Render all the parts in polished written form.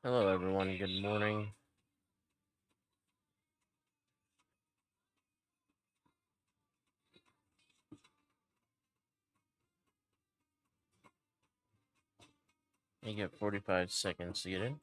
Hello, everyone. Good morning. You get 45 seconds to get in.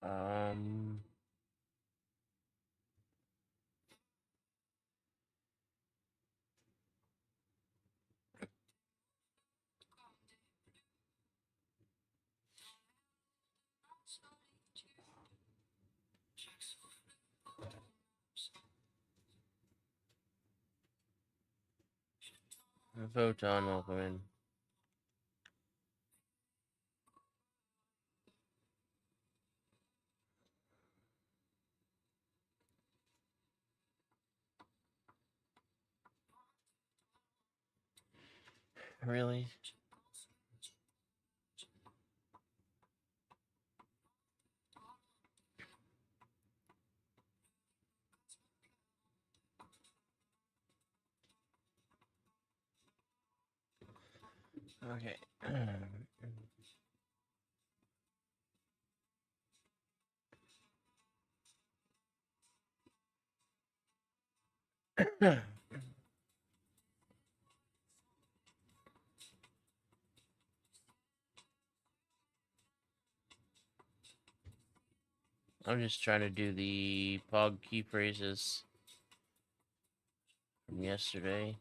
Um, Photon, welcome in. Really? Okay. I'm just trying to do the POG key phrases from yesterday.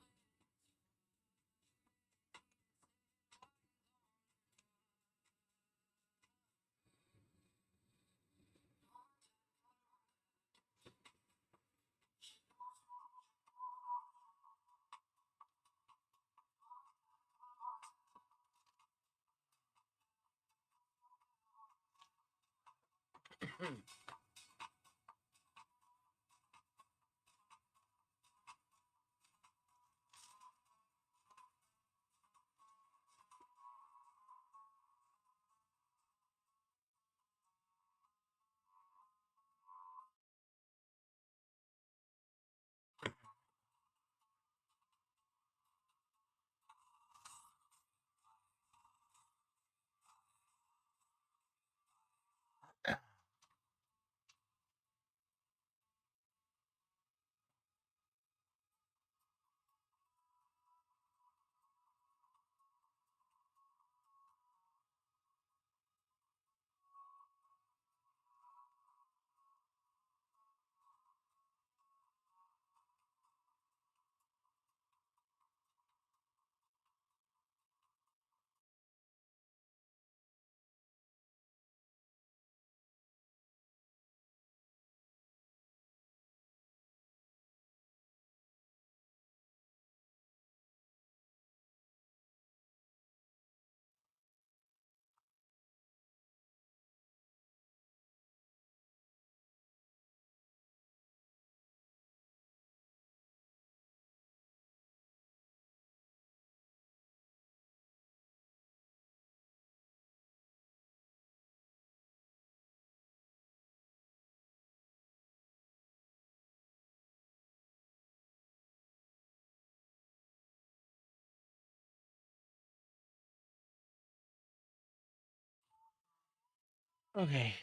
Okay.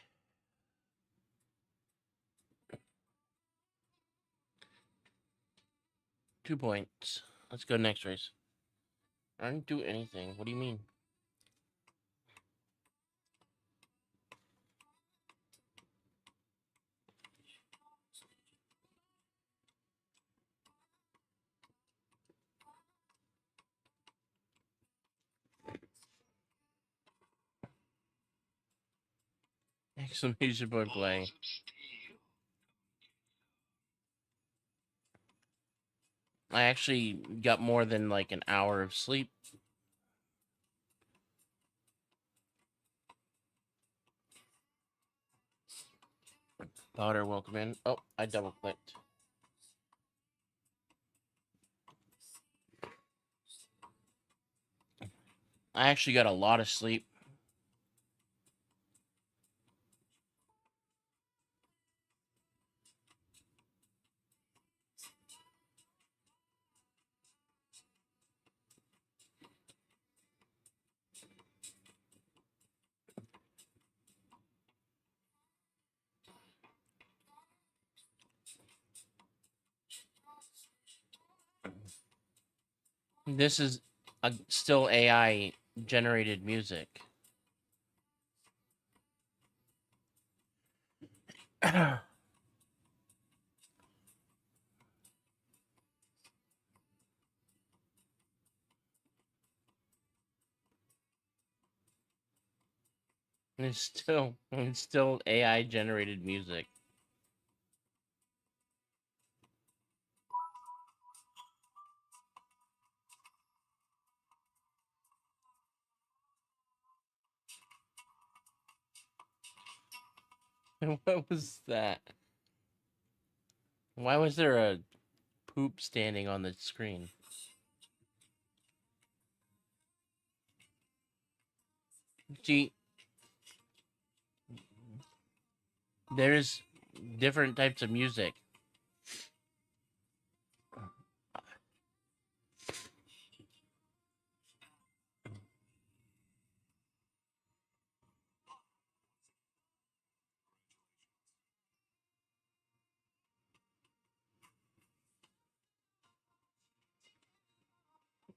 2 points. Let's go next race. I didn't do anything. What do you mean? Exclamation point play. I actually got more than like an hour of sleep. Daughter, welcome in. Oh, I double clicked. I actually got a lot of sleep. This is still AI generated music. It's still AI generated music. What was that? Why was there a poop standing on the screen? See, there's different types of music.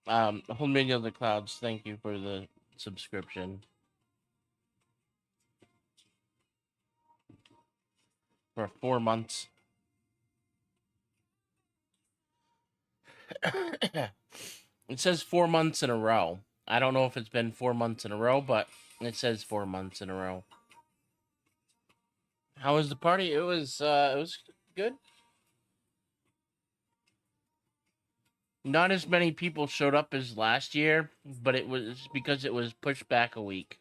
Whole Minion of the Clouds, thank you for the subscription for 4 months. It says 4 months in a row. I don't know if it's been 4 months in a row, but it says 4 months in a row. How was the party? It was good. Not as many people showed up as last year, but it was because it was pushed back a week.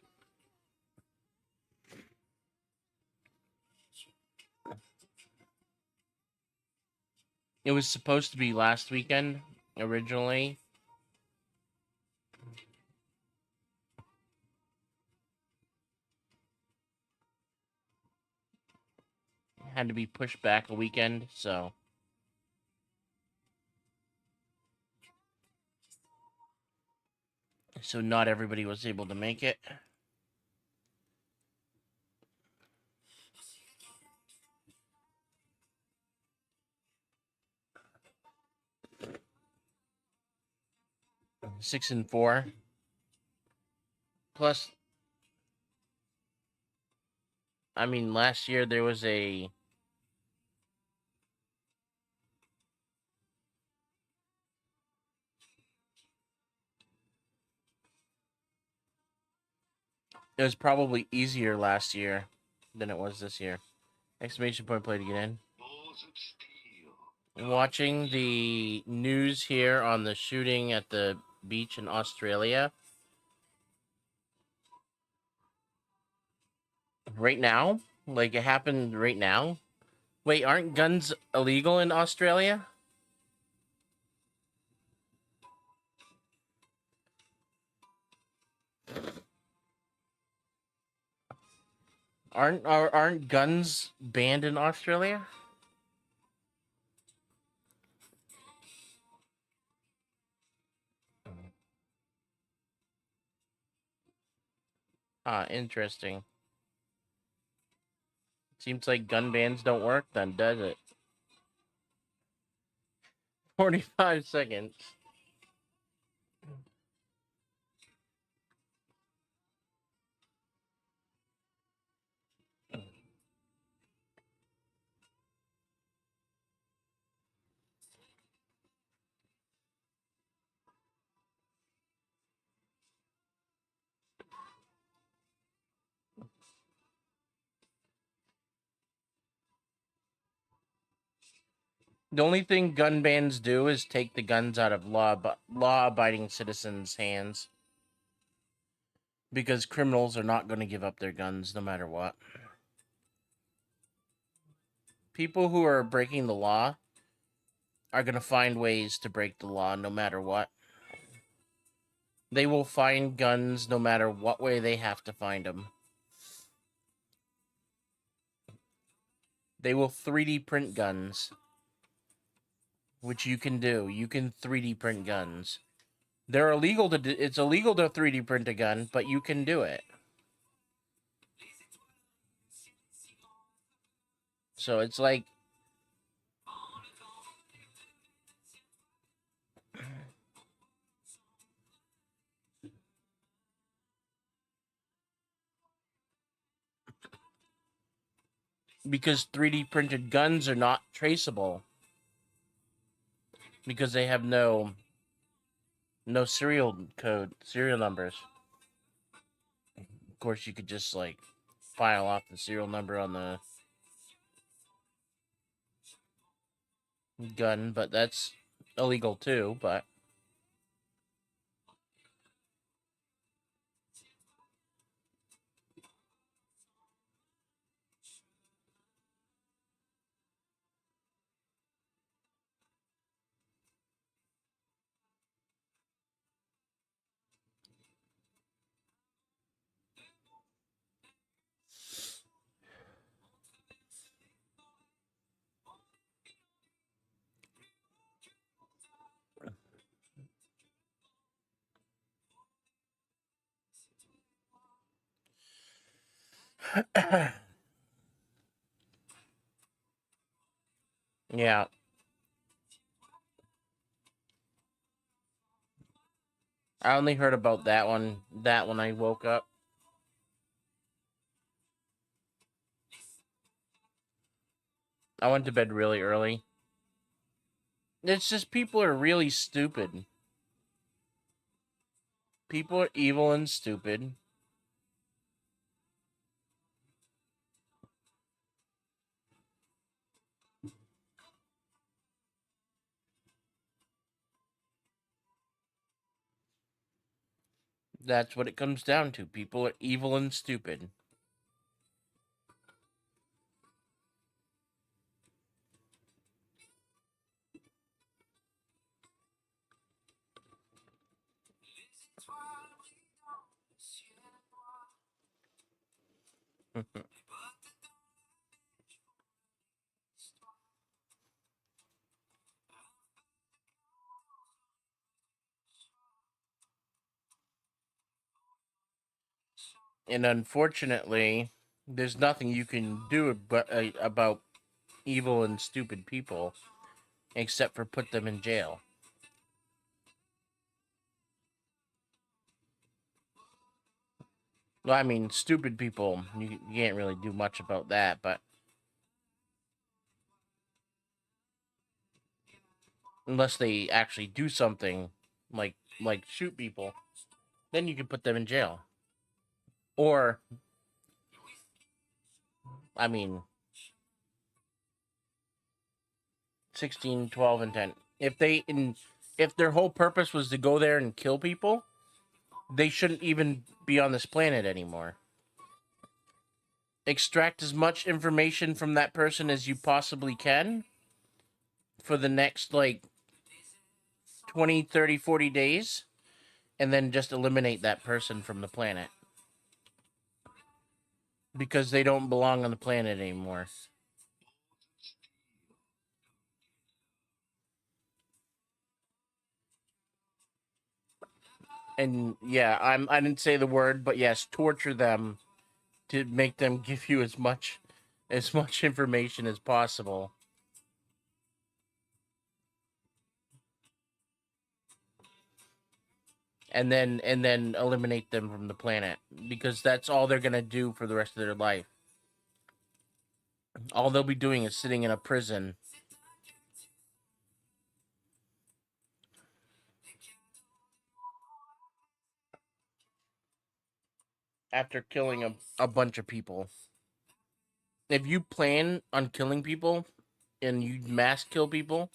It was supposed to be last weekend originally. It had to be pushed back a weekend, so not everybody was able to make it. Six and four. Plus, I mean, last year there was a it was probably easier last year than it was this year. Exclamation point play to get in. Watching the news here on the shooting at the beach in Australia. Right now? Like it happened right now? Wait, aren't guns illegal in Australia? Aren't guns banned in Australia? Ah, interesting. Seems like gun bans don't work then, does it? 45 seconds. The only thing gun bans do is take the guns out of law-abiding citizens' hands, because criminals are not going to give up their guns no matter what. People who are breaking the law are going to find ways to break the law no matter what. They will find guns no matter what way they have to find them. They will 3D print guns, which you can do. You can 3D print guns. They're illegal to it's illegal to 3D print a gun, but you can do it. So it's like because 3D printed guns are not traceable because they have no serial numbers. Of course, you could just like file off the serial number on the gun, but that's illegal too. But yeah, I only heard about that one. That when I woke up. I went to bed really early. It's just people are really stupid. People are evil and stupid. That's what it comes down to. People are evil and stupid. And unfortunately, there's nothing you can do about evil and stupid people except for put them in jail. Well, I mean, stupid people, you can't really do much about that, but unless they actually do something like shoot people, then you can put them in jail. Or I mean, 16, 12, and 10. If their whole purpose was to go there and kill people, they shouldn't even be on this planet anymore. Extract as much information from that person as you possibly can for the next like 20, 30, 40 days, and then just eliminate that person from the planet because they don't belong on the planet anymore. And yeah, I didn't say the word, but yes, torture them to make them give you as much information as possible. And then eliminate them from the planet because that's all they're going to do for the rest of their life. All they'll be doing is sitting in a prison. After killing a bunch of people. If you plan on killing people and you mass kill people,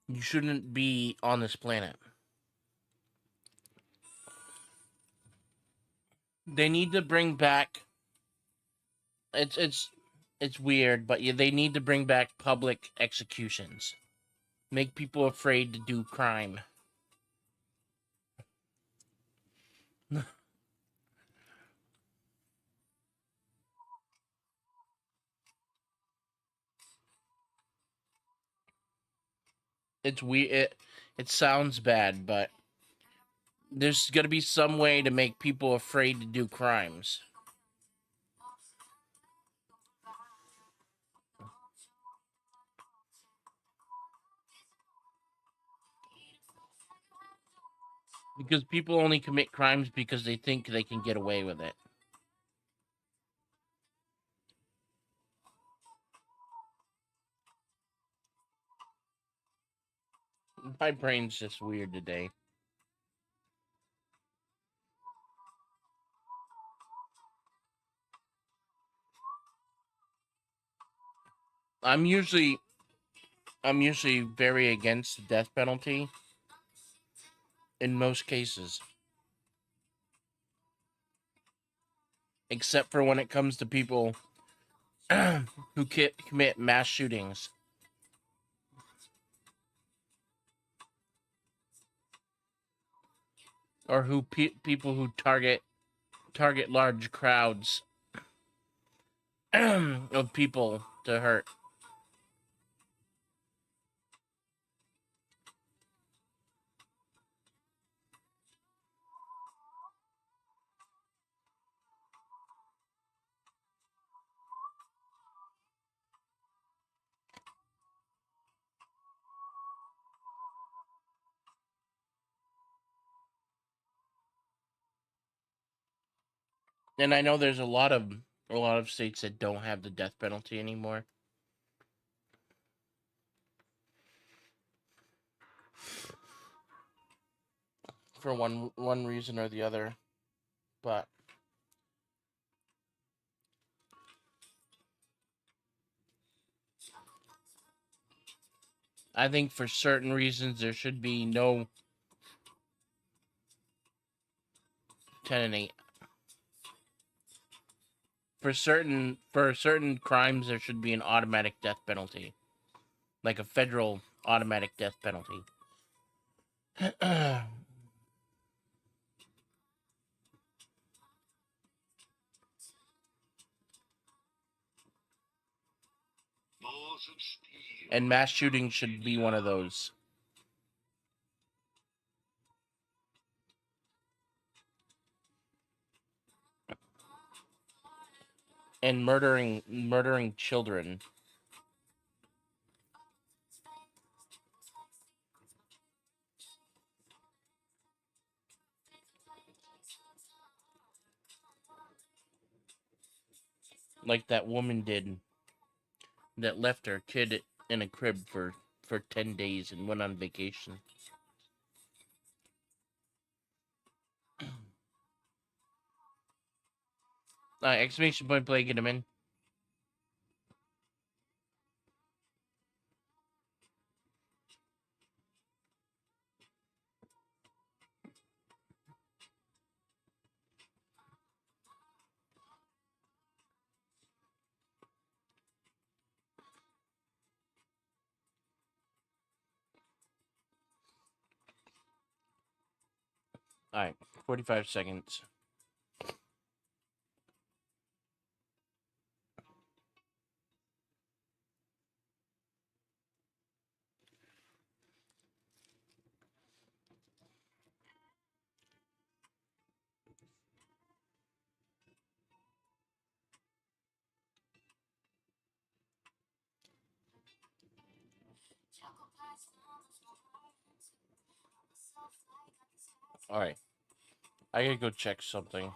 you shouldn't be on this planet. They need to bring back. It's weird, but yeah, they need to bring back public executions. Make people afraid to do crime. It's weird. It sounds bad, but there's got to be some way to make people afraid to do crimes. Because people only commit crimes because they think they can get away with it. My brain's just weird today. I'm usually very against the death penalty in most cases, except for when it comes to people who commit mass shootings or who people who target large crowds of people to hurt. And I know there's a lot of states that don't have the death penalty anymore. For one reason or the other. But I think for certain reasons there should be no 10 and 8. For certain crimes there should be an automatic death penalty. Like a federal automatic death penalty. And mass shooting should be one of those. And murdering children. Like that woman did that left her kid in a crib for 10 days and went on vacation. Exclamation point play, get him in. Alright, 45 seconds. Alright. I gotta go check something.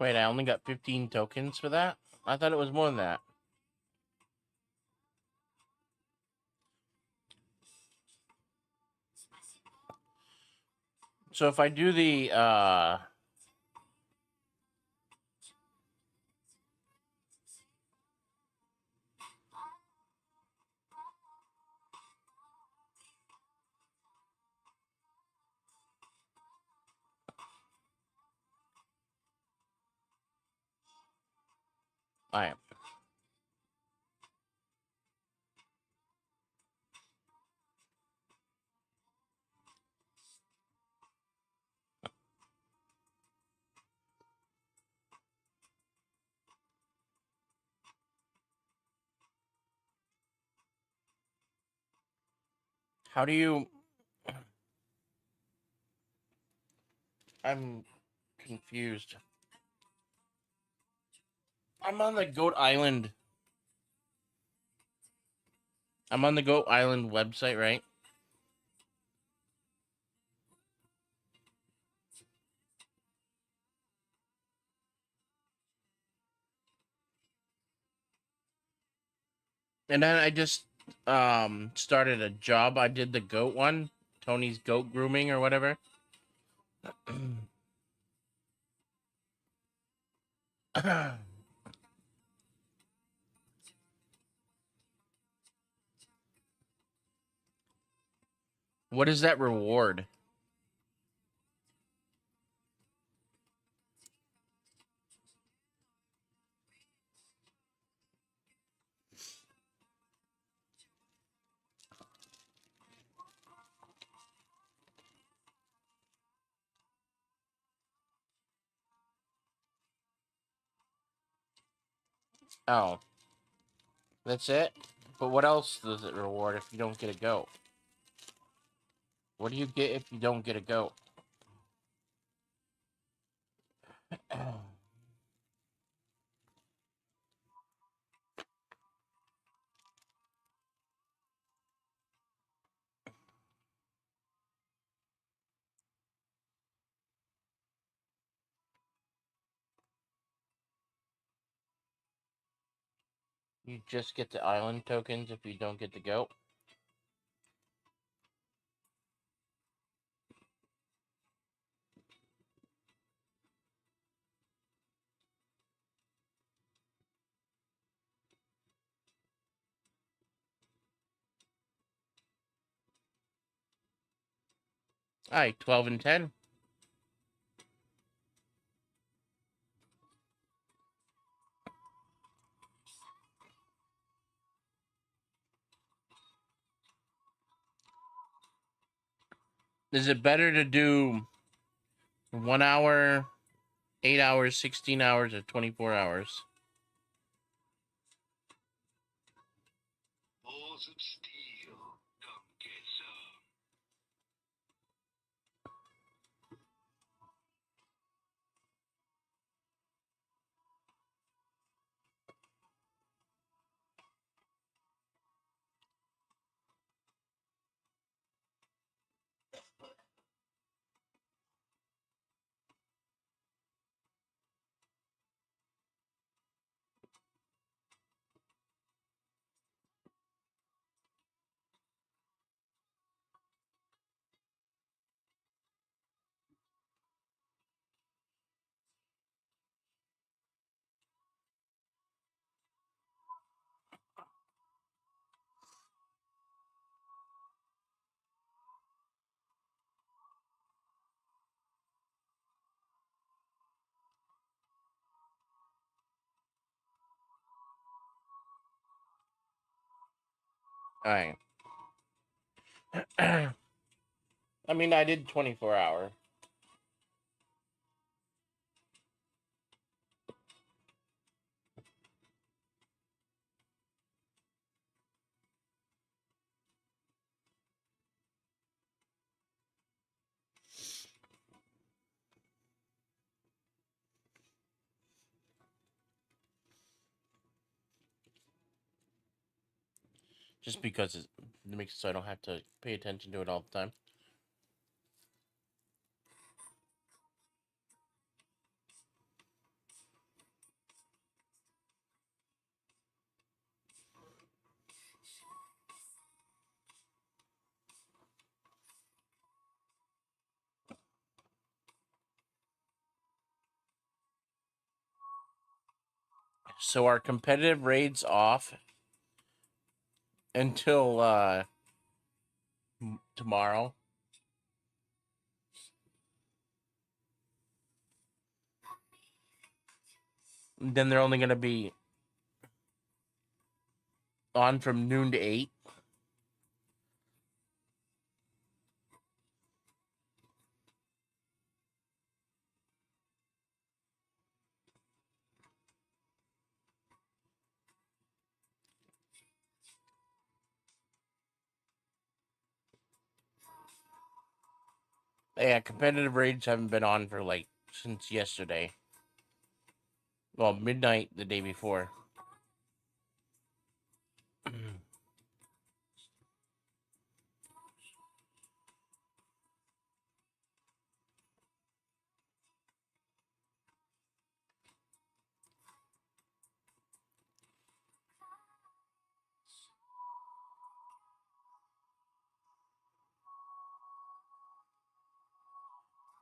Wait, I only got 15 tokens for that? I thought it was more than that. So if I do the I am. How do you I'm confused. I'm on the Goat Island. I'm on the Goat Island website, right? And then I just started a job. I did the goat one, Tony's goat grooming or whatever. What is that reward? Oh, that's it? But what else does it reward if you don't get a goat? What do you get if you don't get a goat? You just get the island tokens if you don't get the goat? Alright, 12 and 10. Is it better to do 1 hour, 8 hours, 16 hours, or 24 hours? Balls of steel. Come get some. Alright. I mean, I did 24 hour. Just because it makes it so I don't have to pay attention to it all the time. So our competitive raid's off until tomorrow. Then they're only going to be on from noon to 8. Yeah, competitive raids haven't been on for like since yesterday. Well, midnight the day before.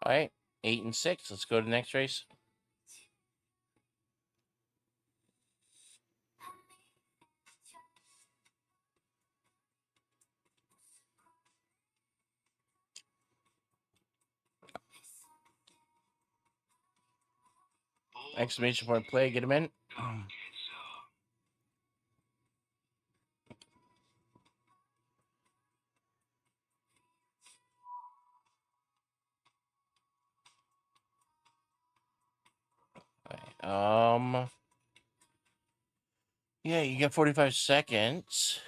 All right, 8 and 6. Let's go to the next race. Exclamation point play, get him in. Come get some. Okay, yeah, you got 45 seconds.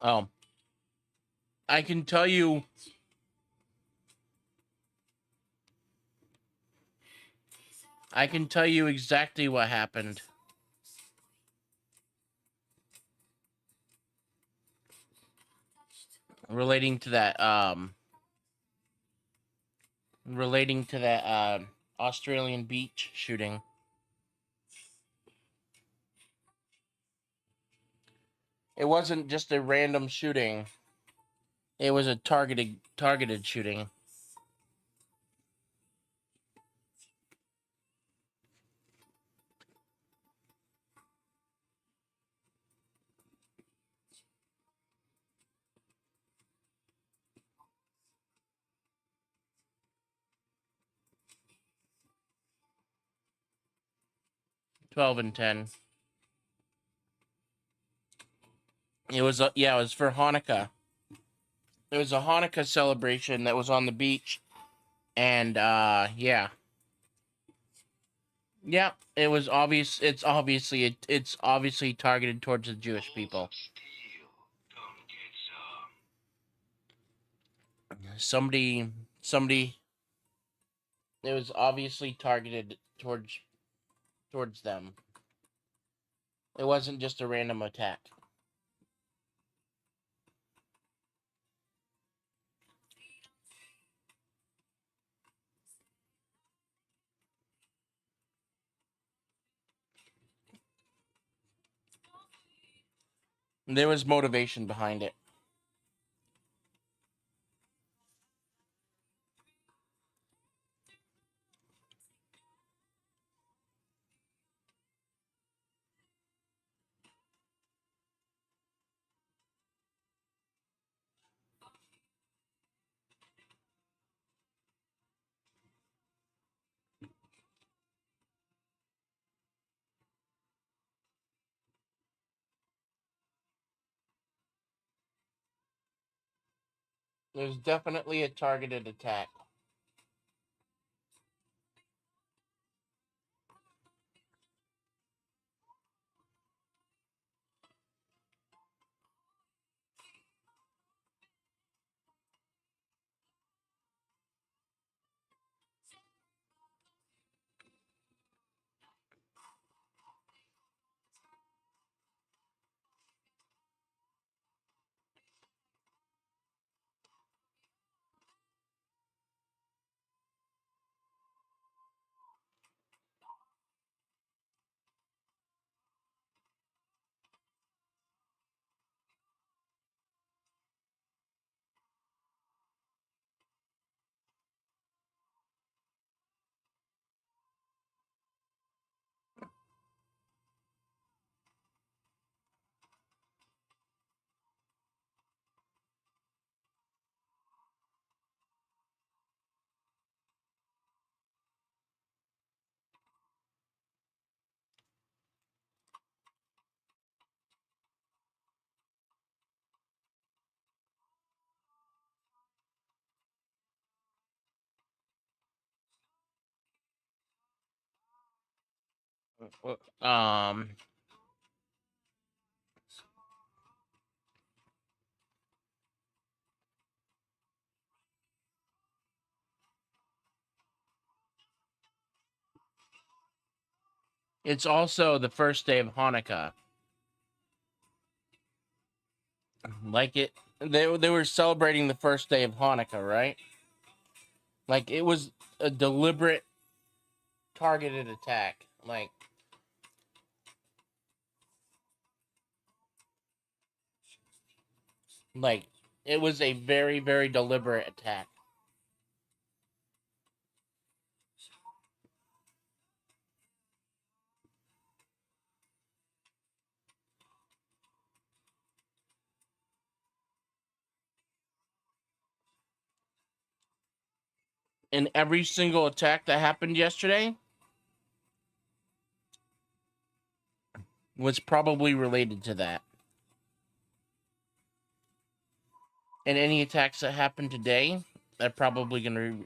Um, I can tell you. I can tell you exactly what happened. Relating to that, Australian beach shooting. It wasn't just a random shooting. It was a targeted shooting. $12 and $10. It was yeah, it was for Hanukkah. It was a Hanukkah celebration that was on the beach, and yeah, yeah, it was obvious. It's obviously targeted towards the Jewish people. Steel, come get some. Somebody. It was obviously targeted towards them. It wasn't just a random attack. There was motivation behind it. It was definitely a targeted attack. Um, it's also the first day of Hanukkah. Like they were celebrating the first day of Hanukkah, right? Like it was a deliberate, targeted attack. Like it was a very, very deliberate attack. And every single attack that happened yesterday was probably related to that. And any attacks that happen today, they're probably gonna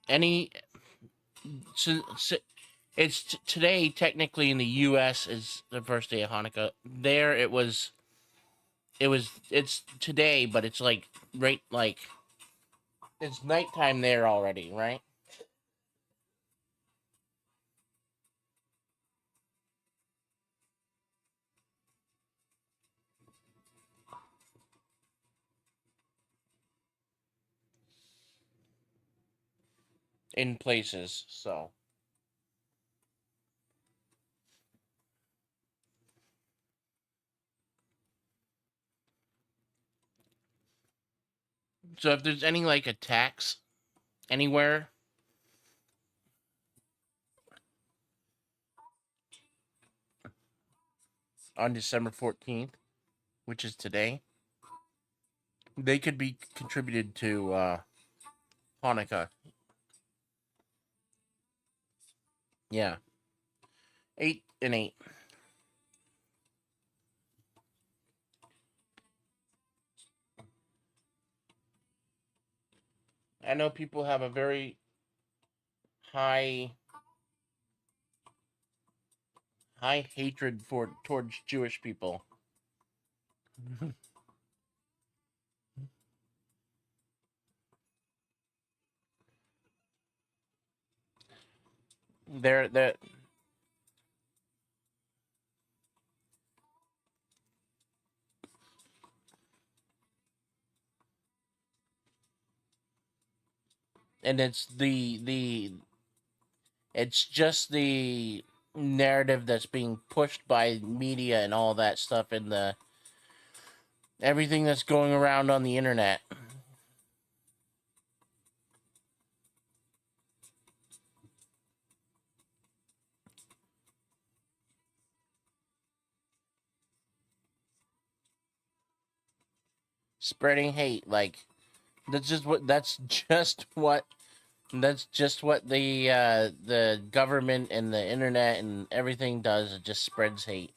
any. So it's today technically in the U.S. is the first day of Hanukkah. There it's today, but it's like right like it's nighttime there already, right? In places, so if there's any like attacks anywhere on December 14th, which is today, they could be contributed to Hanukkah. Yeah, 8 and 8. I know people have a very high hatred for towards Jewish people. They're and it's just the narrative that's being pushed by media and all that stuff and the everything that's going around on the internet. Spreading hate, like that's just what the government and the internet and everything does. It just spreads hate.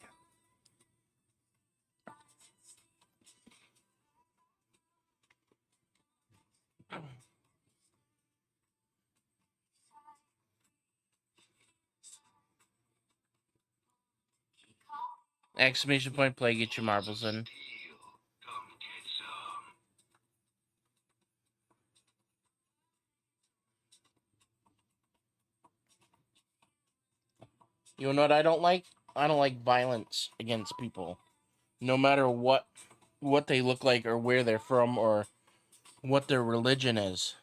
Exclamation point play, get your marbles in. Steel, come get some. You know what I don't like? I don't like violence against people. No matter what they look like or where they're from or what their religion is.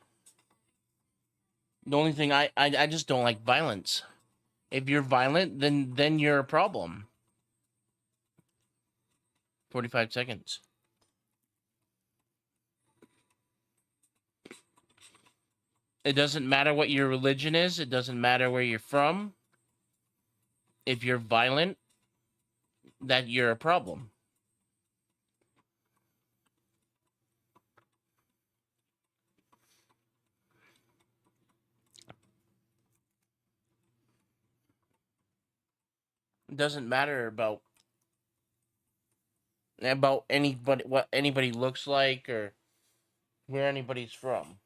The only thing I just don't like violence. If you're violent, then you're a problem. 45 seconds. It doesn't matter what your religion is, it doesn't matter where you're from. If you're violent, that you're a problem. It doesn't matter about anybody what anybody looks like or where anybody's from.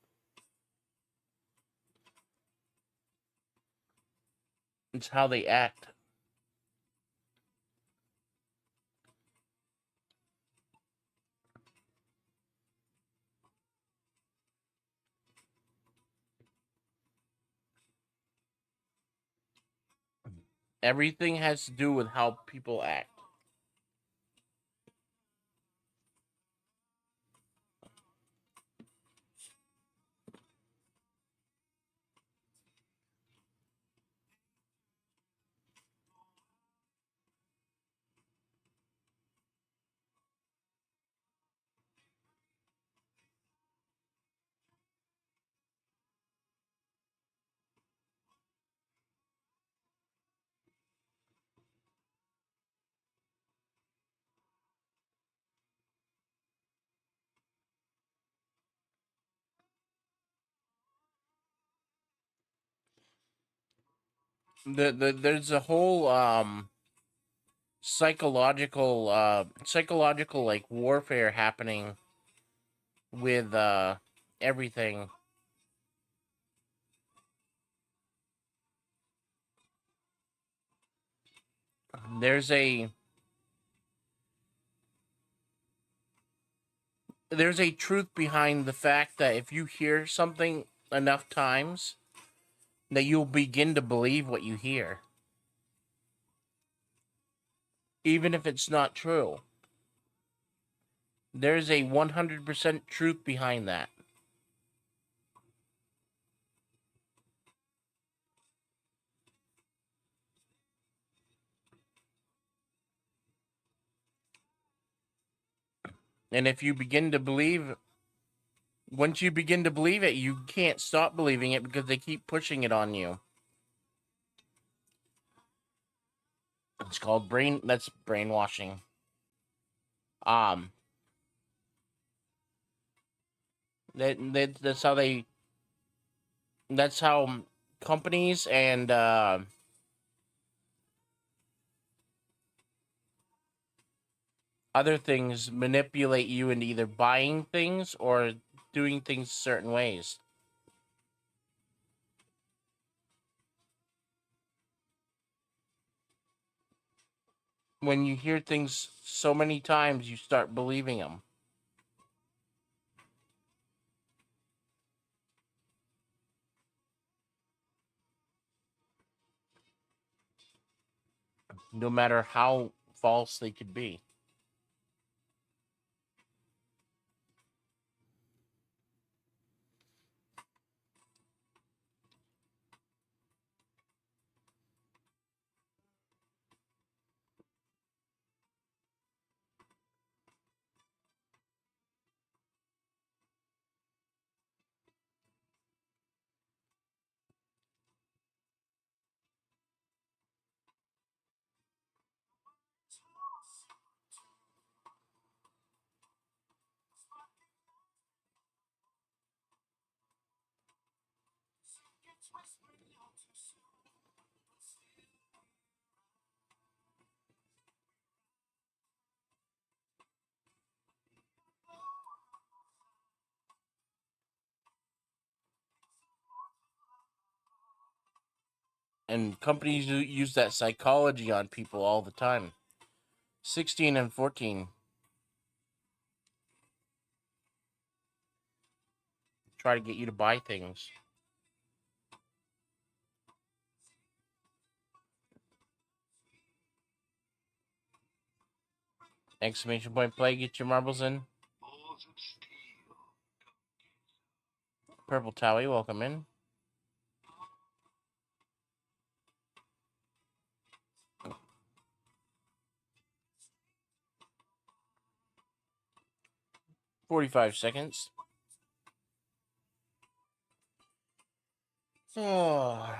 It's how they act. Everything has to do with how people act. There's a whole psychological like warfare happening with everything. There's a there's a truth behind the fact that if you hear something enough times, that you'll begin to believe what you hear, even if it's not true. There's a 100% truth behind that. And if you begin to believe, once you begin to believe it, you can't stop believing it because they keep pushing it on you. It's called that's brainwashing. Um, that's how that's how companies and other things manipulate you into either buying things or doing things certain ways. when you hear things so many times, you start believing them. No matter how false they could be. And companies use that psychology on people all the time. 16 and 14 try to get you to buy things. Exclamation point play, get your marbles in. Balls of steel. Purple Towie, welcome in. $45. Oh.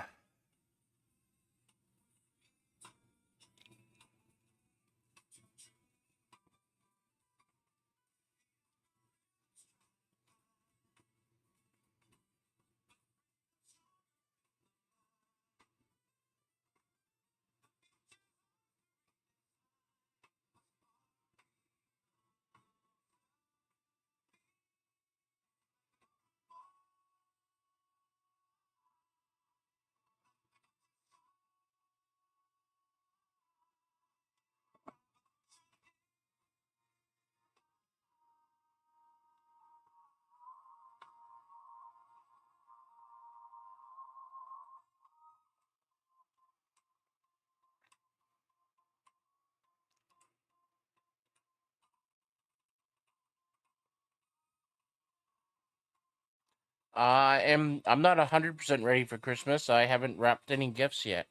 I'm not 100% ready for Christmas. I haven't wrapped any gifts yet.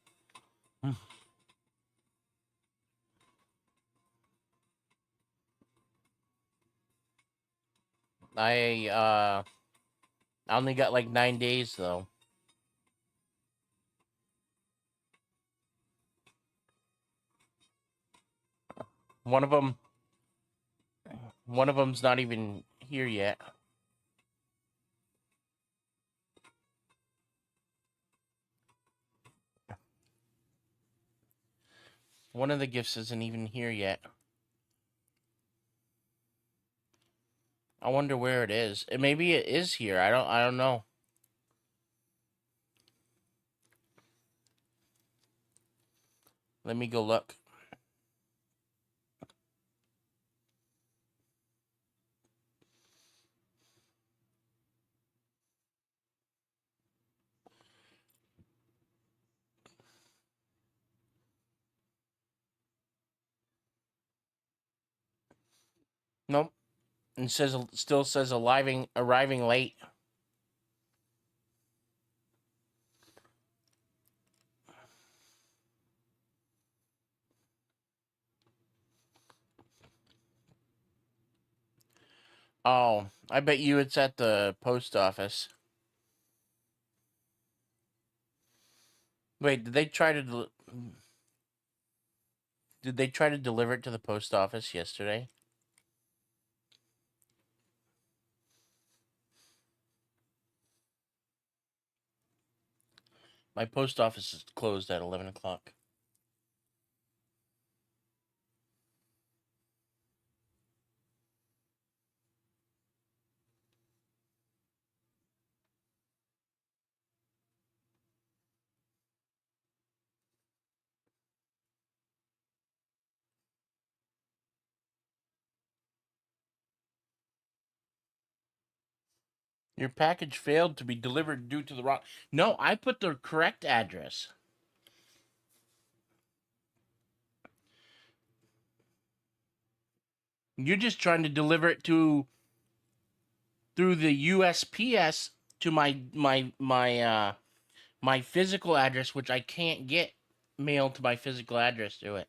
I only got like 9 days though. One of them one of them's not even here yet. One of the gifts isn't even here yet. I wonder where it is. Maybe it is here. I don't know. Let me go look. Nope. It still says arriving late. Oh, I bet you it's at the post office. Wait, did they try to deliver it to the post office yesterday? My post office is closed at 11 o'clock. Your package failed to be delivered due to the wrong. No, I put the correct address. You're just trying to deliver it to through the USPS to my physical address, which I can't get mailed to my physical address to it.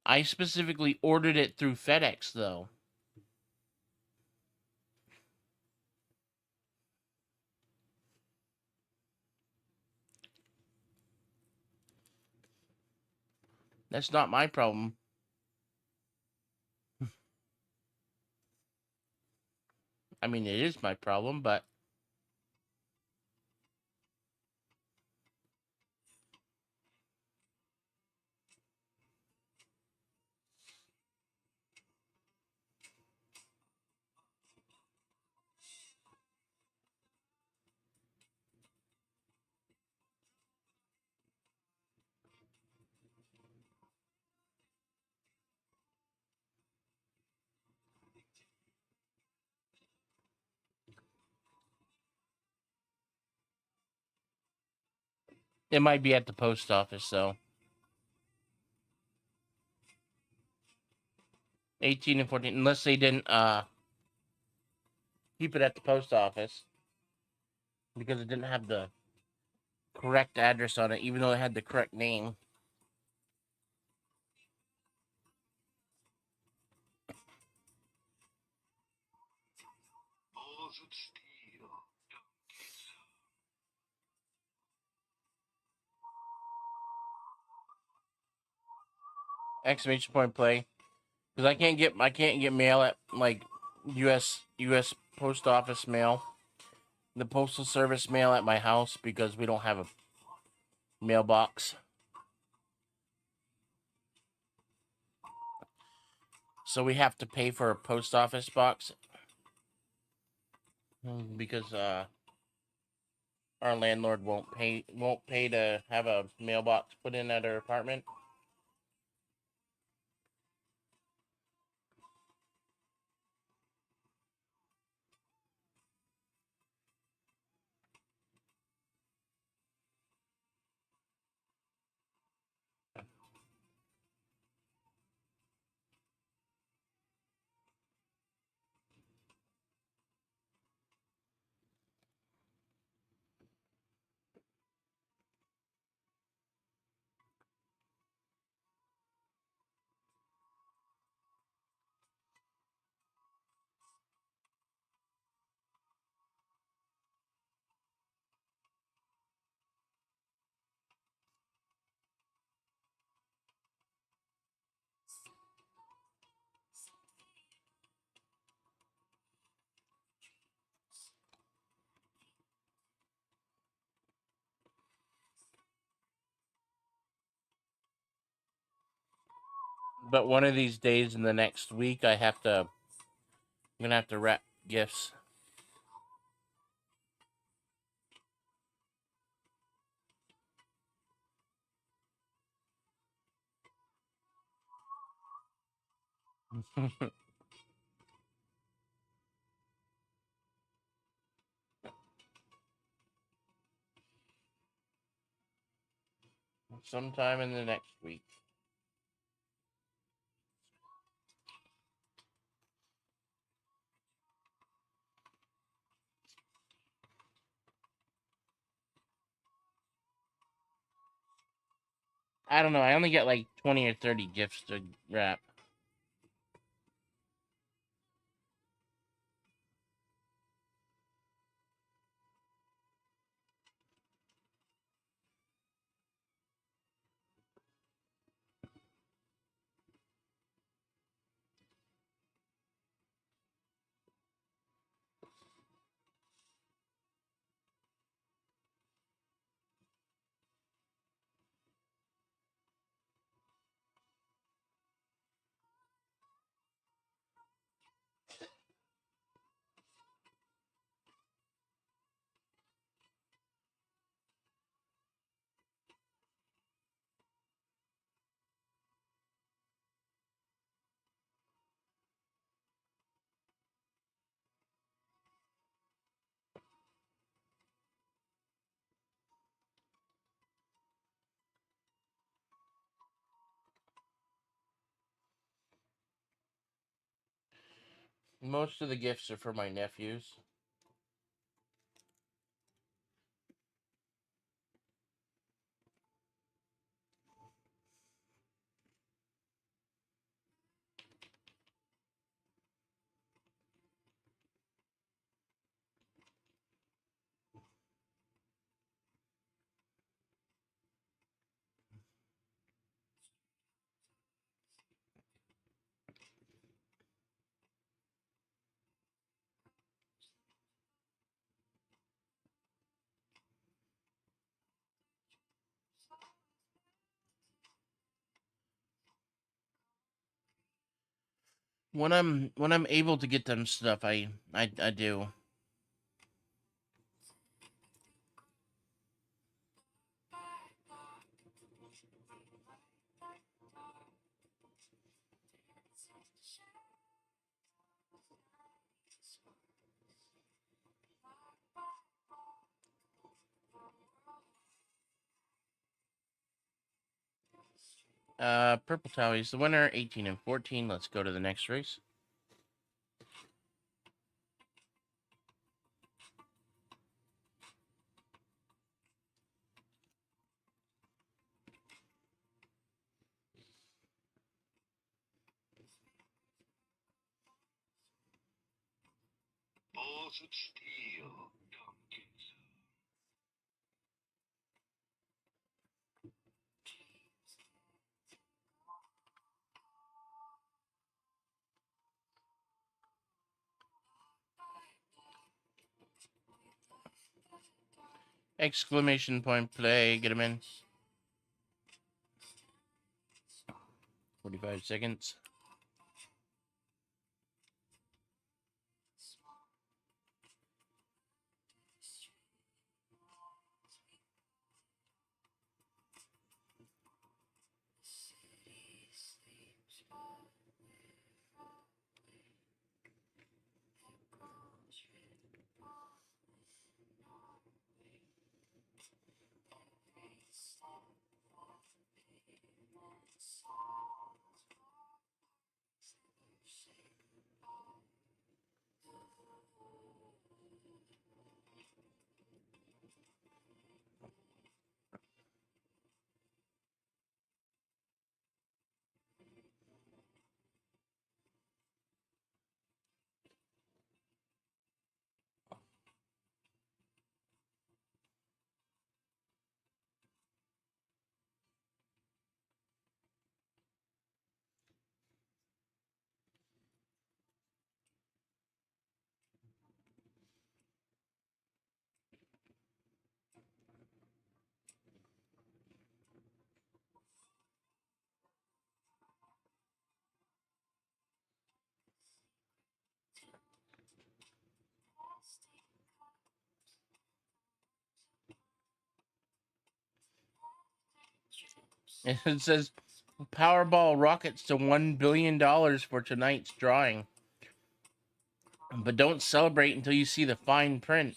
I specifically ordered it through FedEx, though. That's not my problem. I mean, it is my problem, but it might be at the post office, though. 18 and 14, unless they didn't keep it at the post office because it didn't have the correct address on it, even though it had the correct name. Balls of steel don't get some. Exclamation point play. Because I can't get mail at like US post office mail, the postal service mail at my house because we don't have a mailbox. So we have to pay for a post office box because our landlord won't pay to have a mailbox put in at our apartment. But one of these days in the next week, I'm gonna have to wrap gifts. Sometime in the next week. I don't know. I only get like 20 or 30 gifts to wrap. Most of the gifts are for my nephews. When I'm able to get them stuff, I do. Purple Towie's the winner, 18 and 14. Let's go to the next race. Balls of steel. Come get some. Exclamation point play, get him in. 45 seconds. It says Powerball rockets to $1 billion for tonight's drawing. But don't celebrate until you see the fine print.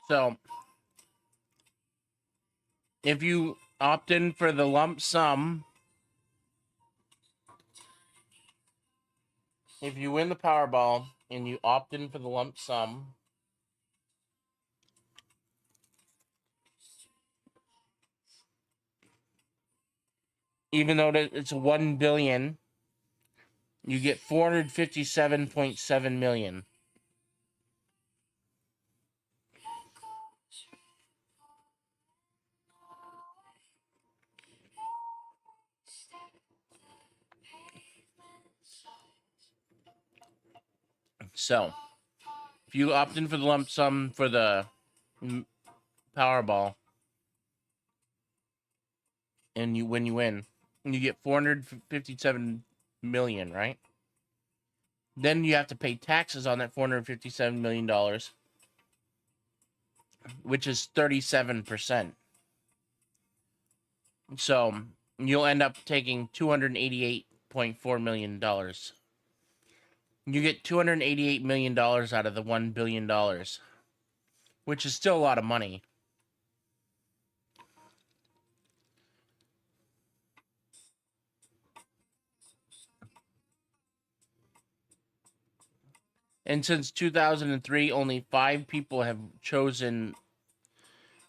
So, if you opt in for the lump sum, if you win the Powerball and you opt in for the lump sum, even though it's 1 billion, you get 457.7 million. So, if you opt in for the lump sum for the Powerball, and you win, you get 457 million, right? Then you have to pay taxes on that 457 million dollars, which is 37%. So you'll end up taking $288.4 million. You get $288 million out of the $1 billion, which is still a lot of money. And since 2003, only five people have chosen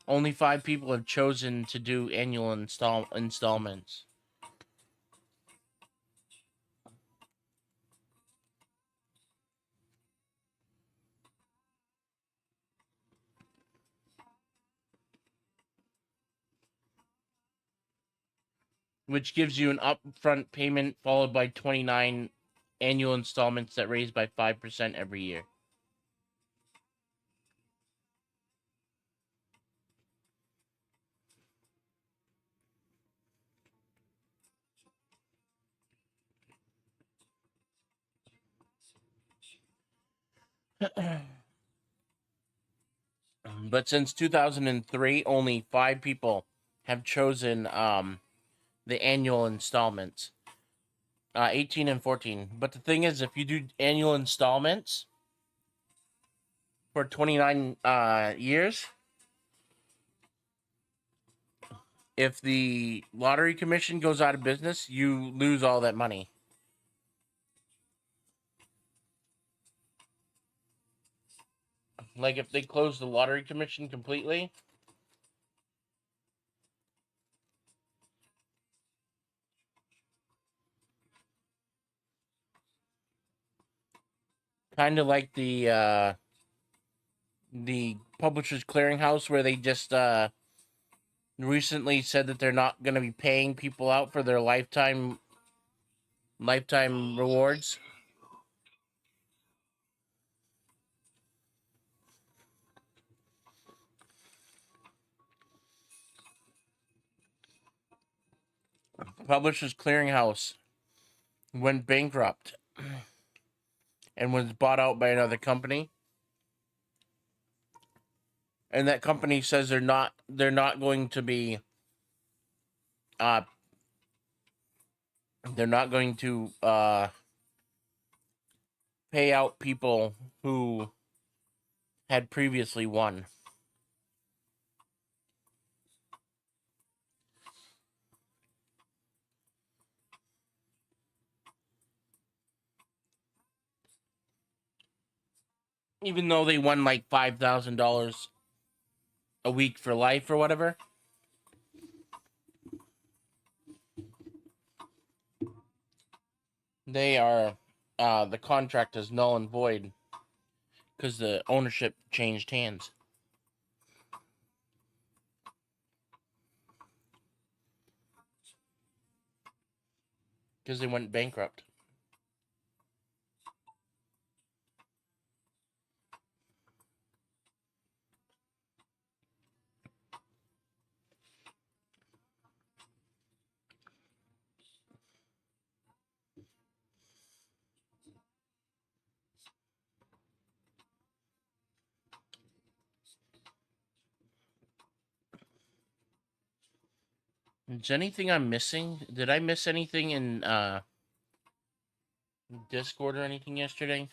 to do annual installments. Which gives you an upfront payment followed by 29 annual installments that raise by 5% every year. But since 2003, only five people have chosen the annual installments, 18 and 14. But the thing is, if you do annual installments for 29 years, if the lottery commission goes out of business, you lose all that money. Like if they close the lottery commission completely, kind of like the Publishers Clearinghouse, where they just recently said that they're not going to be paying people out for their lifetime rewards. Publishers Clearinghouse went bankrupt and was bought out by another company. And that company says they're not going to be uh they're not going to pay out people who had previously won. Even though they won like $5,000 a week for life or whatever. They are the contract is null and void because the ownership changed hands. Because they went bankrupt. Is anything I'm missing? Did I miss anything in Discord or anything yesterday?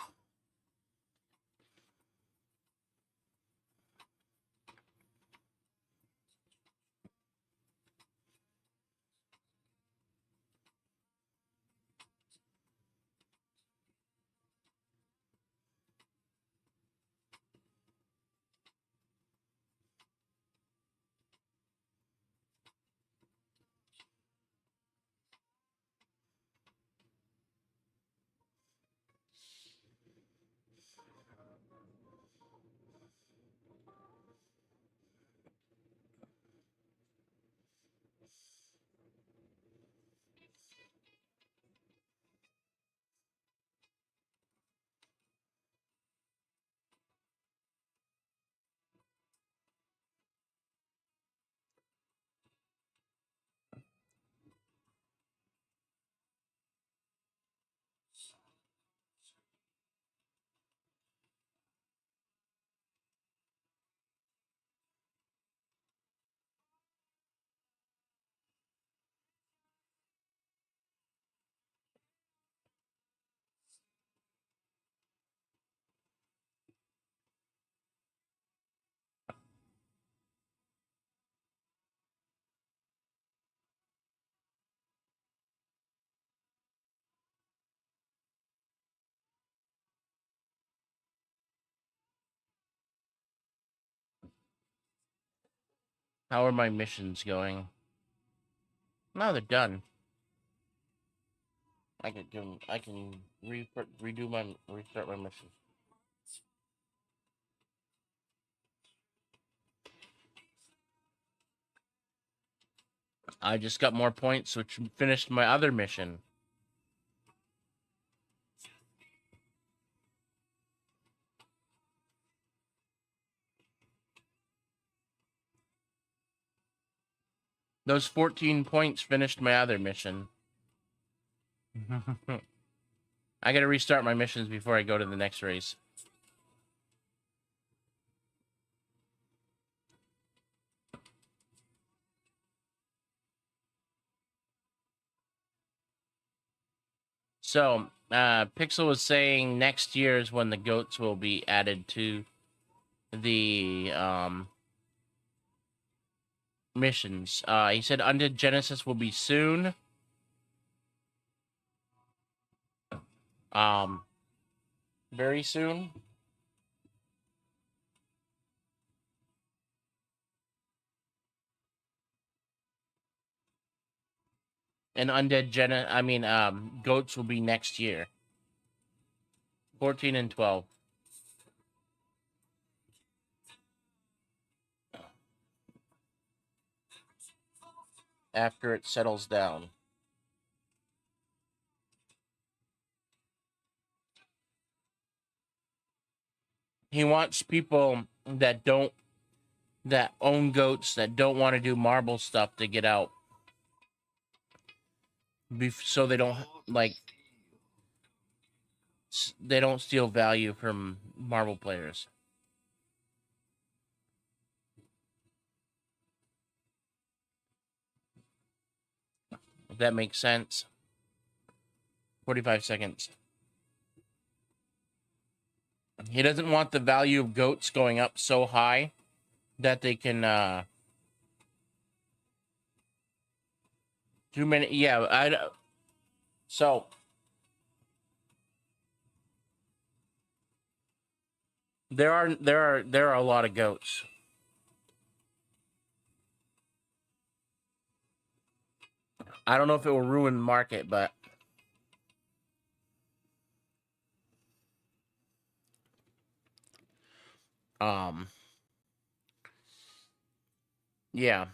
How are my missions going? No, they're done. I can restart my mission. I just got more points, which finished my other mission. Those 14 points finished my other mission. I gotta restart my missions before I go to the next race. So, Pixel was saying next year is when the goats will be added to the missions. He said Undead Genesis will be soon. Very soon. And goats will be next year. 14 and 12. After it settles down. He wants people that own goats that don't want to do marble stuff to get out. So they don't steal value from marble players. If that makes sense. 45 seconds. He doesn't want the value of goats going up so high that they can too many. Yeah, so there are a lot of goats. I don't know if it will ruin the market, but yeah.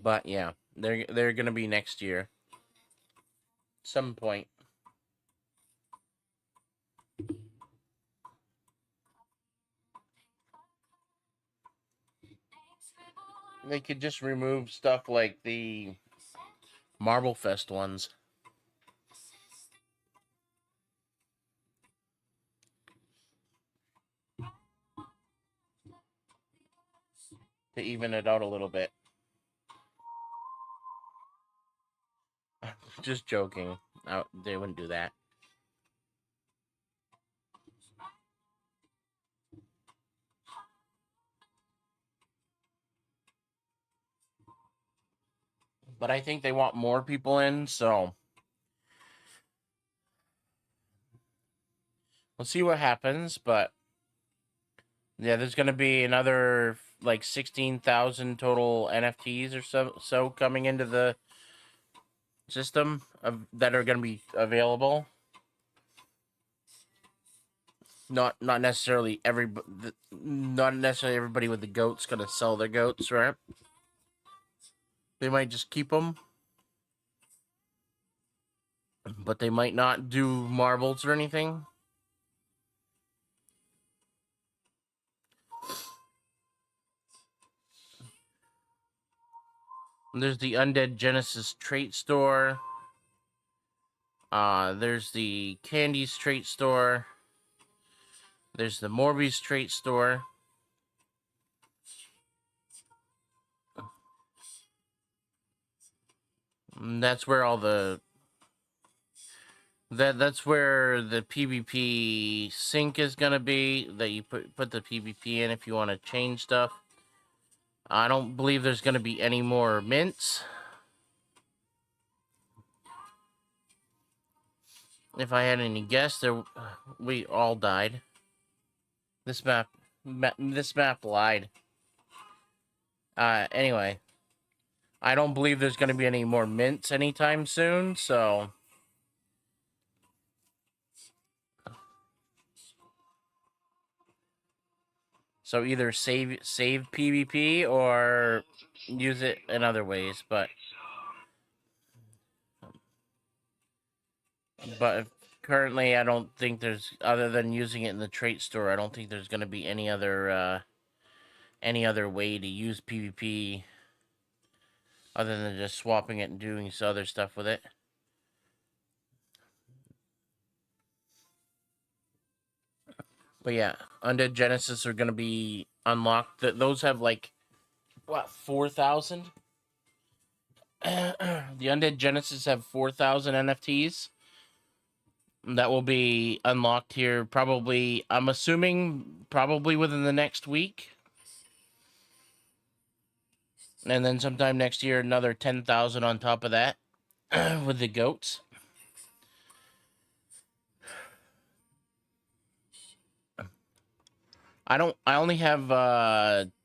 But yeah, they're gonna be next year. Some point. They could just remove stuff like the Marble Fest ones. To even it out a little bit. Just joking. They wouldn't do that. But I think they want more people in, so we'll see what happens. But yeah, there's gonna be another like 16,000 total NFTs or so coming into the system that are gonna be available. Not necessarily not necessarily everybody with the goats gonna sell their goats, right? They might just keep them, but they might not do marbles or anything. There's the Undead Genesis trait store. There's the Candies trait store. There's the Morbius trait store. And that's where all that's where the PvP sync is gonna be. That you put the PvP in if you want to change stuff. I don't believe there's going to be any more mints. If I had any guess, we all died. This map lied. Anyway, I don't believe there's going to be any more mints anytime soon, so either save PvP or use it in other ways, but currently I don't think there's, other than using it in the trait store, I don't think there's going to be any other way to use PvP other than just swapping it and doing some other stuff with it. But yeah, Undead Genesis are going to be unlocked. Those have like, what, 4,000? The Undead Genesis have 4,000 NFTs. That will be unlocked here probably, I'm assuming, probably within the next week. And then sometime next year, another 10,000 on top of that with the goats. I only have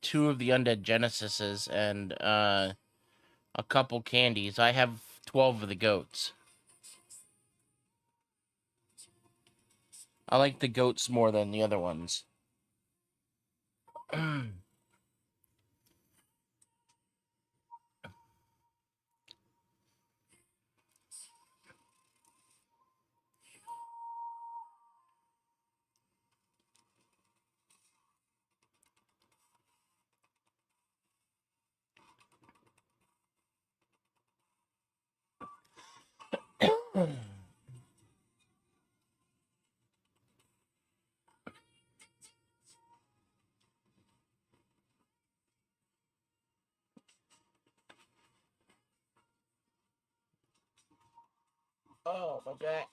2 of the Undead Genesises and a couple candies. I have 12 of the goats. I like the goats more than the other ones. Oh, my back.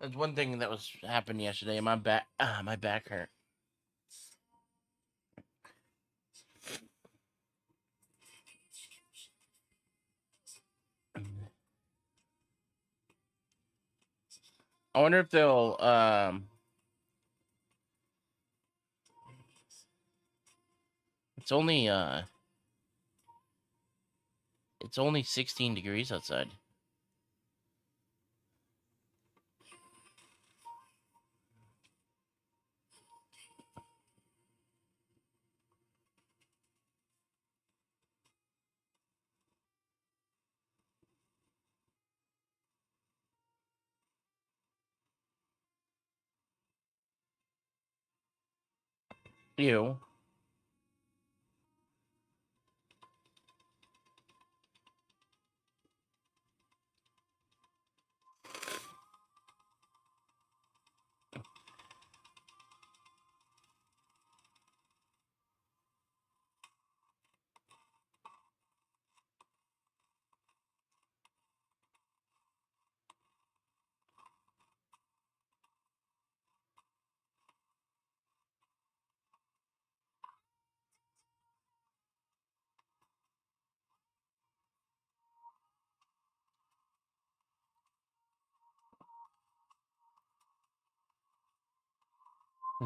That's one thing that was happened yesterday. My back hurt. I wonder if they'll it's only 16 degrees outside. Ew.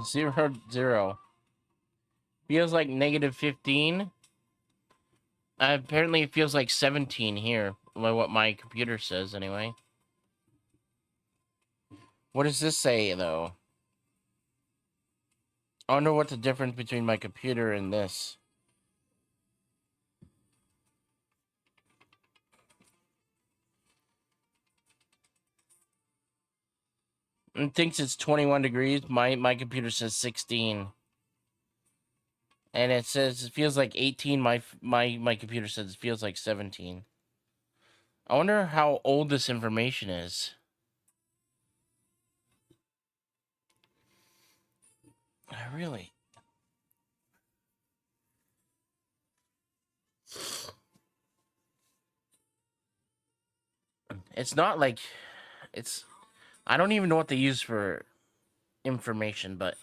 Zero. Feels like -15. Apparently, it feels like 17 here, by what my computer says, anyway. What does this say, though? I wonder what the difference between my computer and this. It thinks it's 21 degrees. My computer says 16. And it feels like 18. My computer says it feels like 17. I wonder how old this information is. Really? It's not like it's. I don't even know what they use for information, but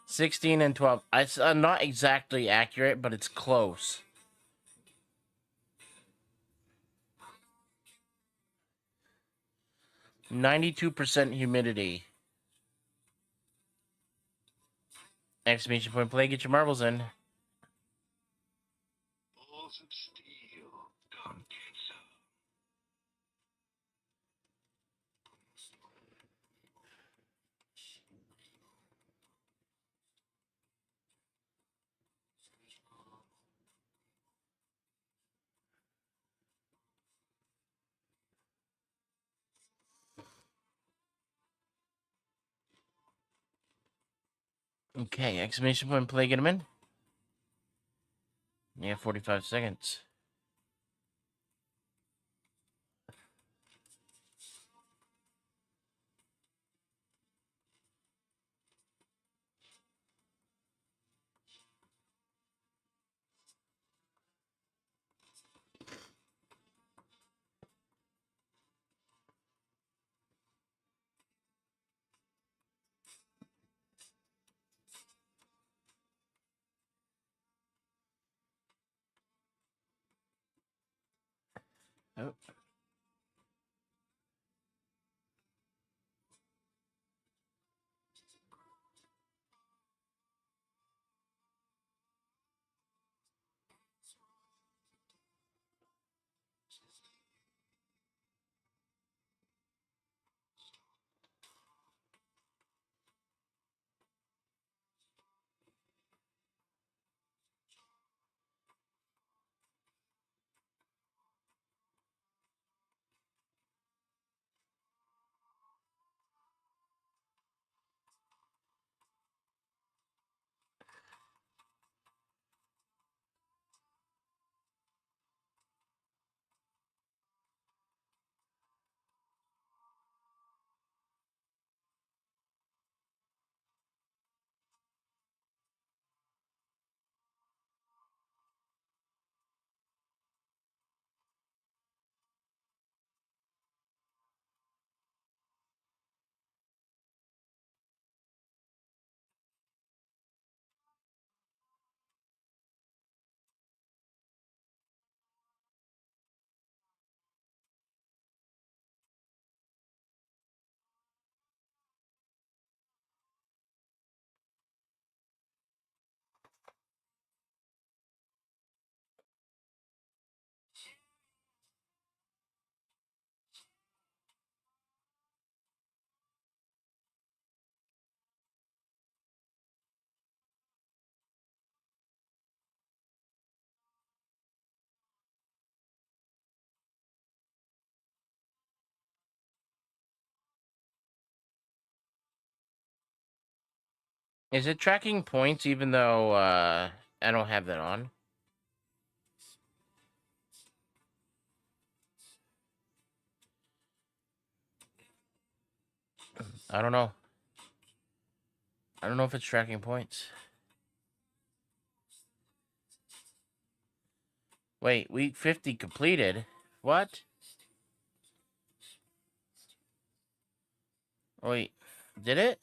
16 and 12. It's not exactly accurate, but it's close. 92% humidity. Exclamation point play, get your marbles in. Balls of steel. Come get some. Okay, exclamation point play, get him in. Yeah, 45 seconds. Oh. Is it tracking points even though I don't have that on? I don't know. I don't know if it's tracking points. Wait, week 50 completed. What? Wait, did it?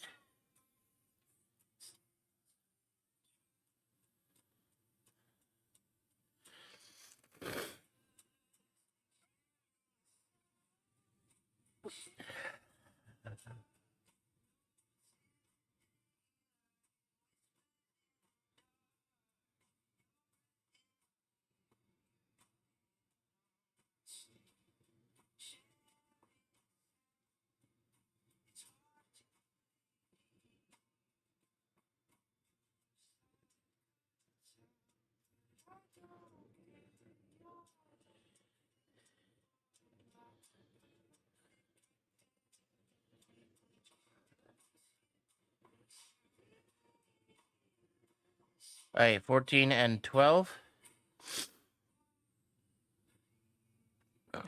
Alright, 14 and 12.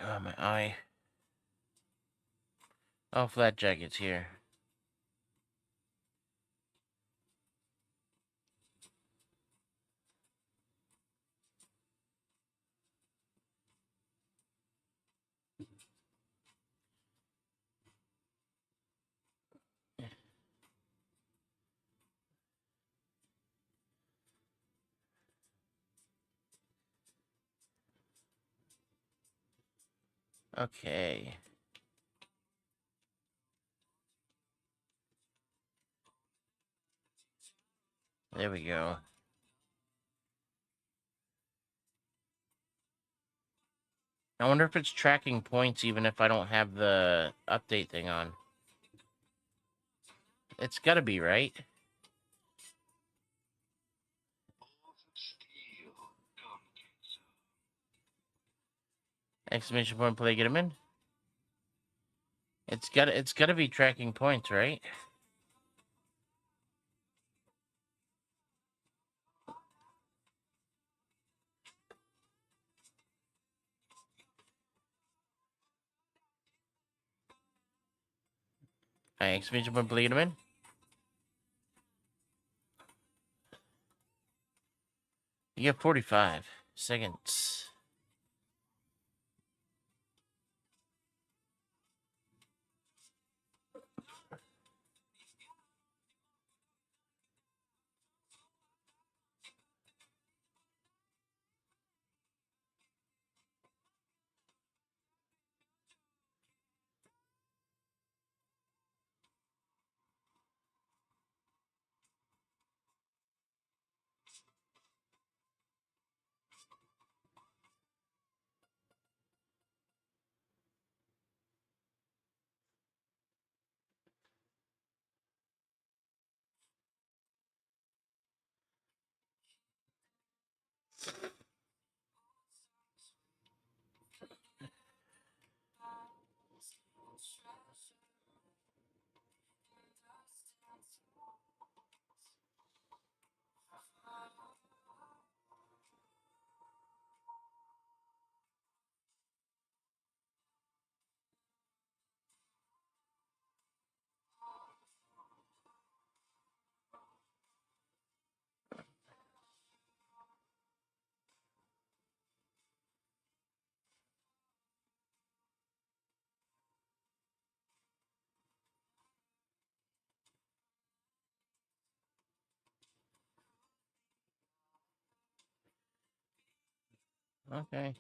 Oh, my eye. Oh, flat jacket's here. Okay. There we go. I wonder if it's tracking points even if I don't have the update thing on. It's gotta be, right? Steel, come get some. Exclamation point play, get him in. It's gotta be tracking points, right? Exclamation point play, get him in. You get 45 seconds. Okay.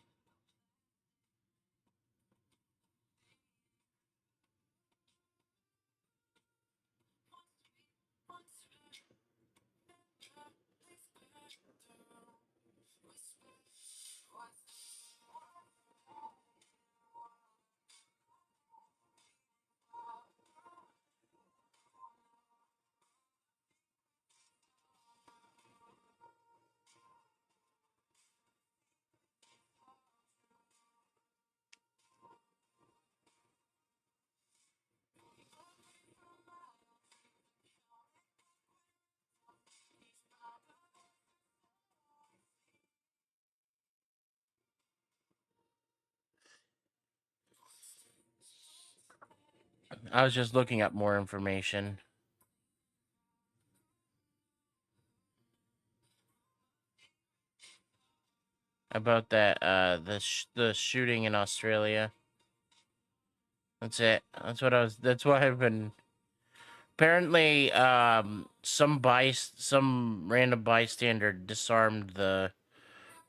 I was just looking up more information about that the shooting in Australia. That's it. That's why I've been apparently some random bystander disarmed the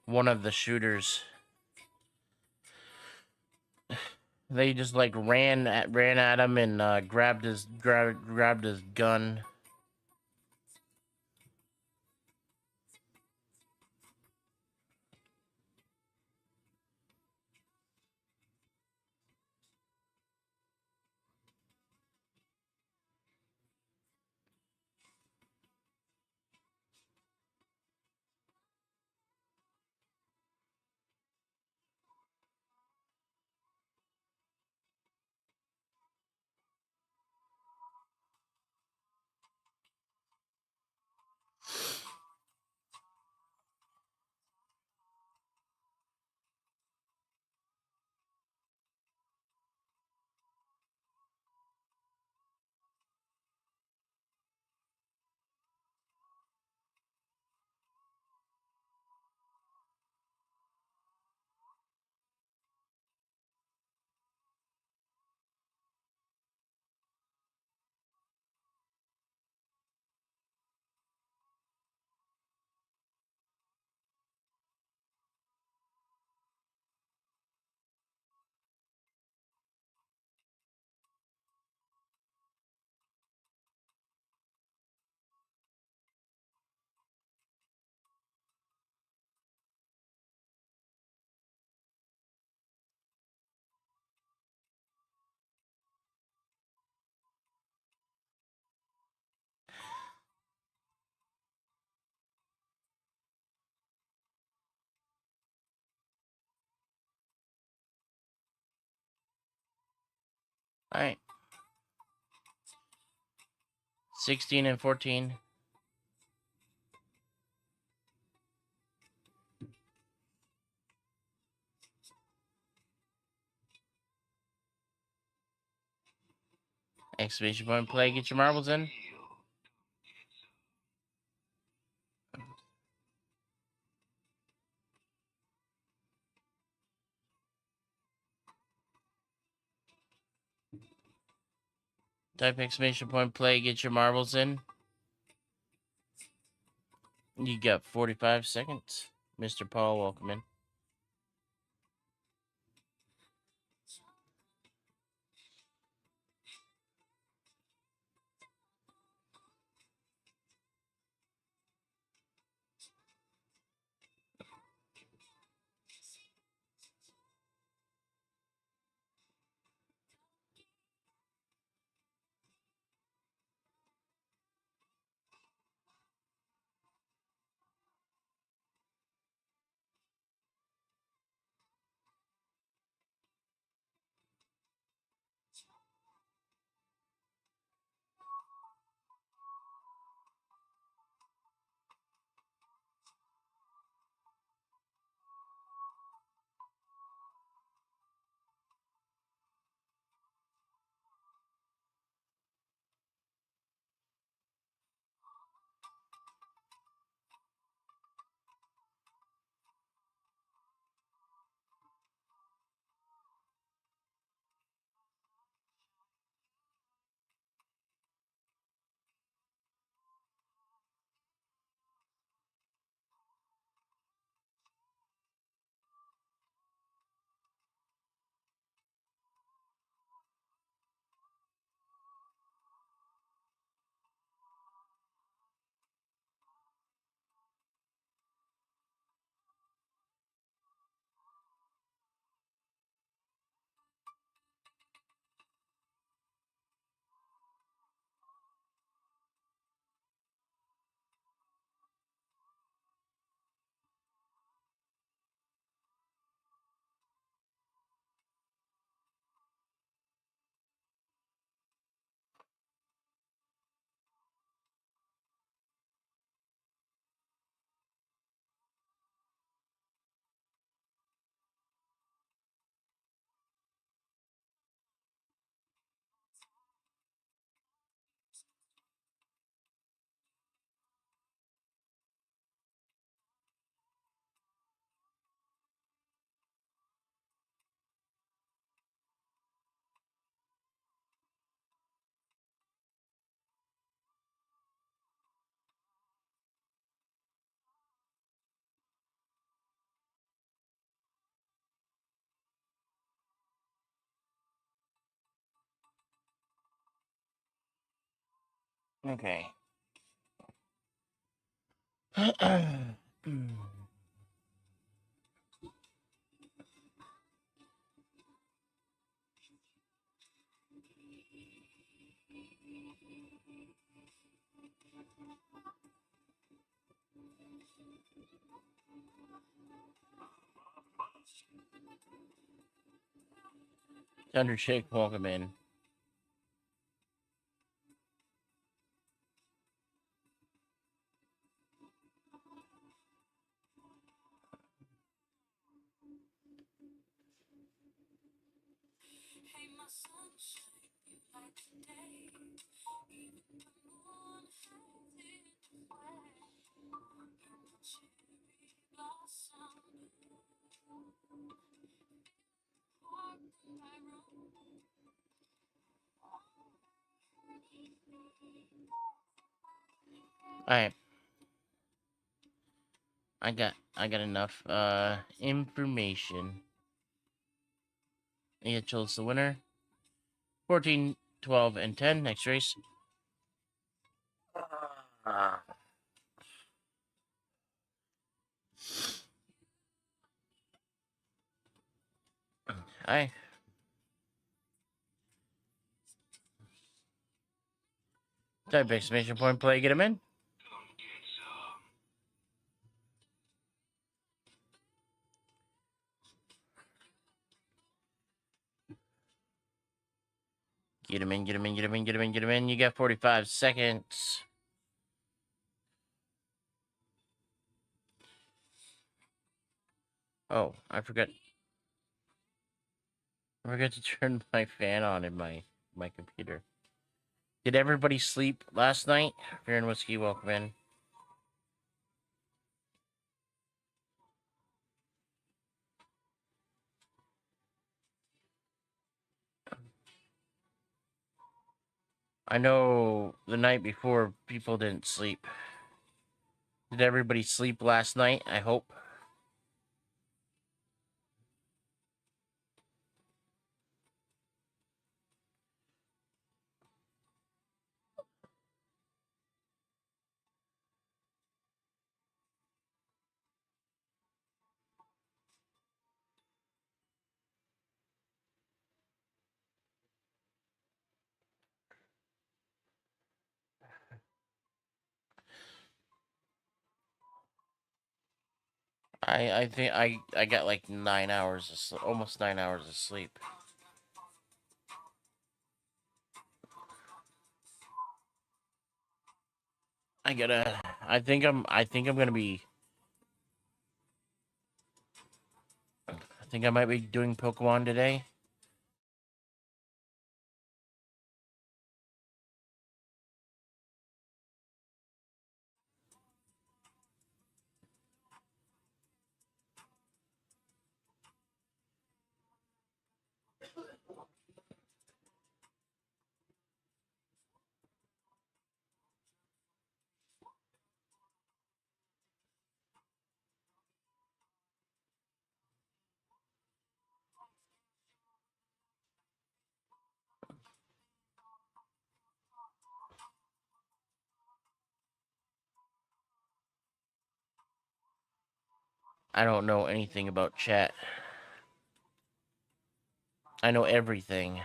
one of the shooters. They just like ran at him and grabbed his gun. All right. 16 and 14. Exclamation point play. Get your marbles in. Type exclamation point play. Get your marbles in. You got 45 seconds. Mr. Paul, welcome in. Okay. Thundershake, welcome in. All right. I got enough information. Yeah, chose the winner. 14, 12, and 10. Next race. Hi. Type exclamation point play, get him in. Come get some. Get him in, get him in, get him in, get him in, get him in. You got 45 seconds. Oh, I forgot. I forgot to turn my fan on in my computer. Did everybody sleep last night? Beer and whiskey, welcome in. I know the night before people didn't sleep. Did everybody sleep last night? I hope. I think I got like 9 hours of almost 9 hours of sleep. I think I'm gonna be. I think I might be doing Pokemon today. I don't know anything about chat. I know everything.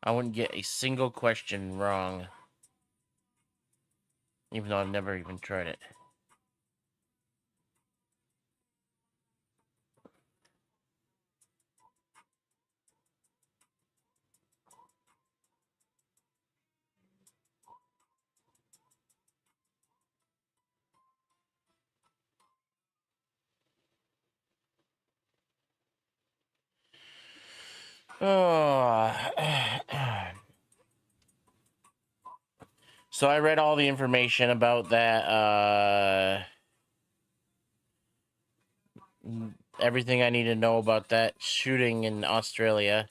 I wouldn't get a single question wrong. Even though I've never even tried it. Oh. So I read all the information about that. Everything I need to know about that shooting in Australia.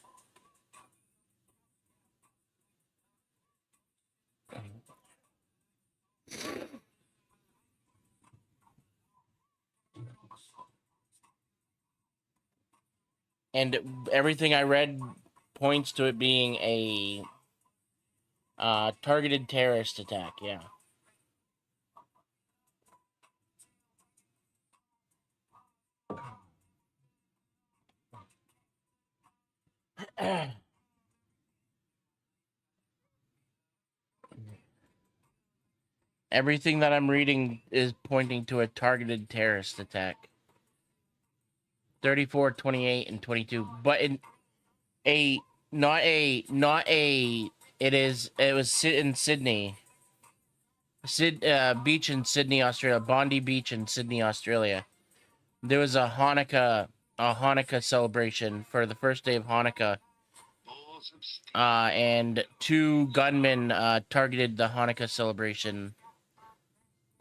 And everything I read points to it being a targeted terrorist attack. Yeah. Everything that I'm reading is pointing to a targeted terrorist attack. 34, 28, and 22. But in a not a it was in Sydney. Beach in Sydney, Australia. Bondi Beach in Sydney, Australia. There was a Hanukkah celebration for the first day of Hanukkah. And two gunmen targeted the Hanukkah celebration.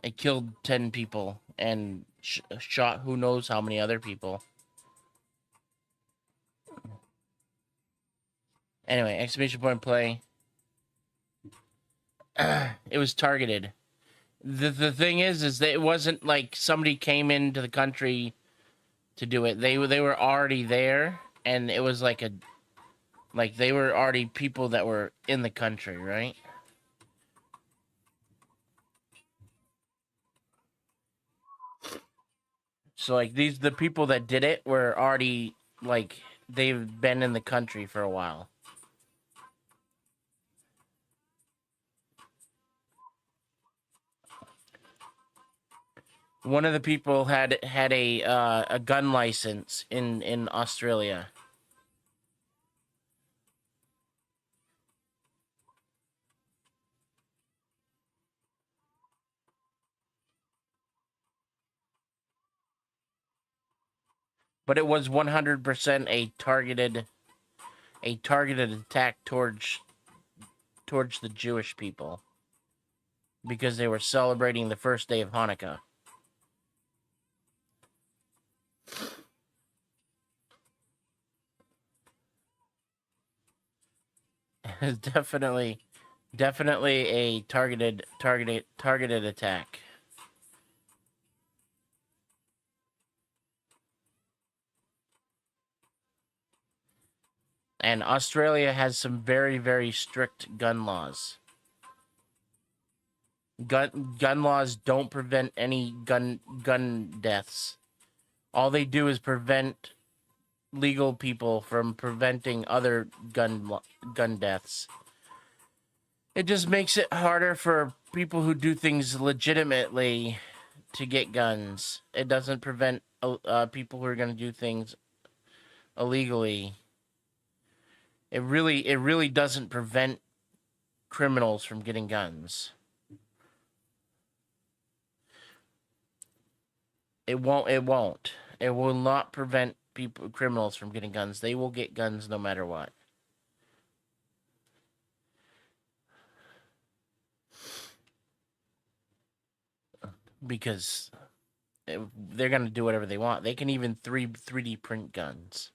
It killed 10 people and shot who knows how many other people. Anyway, exclamation point play. It was targeted. The thing is that it wasn't like somebody came into the country to do it. They were already there, and it was like they were already people that were in the country, right? So like the people that did it were already like they've been in the country for a while. One of the people had a gun license in Australia. But it was 100% a targeted attack towards the Jewish people because they were celebrating the first day of Hanukkah. It's definitely a targeted attack. And Australia has some very strict gun laws. Gun laws don't prevent any gun deaths. All they do is prevent legal people from preventing other gun deaths. It just makes it harder for people who do things legitimately to get guns. It doesn't prevent people who are going to do things illegally. It really doesn't prevent criminals from getting guns. It won't. It will not prevent criminals from getting guns. They will get guns no matter what. Because they're going to do whatever they want. They can even 3D print guns.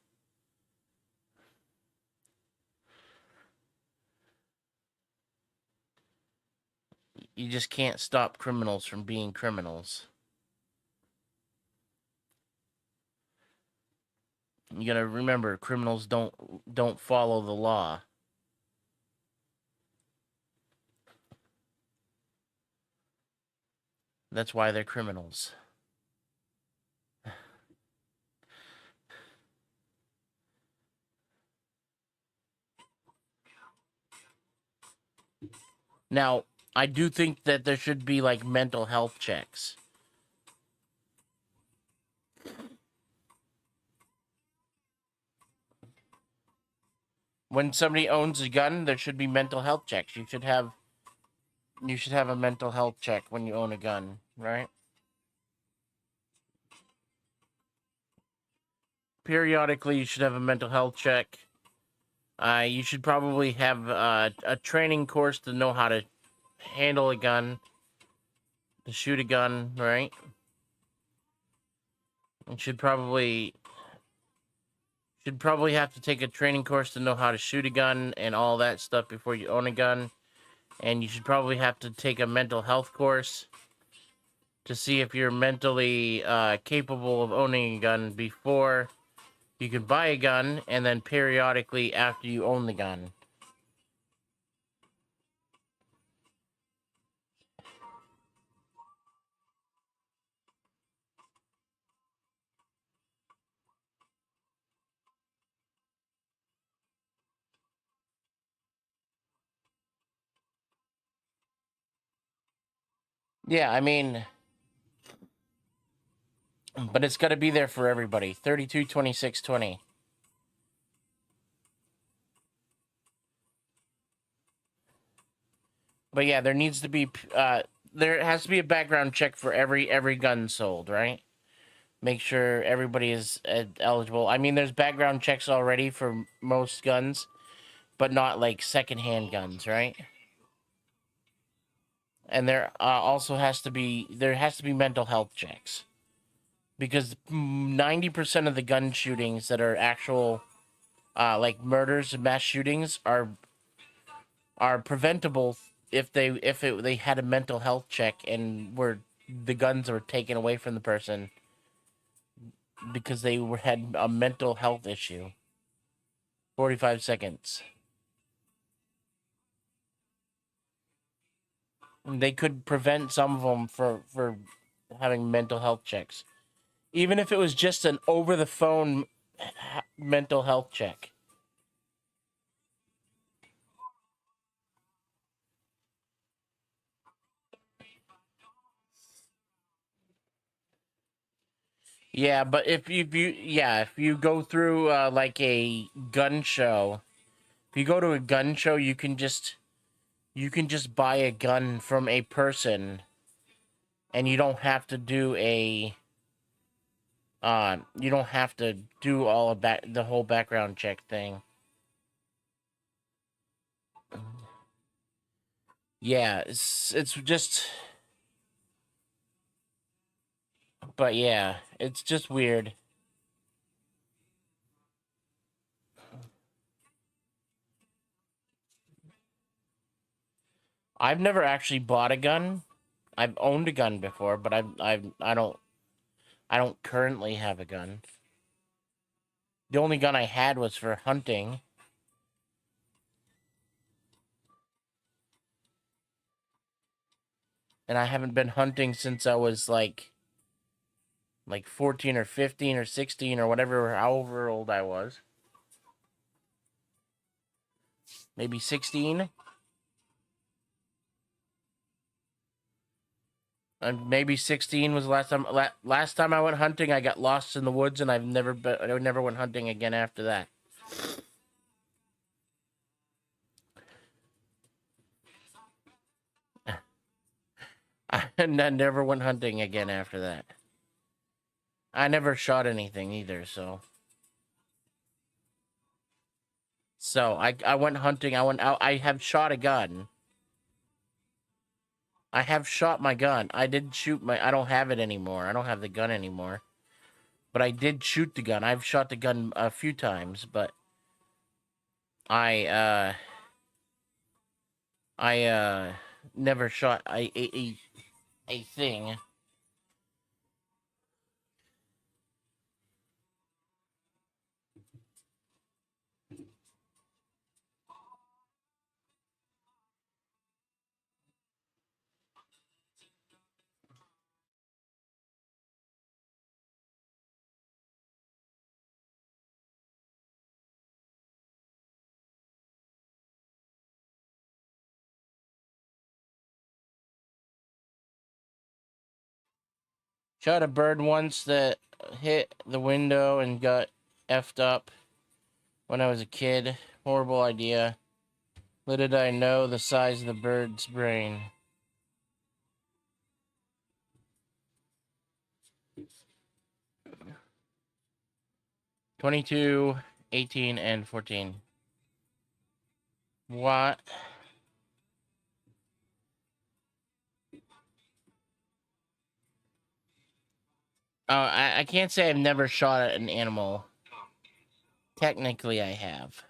You just can't stop criminals from being criminals. You gotta remember, criminals don't follow the law. That's why they're criminals. Now, I do think that there should be like mental health checks. When somebody owns a gun, there should be mental health checks. You should have a mental health check when you own a gun, right? Periodically, you should have a mental health check. You should probably have a training course to know how to handle a gun, to shoot a gun, right? You should probably have to take a training course to know how to shoot a gun and all that stuff before you own a gun. And you should probably have to take a mental health course to see if you're mentally capable of owning a gun before you can buy a gun, and then periodically after you own the gun. Yeah, I mean, but it's got to be there for everybody. 32, 26, 20. But yeah, there needs to be there has to be a background check for every gun sold, right? Make sure everybody is eligible. I mean, there's background checks already for most guns, but not like secondhand guns, right? And there also has to be mental health checks, because 90% of the gun shootings that are actual like murders and mass shootings are preventable if they had a mental health check and the guns were taken away from the person because they had a mental health issue. 45 seconds. They could prevent some of them for having mental health checks, even if it was just an over the phone mental health check. Yeah, but if you go through like a gun show, if you go to a gun show, you can just buy a gun from a person, and you don't have to do a you don't have to do all of the whole background check thing. Yeah, it's just, but yeah, it's just weird. I've never actually bought a gun. I've owned a gun before, but I don't currently have a gun. The only gun I had was for hunting, and I haven't been hunting since I was like 14 or 15 or 16 or whatever, however old I was. Maybe 16. Maybe 16 was the last time. Last time I went hunting, I got lost in the woods, and I never went hunting again after that. I never went hunting again after that. I never shot anything either, so I went hunting. I went out. I have shot a gun. I have shot my gun. I did shoot my. I don't have it anymore. I don't have the gun anymore. But I did shoot the gun. I've shot the gun a few times, but I uh I never shot a thing. Shot a bird once that hit the window and got effed up when I was a kid. Horrible idea. Little did I know the size of the bird's brain. 22, 18, and 14. What? I can't say I've never shot at an animal. Technically, I have.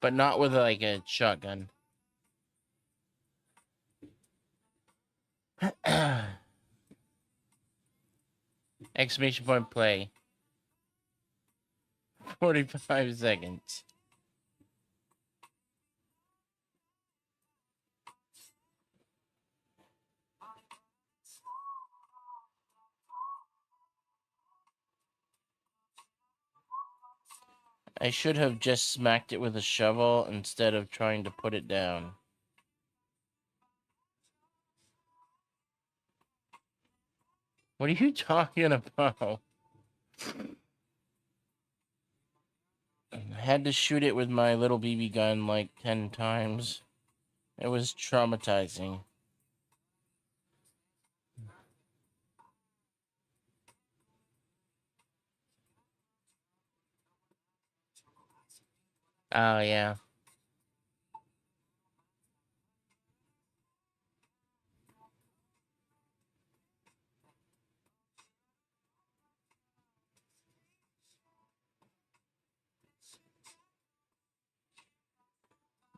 But not with like a shotgun. Exclamation point play. 45 seconds. I should have just smacked it with a shovel instead of trying to put it down. What are you talking about? I had to shoot it with my little BB gun like 10 times. It was traumatizing. Oh, yeah.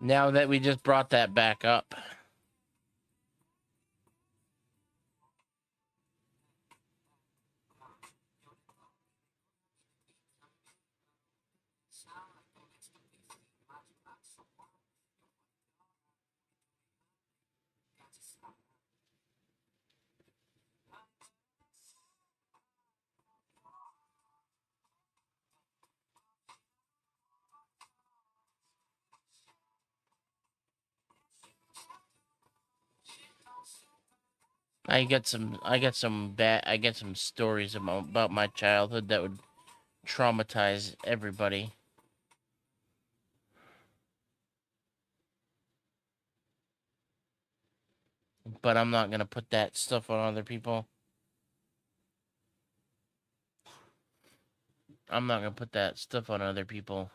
Now that we just brought that back up. I get some stories about my childhood that would traumatize everybody. But I'm not gonna put that stuff on other people. I'm not gonna put that stuff on other people.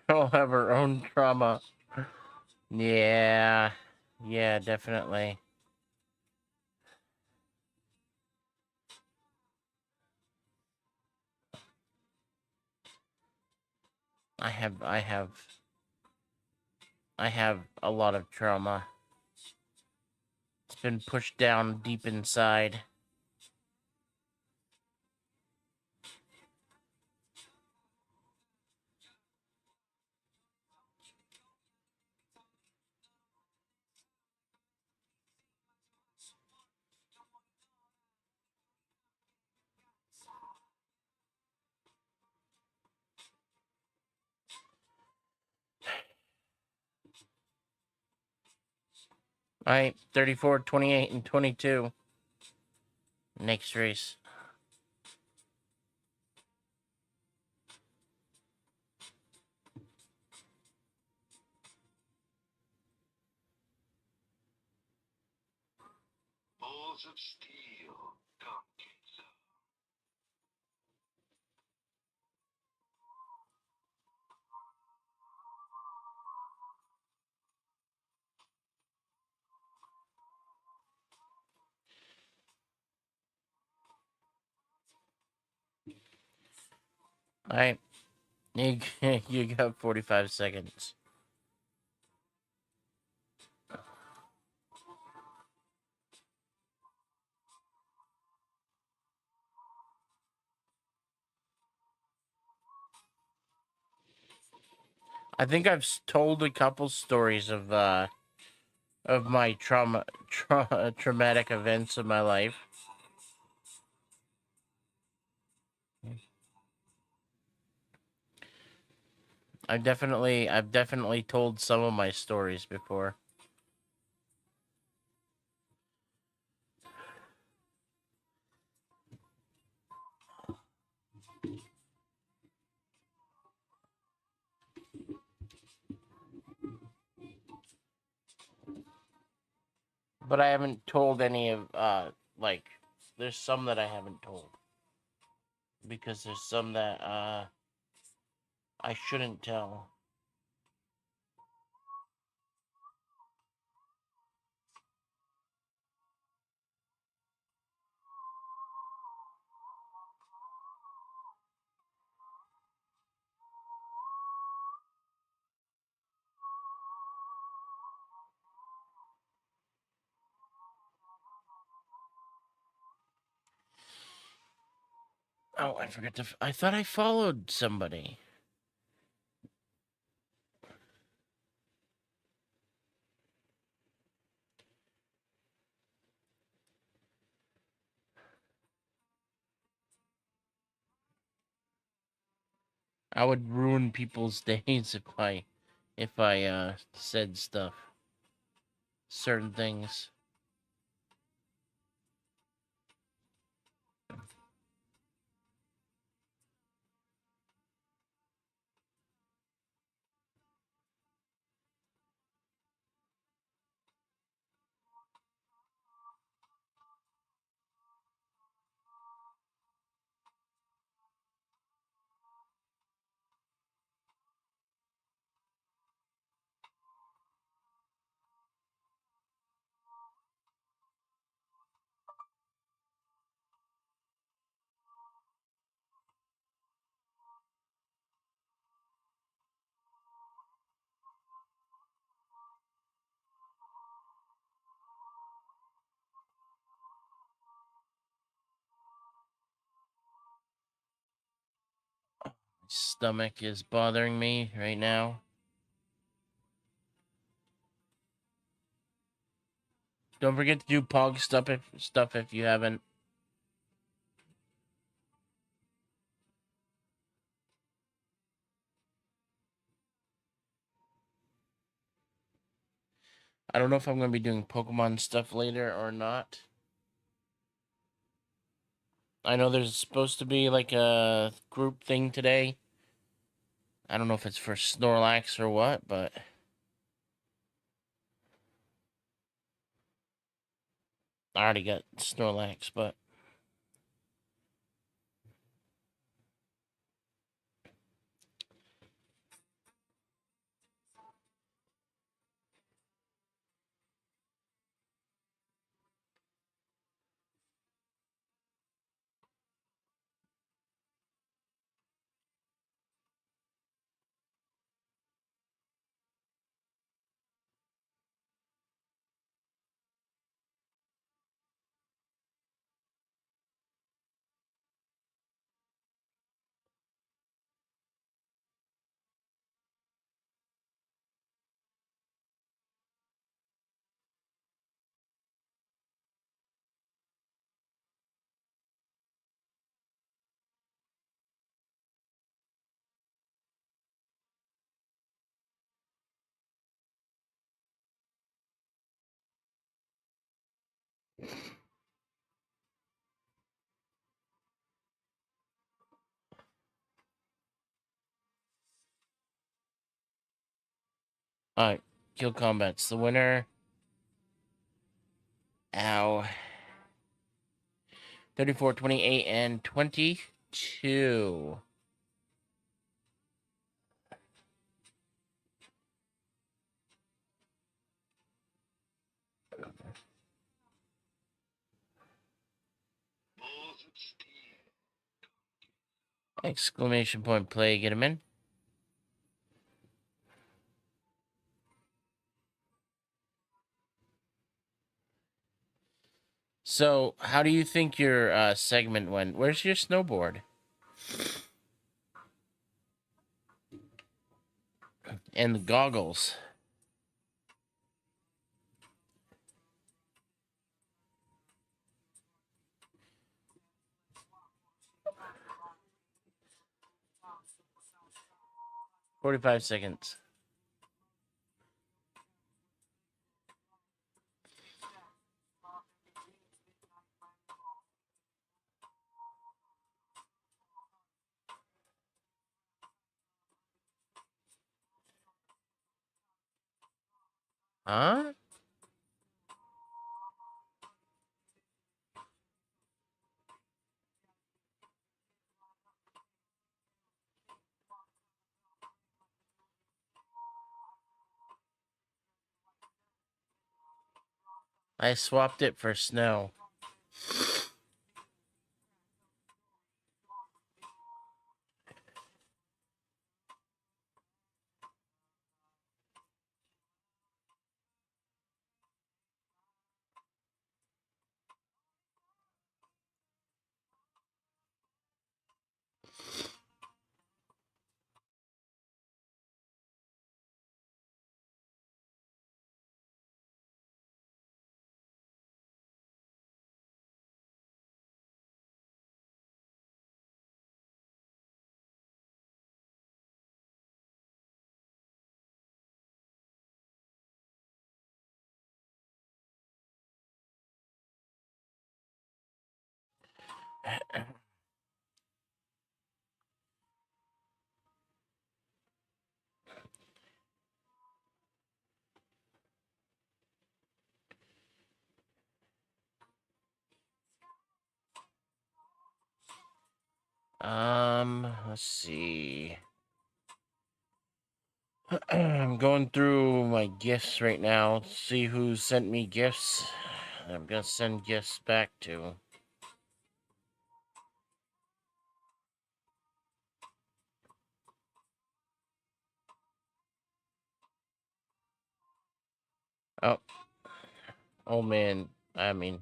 All have our own trauma. Yeah. Yeah, definitely. I have I have I have a lot of trauma. It's been pushed down deep inside. All right, 34, 28, and 22. Next race. Balls of steel. Come get some. All right, you, you got 45 seconds. I think I've told a couple stories of my traumatic events of my life. I've definitely told some of my stories before. But I haven't told any of like there's some that I haven't told because there's some that I shouldn't tell. Oh, I forgot to. I thought I followed somebody. I would ruin people's days if I said stuff, certain things. stomach is bothering me right now. Don't forget to do Pog stuff if you haven't. I don't know if I'm going to be doing Pokemon stuff later or not. I know there's supposed to be like a group thing today. I don't know if it's for Snorlax or what, but I already got Snorlax, but alright. Kill Combat's the winner. Ow. 34, 28, and 22. Balls of steel. Exclamation point play, get him in. So, how do you think your segment went? Where's your snowboard? And the goggles. "45 seconds. Huh? I swapped it for snow. Let's see. I'm going through my gifts right now. See who sent me gifts. I'm gonna send gifts back to. Oh, oh man. I mean,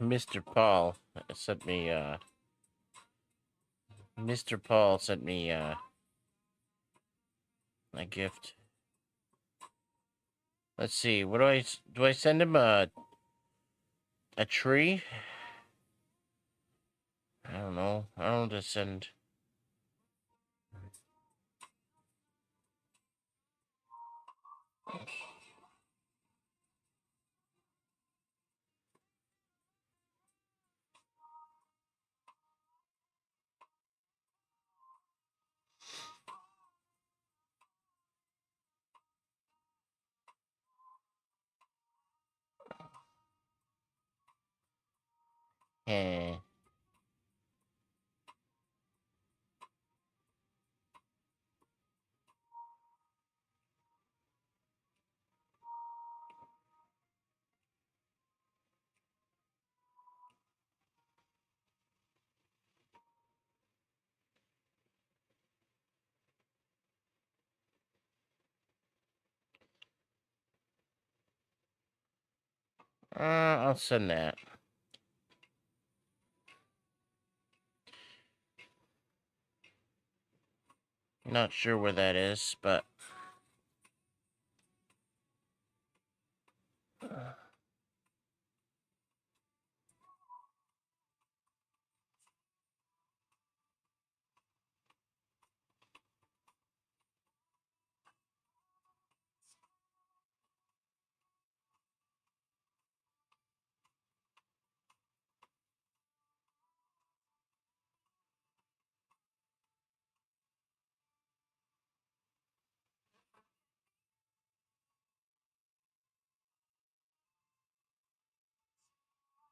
Mr. Paul sent me Mr. Paul sent me a gift. Let's see. What do I send him a tree? I don't know. I don't just send. Eh. I'll send that. Not sure where that is, but.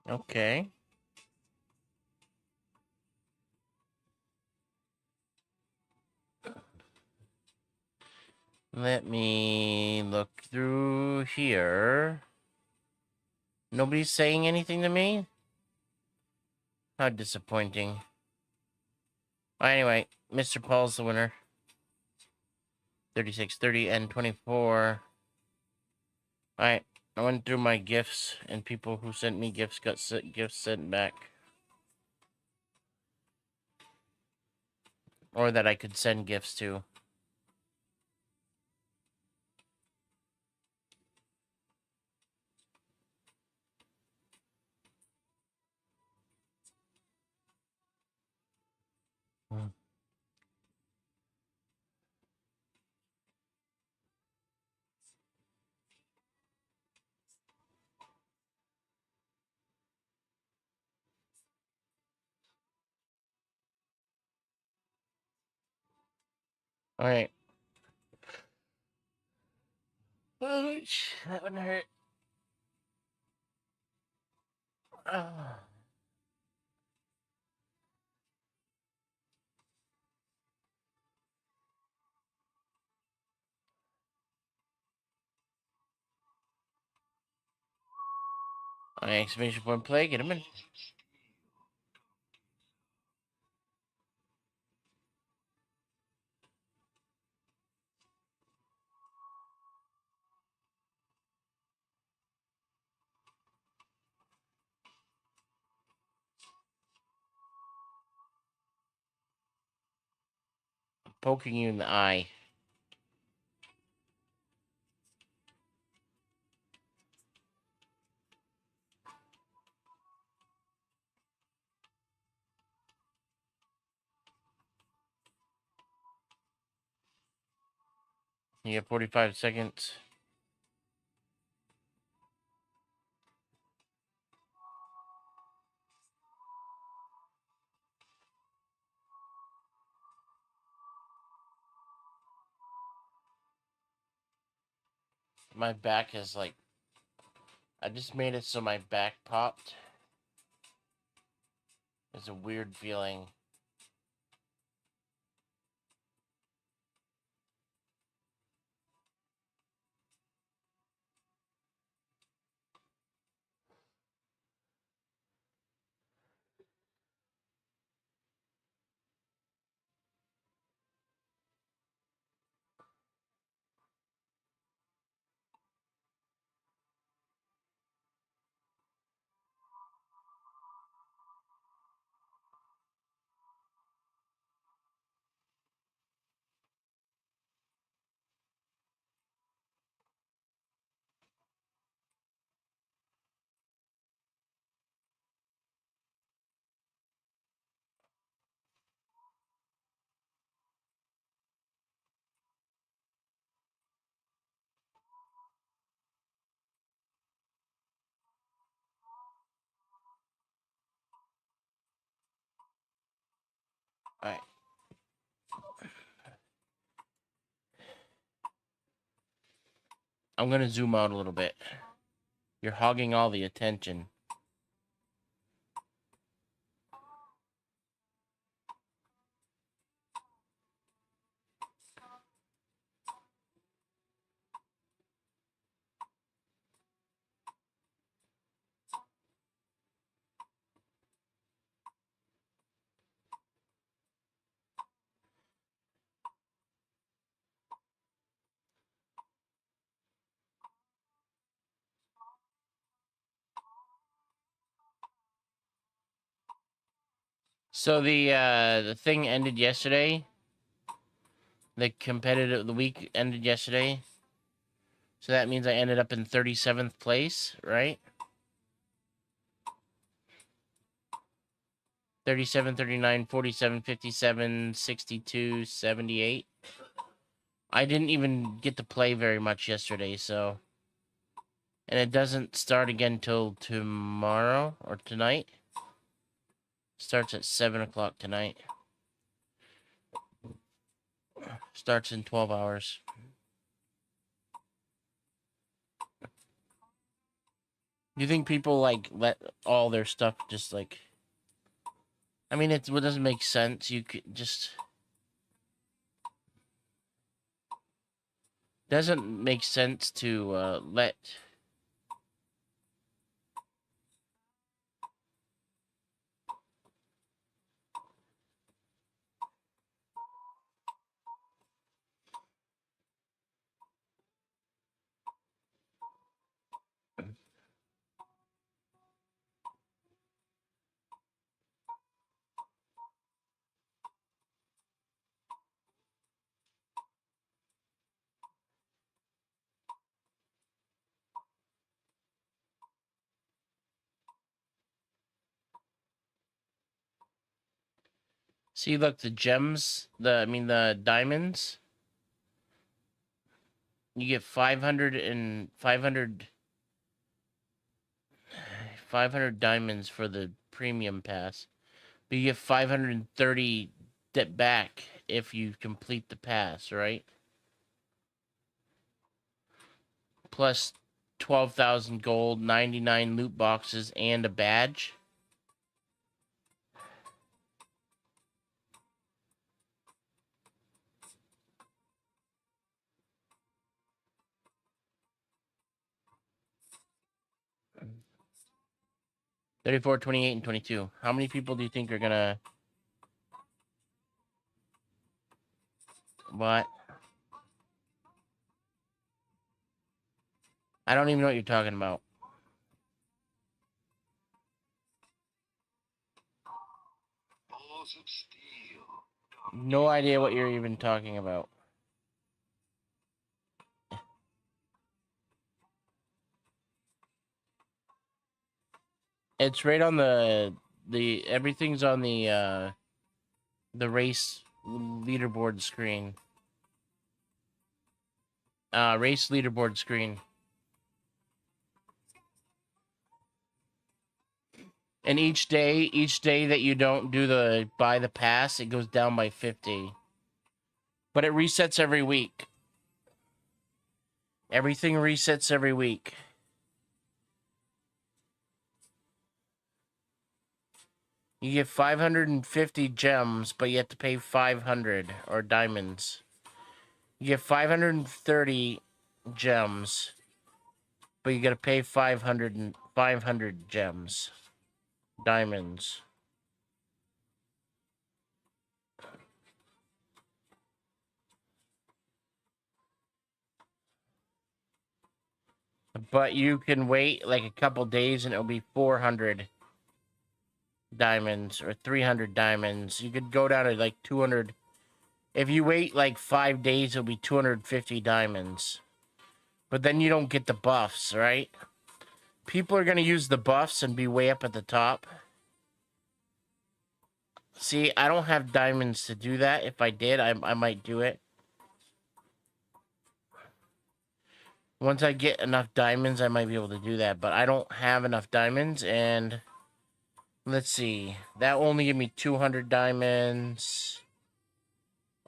Okay. Let me look through here. Nobody's saying anything to me? How disappointing. Anyway, Mr. Paul's the winner. 36, 30, and 24. Alright, I went through my gifts, and people who sent me gifts got gifts sent back. Or that I could send gifts to. Alright. Ouch, that one hurt. Ah. Exclamation point play, get him in. Poking you in the eye. You get 45 seconds. My back is like, I just made it so my back popped. It's a weird feeling. All right. I'm gonna zoom out a little bit. You're hogging all the attention. So the thing ended yesterday. The week ended yesterday. So that means I ended up in 37th place, right? 37, 39, 47, 57, 62, 78. I didn't even get to play very much yesterday, so. And it doesn't start again till tomorrow or tonight. Starts at 7 o'clock tonight. Starts in 12 hours. Do you think people like let all their stuff just like? I mean, it doesn't make sense. You could just doesn't make sense to let. See, look, the gems, the diamonds. You get 500 and 500 diamonds for the premium pass. But you get 530 back if you complete the pass, right? Plus 12,000 gold, 99 loot boxes, and a badge. $34, $28, and $22. How many people do you think are gonna... What? I don't even know what you're talking about. Balls of steel. No idea what you're even talking about. It's right on the everything's on the race leaderboard screen. Race leaderboard screen. And each day that you don't do the buy the pass, it goes down by 50. But it resets every week. Everything resets every week. You get 550 gems, but you have to pay 500 or diamonds. You get 530 gems, but you got to pay 500 gems. Diamonds. But you can wait like a couple days and it'll be 400 diamonds or 300 diamonds. You could go down to like 200. If you wait like 5 days, it'll be 250 diamonds. But then you don't get the buffs, right? People are going to use the buffs and be way up at the top. See, I don't have diamonds to do that. If I did, I might do it. Once I get enough diamonds, I might be able to do that. But I don't have enough diamonds, and Let's see. That will only give me 200 diamonds.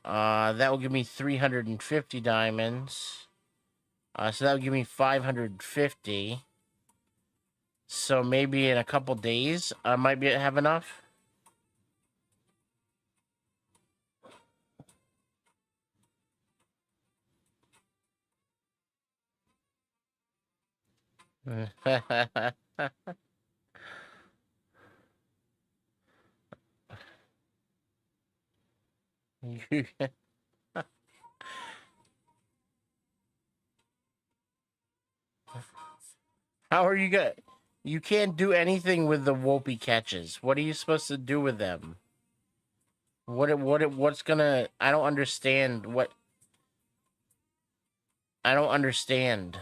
That will give me 350 diamonds. So that would give me 550. So maybe in a couple days, I might have enough. How are you gonna? You can't do anything with the Whoopie catches. What are you supposed to do with them? What's gonna? I don't understand. What? I don't understand.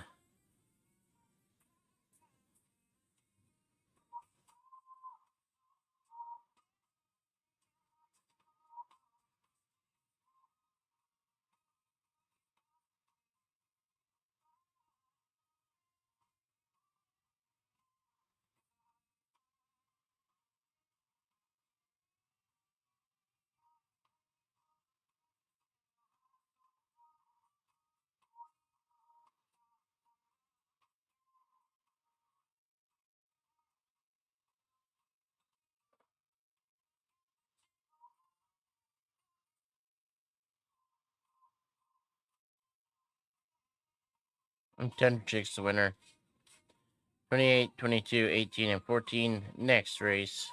I'm 10 chicks the winner. 28, 22, 18, and 14. Next race.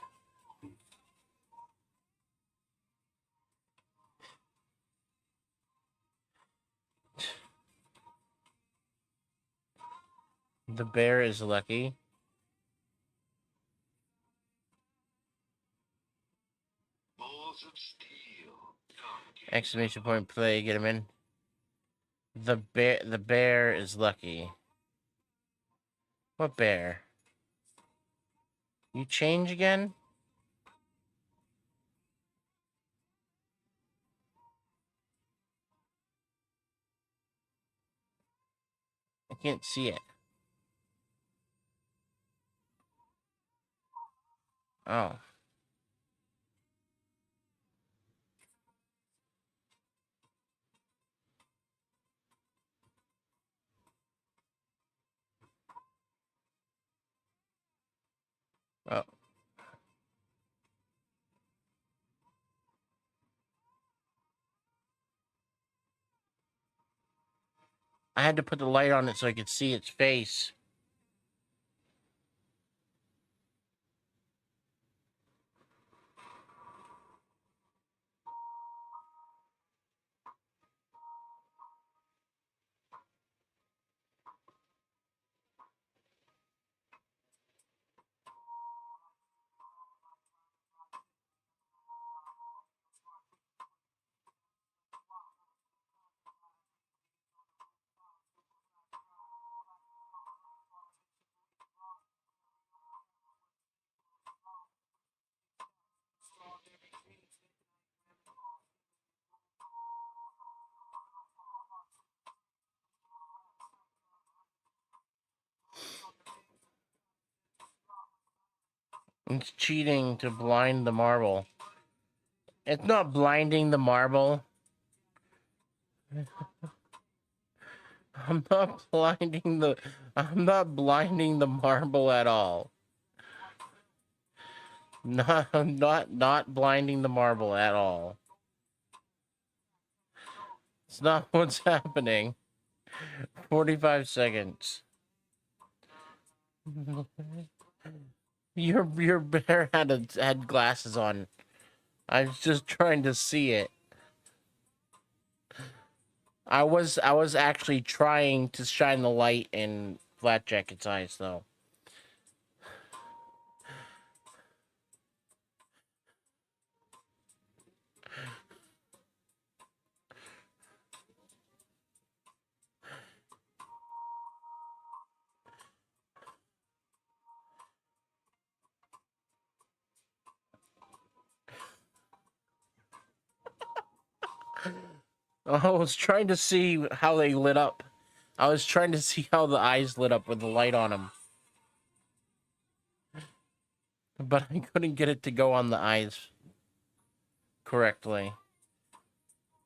The bear is lucky. Balls of steel. Exclamation point play, get him in. The bear is lucky. What bear? You change again? I can't see it. Oh. Oh. I had to put the light on it so I could see its face. It's cheating to blind the marble. It's not blinding the marble. I'm not blinding the marble at all. Not blinding the marble at all. It's not what's happening. 45 seconds. Your bear had glasses on. I was just trying to see it. I was actually trying to shine the light in Flat Jacket's eyes though. I was trying to see how they lit up. I was trying to see how the eyes lit up with the light on them. but I couldn't get it to go on the eyes correctly.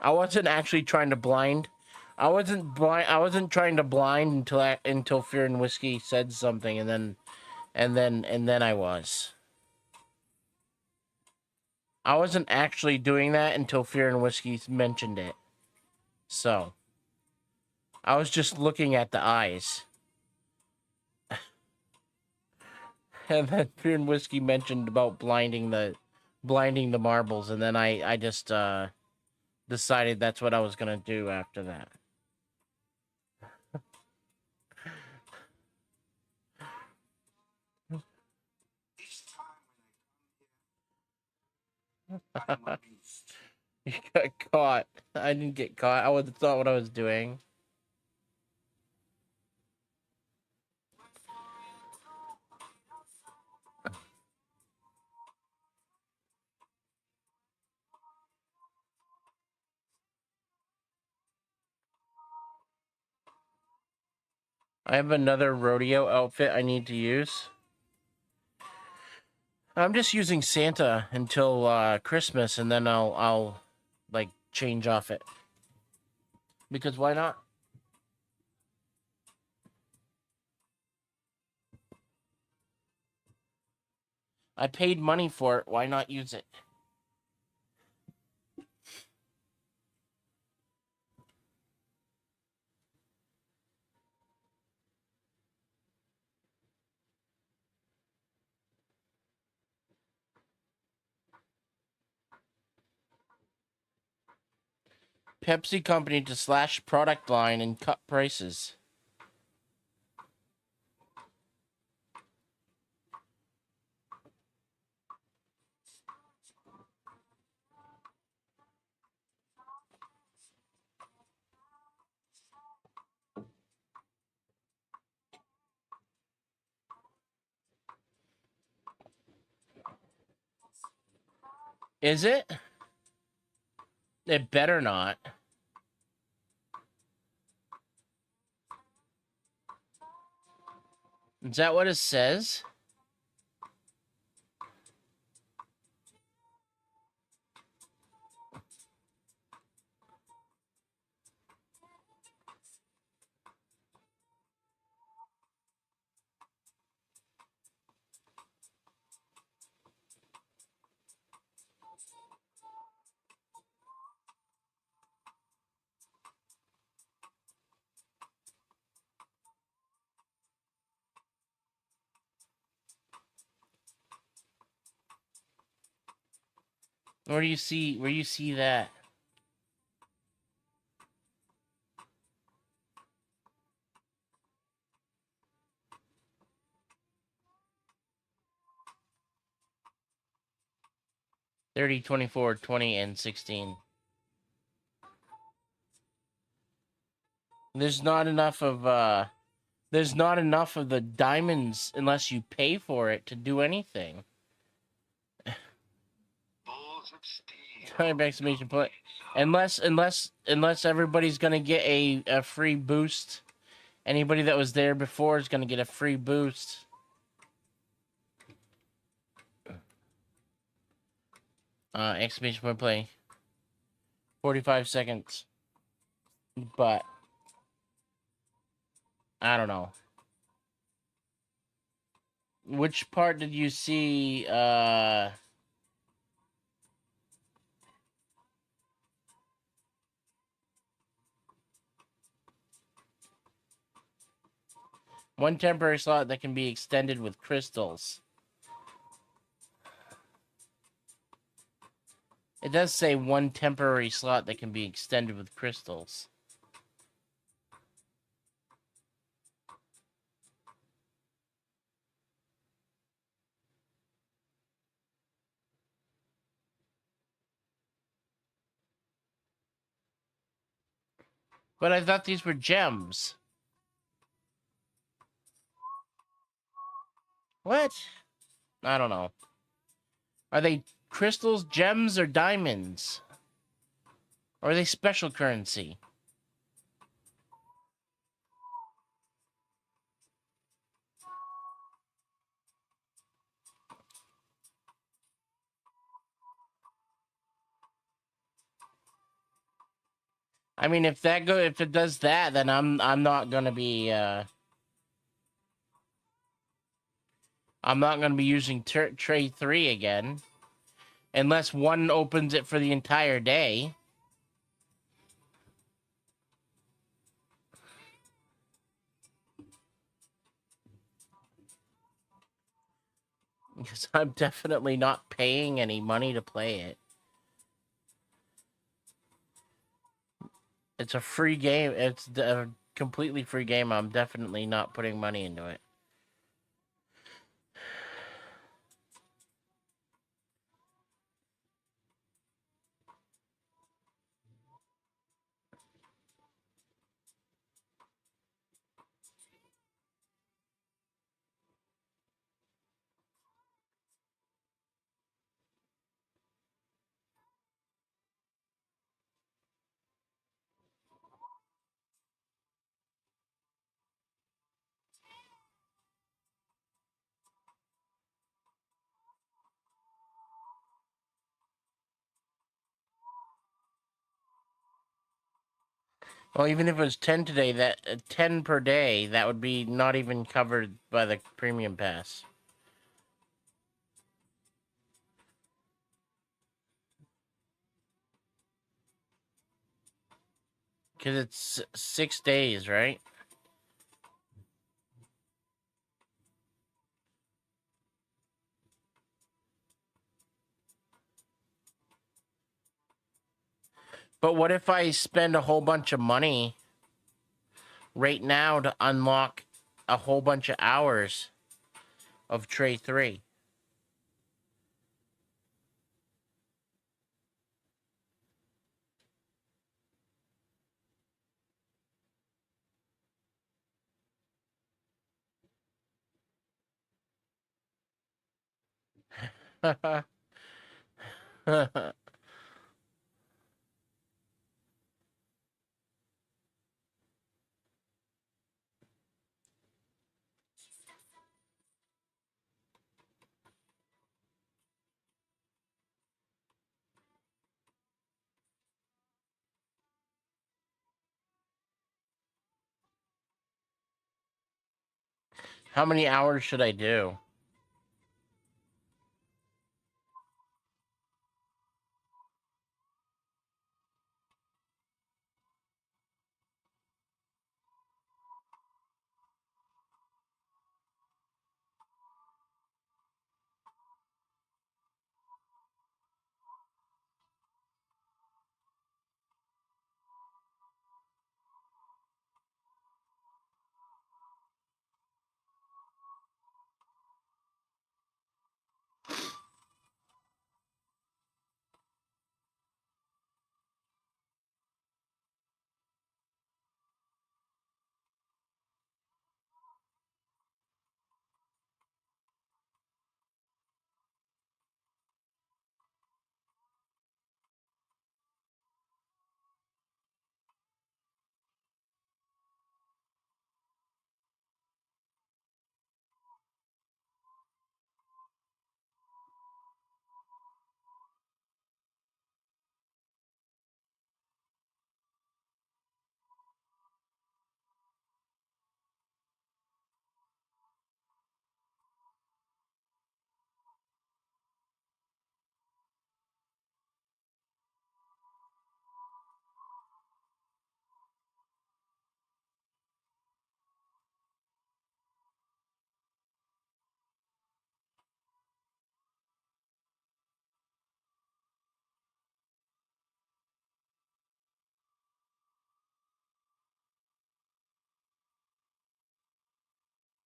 I wasn't actually trying to blind. I wasn't blind. I wasn't trying to blind until Fear and Whiskey said something, and then I was. I wasn't actually doing that until Fear and Whiskey mentioned it. So I was just looking at the eyes, and then Fear and Whiskey mentioned about blinding the marbles, and then I just decided that's what I was gonna do after that. Each time when I come here, I'm a beast. You got caught. I didn't get caught. I would have thought what I was doing. I have another rodeo outfit I need to use. I'm just using Santa until Christmas, and then I'll like change off it. Because why not? I paid money for it. Why not use it? Pepsi Company to slash product line and cut prices. Is it? It better not. Is that what it says? Where do you see that? $30, $24, $20, and $16. There's not enough of the diamonds unless you pay for it to do anything. Balls of steel. Time exclamation point. Dumb gets Unless everybody's gonna get a free boost. Anybody that was there before is gonna get a free boost. Exclamation point play. 45 seconds. But I don't know. Which part did you see one temporary slot that can be extended with crystals? It does say one temporary slot that can be extended with crystals. But I thought these were gems. What? I don't know. Are they crystals, gems, or diamonds? Or are they special currency? I mean, if it does that, then I'm not gonna be I'm not gonna be using tray 3 again, unless one opens it for the entire day. Because I'm definitely not paying any money to play it. It's a free game. It's a completely free game. I'm definitely not putting money into it. Well, even if it was 10 today, that 10 per day, that would be not even covered by the premium pass. Because it's 6 days, right? But what if I spend a whole bunch of money right now to unlock a whole bunch of hours of tray 3? How many hours should I do?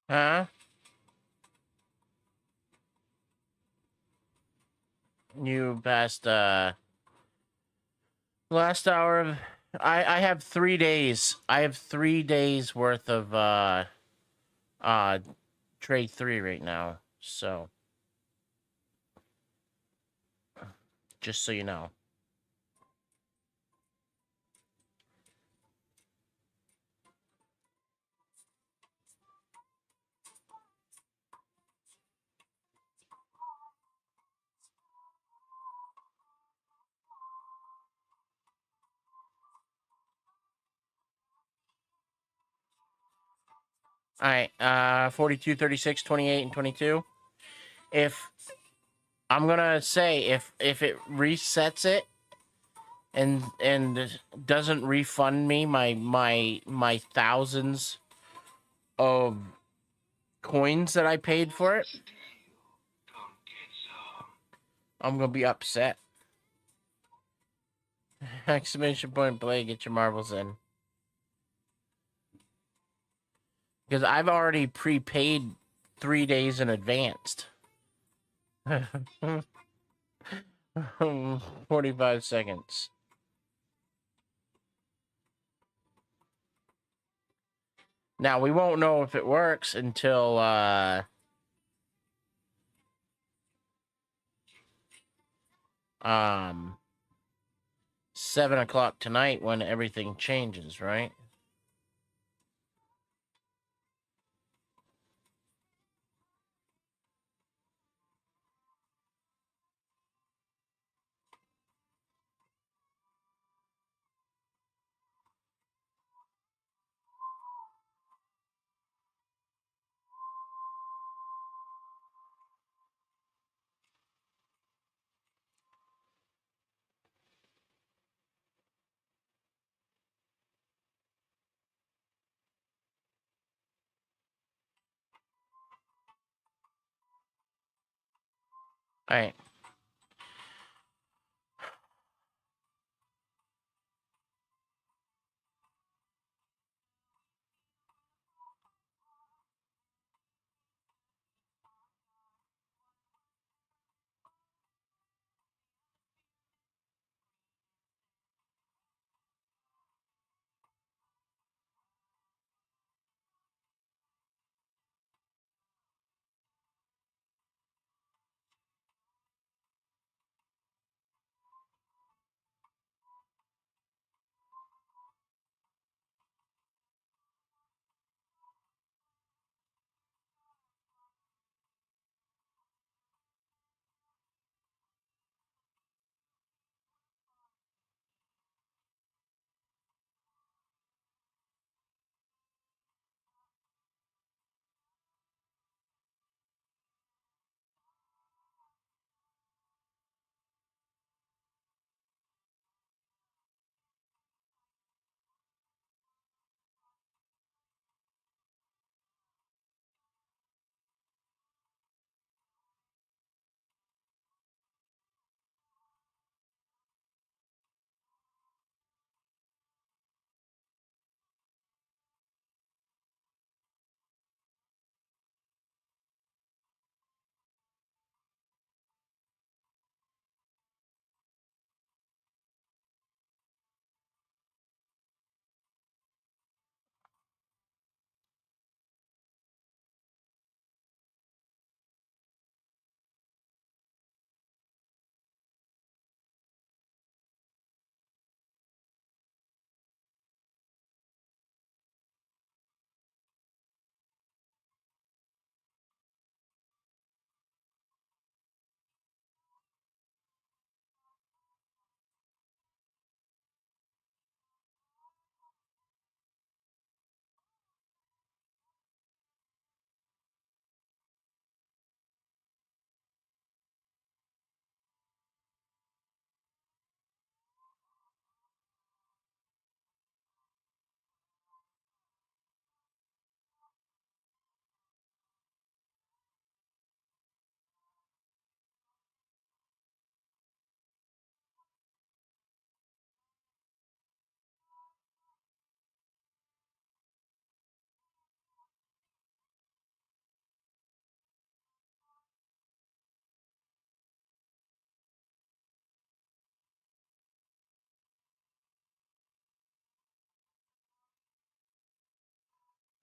Huh? You passed last hour of I have 3 days. I have 3 days worth of uh trade 3 right now. So, just so you know. All right, 42, 36, 28, and 22. If I'm gonna say if it resets it and doesn't refund me my thousands of coins that I paid for it, Come get some. I'm gonna be upset. Exclamation point play, get your marbles in. Because I've already prepaid 3 days in advance. 45 seconds. Now we won't know if it works until 7 o'clock tonight when everything changes, right? All right.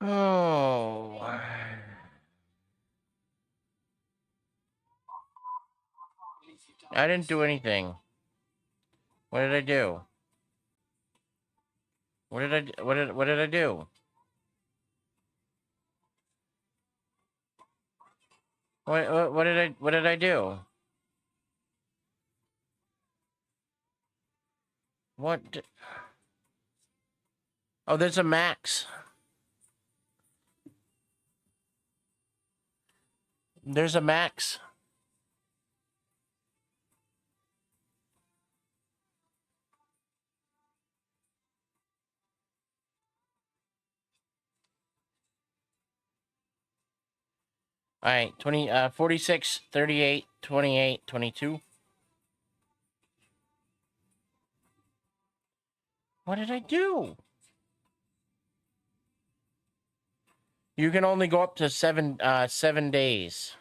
Oh. I didn't do anything. What did I do? What did I do? What did I do? What? Oh, there's a max. There's a max. All right, 46, 38, 28, 22. What did I do? You can only go up to 7 days.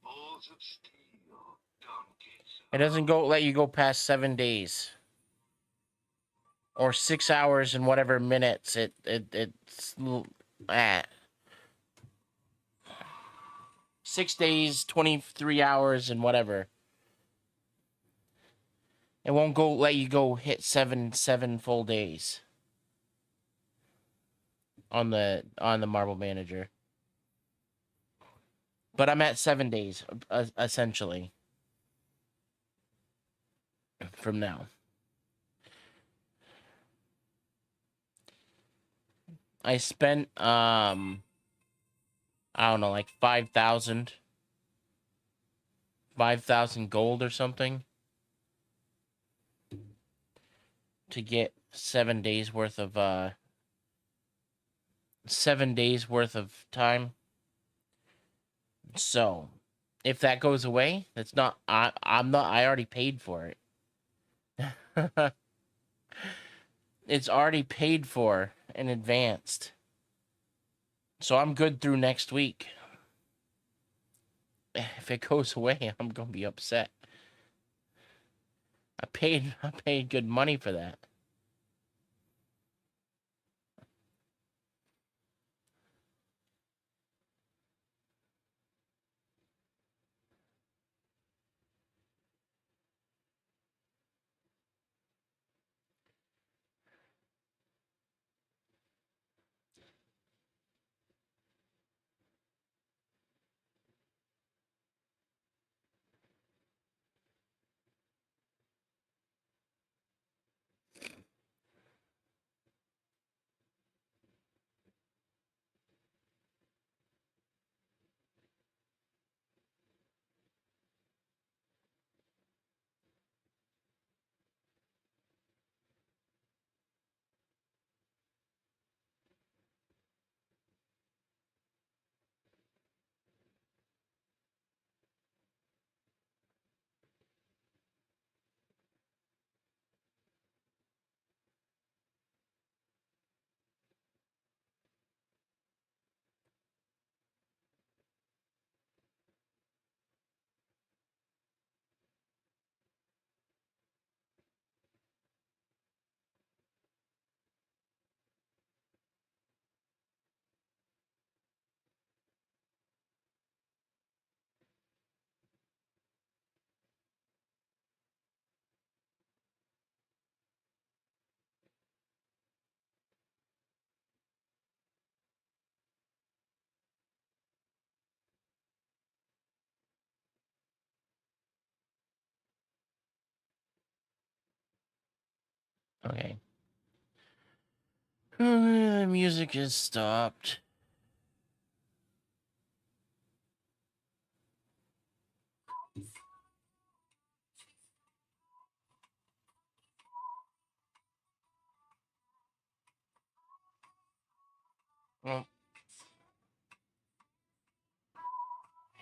Balls of steel. Come get some. It doesn't let you go past 7 days. Or 6 hours and whatever minutes it's at. 6 days, 23 hours and whatever. It won't let you go hit seven full days on the Marble Manager. But I'm at 7 days essentially from now. I spent I don't know, like 5,000 gold or something to get 7 days worth of 7 days worth of time. So, if that goes away, that's not I already paid for it. It's already paid for in advance. So I'm good through next week. If it goes away, I'm going to be upset. I paid good money for that. Okay. The music has stopped. Well,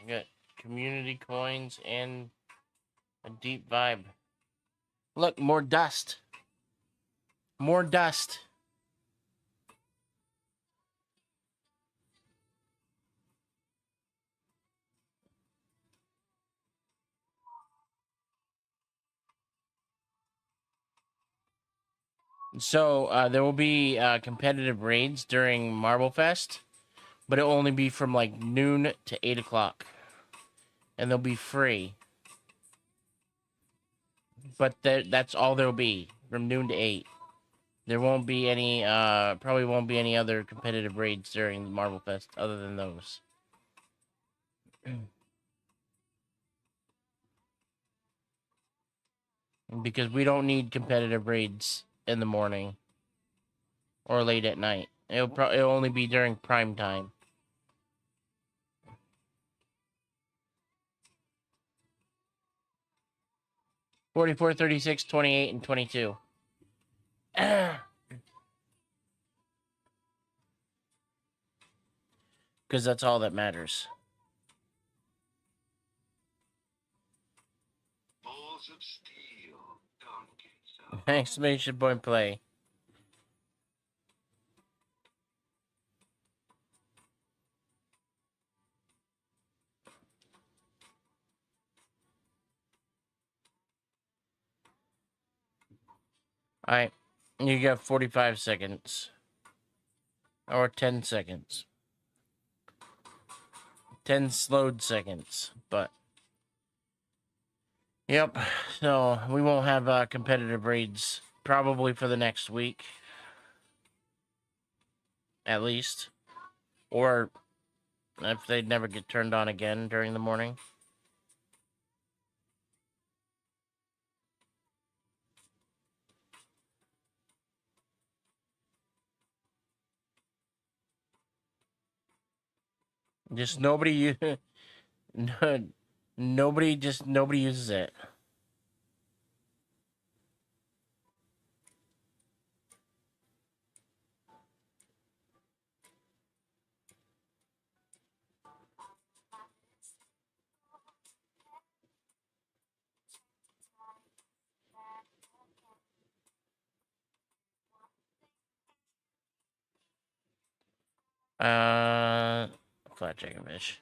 I got community coins and a deep vibe. Look, more dust. More dust. So there will be competitive raids during Marble Fest, but it'll only be from like noon to 8 o'clock, and they'll be free. But that's all there'll be from noon to 8. There won't be any. Probably won't be any other competitive raids during the Marble Fest other than those. Because we don't need competitive raids in the morning or late at night. It'll only be during prime time. 44, 36, 28, and 22. Because that's all that matters. Balls of steel. Come get some. Exclamation point play. Alright. You got 45 seconds. Or 10 seconds. 10 slowed seconds. But. Yep. So we won't have competitive raids probably for the next week. At least. Or if they never get turned on again during the morning. Just nobody nobody uses it. Flat chicken fish.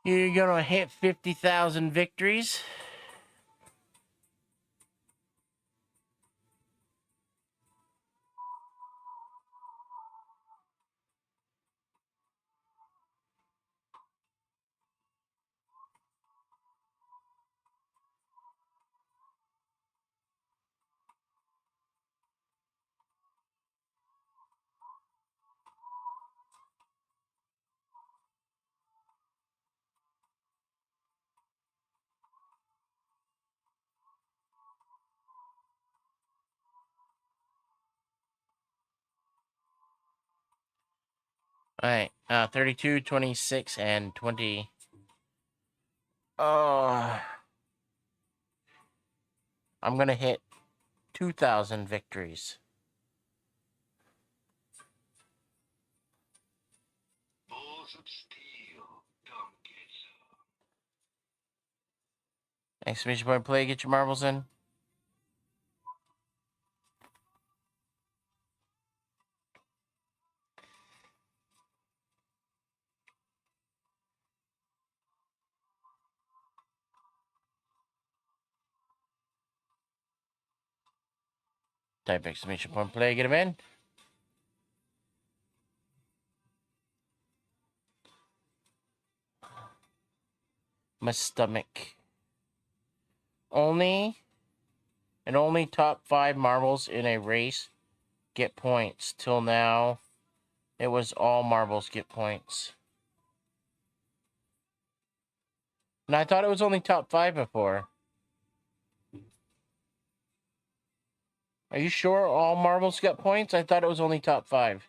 You're gonna hit 50,000 victories. All right. 32, 26, and 20. Oh, I'm gonna hit 2,000 victories. Balls of steel. Come get some. Exclamation point play. Get your marbles in. Type exclamation point play. Get them in. My stomach. Only top 5 marbles in a race get points. Till now, it was all marbles get points. And I thought it was only top 5 before. Are you sure all marbles got points? I thought it was only top 5.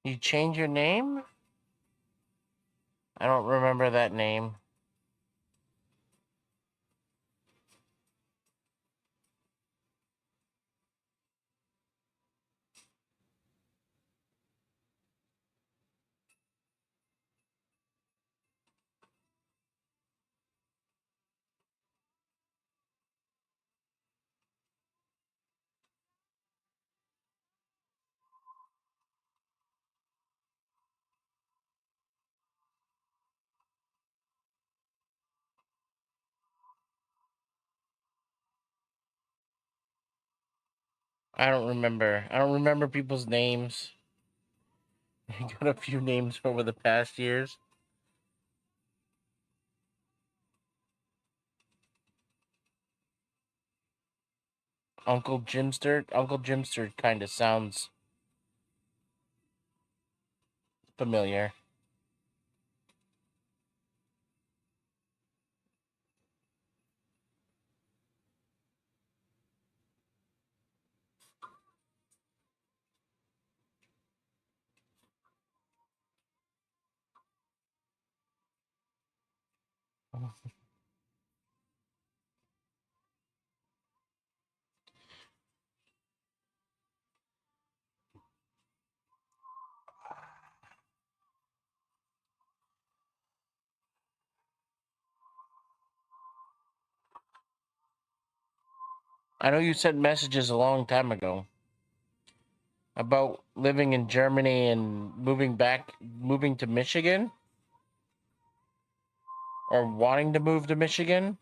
You change your name? I don't remember that name. I don't remember. I don't remember people's names. I got a few names over the past years. Uncle Jimster. Uncle Jimster kind of sounds familiar. I know you sent messages a long time ago about living in Germany and moving to Michigan, or wanting to move to Michigan.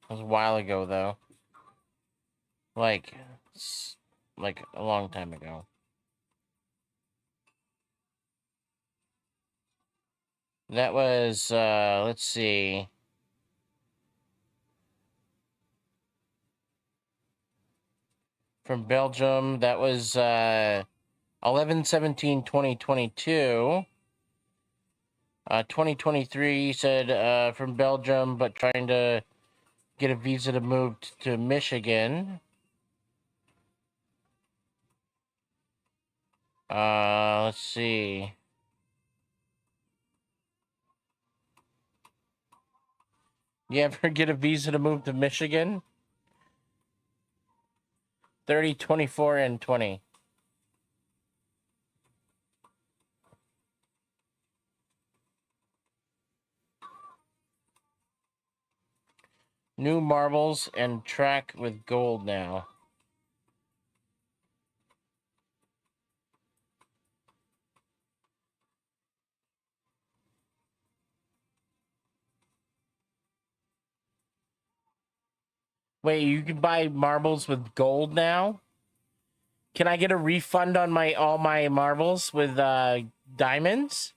That was a while ago, though. Like, like a long time ago. That was, let's see. From Belgium, that was 11/17/2022. 2023 said from Belgium, but trying to get a visa to move to Michigan. Let's see. You ever get a visa to move to Michigan? 30, 24, and 20. New marbles and track with gold now. Wait, you can buy marbles with gold now? Can I get a refund on all my marbles with diamonds?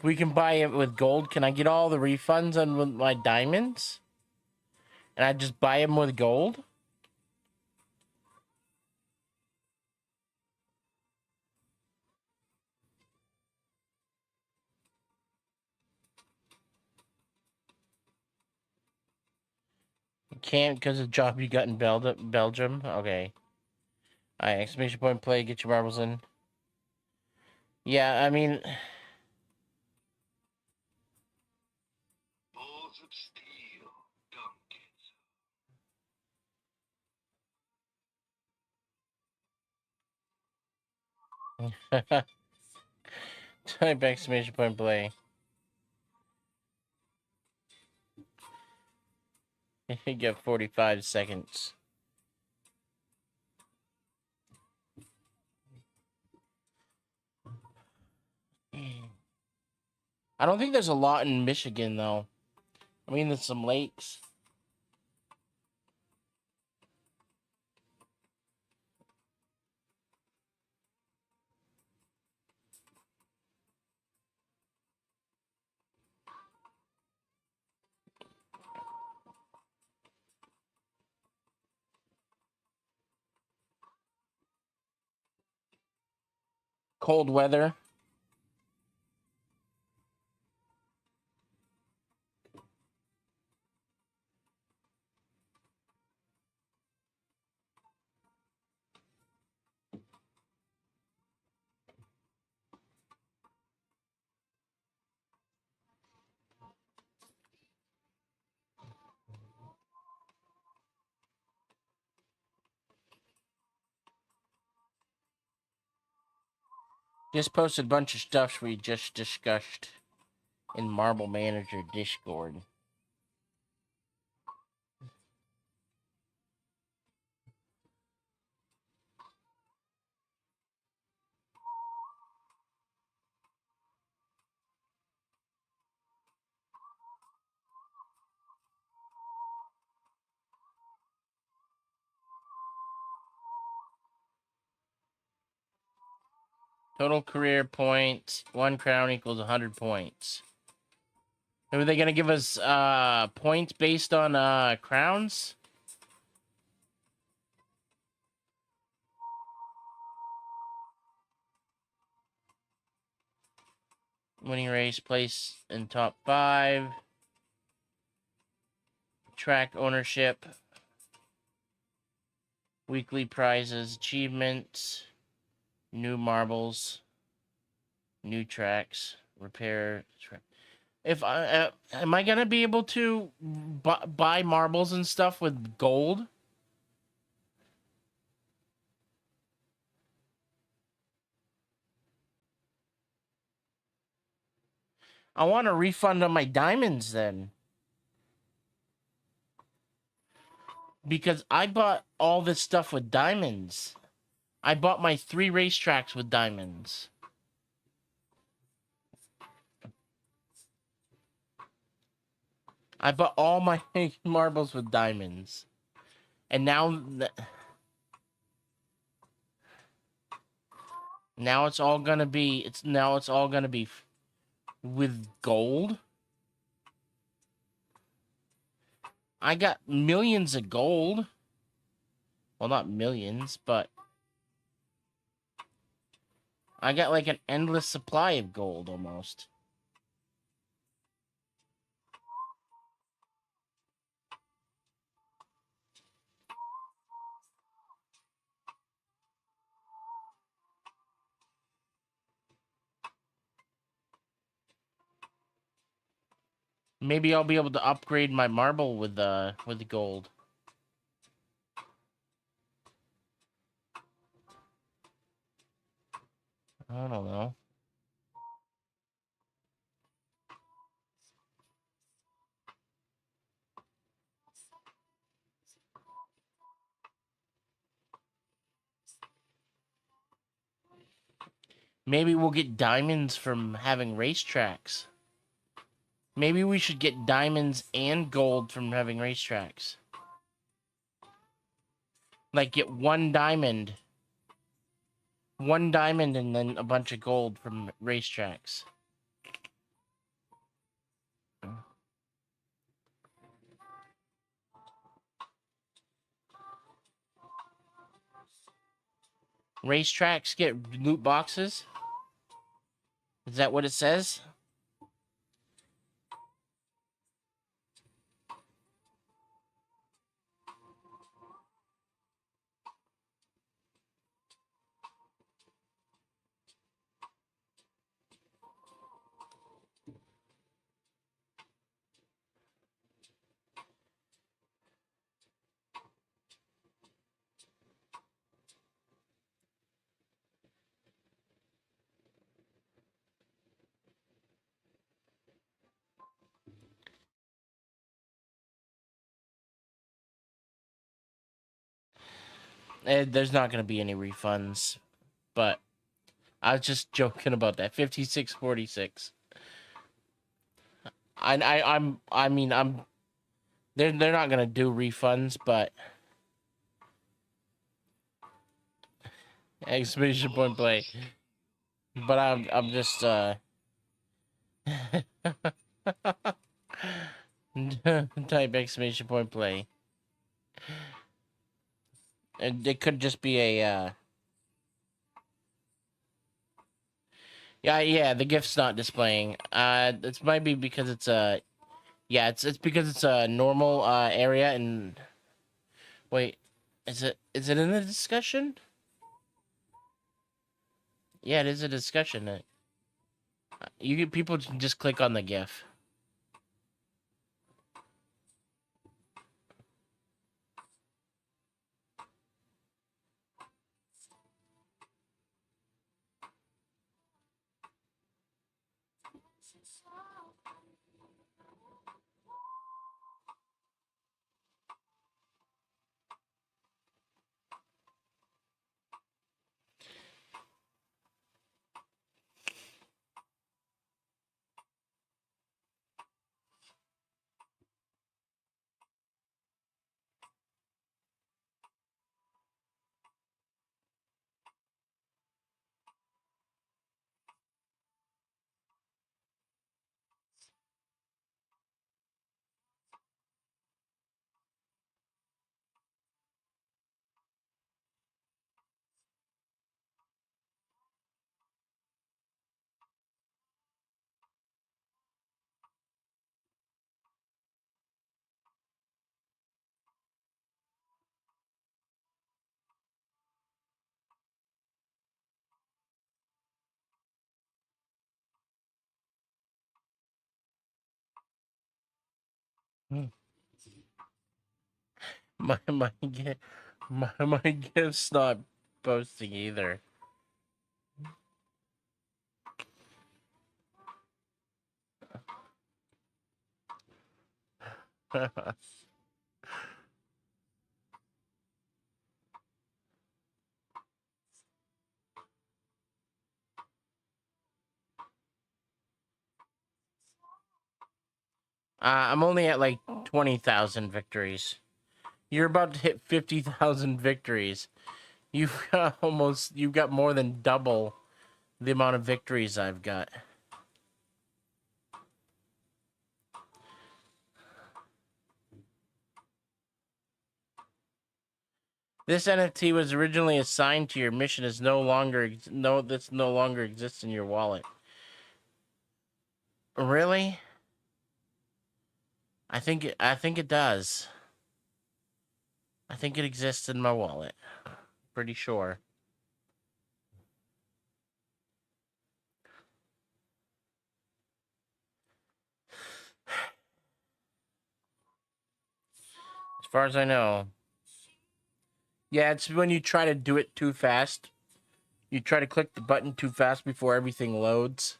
we can buy it with gold, can I get all the refunds on with my diamonds? And I just buy them with gold? You can't because of the job you got in Belgium? Okay. Alright, exclamation point play, get your marbles in. Yeah, I mean... Balls of steel. Dumb kids. Type exclamation point play. You get 45 seconds. I don't think there's a lot in Michigan, though. I mean, there's some lakes. Cold weather. Just posted a bunch of stuff we just discussed in Marble Manager Discord. Total career points. 1 crown equals 100 points. Are they going to give us points based on crowns? Winning race, place in top 5. Track ownership. Weekly prizes, achievements. New marbles. New tracks. Repair. If I am I gonna be able to buy marbles and stuff with gold? I want a refund on my diamonds then. Because I bought all this stuff with diamonds. I bought my 3 racetracks with diamonds. I bought all my marbles with diamonds. And now it's all gonna be with gold. I got millions of gold. Well, not millions, but I got like an endless supply of gold almost. Maybe I'll be able to upgrade my marble with the gold. I don't know. Maybe we'll get diamonds from having racetracks. Maybe we should get diamonds and gold from having racetracks. Like get one diamond and then a bunch of gold from racetracks. Racetracks get loot boxes? Is that what it says? There's not going to be any refunds, but I was just joking about that. 5646. I mean, they're not going to do refunds, but exclamation point play. But I'm just type exclamation point play. And it could just be a yeah, the gift's not displaying. It might be because it's a it's because it's a normal area. And wait, is it in the discussion? Yeah, it is a discussion. You get people to just click on the GIF. Hmm. My my GIF's not posting either. I'm only at like 20,000 victories. You're about to hit 50,000 victories. You've got more than double the amount of victories I've got. This NFT was originally assigned to your mission is no longer this no longer exists in your wallet. Really? I think it does. I think it exists in my wallet. Pretty sure. As far as I know. Yeah, it's when you try to do it too fast. You try to click the button too fast before everything loads.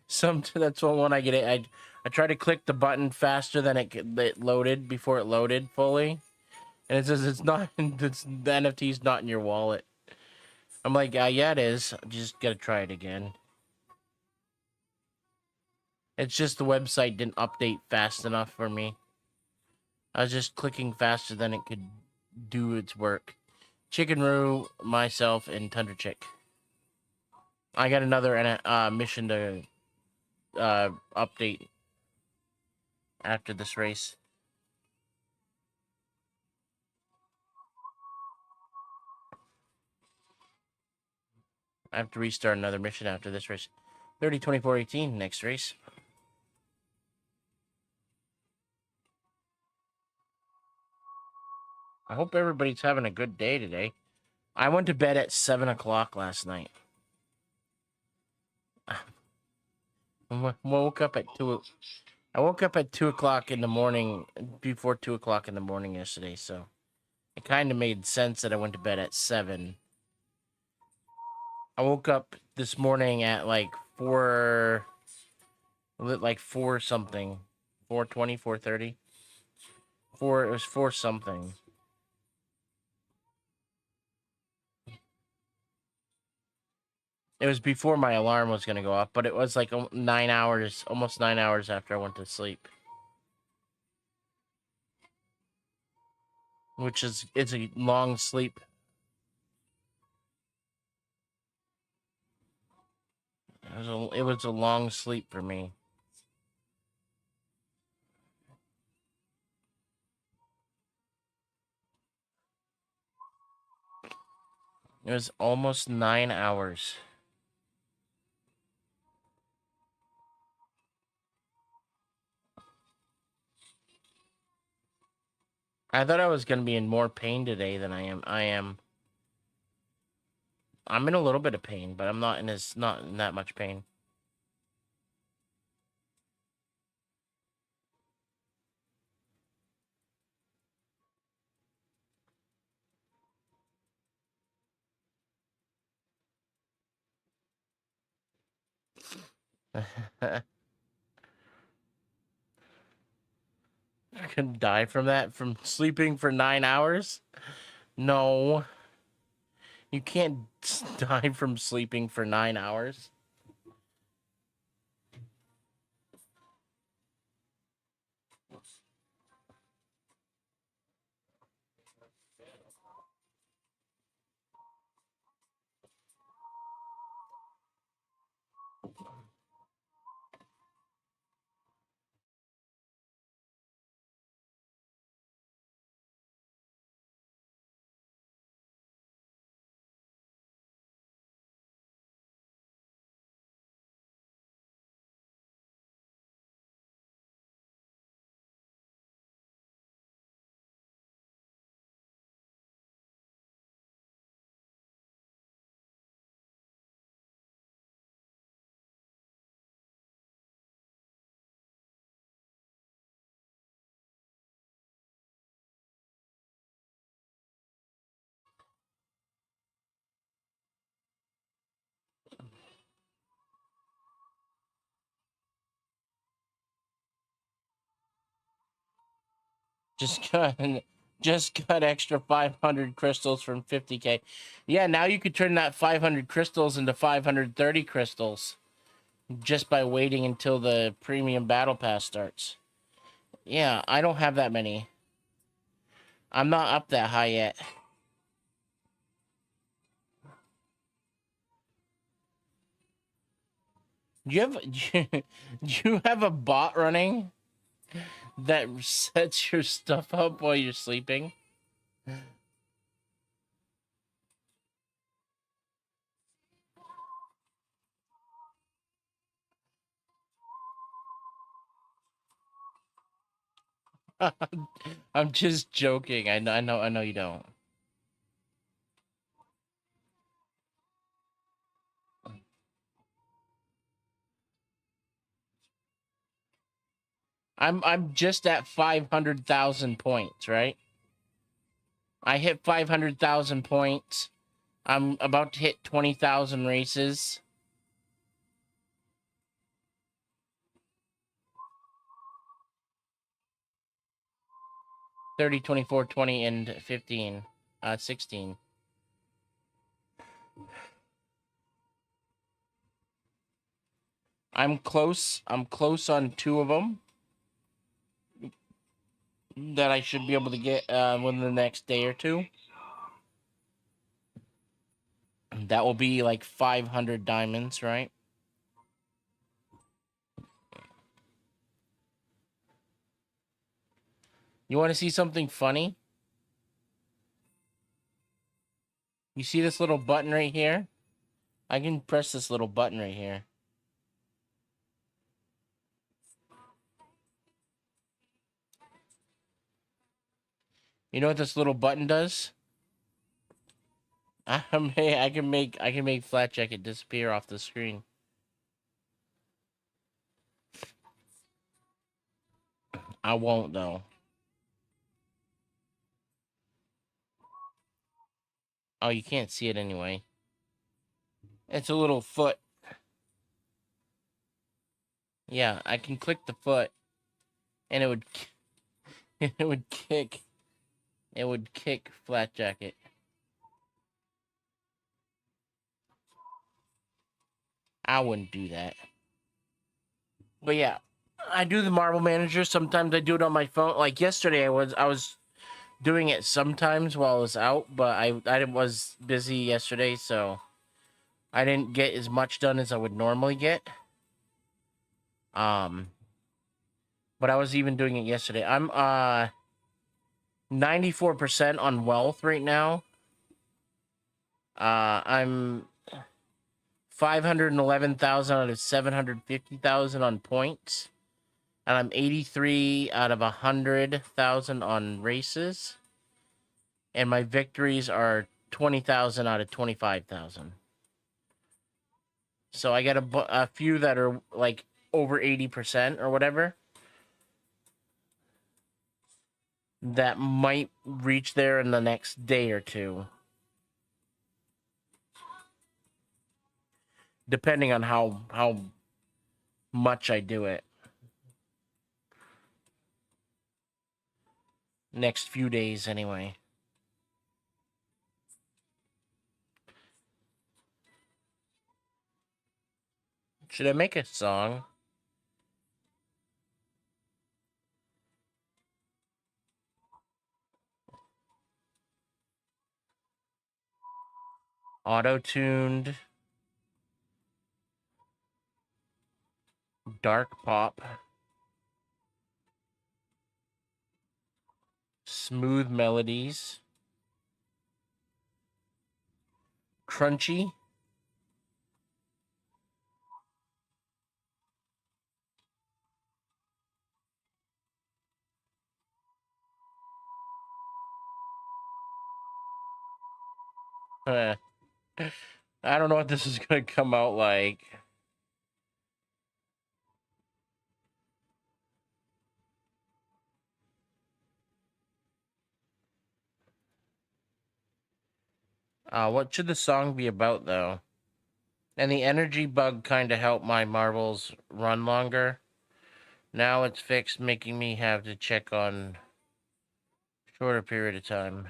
That's one I get it. I try to click the button faster than it loaded before it loaded fully, and it says it's not. It's the NFT's not in your wallet. I'm like, yeah, it is. Just gotta try it again. It's just the website didn't update fast enough for me. I was just clicking faster than it could do its work. Chicken Roo, myself, and Tundra Chick. I got another mission to update after this race. I have to restart another mission after this race. 30, 24, 18, next race. I hope everybody's having a good day today. I went to bed at 7 o'clock last night. I woke up at 2. I woke up at 2 o'clock in the morning, before 2 o'clock in the morning yesterday, so it kind of made sense that I went to bed at 7. I woke up this morning at like 4, like 4 something, 4:20, 4:30. 4, it was 4 something. It was before my alarm was going to go off, but it was like 9 hours, almost 9 hours after I went to sleep. Which is, it's a long sleep. It was a long sleep for me. It was almost 9 hours. I thought I was going to be in more pain today than I am. I'm in a little bit of pain, but I'm not in that much pain. I could die from that, from sleeping for 9 hours? No. You can't die from sleeping for 9 hours. Just got extra 500 crystals from 50k. Yeah, now you could turn that 500 crystals into 530 crystals just by waiting until the premium battle pass starts. Yeah, I don't have that many. I'm not up that high yet. Do you have you have a bot running that sets your stuff up while you're sleeping? I'm just joking. I know you don't. I'm just at 500,000 points, right? I hit 500,000 points. I'm about to hit 20,000 races. 30, 24, 20, and 15. 16. I'm close. I'm close on 2 of them that I should be able to get within the next day or 2. That will be like 500 diamonds, right? You want to see something funny? You see this little button right here? I can press this little button right here. You know what this little button does? Hey, I can make Flat Jacket disappear off the screen. I won't though. Oh, you can't see it anyway. It's a little foot. Yeah, I can click the foot, and it would it would kick Flat Jacket. I wouldn't do that. But yeah, I do the Marble Manager. Sometimes I do it on my phone. Like yesterday, I was doing it sometimes while I was out, but I was busy yesterday, so I didn't get as much done as I would normally get. Um, but I was even doing it yesterday. I'm 94% on wealth right now. I'm 511,000 out of 750,000 on points. And I'm 83 out of 100,000 on races. And my victories are 20,000 out of 25,000. So I got a few that are like over 80% or whatever. That might reach there in the next day or two. Depending on how much I do it. Next few days anyway. Should I make a song? Auto-tuned. Dark pop. Smooth melodies. Crunchy. I don't know what this is gonna come out like. What should the song be about though? And the energy bug kind of helped my marbles run longer. Now it's fixed, making me have to check on shorter period of time.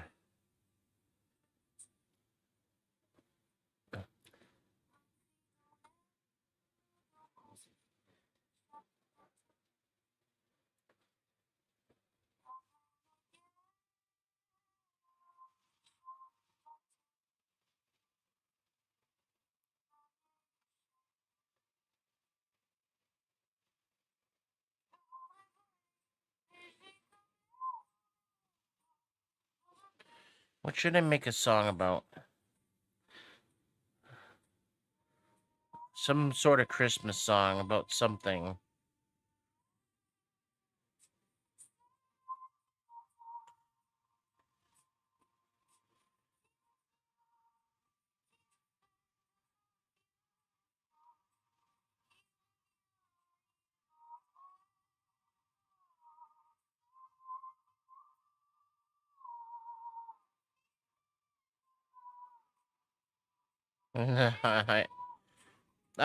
What should I make a song about? Some sort of Christmas song about something. I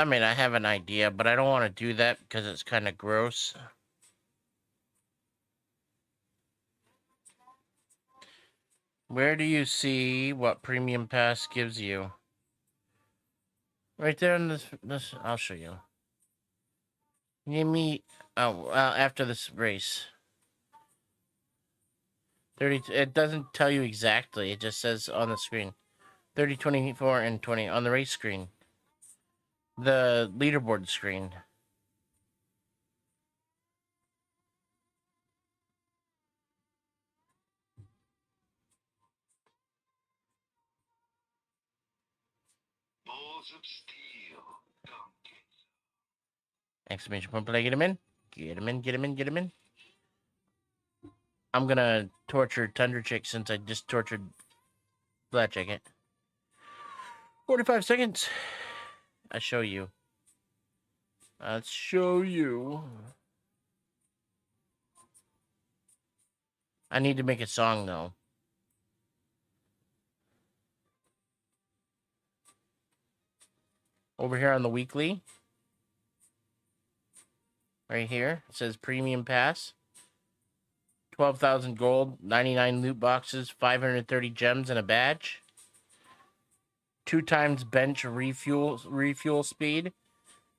mean, I have an idea, but I don't want to do that because it's kind of gross. Where do you see what Premium Pass gives you? Right there in this. I'll show you. Give me. Oh, after this race. 30. It doesn't tell you exactly. It just says on the screen. 30, 24, and 20 on the race screen. The leaderboard screen. Boy, balls of steel. Come get Exclamation point play. Get him in. Get him in. Get him in. Get him in. I'm gonna torture Tundra Chick since I just tortured Flat Chicken. 45 seconds. I show you. I'll show you. I need to make a song though. Over here on the weekly. Right here. It says premium pass. 12,000 gold, 99 loot boxes, 530 gems, and a badge. 2 times bench refuel speed.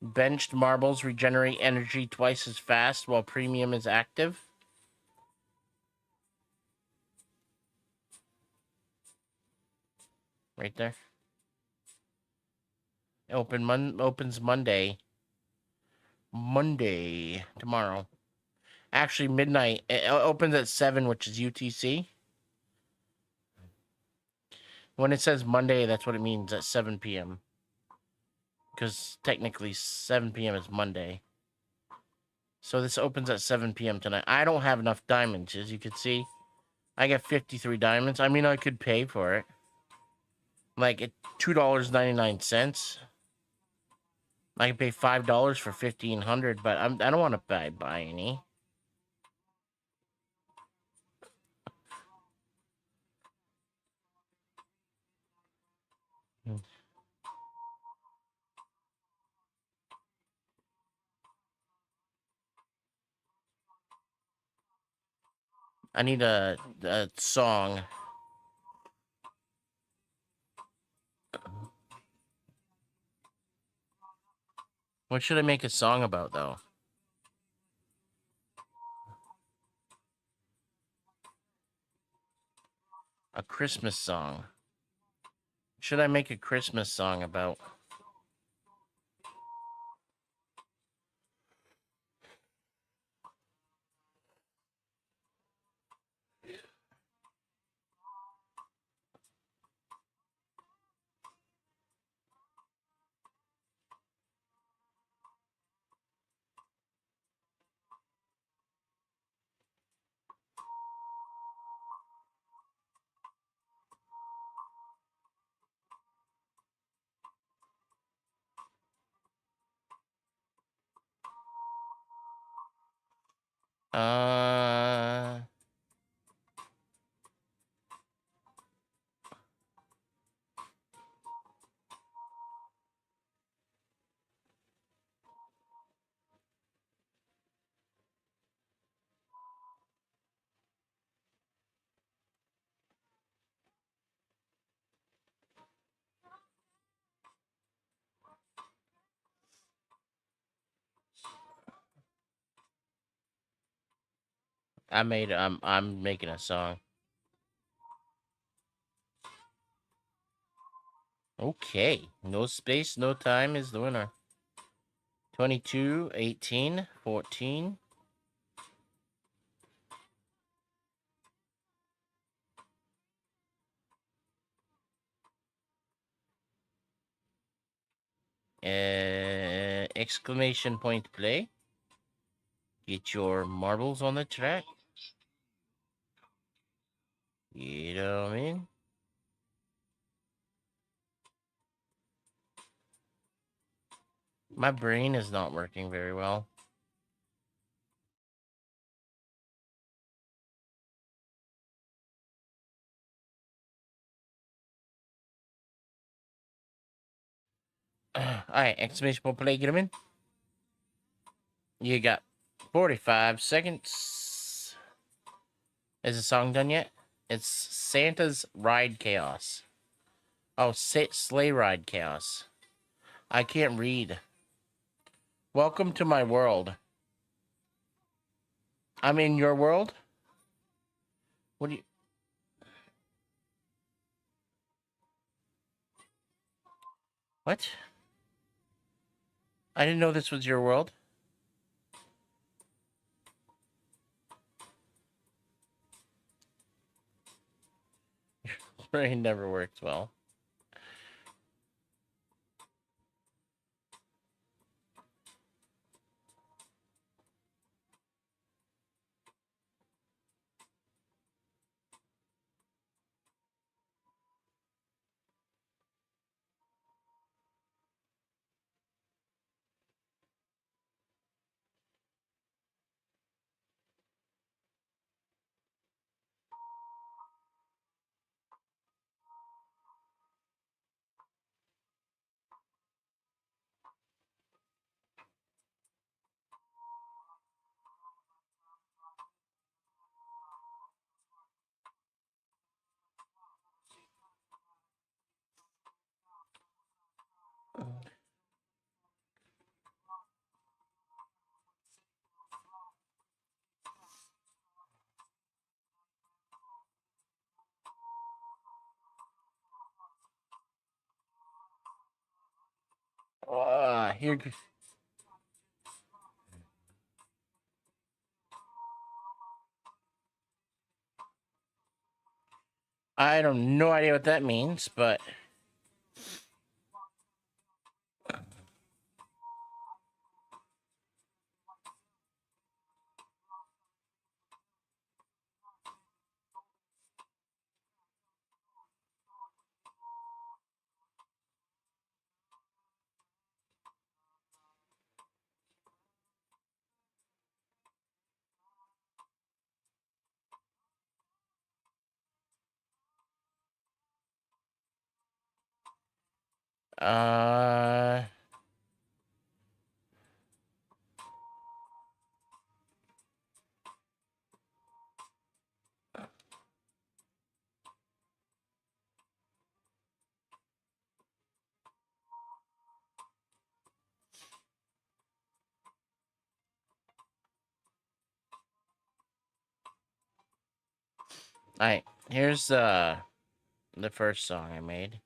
Benched marbles regenerate energy twice as fast while premium is active. Right there. Opens Monday. Tomorrow. Actually, midnight. It opens at 7, which is UTC. When it says Monday, that's what it means, at 7 p.m. Because technically 7 p.m. is Monday. So this opens at 7 p.m. tonight. I don't have enough diamonds, as you can see. I got 53 diamonds. I mean, I could pay for it. Like, at $2.99. I can pay $5 for 1,500, but I don't want to buy any. I need a song. What should I make a song about, though? A Christmas song. Should I make a Christmas song about? I'm making a song. Okay. No space, no time is the winner. 22, 18, 14. Exclamation point play. Get your marbles on the track. You know what I mean? My brain is not working very well. Alright, exclamation point play, get him in. You got 45 seconds. Is the song done yet? It's Santa's Ride Chaos. Oh, Sleigh Ride Chaos. I can't read. Welcome to my world. I'm in your world? What do you... What? I didn't know this was your world. Your brain never works well. You're. I don't no idea what that means, but uh, alright. Here's the first song I made.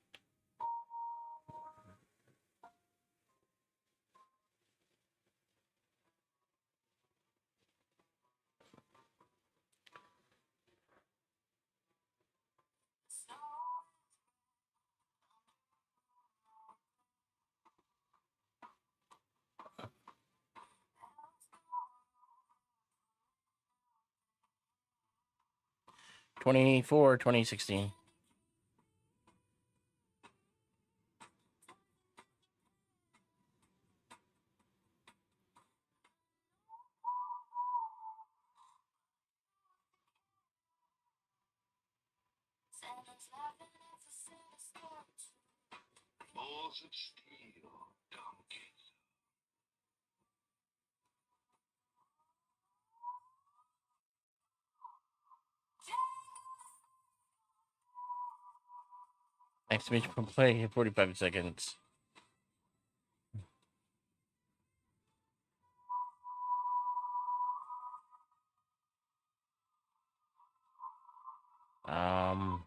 '24, 2016. Balls of steel, dumb kids. Exclamation point play 45 seconds. Um.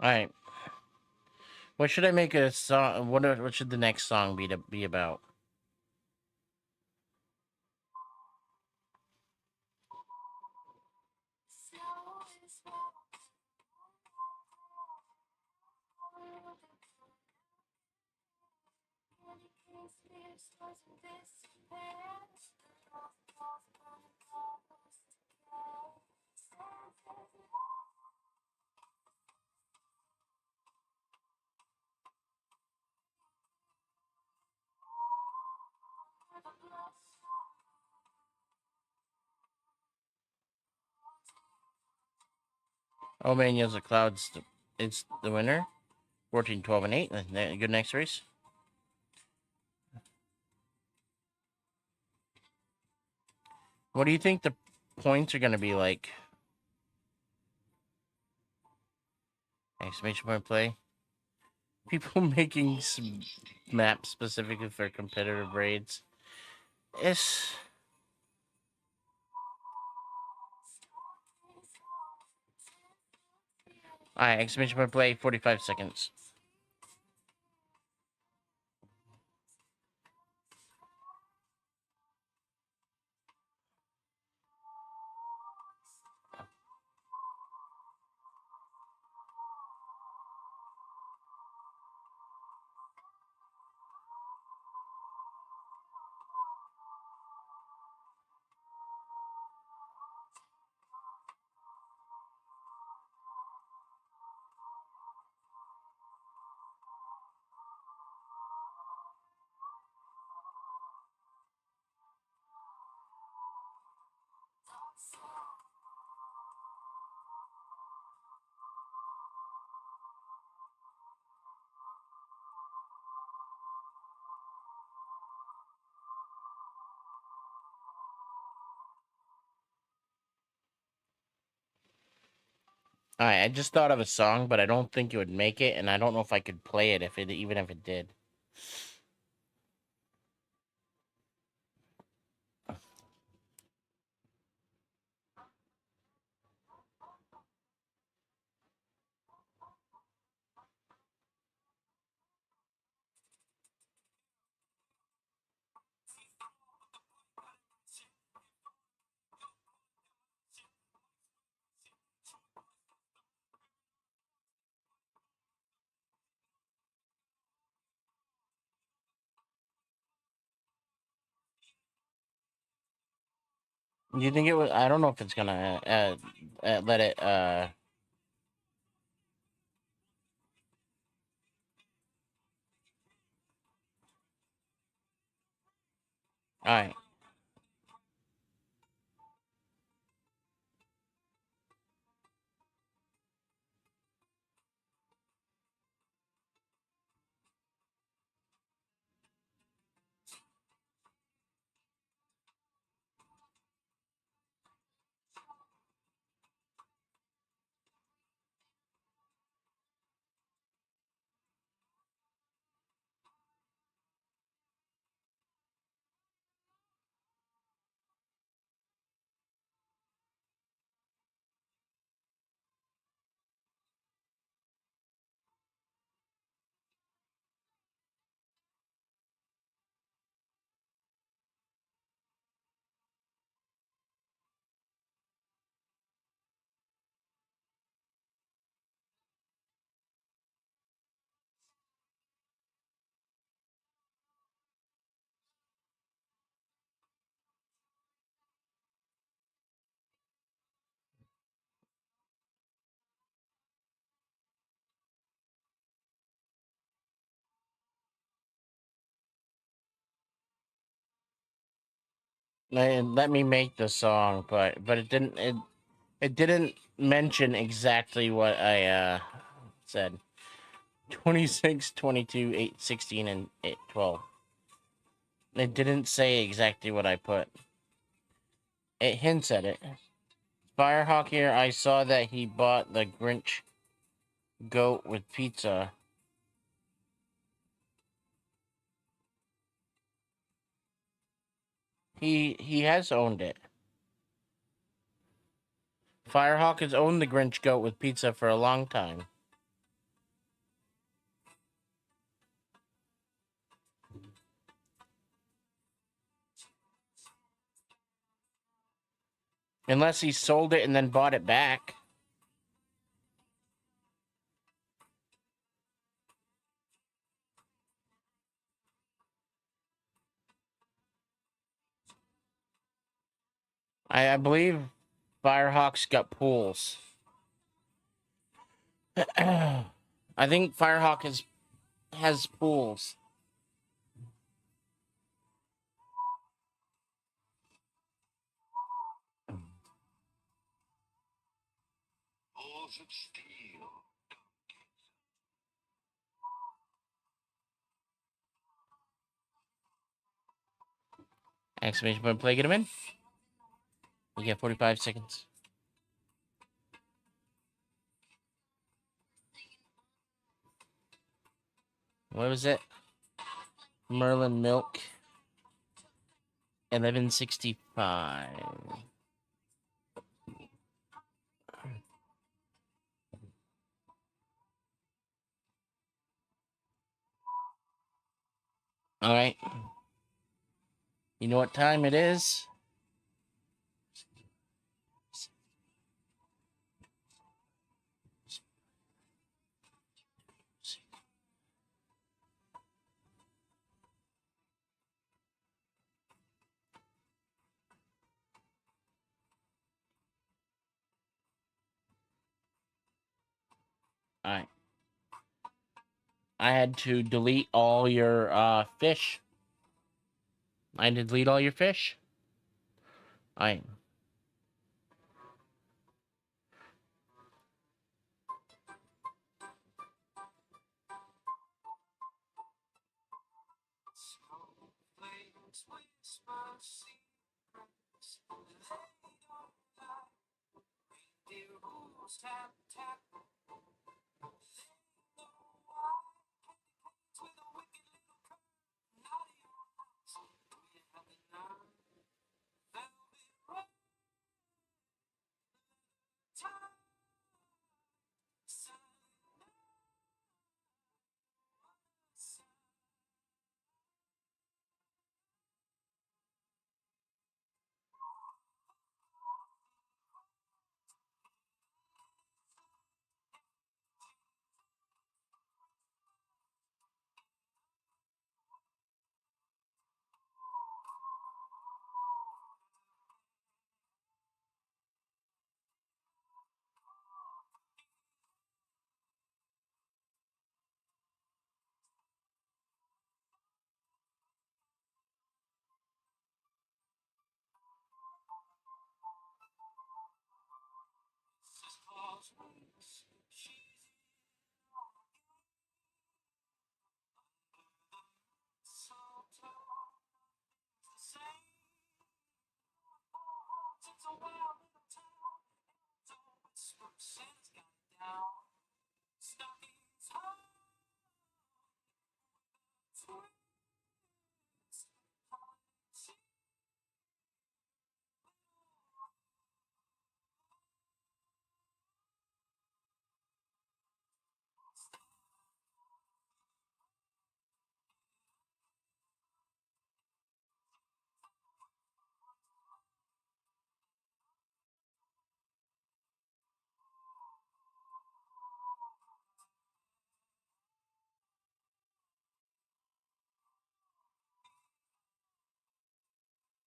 All right. What should I make a song? What should the next song be about? Oh man, Yells the Clouds. It's the winner. 14, 12, and 8. Good next race. What do you think the points are going to be like? Exclamation point play. People making some maps specifically for competitive raids. It's alright. Exclamation point play. 45 seconds. Alright, I just thought of a song, but I don't think it would make it, and I don't know if I could play it even if it did. Do you think it was? I don't know if it's gonna let it. All right. Let me make the song, but it didn't mention exactly what I said. 26, 22, 8, 16, and 8, 12. It didn't say exactly what I put. It hints at it. Firehawk here, I saw that he bought the Grinch goat with pizza. He has owned it. Firehawk has owned the Grinch goat with pizza for a long time. Unless he sold it and then bought it back. I believe Firehawk's got pools. I think Firehawk has pools. Balls of steel. Exclamation point play, get him in. You get 45 seconds. What was it? Merlin Milk. 1165. All right. You know what time it is? All right. I had to delete all your fish. I had to delete all your fish. All right.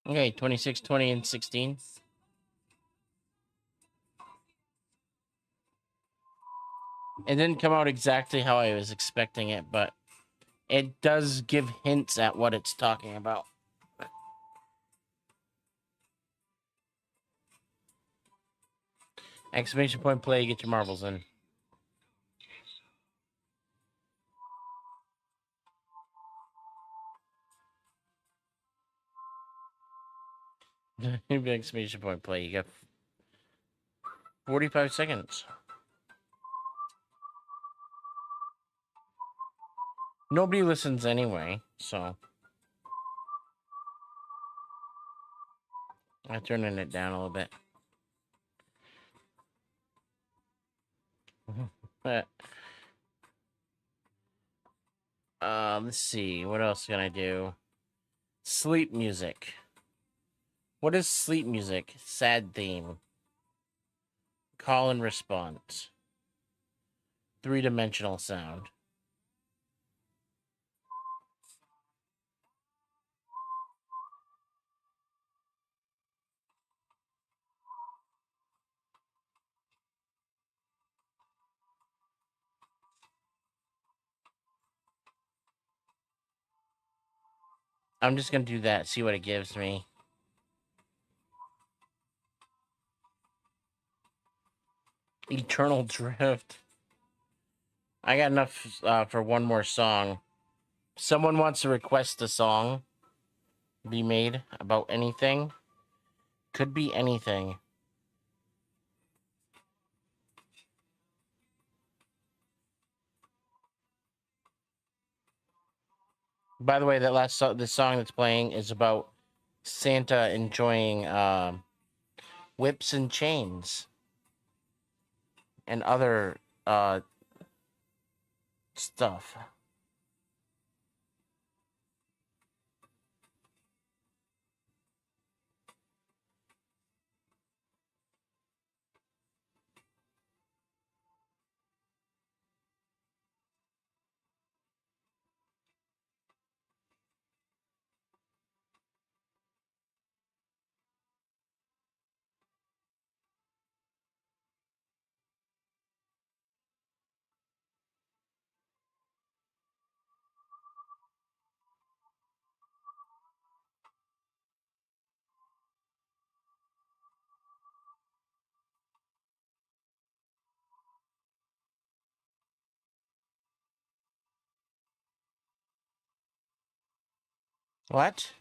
Okay, 26, 20, and 16. It didn't come out exactly how I was expecting it, but it does give hints at what it's talking about. Exclamation point play, get your marbles in. Exclamation point play, you got 45 seconds. Nobody listens anyway, so I'm turning it down a little bit. Let's see, what else can I do? Sleep music. What is sleep music? Sad theme. Call and response. 3-dimensional sound. I'm just gonna do that, see what it gives me. Eternal Drift. I got enough for one more song. Someone wants to request a song be made about anything. Could be anything. By the way, this song that's playing is about Santa enjoying whips and chains and other stuff. What?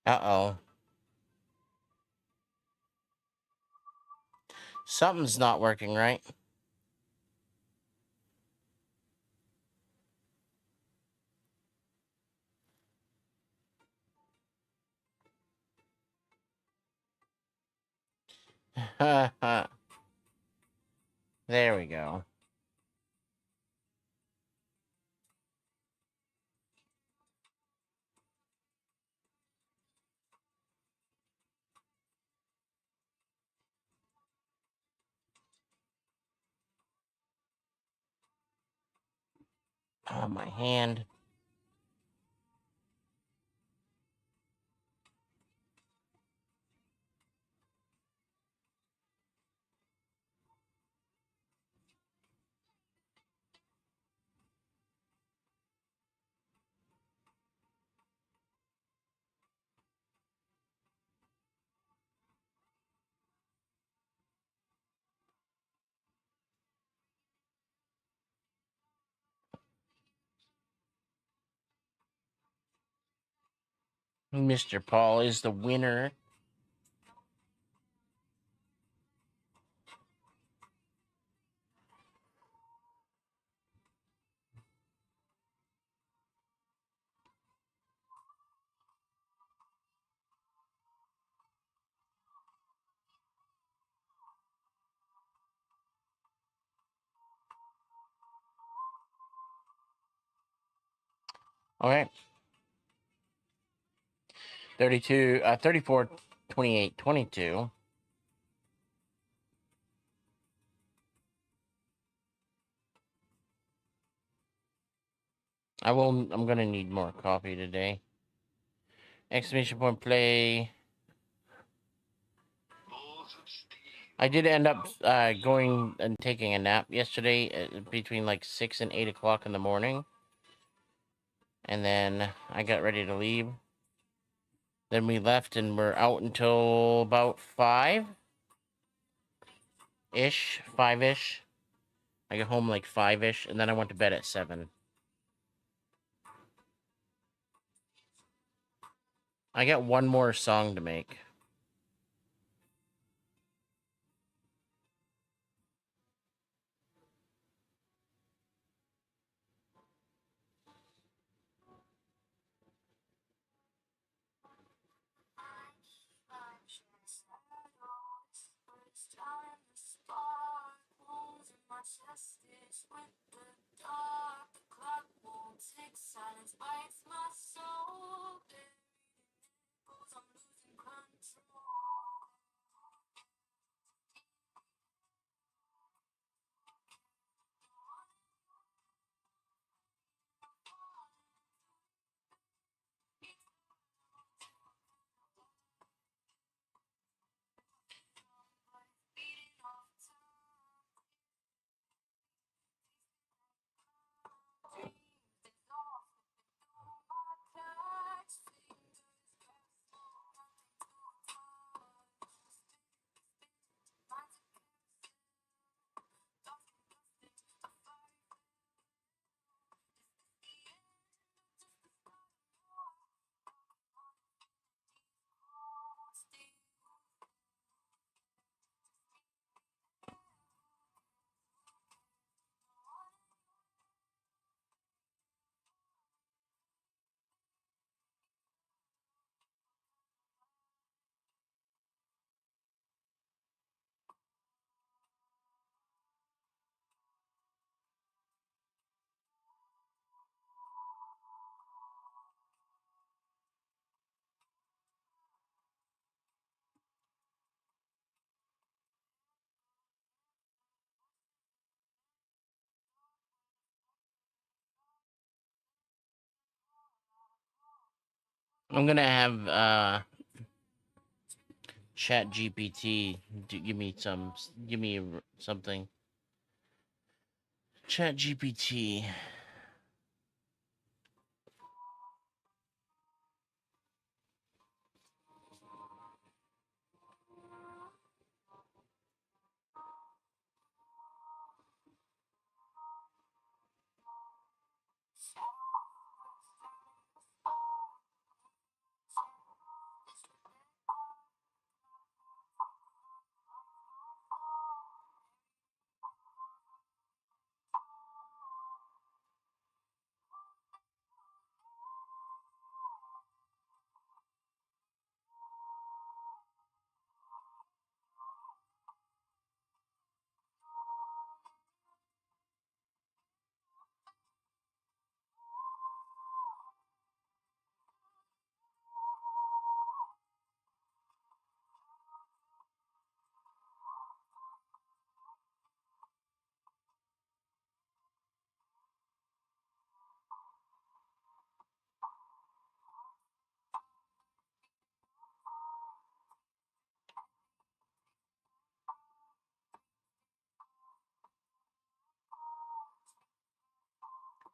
Uh-oh. Something's not working right. There we go. Oh, my hand. Mr. Paul is the winner. All right. 34, 28, 22. I'm gonna need more coffee today. Exclamation point play. Balls of steel. I did end up going and taking a nap yesterday between like 6 and 8 o'clock in the morning. And then I got ready to leave. Then we left and we're out until about 5-ish, 5-ish. I got home like 5-ish, and then I went to bed at 7. I got one more song to make. I'm gonna have Chat GPT give me something. Chat GPT.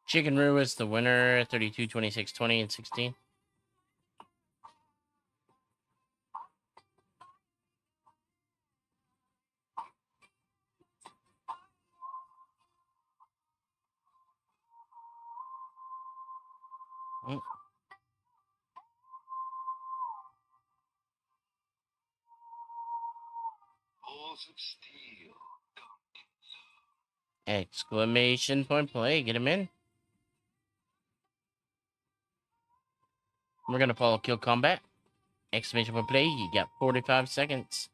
Chicken Roo is the winner. 32, 26, 20, and 16. Mm. Balls of steel. Exclamation point play. Get him in. We're gonna follow kill combat. Exclamation point play. You got 45 seconds.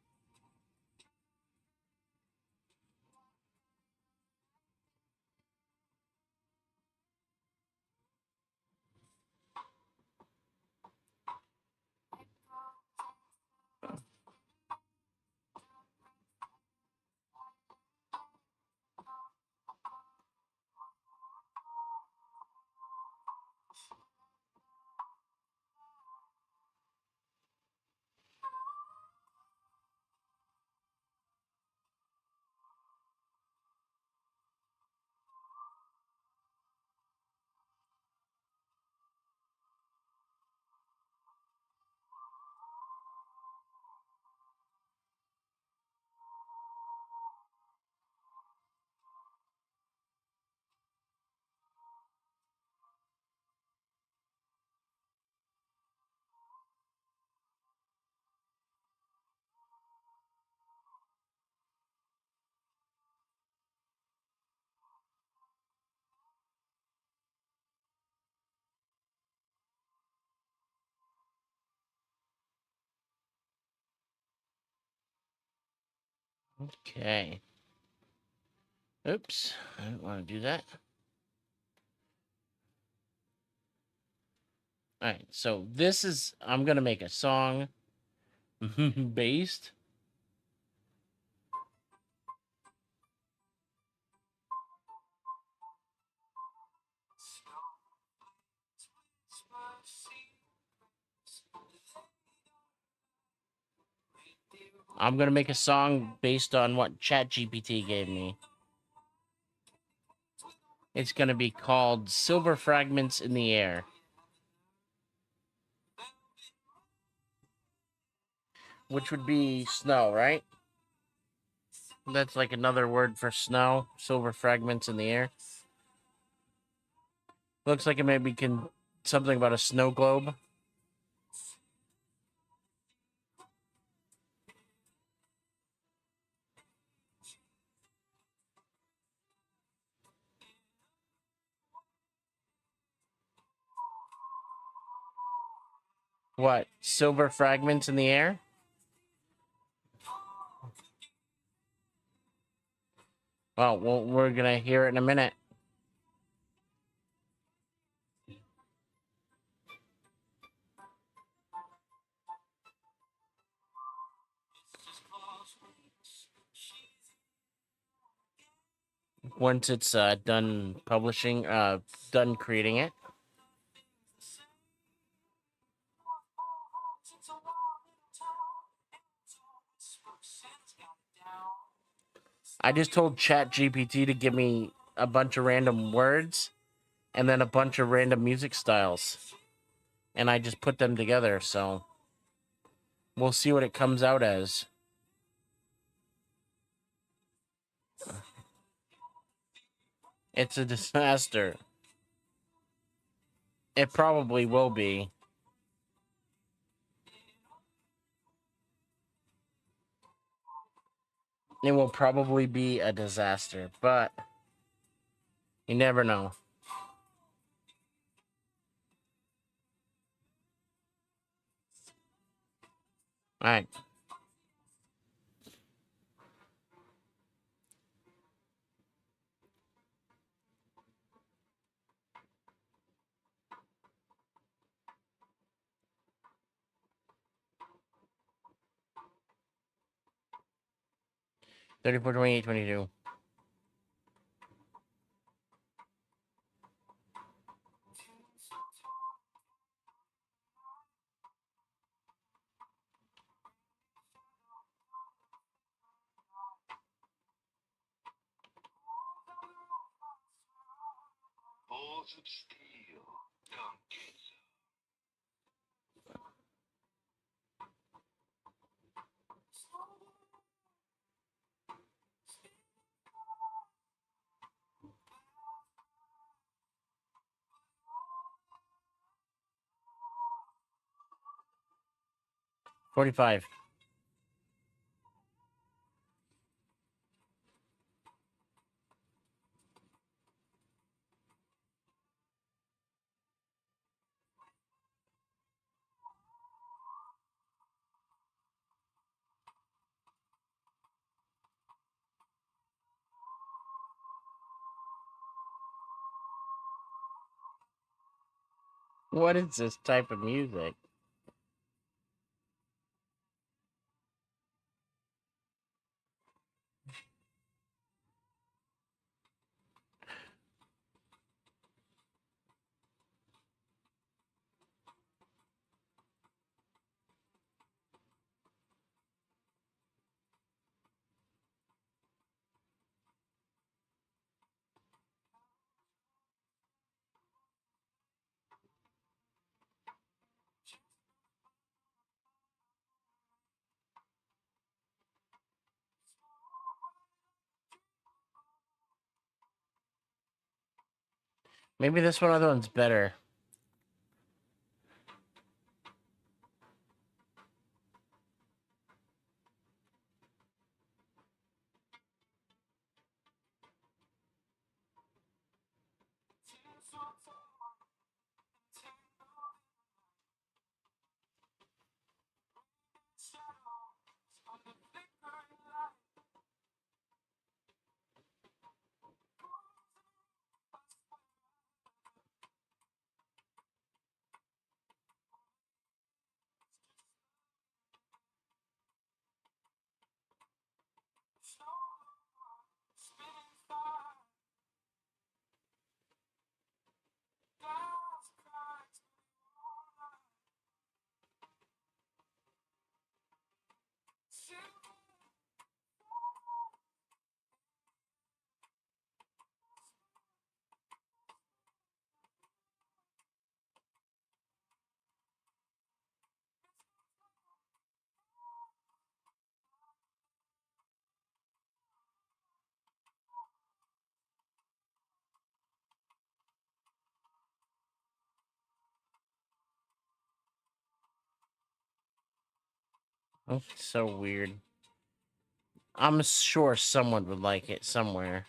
Okay. Oops. I didn't want to do that. All right. So this is. I'm gonna make a song based. I'm gonna make a song based on what ChatGPT gave me. It's gonna be called "Silver Fragments in the Air," which would be snow, right? That's like another word for snow. Silver fragments in the air. Looks like it maybe can something about a snow globe. What? Silver fragments in the air? Well, we're gonna hear it in a minute. Once it's done publishing, done creating it. I just told ChatGPT to give me a bunch of random words and then a bunch of random music styles. And I just put them together, so we'll see what it comes out as. It's a disaster. It probably will be. It will probably be a disaster, but you never know. All right. $34, $28, $22. Balls of steel. Don't get some. 45. What is this type of music? Maybe this one other one's better. That's so weird. I'm sure someone would like it somewhere.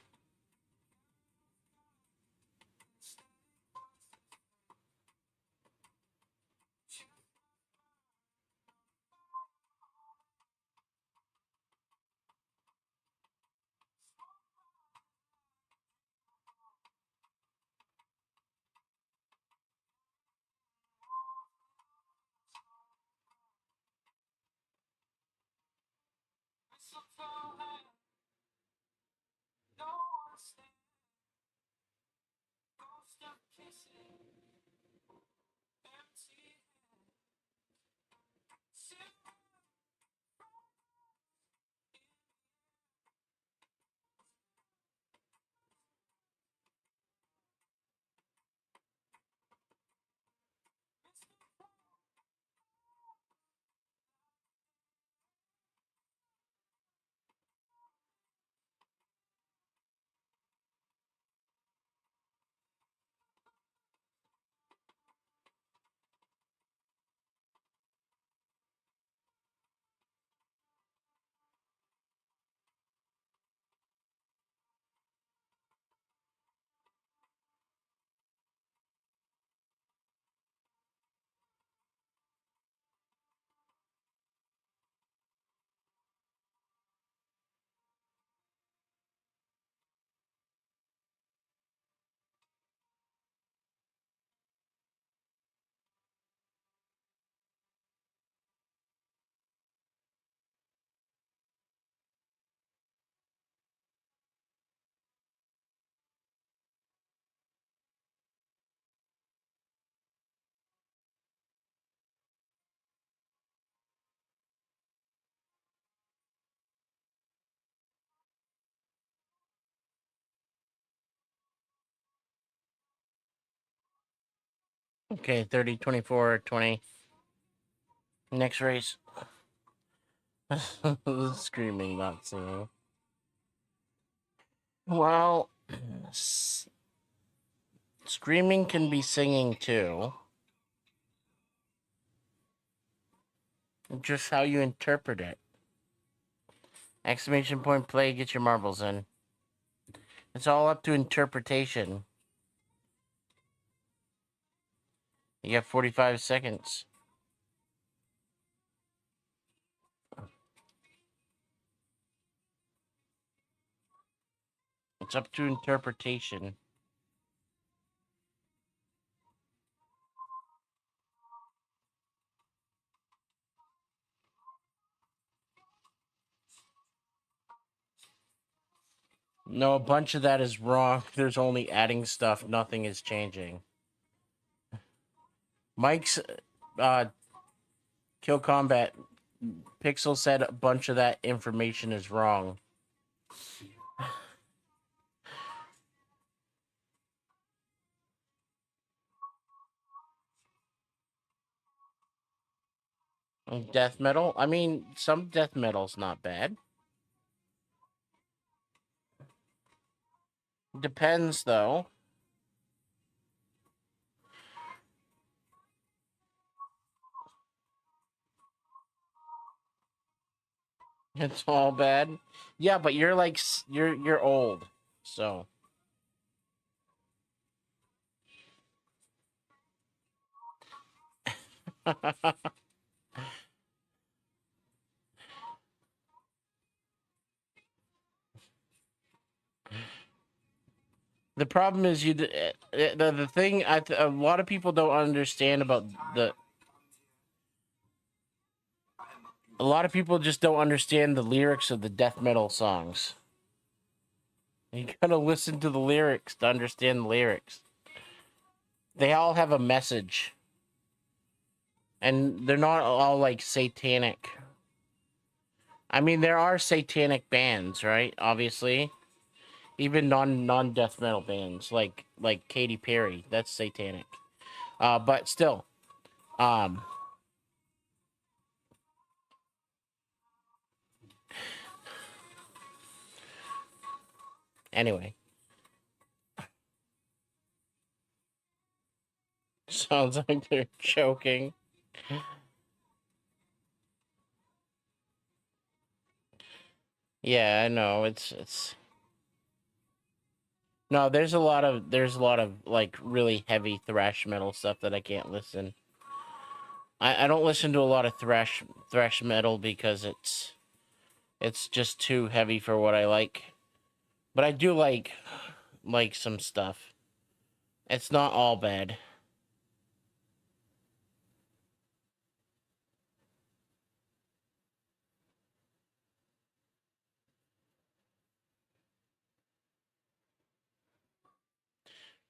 Okay, 30, 24, 20. Next race. Screaming, not singing. Well, screaming can be singing too. Just how you interpret it. Exclamation point play, get your marbles in. It's all up to interpretation. You got 45 seconds. It's up to interpretation. No, a bunch of that is wrong. There's only adding stuff. Nothing is changing. Mike's Kill Combat Pixel said a bunch of that information is wrong. Death metal? I mean, some death metal's not bad. Depends, though. It's all bad. Yeah, but you're like you're old, so. The problem is the thing a lot of people don't understand about the a lot of people just don't understand the lyrics of the death metal songs. You gotta listen to the lyrics to understand the lyrics. They all have a message, and they're not all like satanic. I mean, there are satanic bands, right? Obviously, even non death metal bands like Katy Perry, that's satanic. But still, um, anyway, sounds like they're choking. Yeah, I know. It's no. There's a lot of like really heavy thrash metal stuff that I can't listen. I don't listen to a lot of thrash metal because it's just too heavy for what I like. But I do like some stuff. It's not all bad.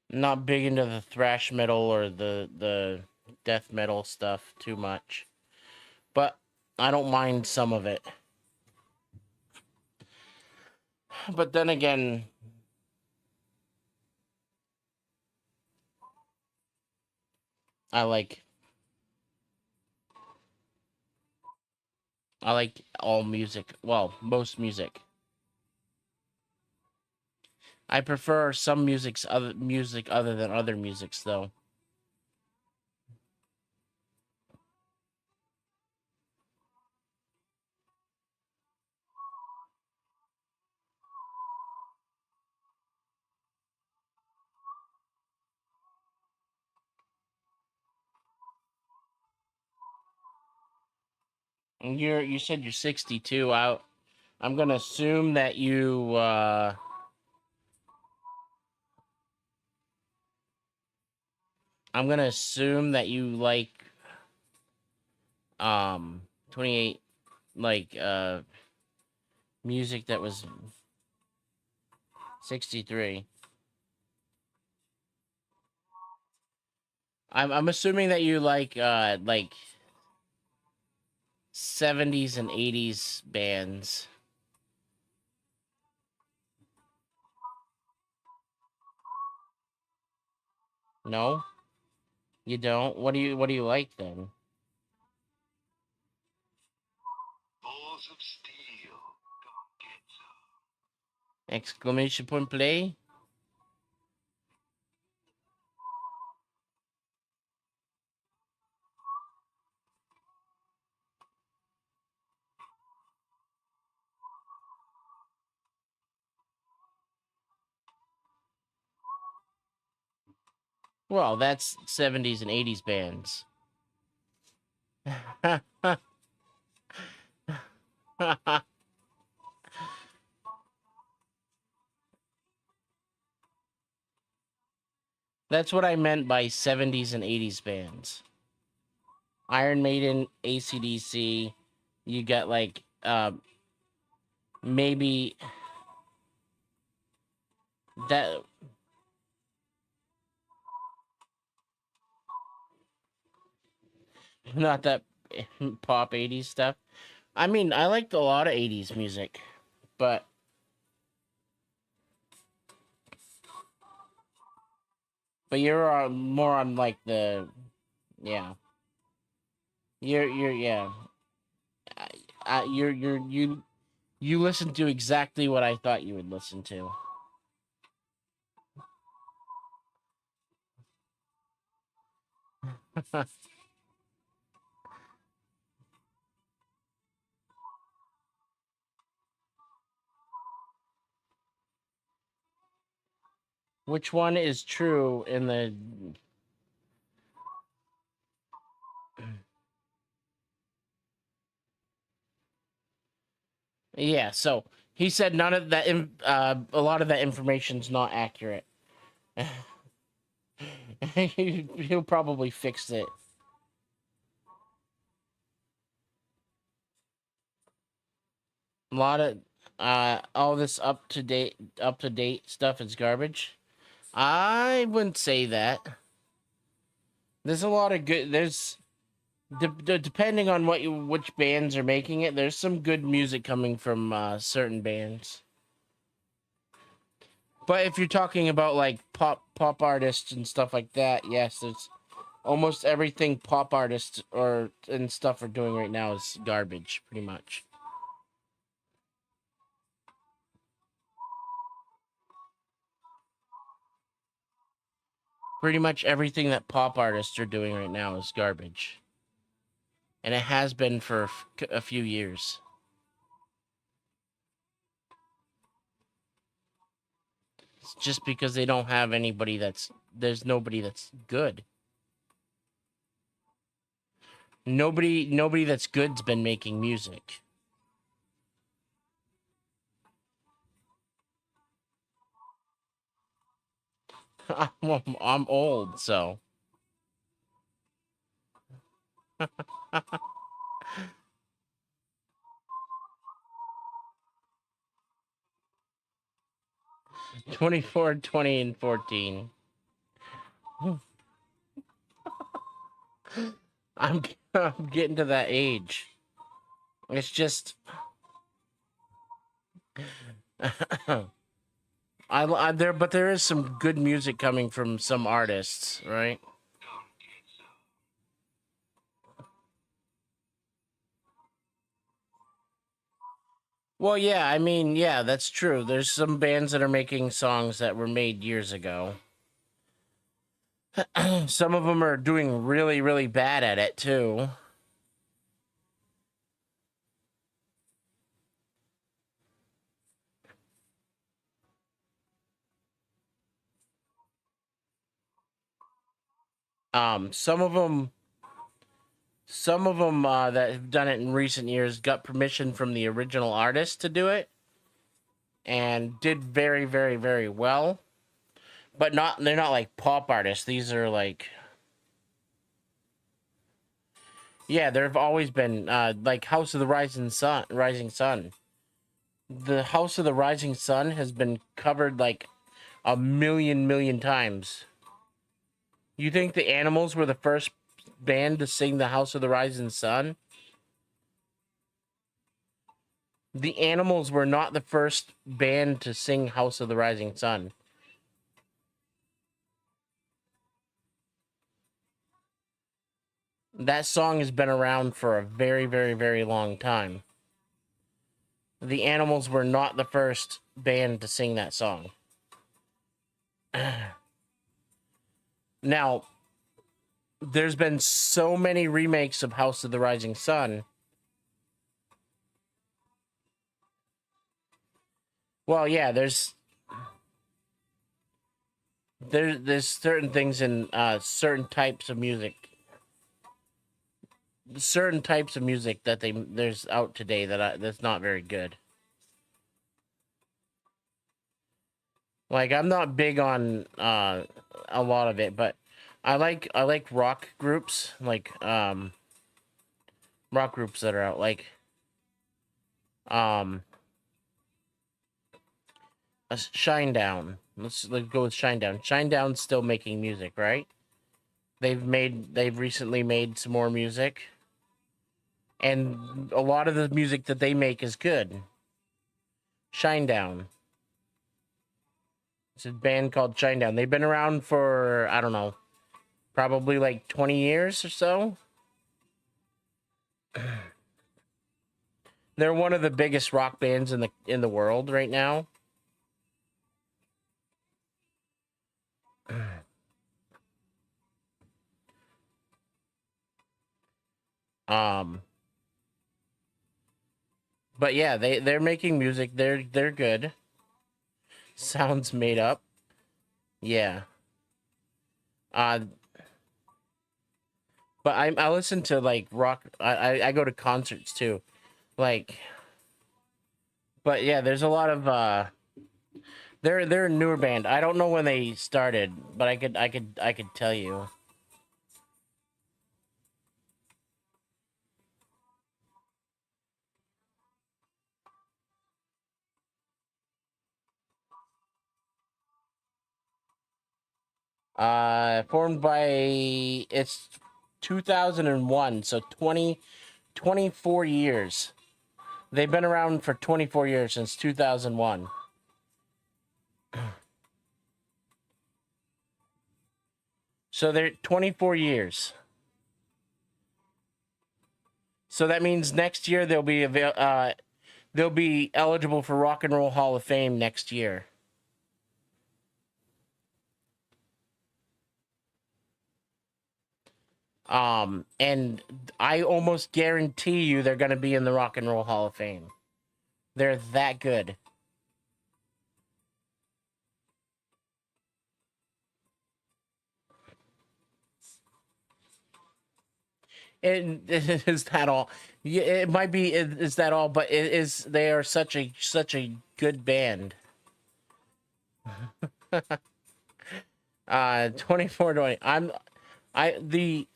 Not big into the thrash metal or the death metal stuff too much. But I don't mind some of it. But then again, I like I like all music. Well, most music. I prefer some music other than other musics though. And you said you're 62. I'm gonna assume that I'm gonna assume that you like 28 like music that was 63. I'm assuming that you like 70s and 80s bands. No? You don't? What do you like then? Balls of steel. Come get some. Exclamation point play? Well, that's 70s and 80s bands. That's what I meant by 70s and 80s bands. Iron Maiden, AC/DC. You got like maybe that not that pop 80s stuff. I mean, I liked a lot of 80s music, but you're more on like the yeah. You're yeah. You listen to exactly what I thought you would listen to. Which one is true in the yeah, so he said none of that a lot of that information's not accurate. He'll probably fix it. A lot of all this up to date stuff is garbage. I wouldn't say that. There's a lot of good. There's depending on which bands are making it. There's some good music coming from certain bands. But if you're talking about like pop artists and stuff like that, yes, there's almost everything pop artists or and stuff are doing right now is garbage, pretty much. Pretty much everything that pop artists are doing right now is garbage, and it has been for a few years. It's just because they don't have anybody there's nobody that's good. Nobody that's good's been making music. I'm old, so 24, 20, and 14. I'm I'm getting to that age. It's just I there, but there is some good music coming from some artists, right? Come get some. Well, yeah, I mean, yeah, that's true. There's some bands that are making songs that were made years ago. Some of them are doing really, really bad at it too. Um, some of them, some of them that have done it in recent years got permission from the original artist to do it and did very, very, very well. But not they're not like pop artists. These are like yeah, there have always been like House of the Rising Sun. The House of the Rising Sun has been covered like a million times. You think the Animals were the first band to sing the House of the Rising Sun? The Animals were not the first band to sing House of the Rising Sun. That song has been around for a very, very, very long time. The Animals were not the first band to sing that song. Now, there's been so many remakes of House of the Rising Sun. Well, yeah, there's certain things in certain types of music that there's out today that's not very good. Like, I'm not big on a lot of it, but I like rock groups, like rock groups that are out, like um Shinedown. Let's go with Shinedown. Shinedown's still making music, right? They've recently made some more music, and a lot of the music that they make is good. Shinedown. It's a band called Shinedown. They've been around for, I don't know, probably like 20 years or so. They're one of the biggest rock bands in the world right now. Um but yeah, they're making music. They're good. Sounds made up. Yeah. Uh but I listen to like rock. I go to concerts too. Like, but yeah, there's a lot of they're a newer band. I don't know when they started, but I could tell you. Formed by it's 2001, so 24 years. They've been around for 24 years, since 2001. So they're 24 years. So that means next year they'll be eligible for Rock and Roll Hall of Fame next year. And I almost guarantee you they're going to be in the Rock and Roll Hall of Fame. They're that good. Is that all? Yeah, it might be. Is that all? But it is. They are such a good band. 24-20.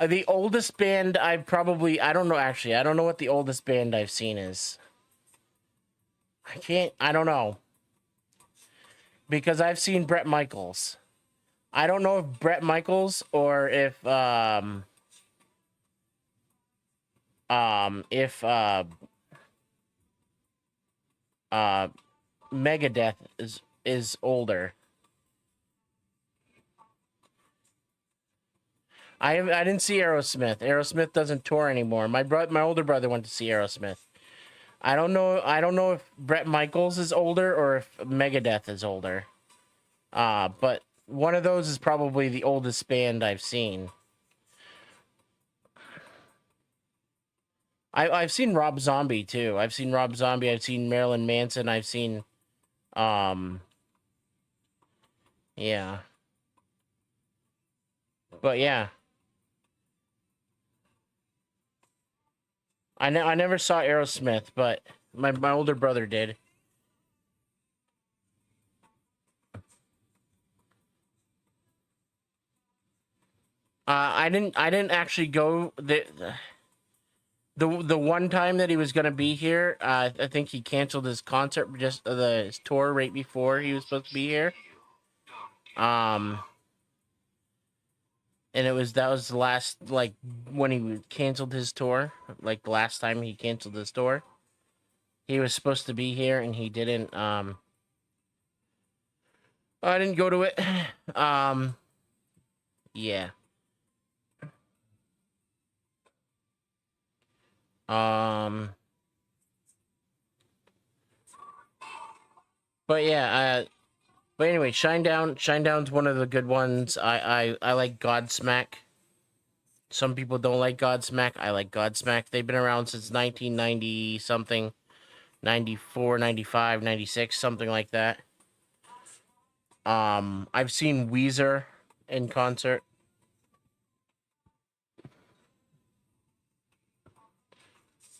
The oldest band I've probably. I don't know, actually. I don't know what the oldest band I've seen is. I don't know, because I've seen Bret Michaels. I don't know if Bret Michaels or if uh Megadeth is older. I didn't see Aerosmith. Aerosmith doesn't tour anymore. My older brother went to see Aerosmith. I don't know. I don't know if Bret Michaels is older or if Megadeth is older. But one of those is probably the oldest band I've seen. I've seen Rob Zombie too. I've seen Rob Zombie. I've seen Marilyn Manson. I've seen um yeah. But yeah, I never saw Aerosmith, but my older brother did. I didn't actually go the one time that he was gonna be here. I think he canceled his concert, just his tour right before he was supposed to be here. Um, and that was the last, like, when he canceled his tour, like the last time he canceled his tour. He was supposed to be here and he didn't. I didn't go to it. Um, yeah. Um, but yeah, but anyway, Shinedown's one of the good ones. I like Godsmack. Some people don't like Godsmack. I like Godsmack. They've been around since 1990 something, 94, 95, 96, something like that. I've seen Weezer in concert.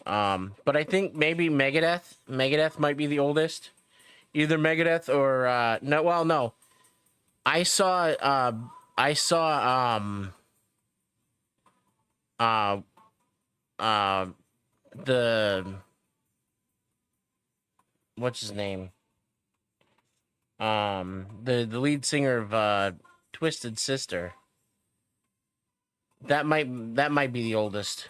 But I think maybe Megadeth. Megadeth might be the oldest. Either Megadeth or no. Well, no. I saw. I saw. Uh. Uh. The. What's his name? The lead singer of Twisted Sister. That might be the oldest.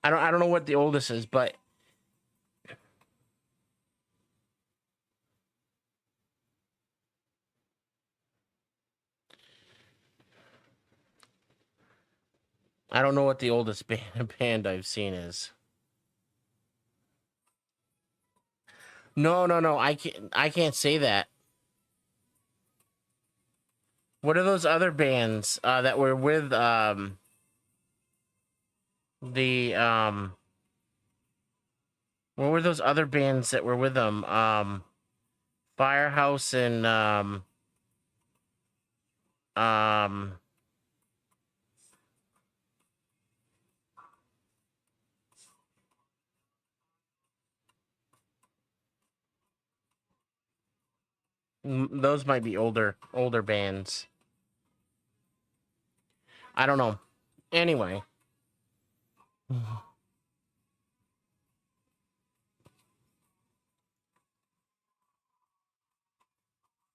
I don't know what the oldest is, but I don't know what the oldest band I've seen is. No, no, no. I can't say that. What are those other bands that were with the what were those other bands that were with them? Firehouse and um those might be older bands. I don't know. Anyway,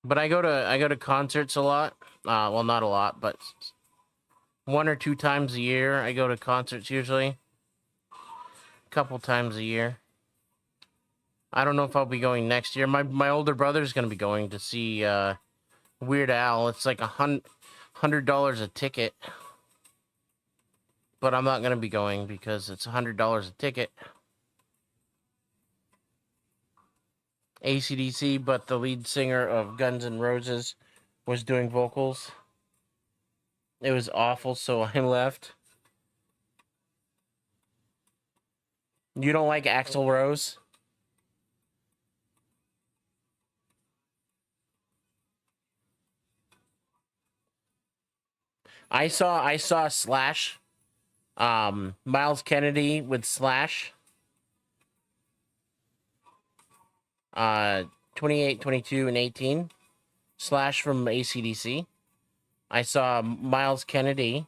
but I go to concerts a lot. Well, not a lot, but one or two times a year I go to concerts usually. A couple times a year. I don't know if I'll be going next year. My older brother's gonna be going to see Weird Al. It's like $100 a ticket, but I'm not gonna be going because it's $100 a ticket. AC/DC, but the lead singer of Guns N' Roses was doing vocals. It was awful, so I left. You don't like Axl Rose? I saw Slash. Miles Kennedy with Slash. 28, 22, and 18. Slash from AC/DC. I saw Miles Kennedy.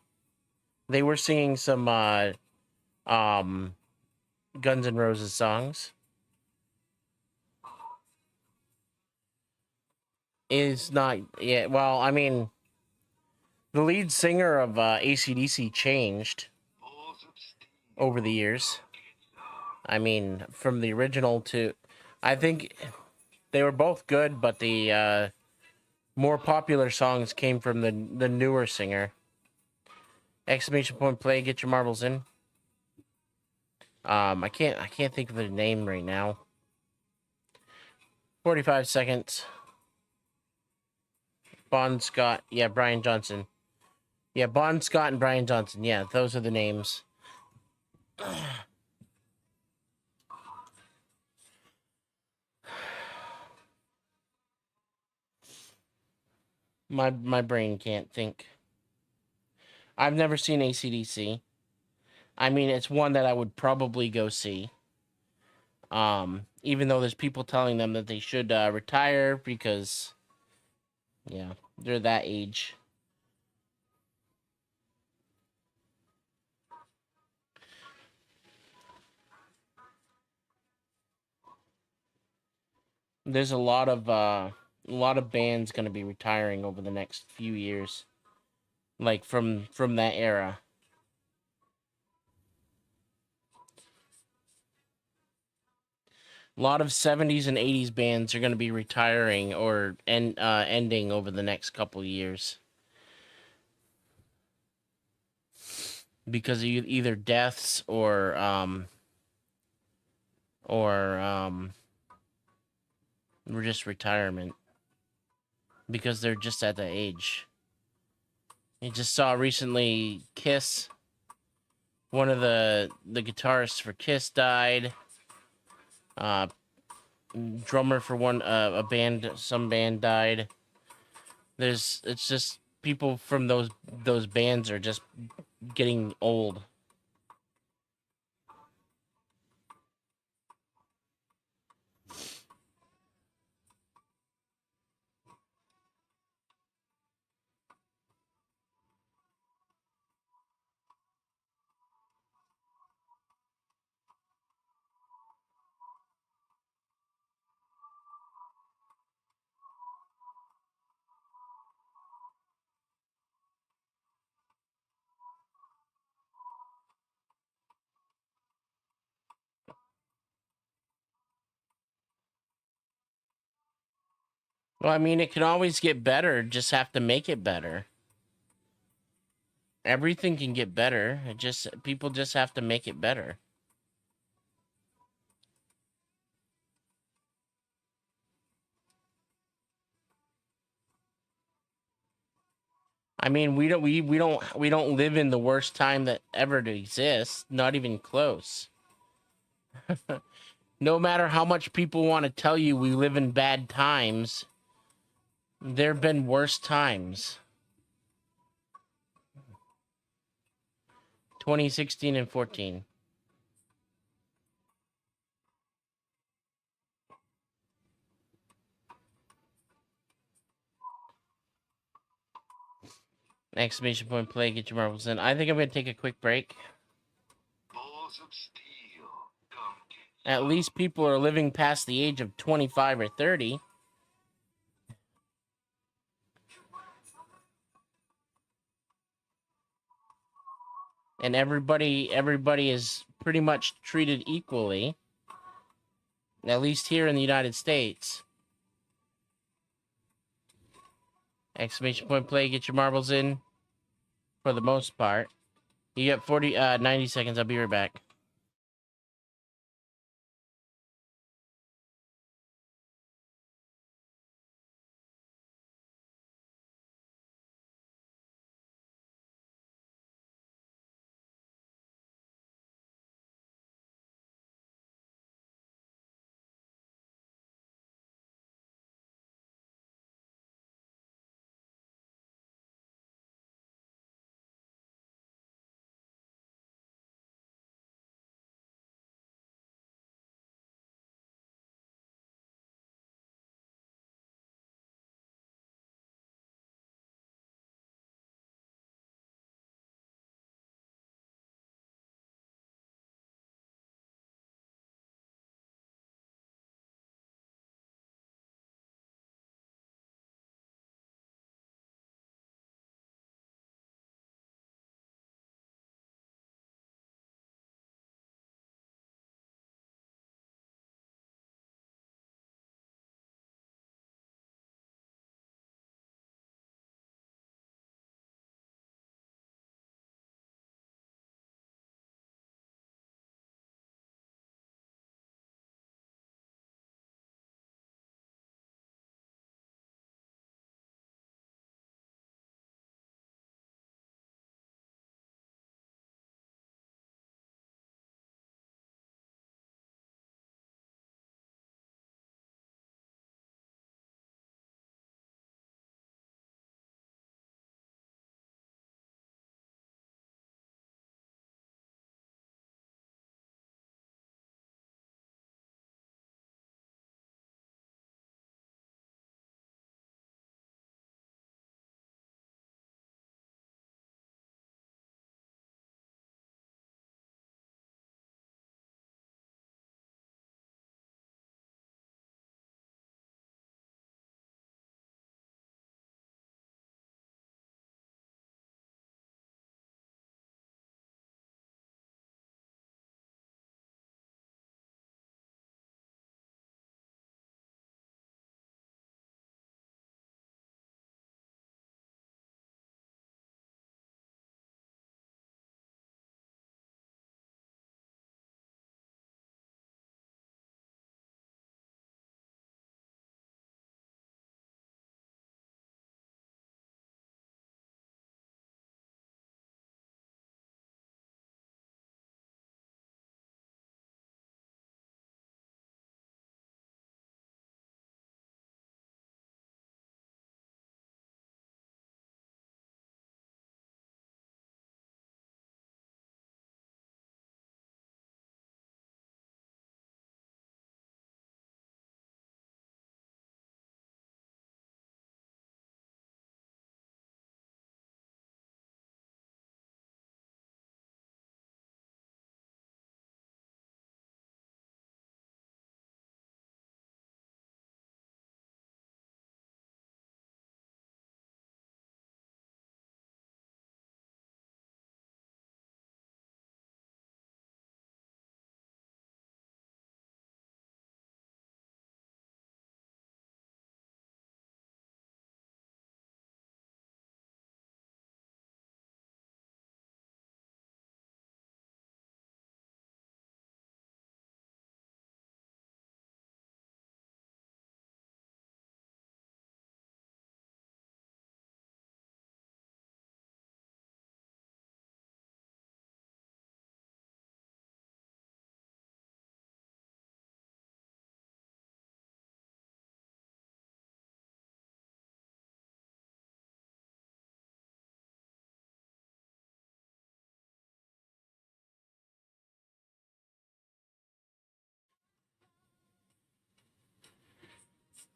They were singing some um Guns N' Roses songs. Is not yeah. Well, I mean, the lead singer of AC/DC changed Balls of steel. over the years. I mean, from the original to, I think they were both good, but the more popular songs came from the newer singer. Exclamation point play, get your marbles in. I can't think of the name right now. 45 seconds. Bon Scott, yeah, Brian Johnson. Yeah, Bon Scott and Brian Johnson. Yeah, those are the names. My brain can't think. I've never seen AC/DC. I mean, it's one that I would probably go see. Even though there's people telling them that they should retire because, yeah, they're that age. There's a lot of bands gonna be retiring over the next few years, like from that era. A lot of 70s and 80s bands are going to be retiring or ending over the next couple years because of either deaths or just retirement because they're just at that age. You just saw recently Kiss, one of the guitarists for Kiss died. Drummer for some band died. It's just people from those bands are just getting old. Well, I mean, it can always get better. Just have to make it better. Everything can get better. People just have to make it better. I mean, we don't live in the worst time that ever to exist. Not even close. No matter how much people want to tell you we live in bad times, there have been worse times. 2016 and 14. Exclamation point play, get your marbles in. I think I'm going to take a quick break. Balls of steel. Come get At some. least people are living past the age of 25 or 30. And everybody is pretty much treated equally. At least here in the United States. Exclamation point play, get your marbles in. For the most part. You got 90 seconds. I'll be right back.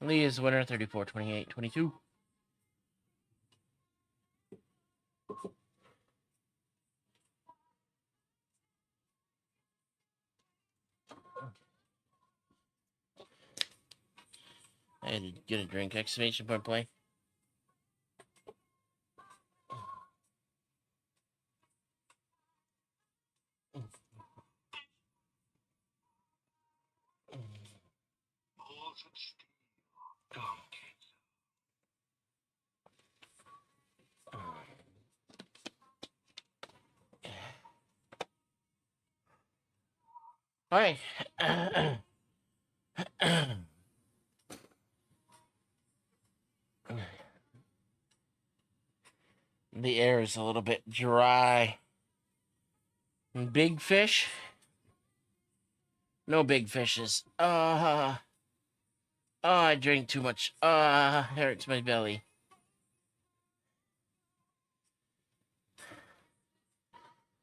Lee is the winner, 34, 28, 22. I had to get a drink. Exclamation point play. Balls of steel. Come get All right. The air is a little bit dry. Big fish? No big fishes. Oh, I drank too much. Hurts my belly.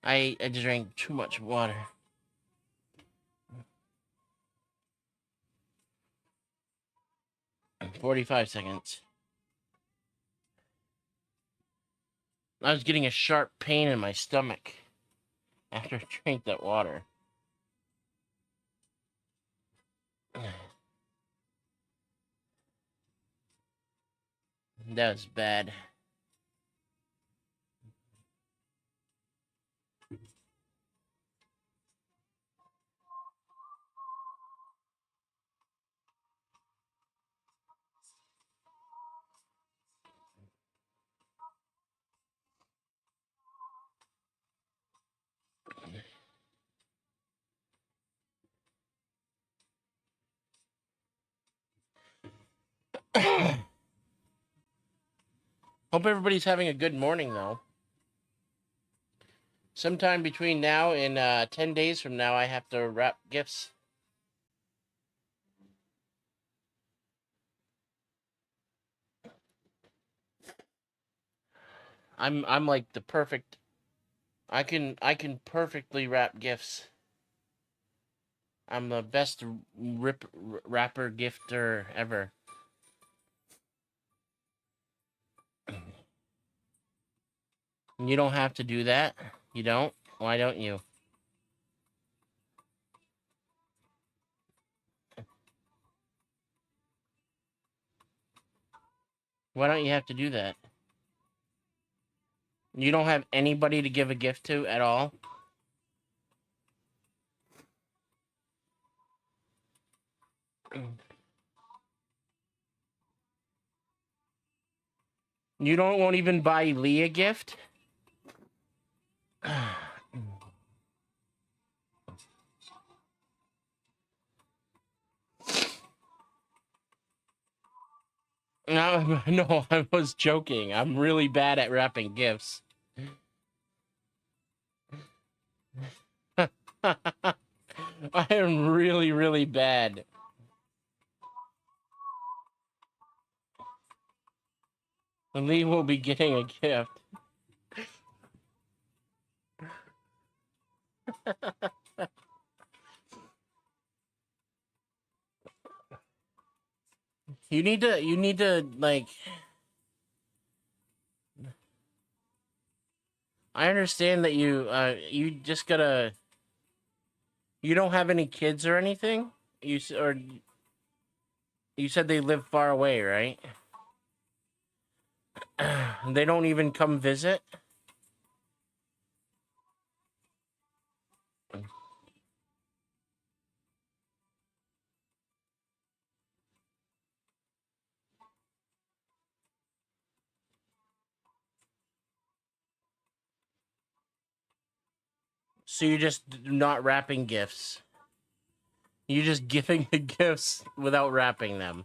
I drank too much water. " 45 seconds. I was getting a sharp pain in my stomach after I drank that water. That was bad. Hope everybody's having a good morning, though. Sometime between now and 10 days from now, I have to wrap gifts. I'm like the perfect. I can perfectly wrap gifts. I'm the best wrapper gifter ever. You don't have to do that. You don't? Why don't you? Why don't you have to do that? You don't have anybody to give a gift to at all? You don't won't even buy Lee a gift? No, no, I was joking. I'm really bad at wrapping gifts. I am really, really bad. Lee will be getting a gift. You need to like. I understand that you just gotta. You don't have any kids or anything. Or you said they live far away, right? They don't even come visit. So you're just not wrapping gifts. You're just giving the gifts without wrapping them.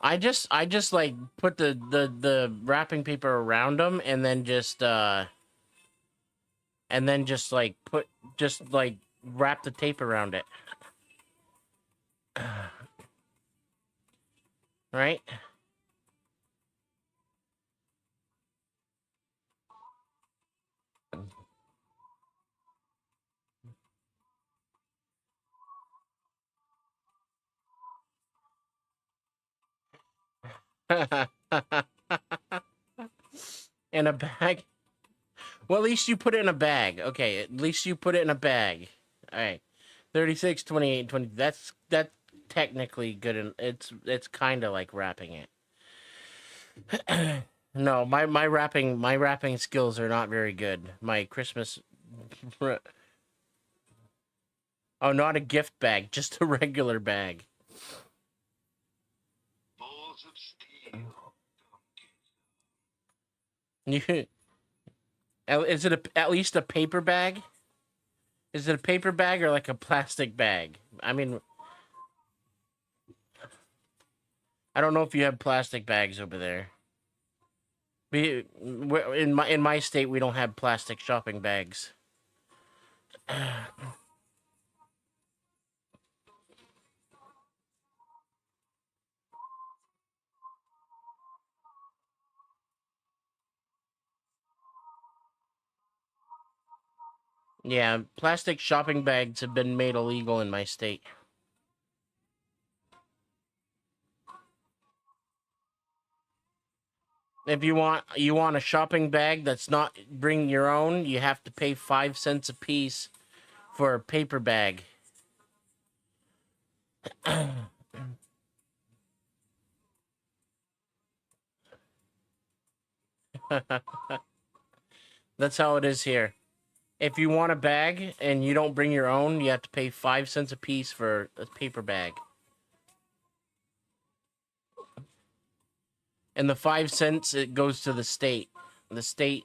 I just like put the wrapping paper around them and then just like wrap the tape around it. Right? In a bag? Well, at least you put it in a bag. Okay, at least you put it in a bag. All right. 36, 28, 20. That's technically good, and it's kind of like wrapping it. No, my wrapping skills are not very good. My Christmas Oh, not a gift bag, just a regular bag. Balls of steel. You is it at least a paper bag? Is it a paper bag or like a plastic bag? I mean, I don't know if you have plastic bags over there. In my state, we don't have plastic shopping bags. Yeah, plastic shopping bags have been made illegal in my state. If you want a shopping bag that's not bring your own, you have to pay 5 cents a piece for a paper bag. That's how it is here. If you want a bag and you don't bring your own, you have to pay 5 cents a piece for a paper bag. And the 5 cents it goes to the state. The state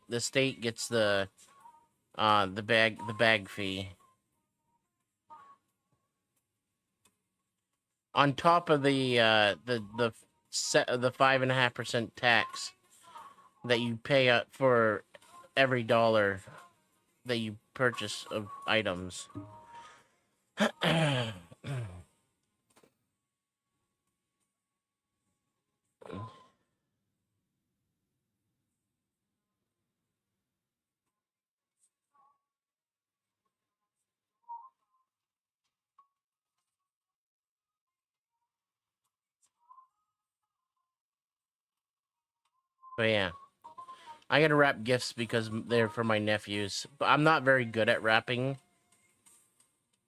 gets the bag fee. On top of the 5.5% tax that you pay up for every dollar that you purchase of items. But yeah, I gotta wrap gifts because they're for my nephews. But I'm not very good at wrapping.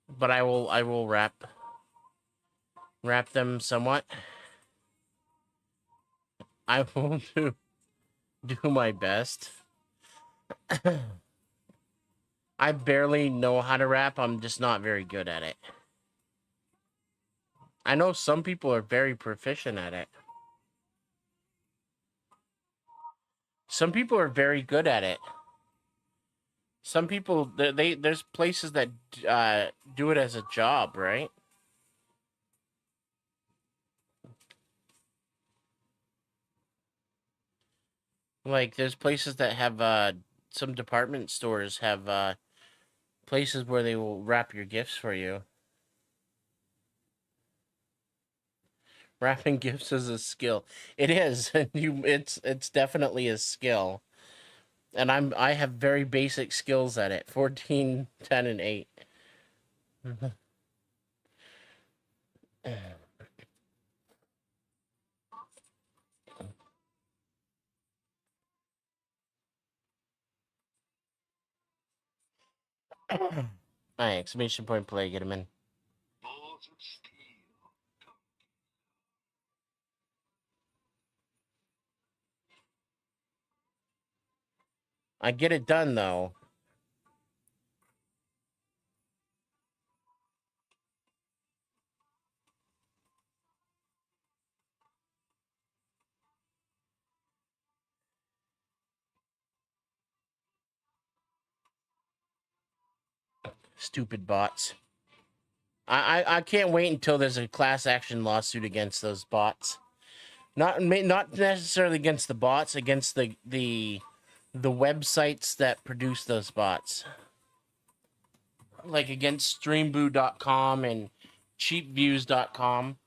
But I will wrap them somewhat. I will do my best. I barely know how to rap. I'm just not very good at it. I know some people are very proficient at it. Some people are very good at it. Some people there's places that do it as a job, right? Like there's places that have some department stores have places where they will wrap your gifts for you. Wrapping gifts is a skill. It is. It's definitely a skill. And I have very basic skills at it. 14, 10, and 8. Alright, exclamation point play, get him in. Balls of steel. I get it done though. Stupid bots. I can't wait until there's a class action lawsuit against those bots. Not necessarily against the bots, against the websites that produce those bots. Like against streamboo.com and cheapviews.com,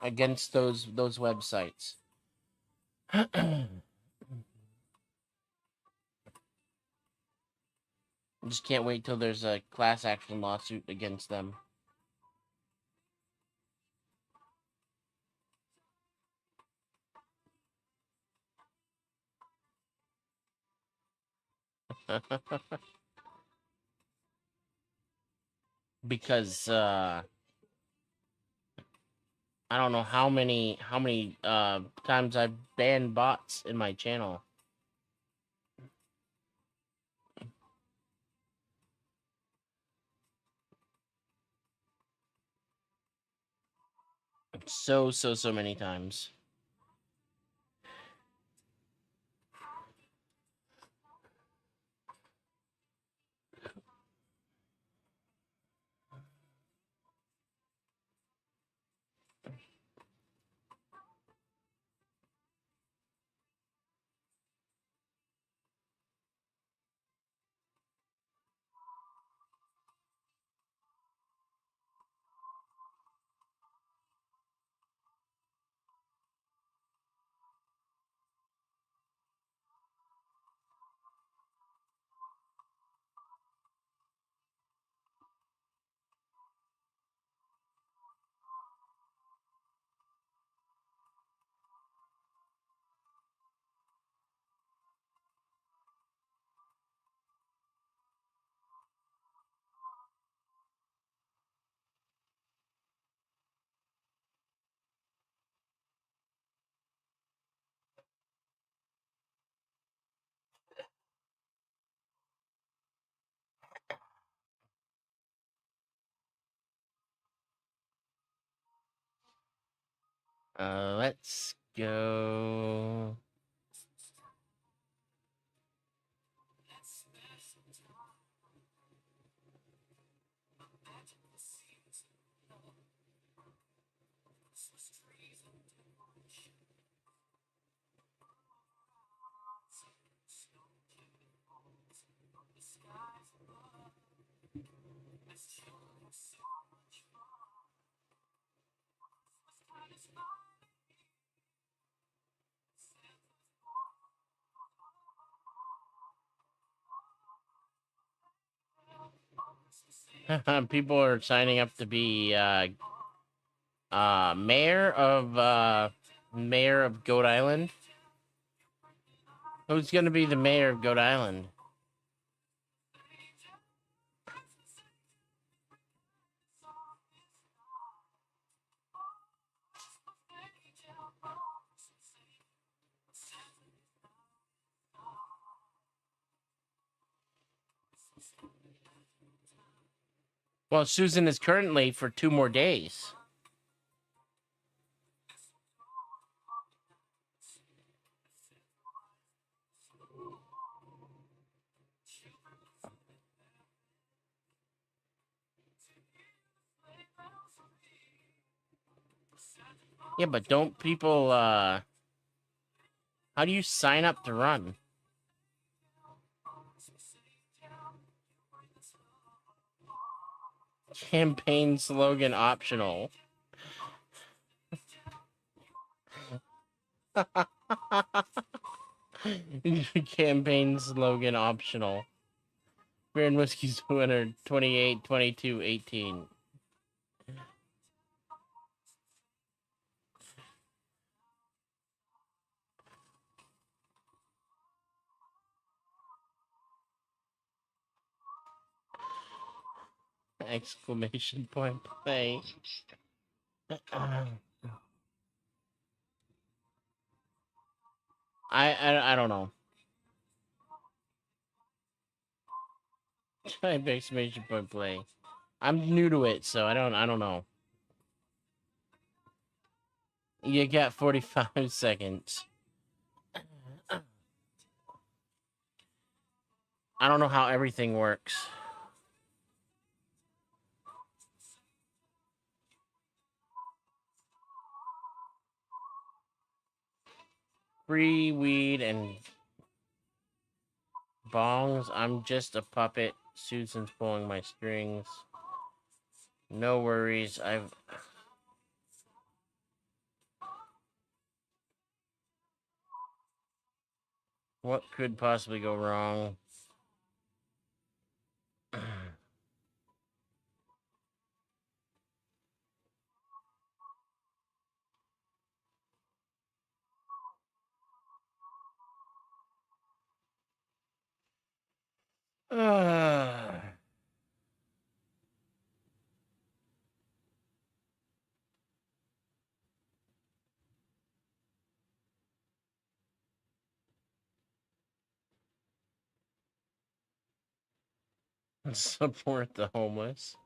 against those websites. Just can't wait till there's a class action lawsuit against them. Because I don't know how many times I've banned bots in my channel. So many times. Let's go. People are signing up to be mayor of Goat Island. Who's gonna be the mayor of Goat Island? Well, Susan is currently for 2 more days. Yeah, but don't people how do you sign up to run? Campaign slogan optional. Campaign slogan optional. Beer and Whiskey's winner 28, 22, 18. Exclamation point play. I don't know. Type exclamation point play. I'm new to it, so I don't know. You got 45 seconds. I don't know how everything works. Free weed and bongs. I'm just a puppet. Susan's pulling my strings. No worries. What could possibly go wrong? Uh, support the homeless.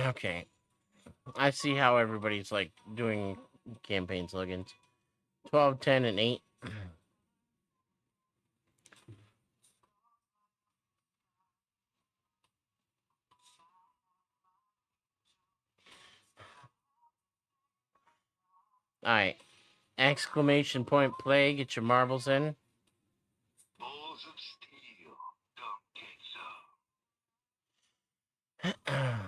Okay. I see how everybody's like doing campaign slogans. 12, 10, and 8. Alright. Exclamation point play. Get your marbles in. Balls of steel. Come get some.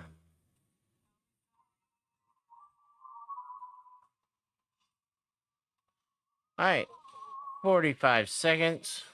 Alright. 45 seconds.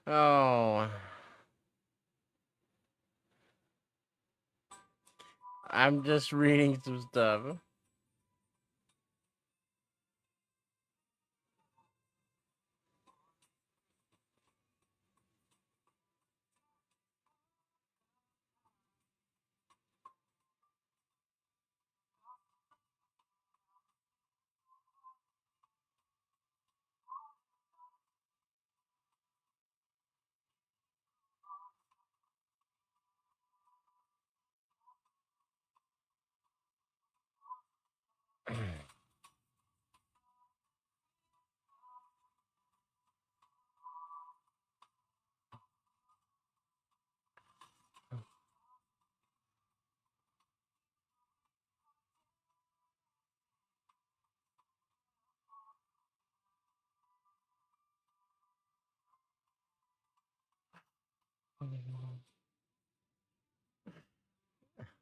Oh. I'm just reading some stuff.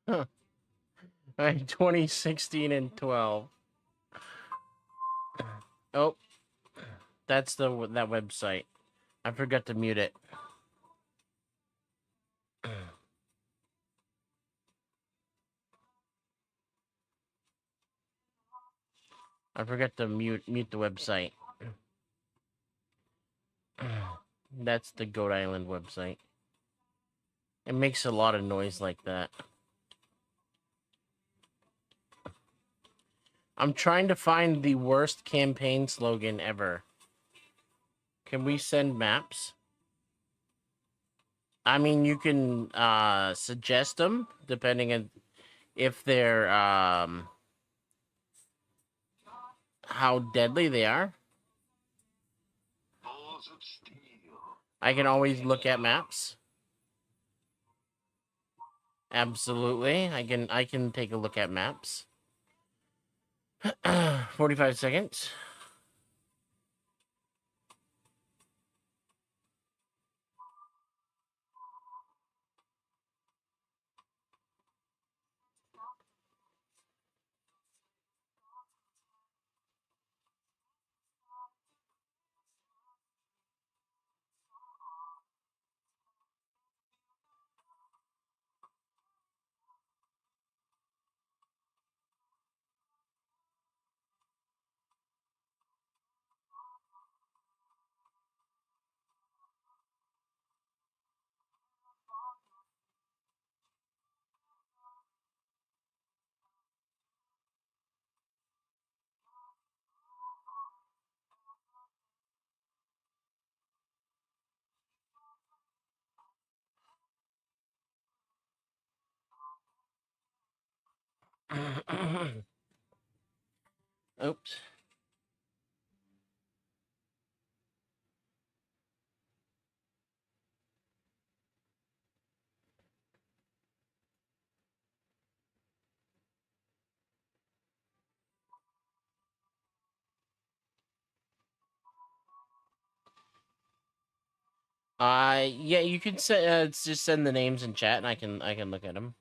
Huh. Alright, 2016 and 12. Oh, that's that website. I forgot to mute it. I forgot to mute the website. That's the Goat Island website. It makes a lot of noise like that. I'm trying to find the worst campaign slogan ever. Can we send maps? I mean, you can suggest them depending on if they're how deadly they are. Balls of steel. I can always look at maps. Absolutely. I can take a look at maps. 45 seconds. Oops. Yeah, you can say just send the names in chat, and I can look at them.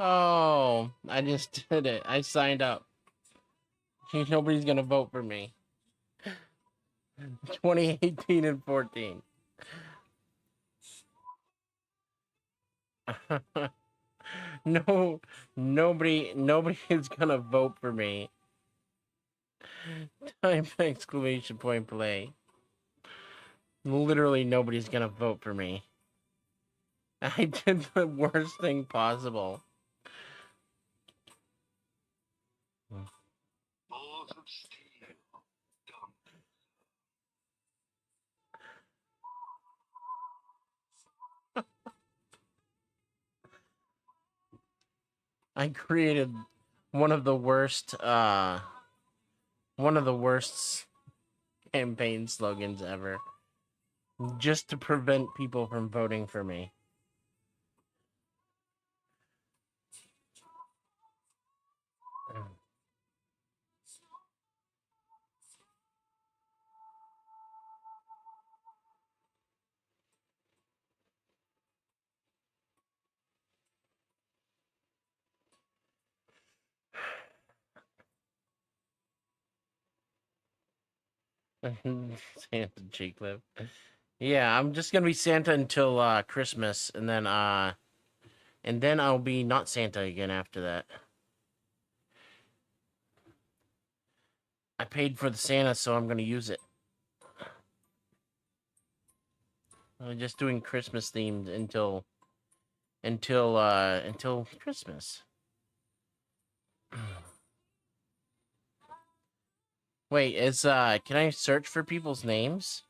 Oh, I just did it. I signed up. Nobody's gonna vote for me. 2018 and 14. No, nobody is gonna vote for me. Time exclamation point play. Literally nobody's gonna vote for me. I did the worst thing possible. Balls of steel. Dumb. I created one of the worst one of the worst campaign slogans ever just to prevent people from voting for me. Santa cheek clip. Yeah, I'm just gonna be Santa until Christmas, and then I'll be not Santa again after that. I paid for the Santa, so I'm gonna use it. I'm just doing Christmas themed until Christmas. Wait, can I search for people's names?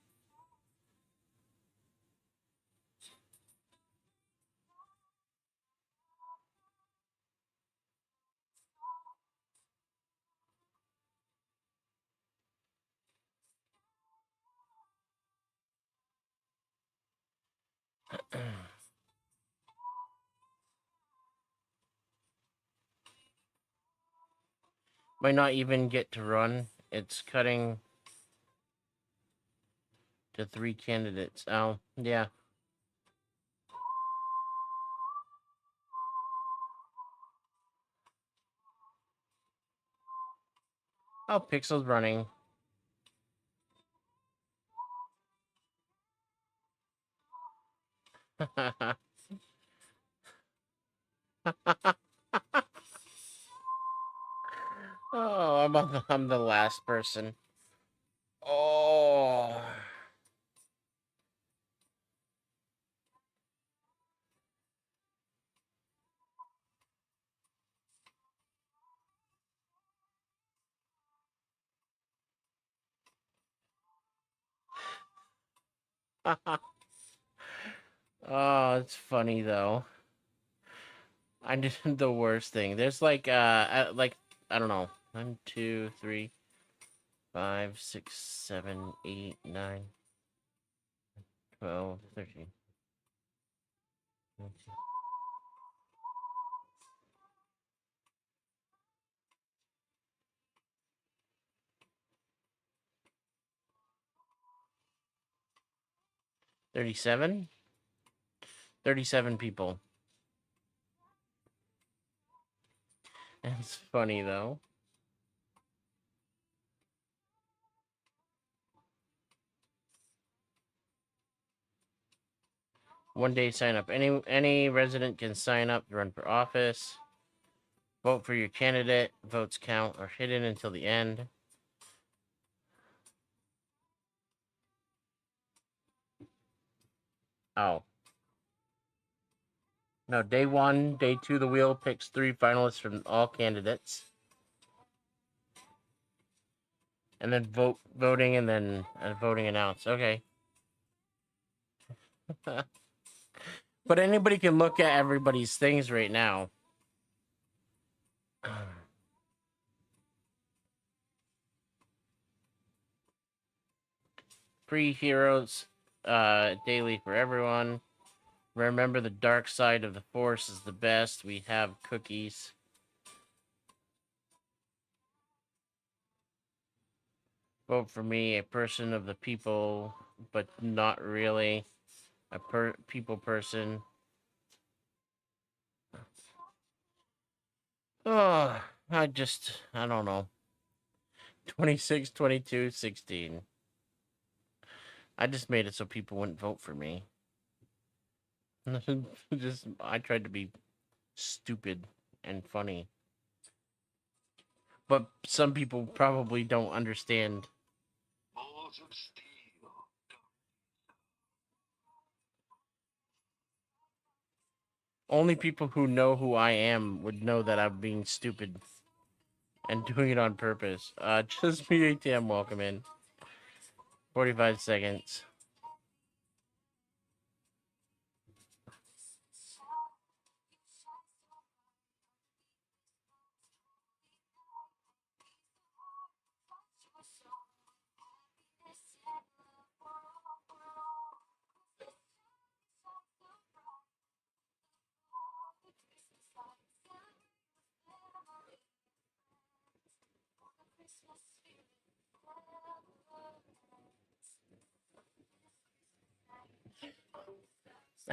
Might not even get to run. It's cutting to 3 candidates. Oh, yeah. Oh, Pixel's running. Oh, I'm the last person. Oh. Oh, it's funny though. I did the worst thing. There's like I don't know. 1, 2, 3, 5, 6, 7, 8, 9, 12, 13. 37? 37 people. It's funny though. One day sign up. Any resident can sign up to run for office. Vote for your candidate. Votes count are hidden until the end. Oh. No, day 1, day 2, the wheel picks 3 finalists from all candidates. And then voting and then voting announced. Okay. But anybody can look at everybody's things right now. Free heroes daily for everyone. Remember, the dark side of the force is the best. We have cookies. Vote for me, a person of the people, but not really a people person. Oh, I don't know. 26, 22, 16. I just made it so people wouldn't vote for me. Just I tried to be stupid and funny. But some people probably don't understand. Balls of steel. Only people who know who I am would know that I'm being stupid and doing it on purpose. Just me, ATM, welcome in. 45 seconds.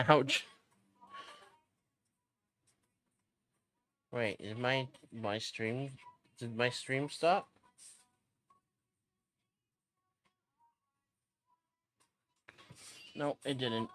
Ouch. Wait, is my stream? Did my stream stop? No, it didn't.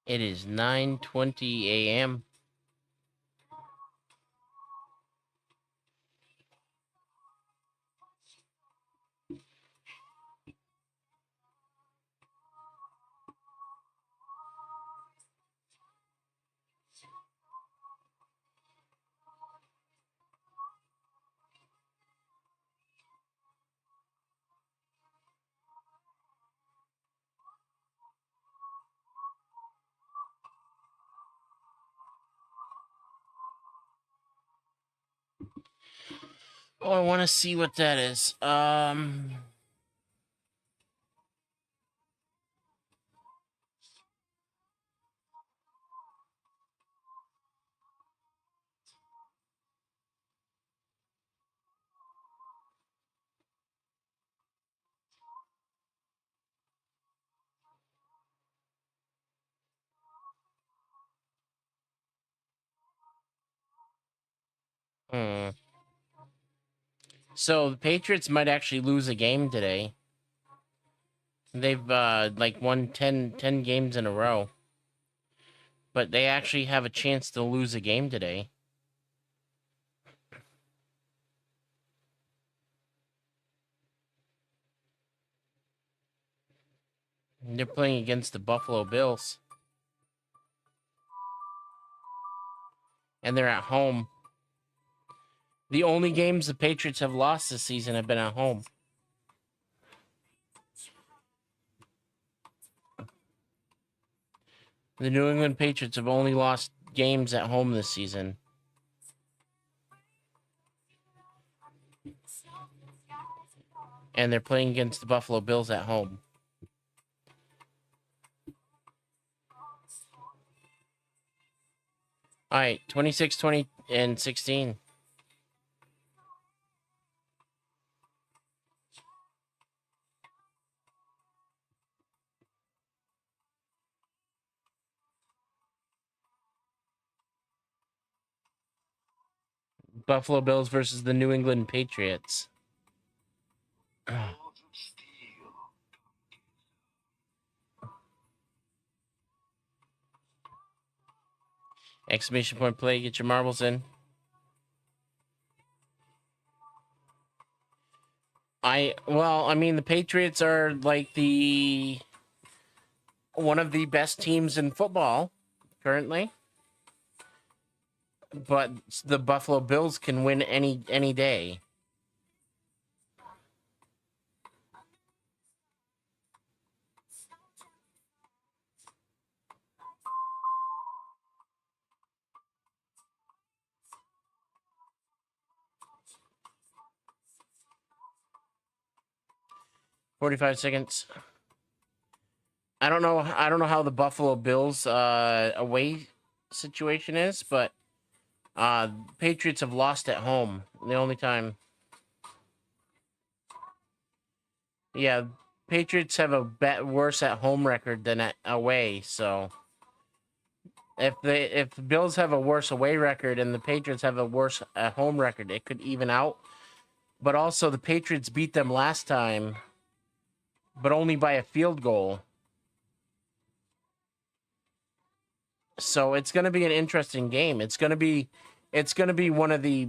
It is 9:20 a.m. Oh, I want to see what that is. Hmm. So the Patriots might actually lose a game today. They've like won 10 games in a row. But they actually have a chance to lose a game today. They're playing against the Buffalo Bills. And they're at home. The only games the Patriots have lost this season have been at home. The New England Patriots have only lost games at home this season. And they're playing against the Buffalo Bills at home. All right, 26, 20, and 16. Buffalo Bills versus the New England Patriots. Balls of steel. Exclamation point play, get your marbles in. I mean, the Patriots are like one of the best teams in football currently. but the Buffalo Bills can win any day. $45 seconds. I don't know how the Buffalo Bills away situation is, but Patriots have lost at home. The only time. Yeah, Patriots have a worse at home record than at away, so if the Bills have a worse away record and the Patriots have a worse at home record, it could even out. But also the Patriots beat them last time, but only by a field goal. So it's going to be an interesting game. It's going to be one of the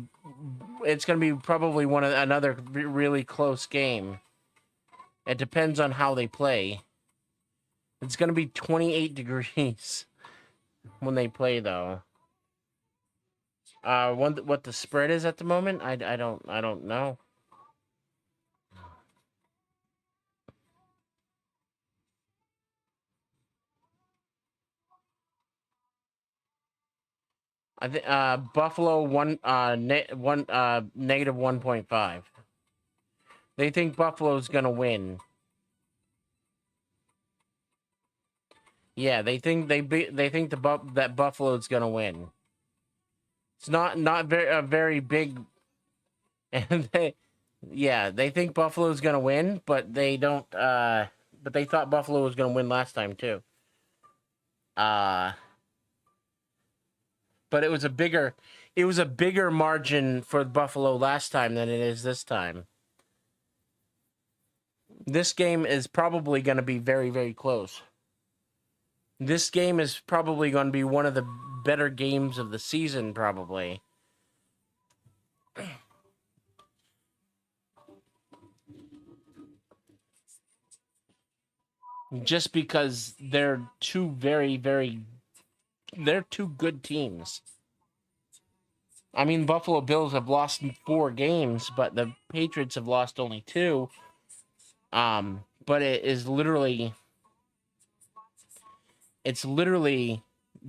it's going to be probably another really close game. It depends on how they play. It's going to be 28 degrees when they play though. What the spread is at the moment? I don't know. I think Buffalo negative 1.5. They think Buffalo's gonna win. Yeah, they think that Buffalo's gonna win. It's not very big, and they think Buffalo's gonna win, but they don't. But they thought Buffalo was gonna win last time too. But it was a bigger margin for Buffalo last time than it is this time. This game is probably going to be very, very close. This game is probably going to be one of the better games of the season, probably. Just because they're two they're two good teams. I mean, Buffalo Bills have lost 4 games, but the Patriots have lost only 2. But it's literally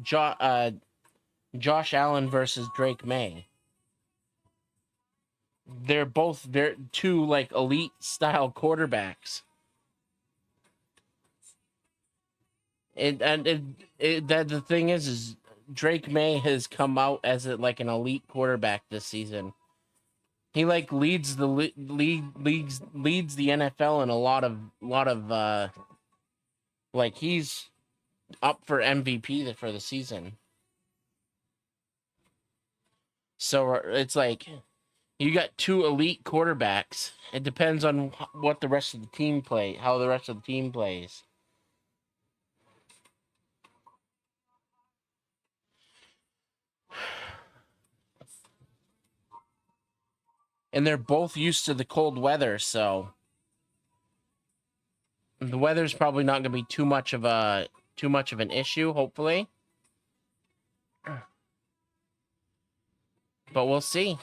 Josh Allen versus Drake May. They're both two like elite style quarterbacks. The thing is Drake May has come out as like an elite quarterback this season. He like leads the leads the NFL in a lot of like he's up for MVP for the season. So it's like you got 2 elite quarterbacks. It depends on what the rest of the team how the rest of the team plays. And they're both used to the cold weather, so the weather's probably not going to be too much of an issue, hopefully. But we'll see.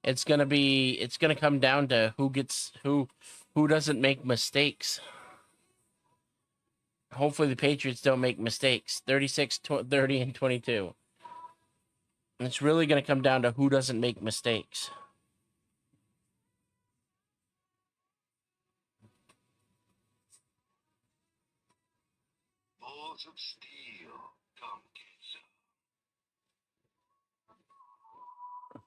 It's going to come down to who doesn't make mistakes. Hopefully the Patriots don't make mistakes. 36, 30, and 22. And it's really going to come down to who doesn't make mistakes. Balls of steel. Come get some.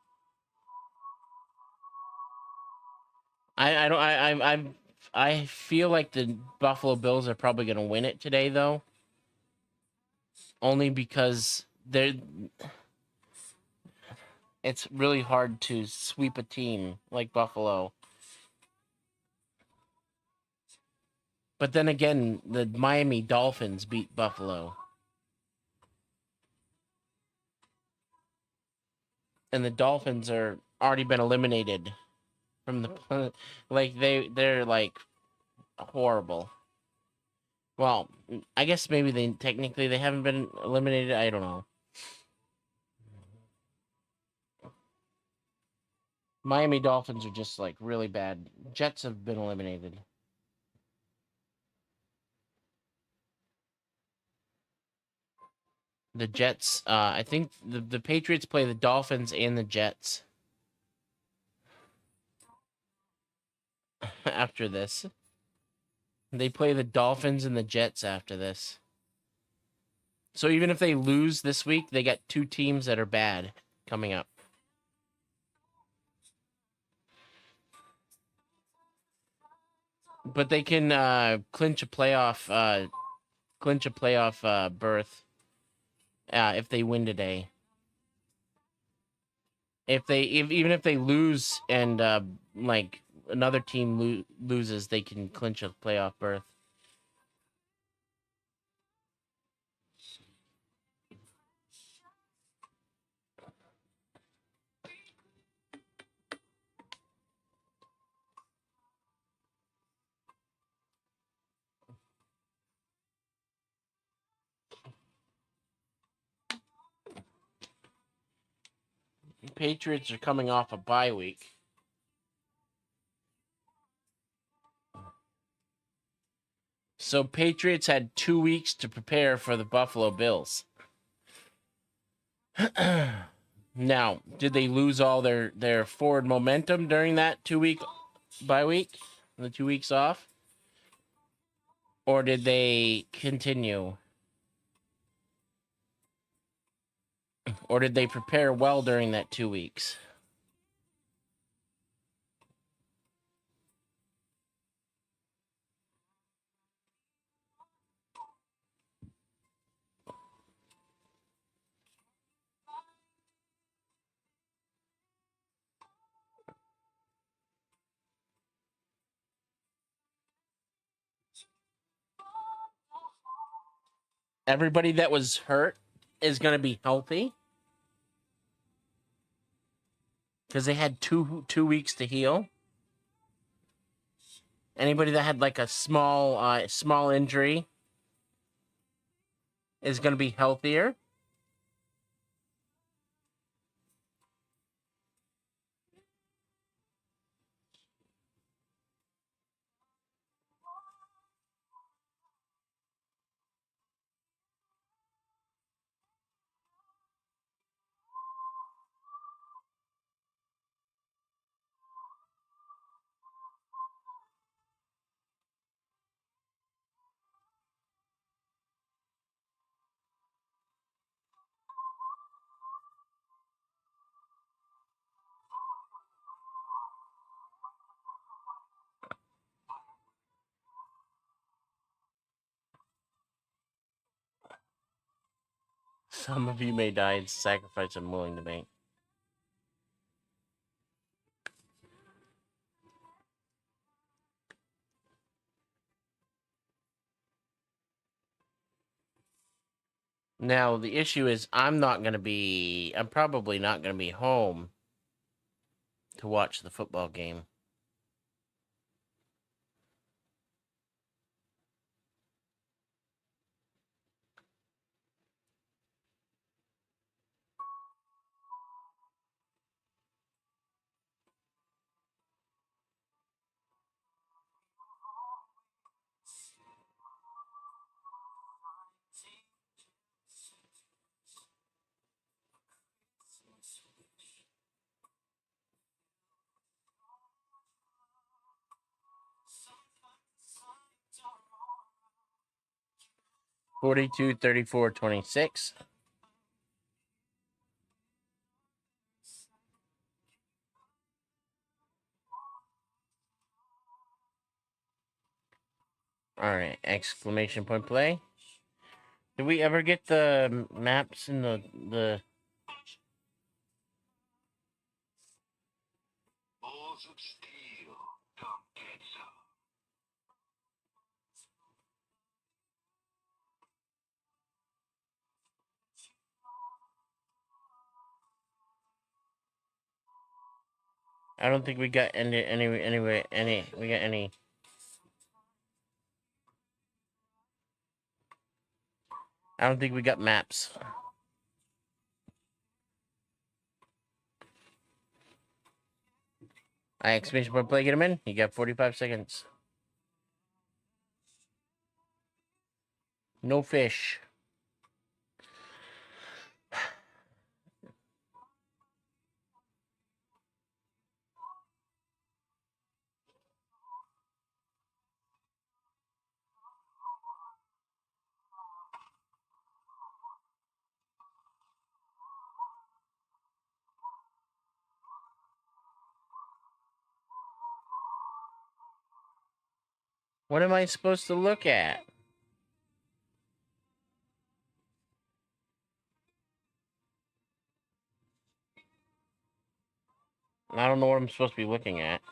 I feel like the Buffalo Bills are probably going to win it today, though. Only because it's really hard to sweep a team like Buffalo. But then again, the Miami Dolphins beat Buffalo. And the Dolphins are already been eliminated from the like they're like horrible. Well, I guess maybe they technically they haven't been eliminated. I don't know. Miami Dolphins are just like really bad. Jets have been eliminated. The Jets, I think the Patriots play the Dolphins and the Jets after this. They play the Dolphins and the Jets after this. So even if they lose this week, they got two teams that are bad coming up. But they can clinch a playoff berth if they win today. Even if they lose and like another team loses, they can clinch a playoff berth. Patriots are coming off a bye week. So Patriots had 2 weeks to prepare for the Buffalo Bills. Now, did they lose all their forward momentum during that 2 week bye week? The 2 weeks off? Or did they continue? Or did they prepare well during that 2 weeks? Everybody that was hurt is going to be healthy because they had two weeks to heal. Anybody that had like a small injury is going to be healthier. Some of you may die in sacrifice I'm willing to make. Now, the issue is I'm probably not going to be home to watch the football game. $42, $34, $26. All right, exclamation point play. Did we ever get the maps in the? Balls of steel. Come get some. I don't think we got any. We got any. I don't think we got maps. I exclamation point play, get him in. You got 45 seconds. No fish. What am I supposed to look at? I don't know what I'm supposed to be looking at.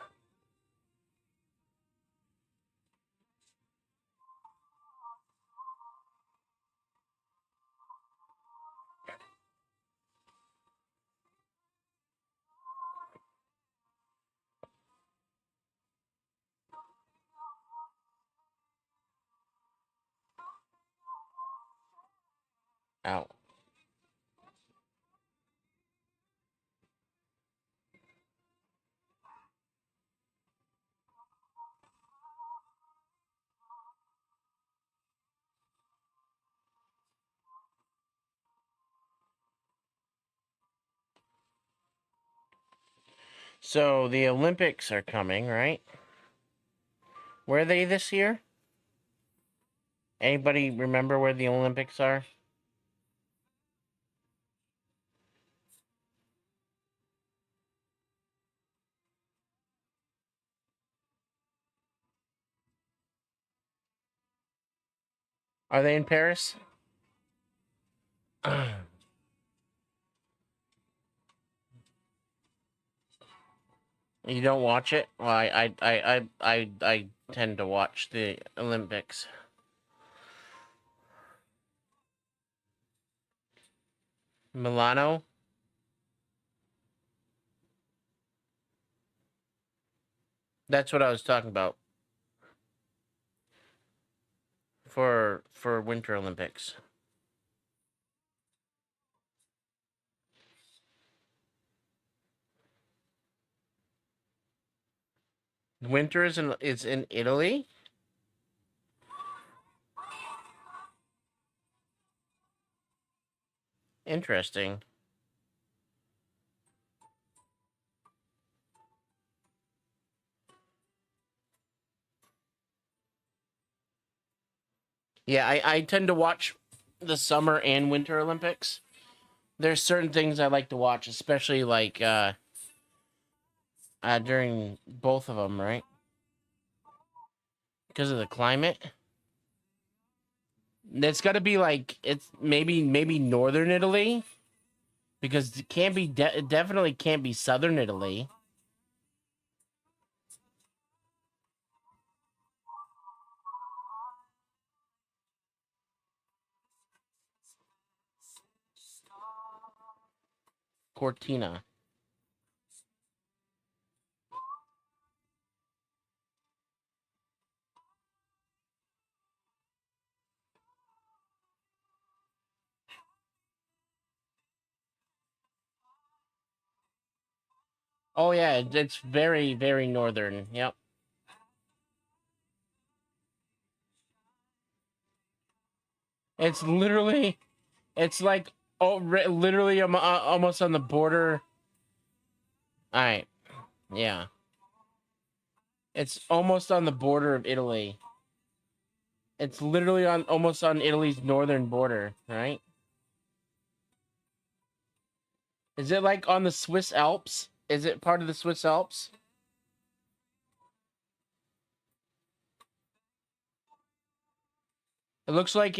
Ow. So the Olympics are coming, right? Where are they this year? Anybody remember where the Olympics are? Are they in Paris? You don't watch it? Well, I tend to watch the Olympics. Milano? That's what I was talking about. For Winter Olympics. Winter is in Italy? Interesting. Yeah, I tend to watch the Summer and Winter Olympics. There's certain things I like to watch, especially like during both of them, right? Because of the climate. It's got to be like it's maybe northern Italy because it can't be it definitely can't be southern Italy. Cortina. Oh yeah, it's very northern. Yep. It's literally it's like literally almost on the border. All right. Yeah. It's almost on the border of Italy. It's literally on almost on Italy's northern border, right? Is it like on the Swiss Alps? Is it part of the Swiss Alps? It looks like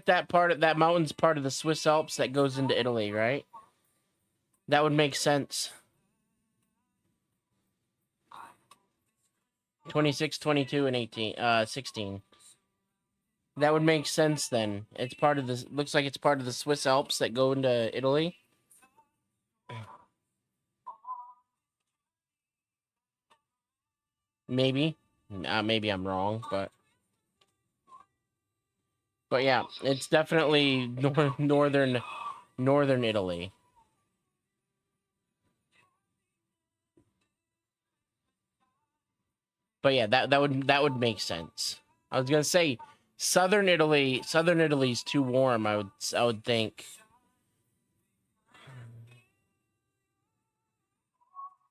that part of that mountain's part of the Swiss Alps that goes into Italy, right? That would make sense. 26, 22, and 18 16. That would make sense then. It's part of this looks like it's part of the Swiss Alps that go into Italy. Maybe. Maybe I'm wrong, but But yeah, it's definitely northern Italy. But yeah, that would make sense. I was gonna say southern Italy. Southern Italy's too warm. I would think.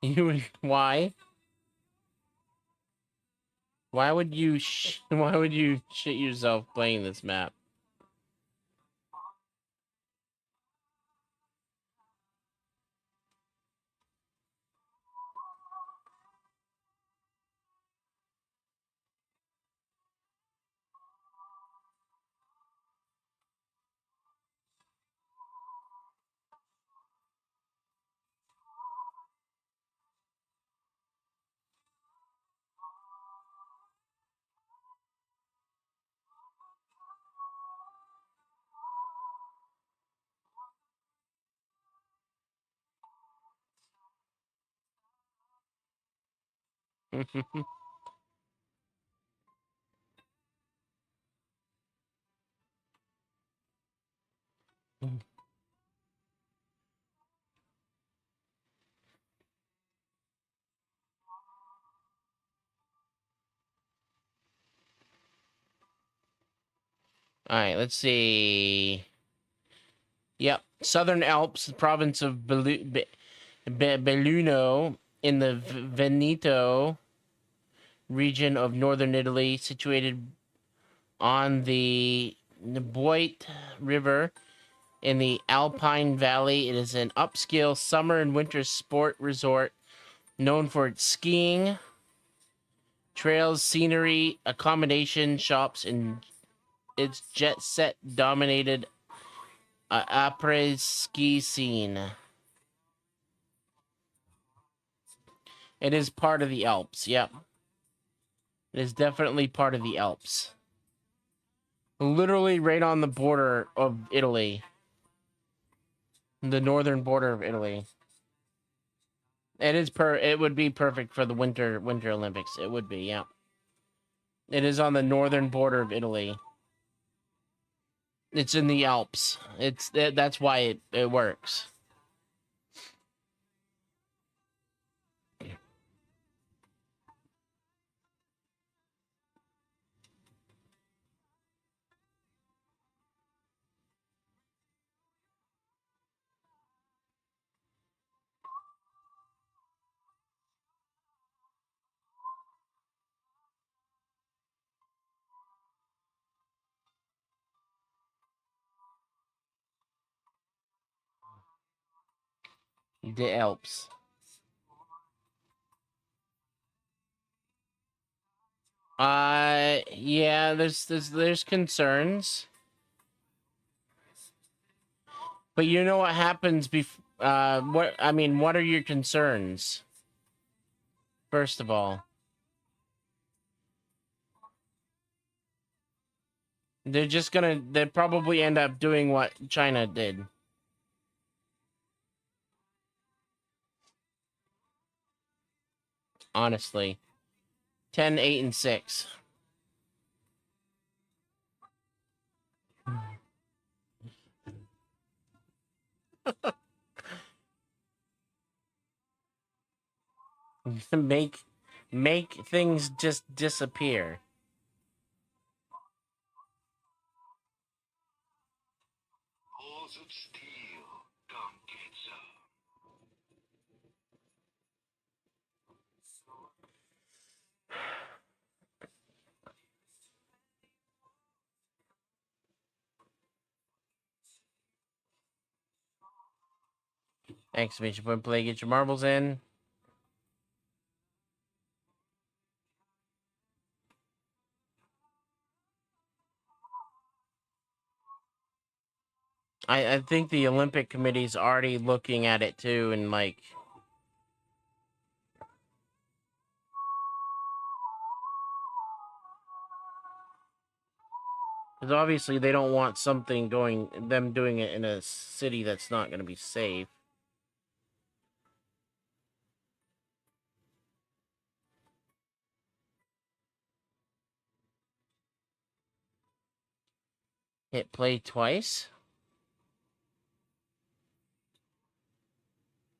You would why? Why would you shit yourself playing this map? All right, let's see. Yep, Southern Alps, the province of Belluno in the Veneto region of northern Italy, situated on the Boite River in the Alpine Valley. It is an upscale summer and winter sport resort known for its skiing, trails, scenery, accommodation, shops, and its jet set dominated après ski scene. It is part of the Alps. Yep. It is definitely part of the Alps. Literally right on the border of Italy. The northern border of Italy. It would be perfect for the Winter Olympics. It would be, yeah. It is on the northern border of Italy. It's in the Alps. That's why it works. The Alps. Yeah, there's concerns. But you know what happens what are your concerns? First of all, they'll probably end up doing what China did. Honestly. 10, 8, and 6. make make things just disappear. Balls of steel. Come get some. Exclamation point play, get your marbles in. I think the Olympic Committee's already looking at it too, and like, because obviously they don't want them doing it in a city that's not going to be safe. Hit play twice?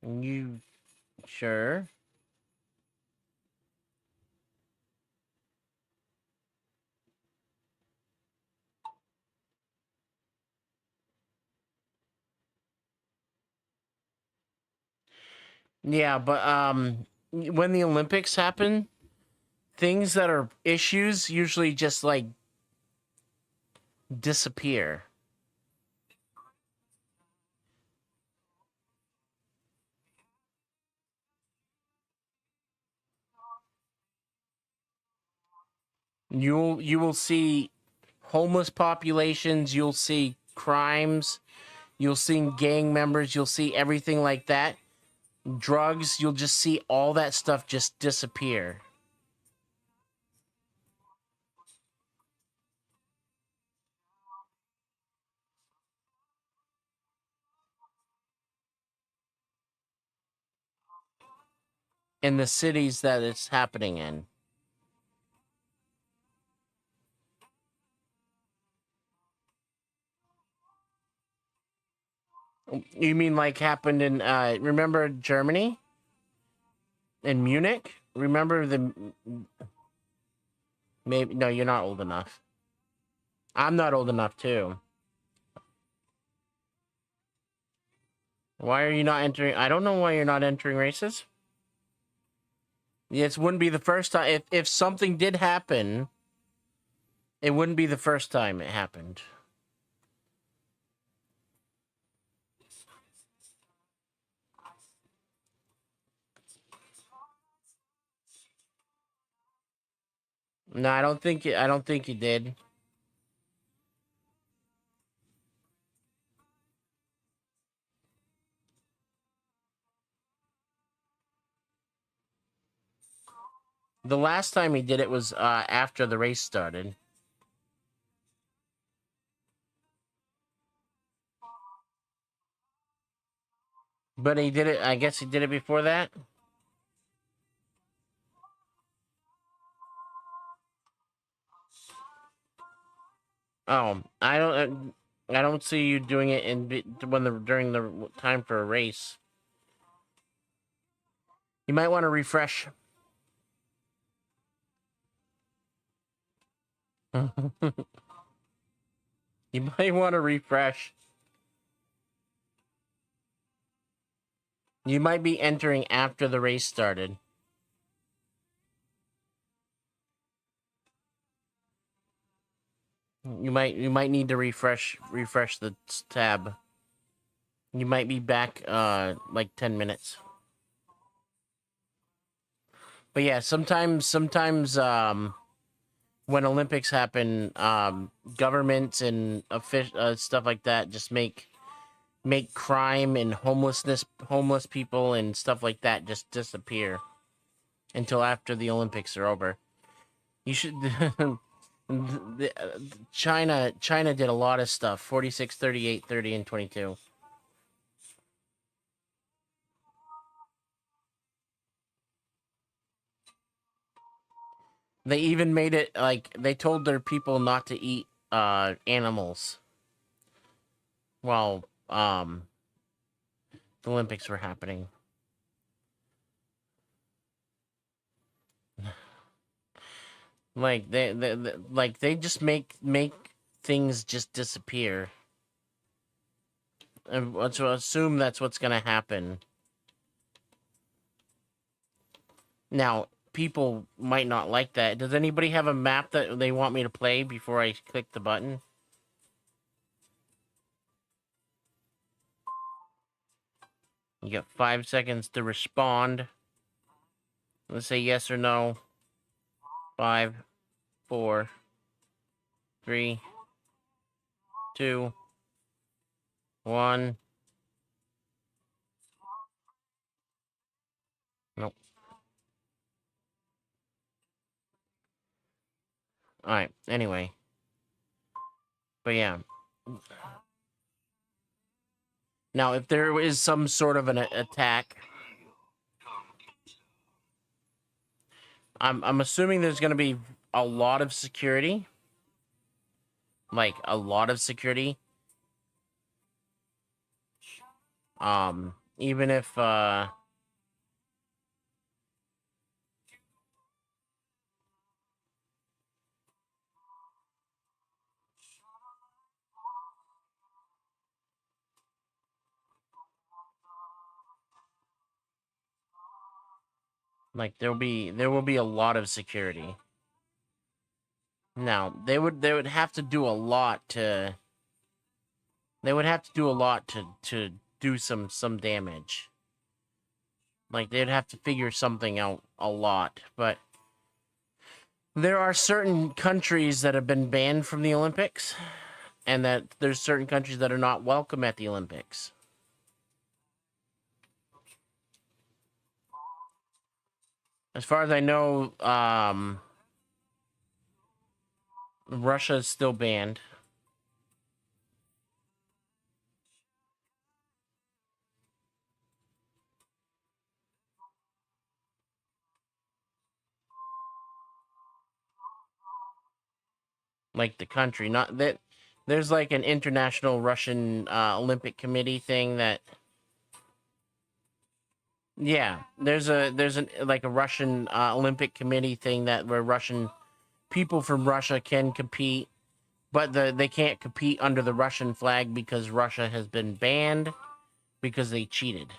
You sure? Yeah, but when the Olympics happen, things that are issues usually just like disappear. You will see homeless populations, you'll see crimes, you'll see gang members, you'll see everything like that. Drugs, you'll just see all that stuff just disappear. In the cities that it's happening in. You mean like happened in remember Germany? In Munich? Remember the maybe no, you're not old enough. I'm not old enough too. Why are you not entering? I don't know why you're not entering races. It wouldn't be the first time. If something did happen, it wouldn't be the first time it happened. No, I don't think I don't think you did. The last time he did it was after the race started. But he did it. I guess he did it before that. Oh, I don't see you doing it when the during the time for a race. You might want to refresh. You might want to refresh. You might be entering after the race started. You might need to refresh the tab. You might be back like 10 minutes. But yeah, sometimes when Olympics happen, governments and stuff like that just make crime and homeless people and stuff like that just disappear until after the Olympics are over. You should China did a lot of stuff. 46, 38, 30 and 22. They even made it like they told their people not to eat animals while the Olympics were happening. Like they just make things just disappear. And let's assume that's what's gonna happen. Now, people might not like that. Does anybody have a map that they want me to play before I click the button? You got 5 seconds to respond. Let's say yes or no. 5, 4, 3, 2, 1. Nope. Alright, anyway. But yeah. Now, if there is some sort of an attack, I'm assuming there's going to be a lot of security. like a lot of security. Even if like there will be a lot of security. Now, they would have to do a lot to they would have to do a lot to do some damage. Like they'd have to figure something out a lot, but there are certain countries that have been banned from the Olympics, and that there's certain countries that are not welcome at the Olympics. As far as I know, Russia is still banned. Like the country, not that there's like an international Russian Olympic Committee thing that. Yeah, there's an like a Russian Olympic Committee thing that where Russian people from Russia can compete, but they can't compete under the Russian flag because Russia has been banned because they cheated.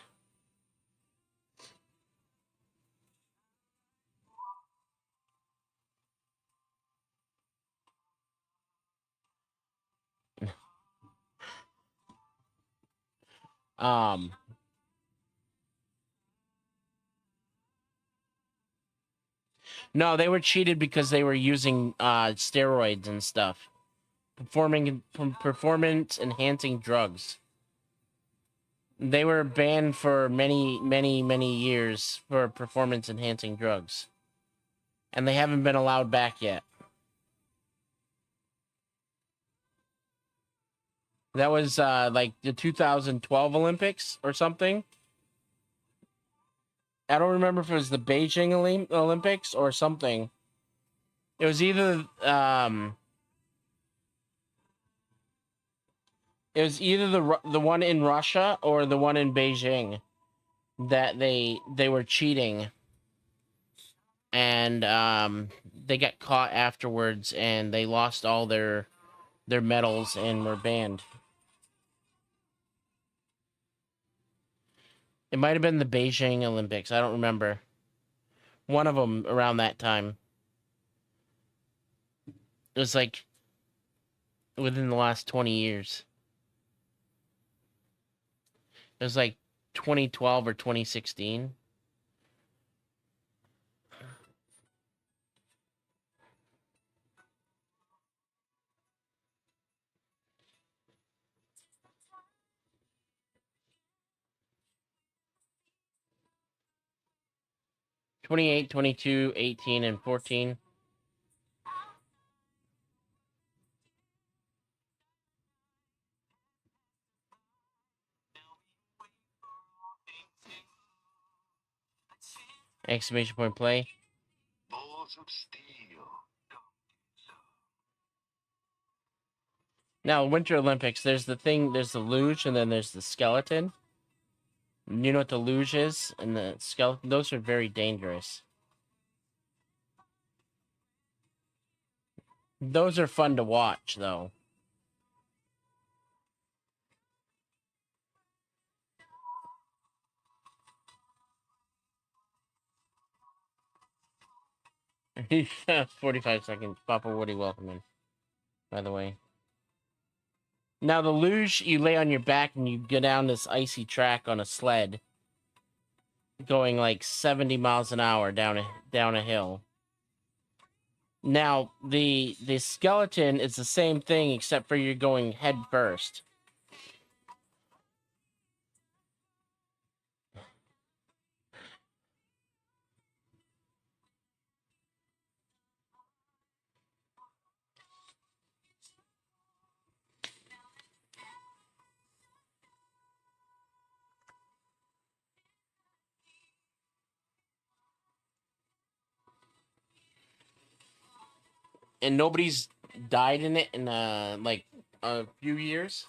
Um, no, they were cheated because they were using steroids and stuff, performance enhancing drugs. They were banned for many years for performance enhancing drugs, and they haven't been allowed back yet. That was like the 2012 Olympics or something. I don't remember if it was the Beijing Olympics or something. It was either the one in Russia or the one in Beijing that they were cheating, and they got caught afterwards and they lost all their medals and were banned. It might have been the Beijing Olympics. I don't remember. One of them around that time. It was like within the last 20 years. It was like 2012 or 2016. 28, 22, 18, and 14. Exclamation point play. Balls of steel. Now, Winter Olympics, there's the luge, and then there's the skeleton. You know what the luge is? And the skeleton, those are very dangerous. Those are fun to watch, though. He's 45 seconds. Papa Woody, welcome in, by the way. Now, the luge, you lay on your back and you go down this icy track on a sled, going like 70 miles an hour down a hill. Now, the skeleton is the same thing except for you're going head first. And nobody's died in it in like a few years.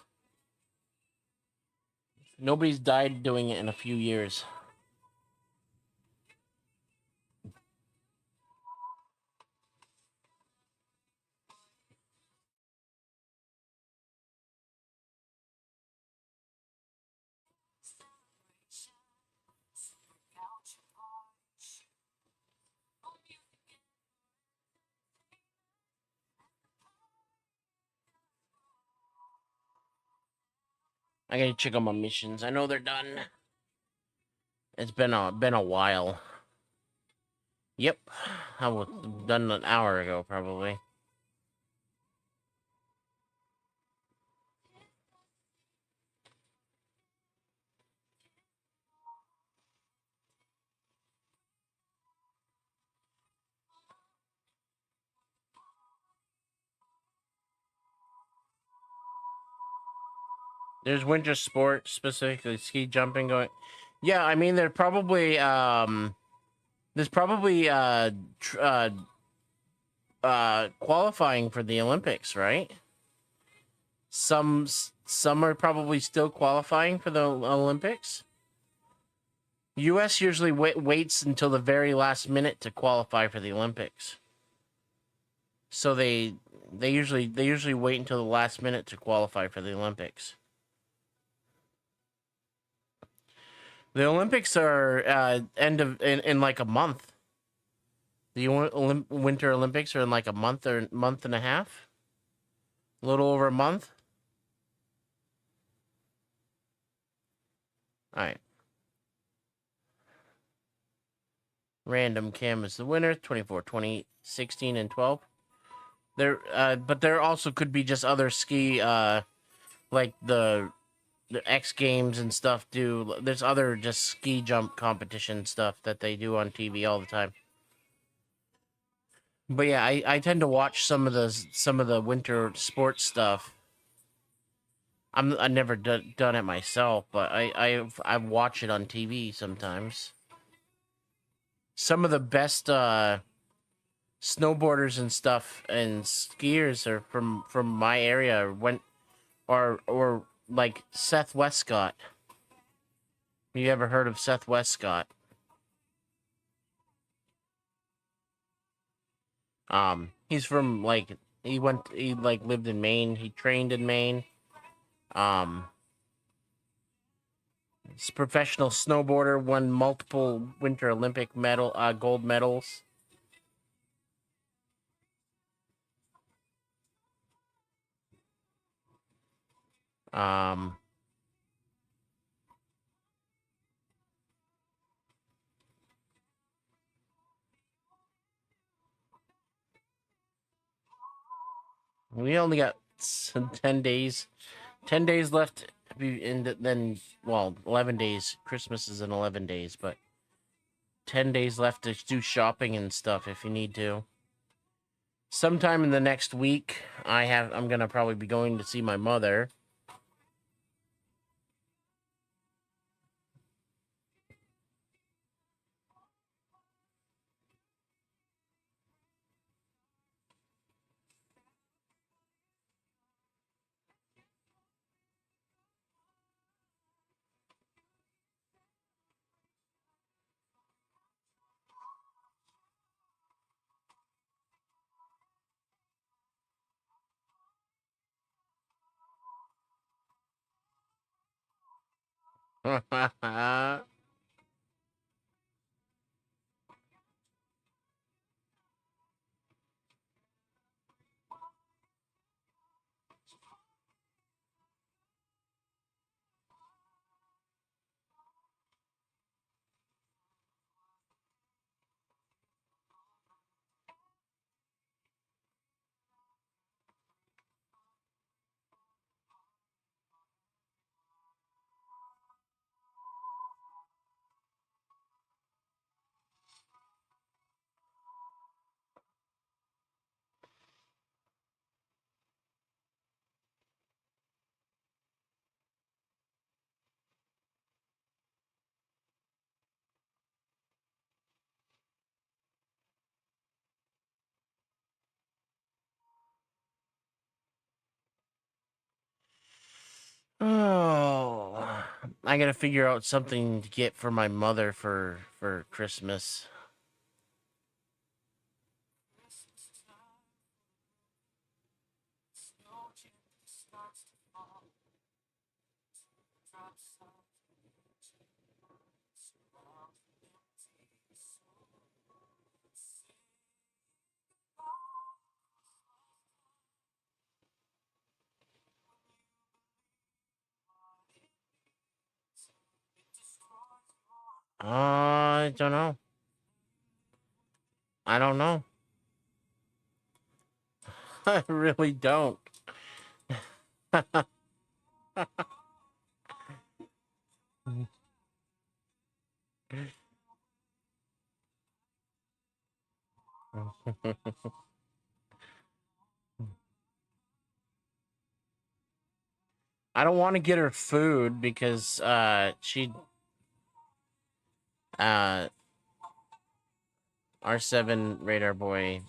Nobody's died doing it in a few years. I gotta check on my missions. I know they're done. It's been a while. Yep, I was done an hour ago probably. There's winter sports, specifically ski jumping going. Yeah, I mean there's probably qualifying for the Olympics, right? Some are probably still qualifying for the Olympics. U.S. usually waits until the very last minute to qualify for the Olympics. So they usually wait until the last minute to qualify for the Olympics. The Olympics are end of in like a month. The Winter Olympics are in like a month or month and a half, a little over a month. All right. Random Cam is the winner. 24, 20, 16, and 12. But there also could be just other ski, like the X Games and stuff. There's other just ski jump competition stuff that they do on TV all the time. But yeah, I tend to watch some of the winter sports stuff. I never done it myself, but I watch it on TV sometimes. Some of the best snowboarders and stuff and skiers are from my area. Went or like Seth Westcott. You ever heard of Seth Westcott? He's from like he like lived in Maine. He trained in Maine. Um, he's a professional snowboarder. Won multiple Winter Olympic gold medals. Um, we only got 10 days. 10 days left. And then, well, 11 days. Christmas is in 11 days, but 10 days left to do shopping and stuff if you need to. Sometime in the next week, I'm gonna probably be going to see my mother. I gotta figure out something to get for my mother for Christmas. I don't know. I don't know. I really don't. I don't want to get her food because she uh R7 radar boy.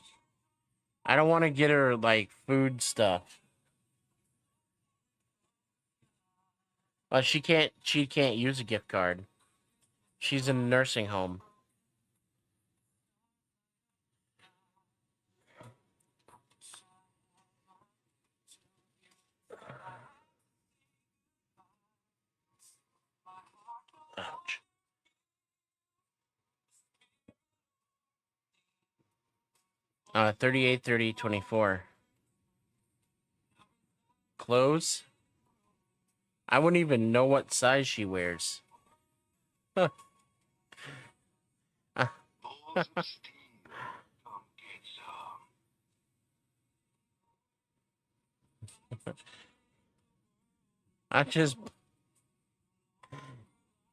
I don't want to get her like food stuff. She can't use a gift card. She's in a nursing home. Ouch. 38, 30, 24. Clothes? I wouldn't even know what size she wears. Huh. Balls of steel, come get some. I just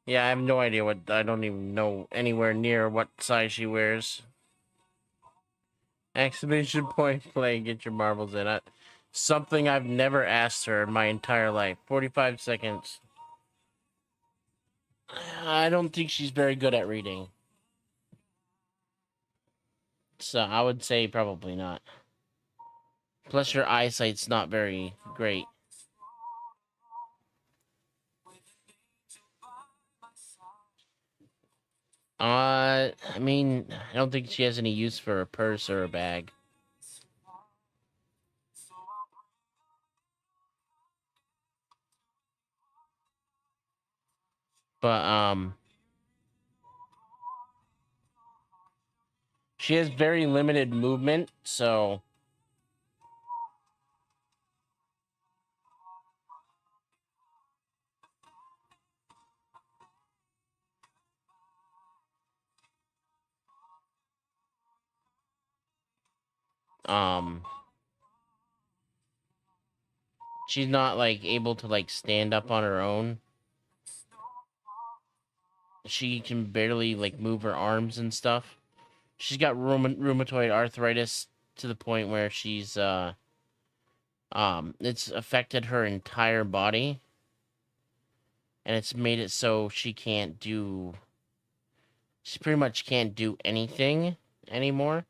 Yeah, I have no idea what I don't even know anywhere near what size she wears. Exclamation point play, get your marbles in it. Something I've never asked her in my entire life. 45 seconds. I don't think she's very good at reading. So I would say probably not. Plus her eyesight's not very great. I mean, I don't think she has any use for a purse or a bag. But she has very limited movement, so um she's not like able to like stand up on her own. She can barely like move her arms and stuff. She's got rheumatoid arthritis to the point where she's it's affected her entire body, and it's made it so she pretty much can't do anything anymore.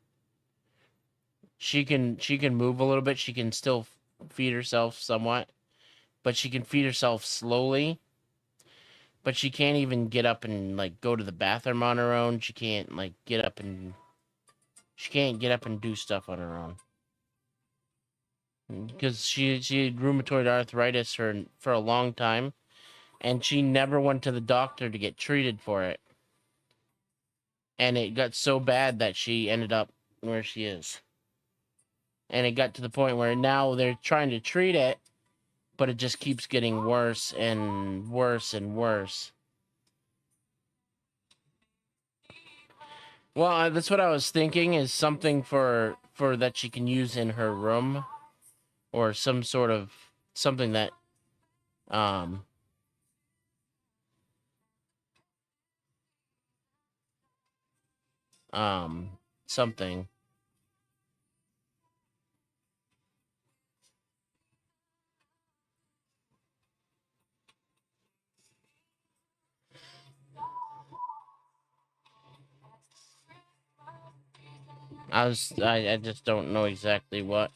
She can move a little bit. She can still feed herself somewhat, but she can feed herself slowly. But she can't even get up and like go to the bathroom on her own. She can't get up and do stuff on her own because she had rheumatoid arthritis for a long time, and she never went to the doctor to get treated for it. And it got so bad that she ended up where she is. And it got to the point where now they're trying to treat it, but it just keeps getting worse and worse and worse. Well, that's what I was thinking is something for that she can use in her room, or some sort of something that um something. I just don't know exactly what.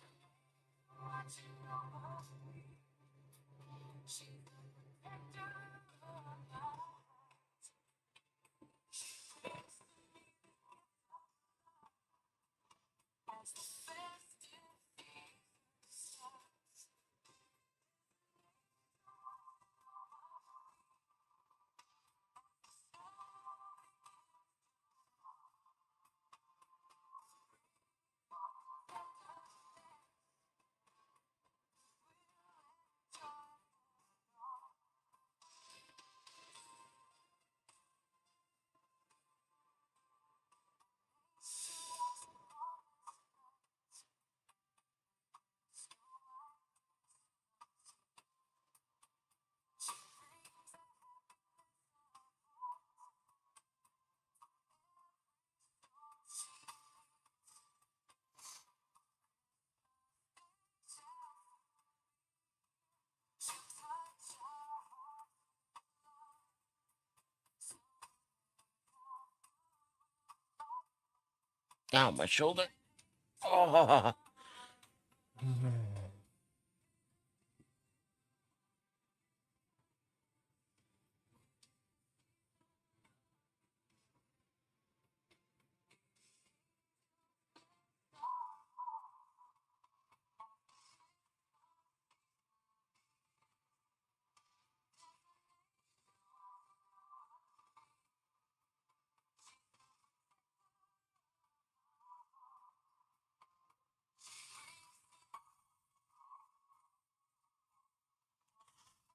Ow, my shoulder. Oh.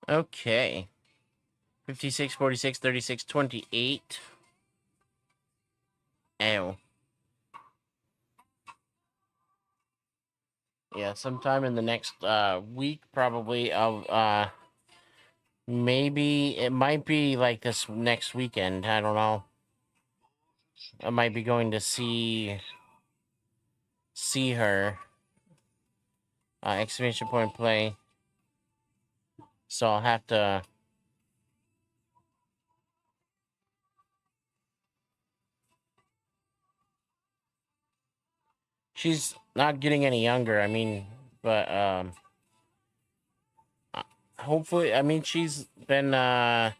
Okay. 56, 46, 36, 28. Ow. Yeah, sometime in the next week, probably. Maybe it might be like this next weekend. I don't know. I might be going to see her. Exclamation point play. So I'll have to. She's not getting any younger. I mean, but hopefully, I mean, she's been trying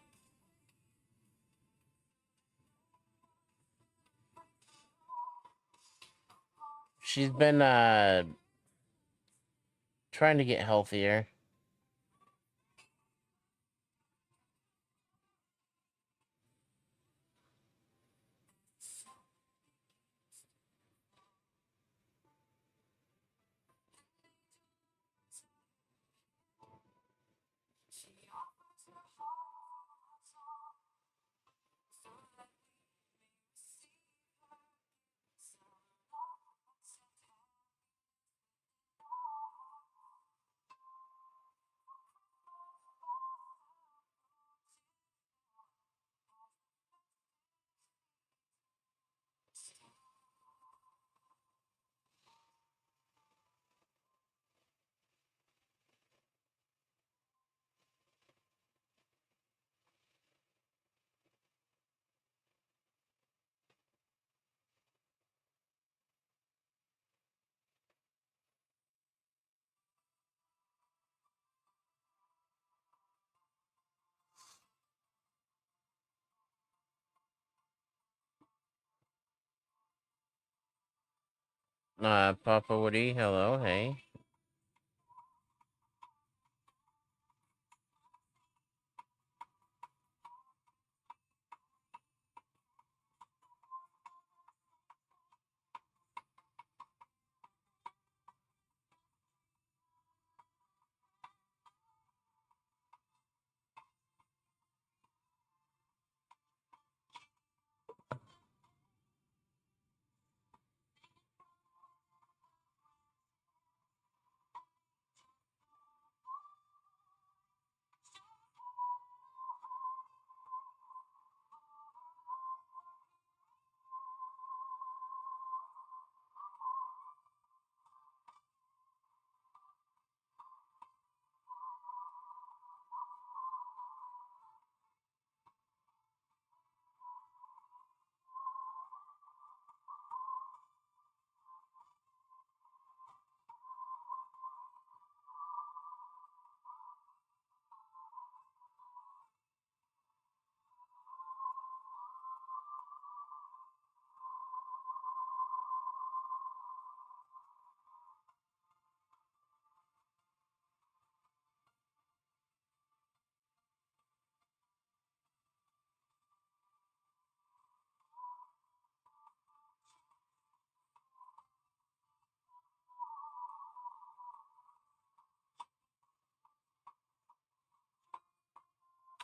to get healthier. Papa Woody, hello, hey.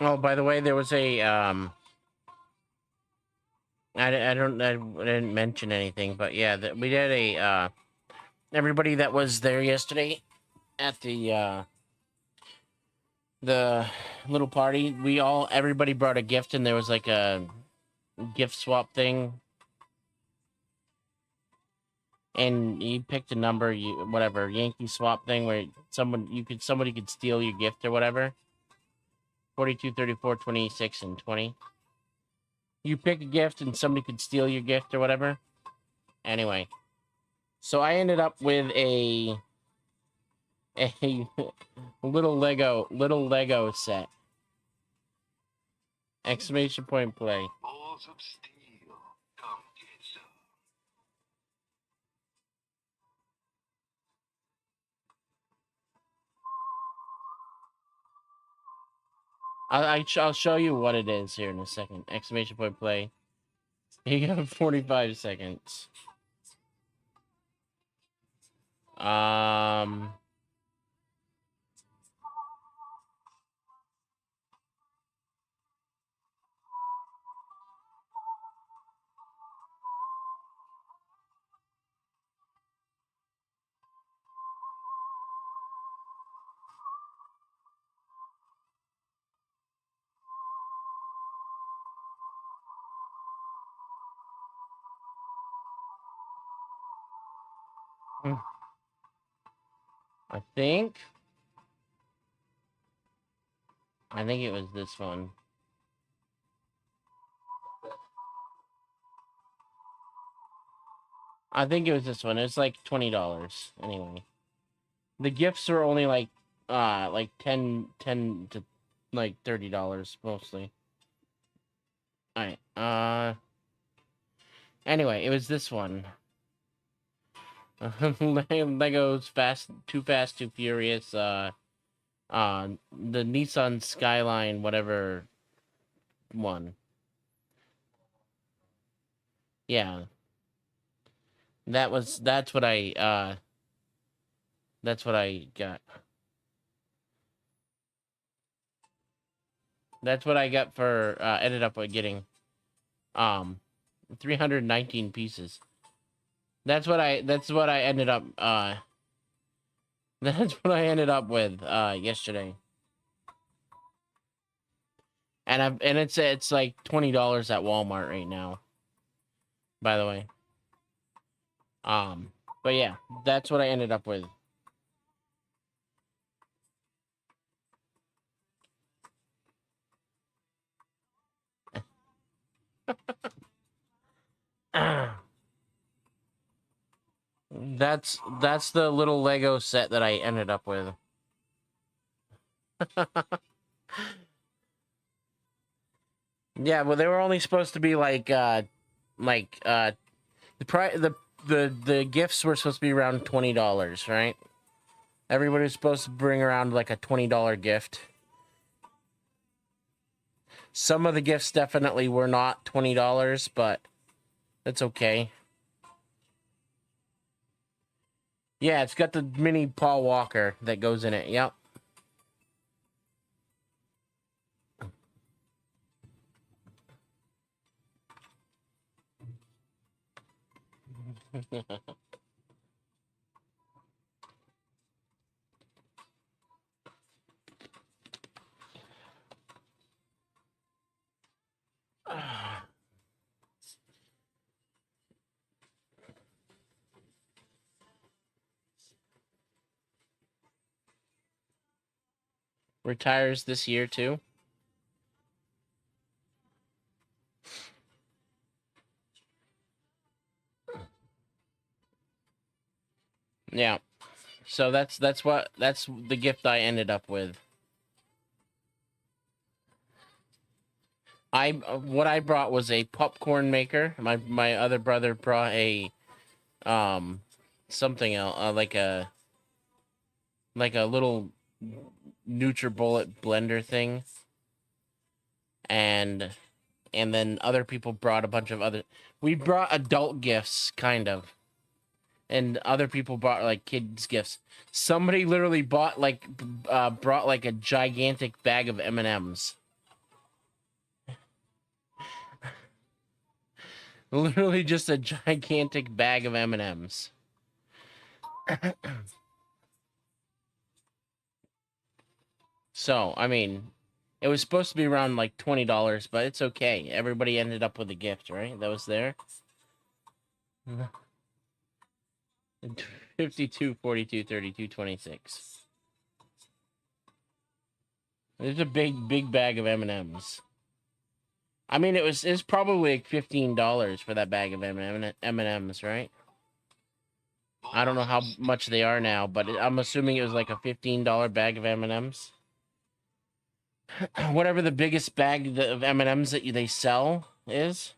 Oh, by the way, there was a I didn't mention anything, but yeah, we did a everybody that was there yesterday at the little party, everybody brought a gift, and there was like a gift swap thing, and you picked a number, you whatever Yankee swap thing where somebody could steal your gift or whatever. 42, 34, 26, and 20. You pick a gift, and somebody could steal your gift or whatever. Anyway, so I ended up with a little Lego set. Exclamation point play. Balls of steel. Come get some. I'll show you what it is here in a second. Exclamation point play. You got 45 seconds. Um. I think it was this one. I think it was this one. It's like $20 anyway. The gifts are only like 10 to like $30 mostly. All right. Anyway, it was this one. Legos Too Fast, Too Furious. The Nissan Skyline, whatever one. Yeah. That's what I got. That's what I got for ended up getting 319 pieces. That's what I ended up that's what I ended up with yesterday. And it's like $20 at Walmart right now. By the way. But yeah, that's what I ended up with. That's the little Lego set that I ended up with. Yeah, well, they were only supposed to be like the gifts were supposed to be around $20, right? Everybody was supposed to bring around like a $20 gift. Some of the gifts definitely were not $20, but that's okay. Yeah, it's got the mini Paul Walker that goes in it. Yep. Retires this year too. Yeah. So that's the gift I ended up with. What I brought was a popcorn maker. My other brother brought a something else, like a little NutriBullet blender thing. And then other people brought a bunch of other. We brought adult gifts, kind of, and other people brought like kids gifts. Somebody literally brought like a gigantic bag of M&Ms. Literally just a gigantic bag of M&Ms. So, I mean, it was supposed to be around like $20, but it's okay. Everybody ended up with a gift, right? That was there. 52, 42, 32, 26. There's a big bag of M&Ms. I mean, it's probably like $15 for that bag of M&Ms, right? I don't know how much they are now, but I'm assuming it was like a $15 bag of M&Ms. Whatever the biggest bag of M&Ms that they sell is.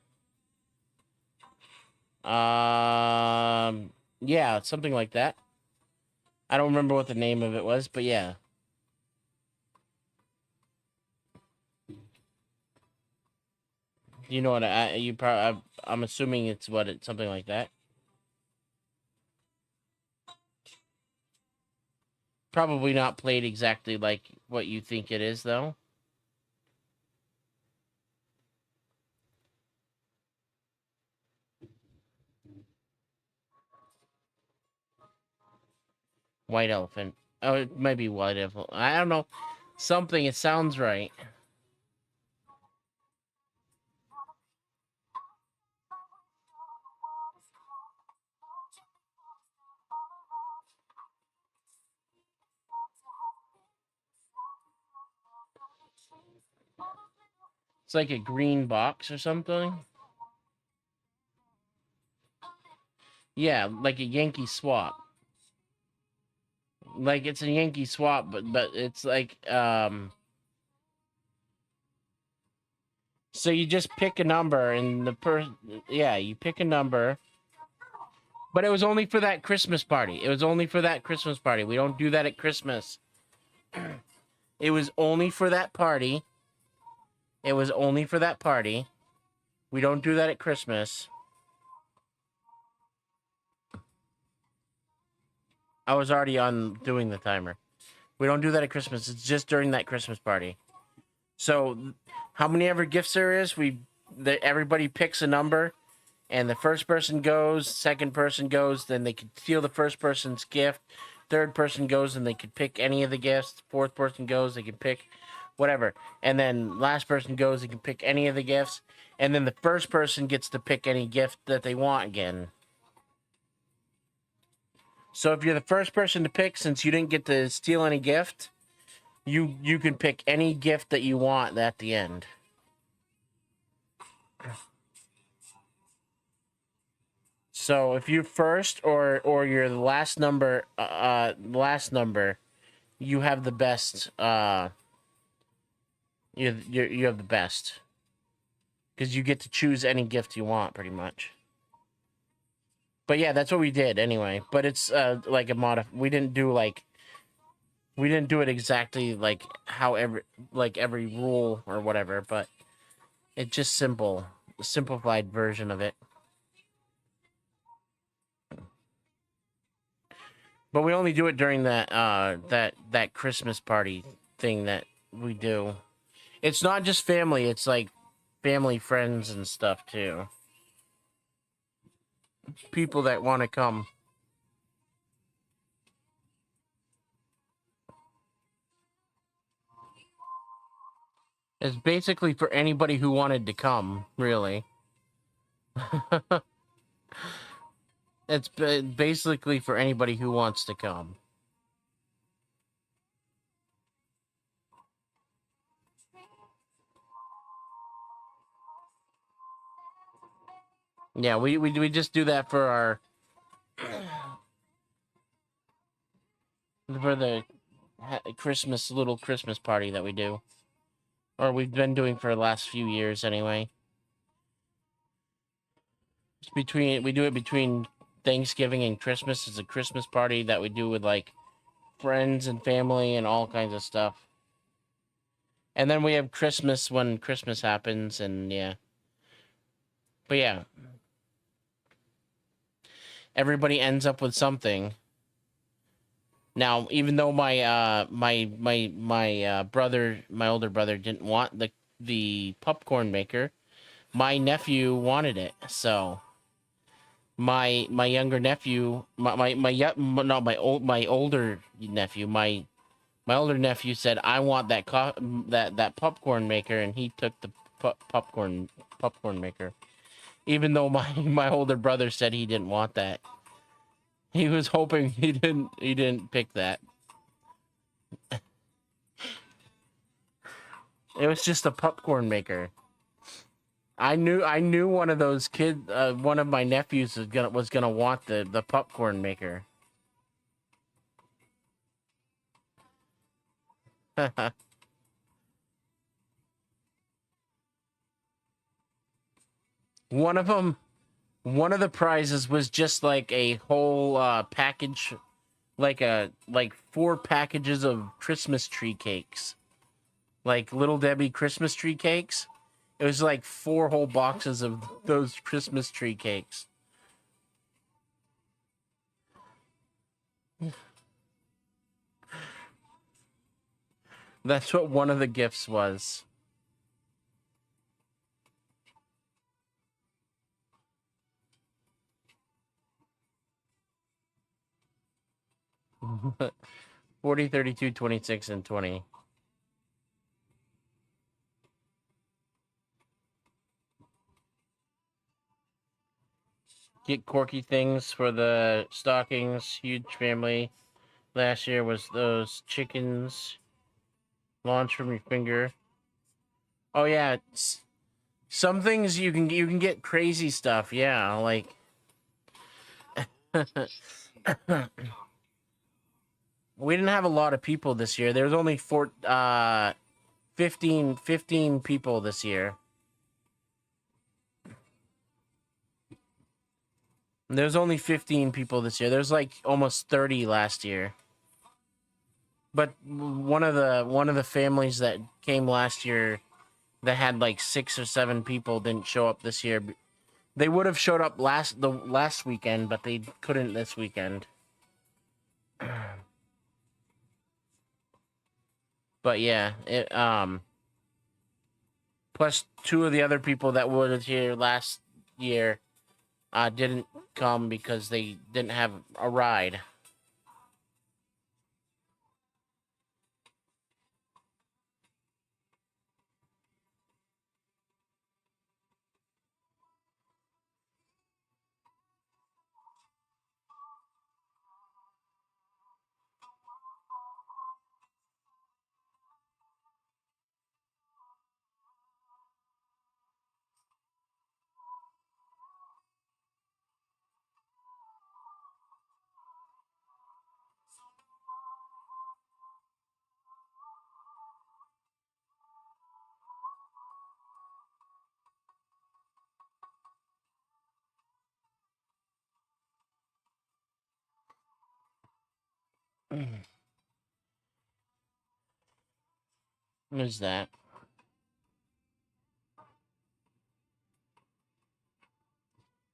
Yeah, something like that. I don't remember what the name of it was, but yeah. You know what? I'm assuming it's something like that. Probably not played exactly like what you think it is, though. White elephant. Oh, it might be white elephant. I don't know. Something. It sounds right. It's like a green box or something. Yeah, like a Yankee swap. Like it's a Yankee swap, but it's like So you just pick a number, and yeah, you pick a number. But it was only for that Christmas party. It was only for that Christmas party. We don't do that at Christmas. It was only for that party. It was only for that party. We don't do that at Christmas. I was already on doing the timer. We don't do that at Christmas. It's just during that Christmas party. So, how many ever gifts there is, everybody picks a number, and the first person goes, second person goes, then they could steal the first person's gift. Third person goes, and they could pick any of the gifts. Fourth person goes, they can pick whatever. And then last person goes, they can pick any of the gifts. And then the first person gets to pick any gift that they want again. So if you're the first person to pick, since you didn't get to steal any gift, you can pick any gift that you want at the end. So if you're first or you're the last number, you have the best. You have the best because you get to choose any gift you want, pretty much. But yeah, that's what we did anyway. But it's like a We didn't do it exactly like how every rule or whatever. But it's just a simplified version of it. But we only do it during that Christmas party thing that we do. It's not just family; it's like family, friends, and stuff too. People that want to come. It's basically for anybody who wanted to come, really. It's basically for anybody who wants to come. Yeah, we just do that for our for the little Christmas party that we do, or we've been doing for the last few years anyway. We do it between Thanksgiving and Christmas. It's a Christmas party that we do with like friends and family and all kinds of stuff. And then we have Christmas when Christmas happens, and yeah. But yeah, everybody ends up with something. Now, even though my brother, my older brother, didn't want the popcorn maker, my nephew wanted it. So my younger nephew, my older nephew, my older nephew said, "I want that popcorn maker," and he took the popcorn maker. Even though my older brother said he didn't want that. He was hoping he didn't pick that. It was just a popcorn maker. I knew one of those kids, one of my nephews was gonna want the popcorn maker. One of them, one of the prizes was just like a whole package, like 4 packages of Christmas tree cakes, like Little Debbie Christmas tree cakes. It was like 4 whole boxes of those Christmas tree cakes. That's what one of the gifts was. Forty, 32, 26, and 20. Get quirky things for the stockings. Huge family. Last year was those chickens. Launch from your finger. Oh yeah, some things you can get crazy stuff. Yeah, like we didn't have a lot of people this year. There was only 15 people this year. There's only 15 people this year. There's like almost 30 last year. But one of the families that came last year that had like 6 or 7 people didn't show up this year. They would have showed up the last weekend, but they couldn't this weekend. But yeah, plus 2 of the other people that were here last year didn't come because they didn't have a ride. What is that?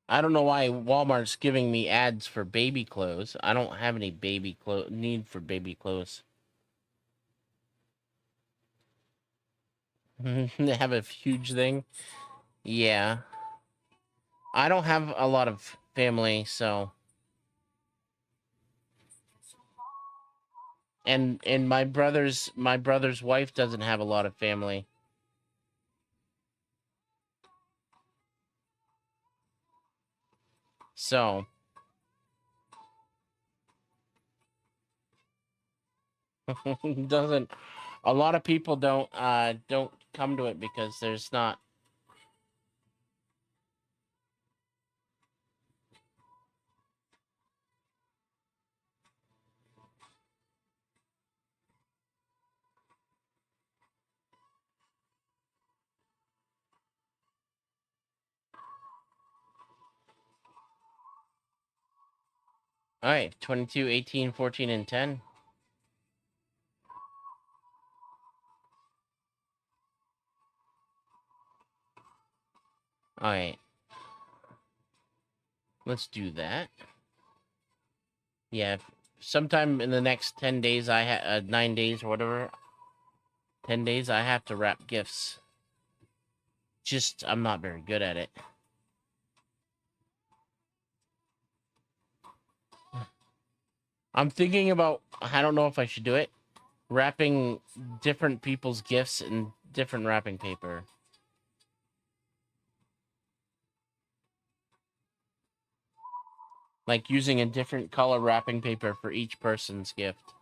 I don't know why Walmart's giving me ads for baby clothes. I don't have any baby need for baby clothes. They have a huge thing. Yeah. I don't have a lot of family, so and my brother's wife doesn't have a lot of family. So, doesn't a lot of people don't come to it because there's not. All right, 22, 18, 14, and 10. All right. Let's do that. Yeah, sometime in the next 10 days, 9 days or whatever, 10 days, I have to wrap gifts. Just, I'm not very good at it. I'm thinking about, I don't know if I should do it, wrapping different people's gifts in different wrapping paper. Like using a different color wrapping paper for each person's gift.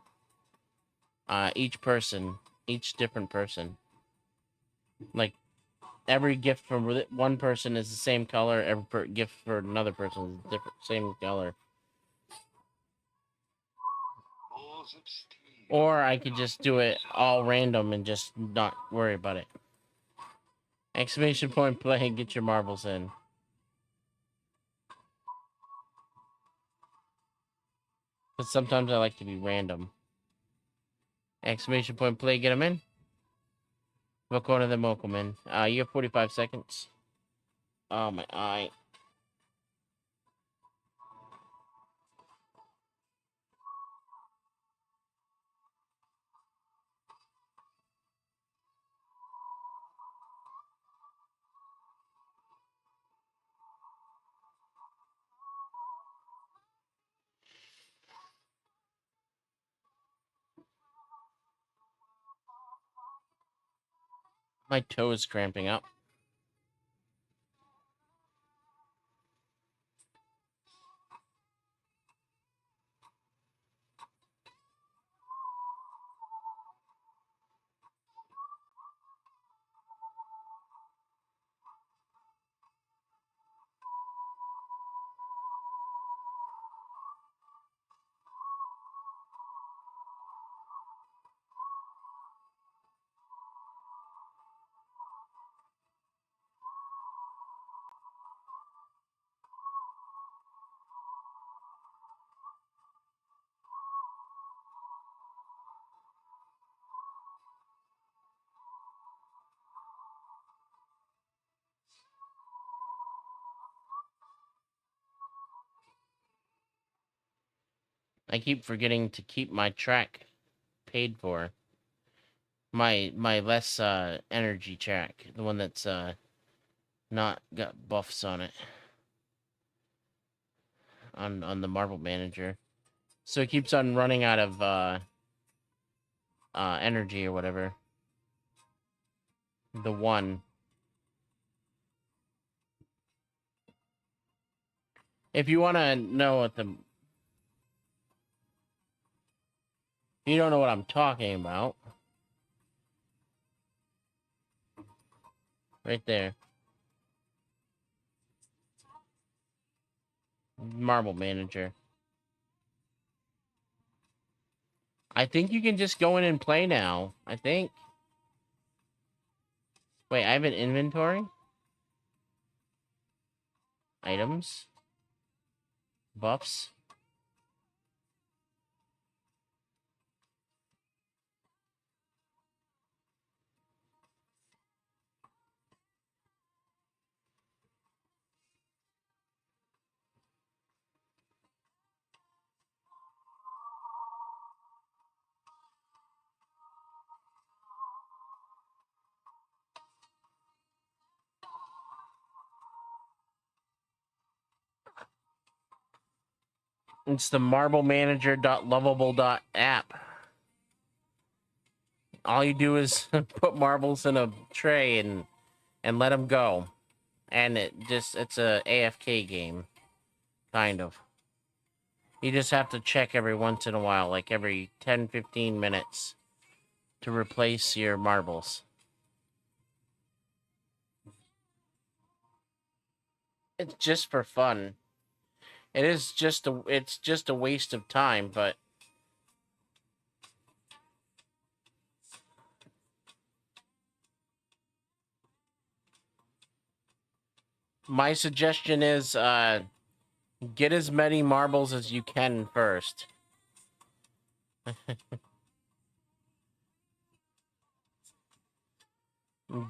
Each person, each different person. Like every gift for one person is the same color. Every gift for another person is different, same color. Balls of steel. Or I could just do it all random and just not worry about it. Exclamation point play and get your marbles in. But sometimes I like to be random. Exclamation point play, get them in. Look one of them, Mokelman. You have 45 seconds. Oh, my eye. My toe is cramping up. I keep forgetting to keep my track paid for. My less energy track, the one that's not got buffs on it. On the Marble Manager. So it keeps on running out of energy or whatever. The one. If you want to know what the... You don't know what I'm talking about. Right there. Marble Manager. I think you can just go in and play now. I think. Wait, I have an inventory? Items? Buffs? It's the marblemanager.lovable.app. All you do is put marbles in a tray and let them go. And it's a AFK game. Kind of. You just have to check every once in a while, like every 10-15 minutes, to replace your marbles. It's just for fun. It's just a waste of time, but my suggestion is get as many marbles as you can first.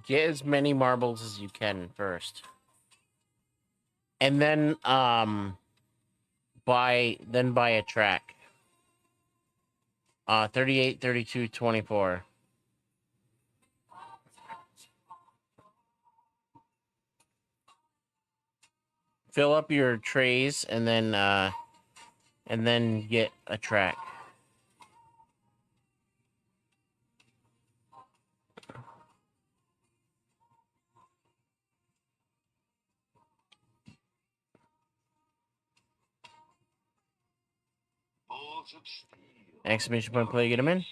Get as many marbles as you can first. And then buy a track. 38, 32, 24. Fill up your trays and then get a track. Balls of steel. Exclamation point play, get them in.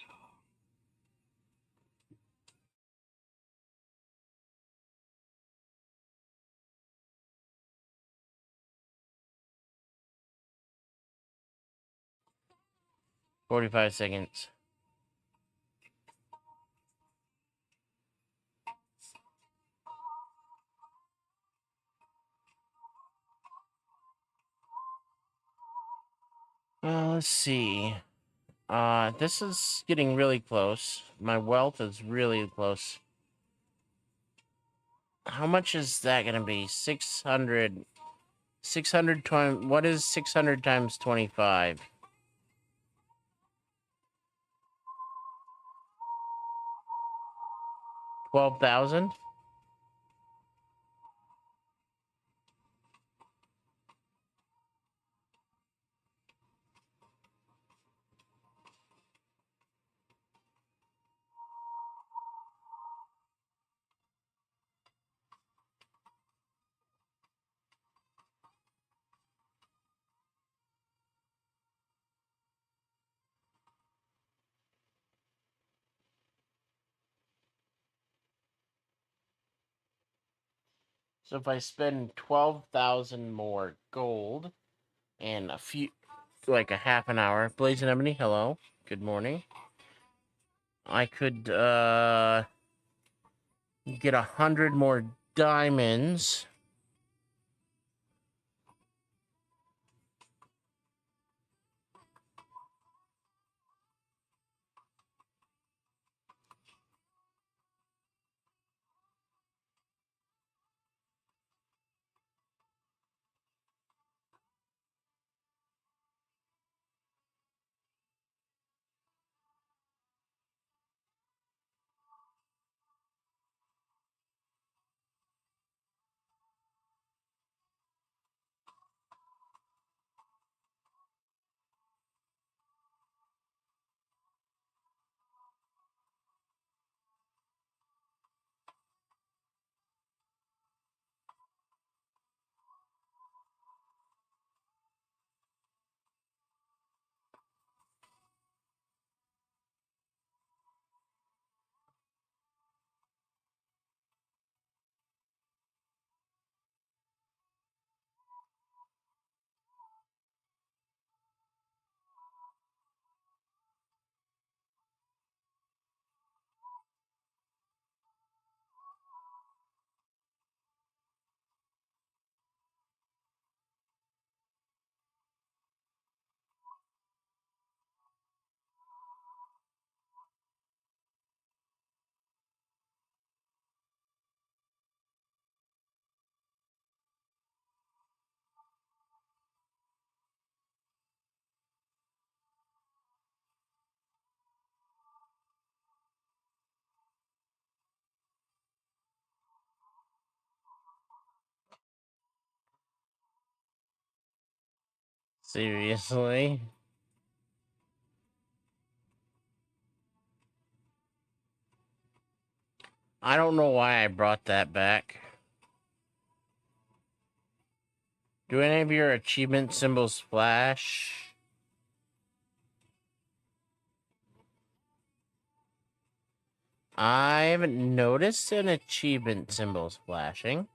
45 seconds. Let's see. This is getting really close. My wealth is really close. How much is that gonna be? 600. 600 times. What is 600 times 25? 12,000? So if I spend 12,000 more gold and a few, like a half an hour, Blazing Ebony, hello, good morning. I could get 100 more diamonds. Seriously? I don't know why I brought that back. Do any of your achievement symbols flash? I haven't noticed an achievement symbols flashing.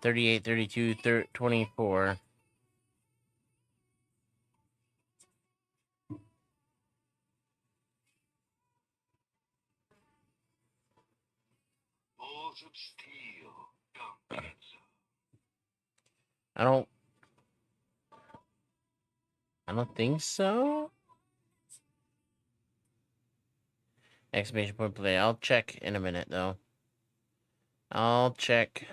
38, 32, 24. Balls of steel. Come get some. I don't think so. Exclamation point play. I'll check in a minute though. I'll check.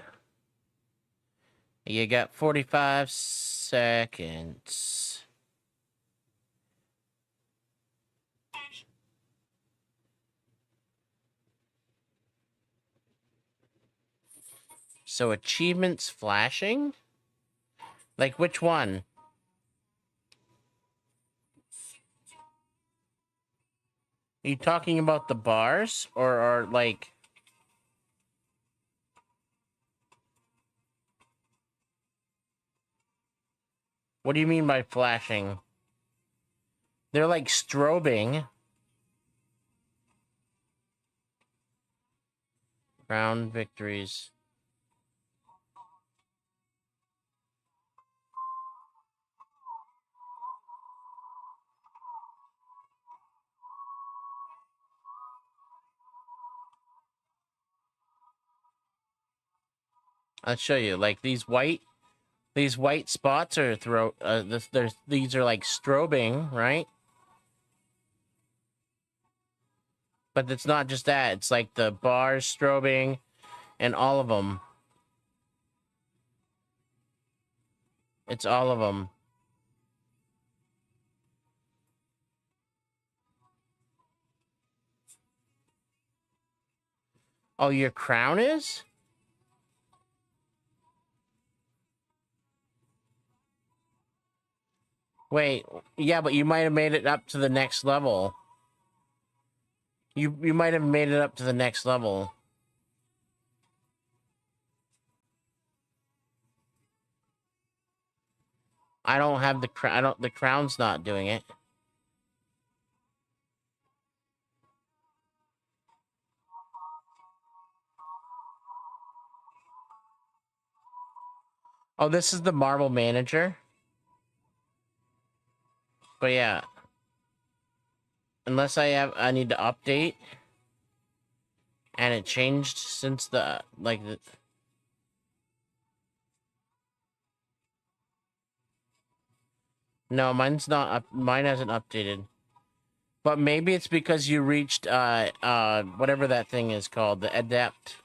You got 45 seconds. So achievements flashing? Like which one? Are you talking about the bars or like what do you mean by flashing? They're like strobing. Round victories. I'll show you. Like these white spots are these are like strobing, right? But it's not just that. It's like the bars strobing and all of them. It's all of them. Oh, your crown is? Wait, yeah, but you might have made it up to the next level. You might have made it up to the next level. I don't have the crown. I don't. The crown's not doing it. Oh, this is the Marble Manager. But yeah, unless I need to update, and it changed since the like the. No, mine's not up. Mine hasn't updated. But maybe it's because you reached whatever that thing is called, the adept.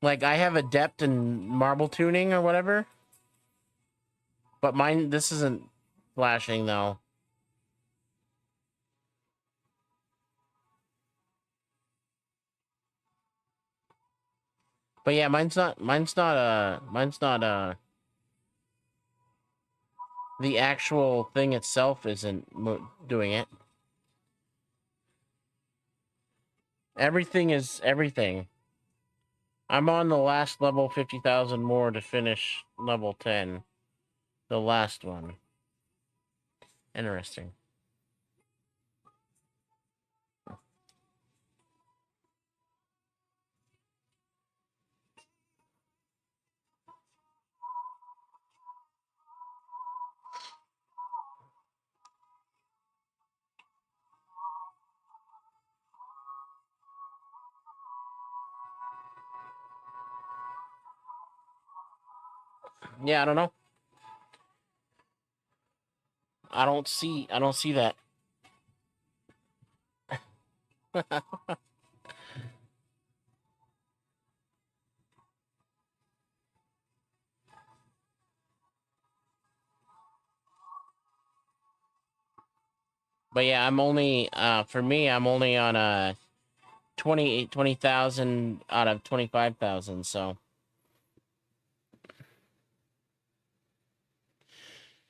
Like I have adept in marble tuning or whatever. But mine this isn't flashing though. But yeah, mine's not the actual thing itself isn't doing it. Everything is everything. I'm on the last level 50,000 more to finish level 10. The last one. Interesting. Yeah, I don't know. I don't see that. But yeah, I'm only for me I'm only on a 20,000 out of 25,000, so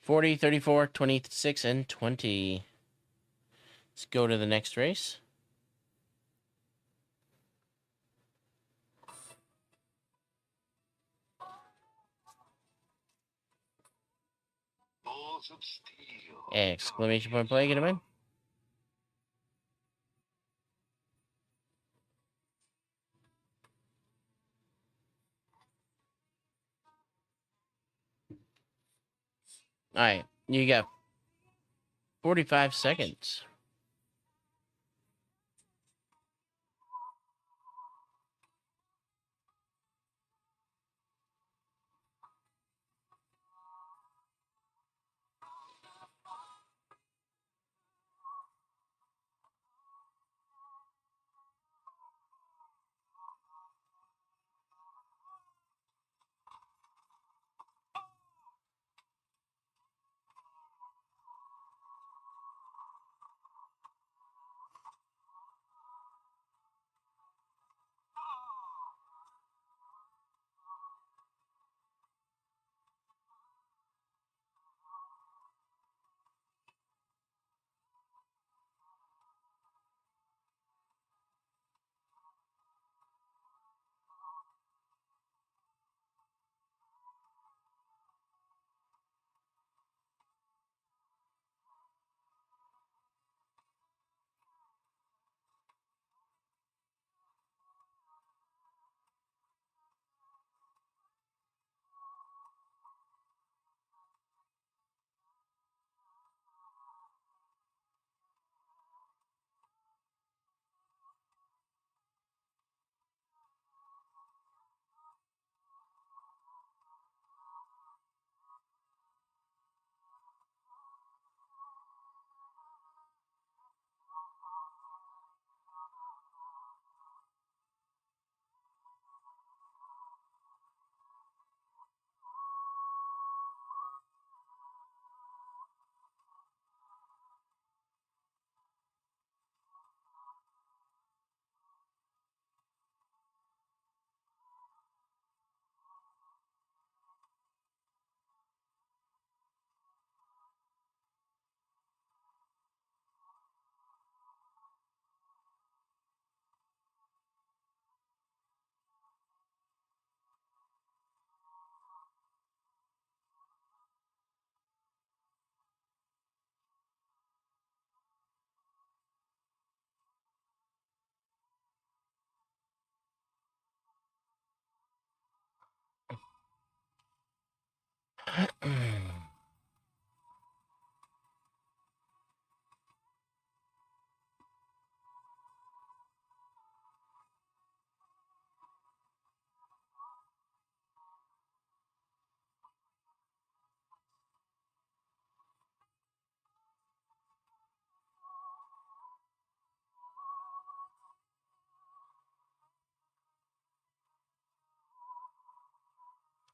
40, 34, 26 and 20. Let's go to the next race. Balls of steel. Exclamation point play, get him in. All right, you got 45 seconds.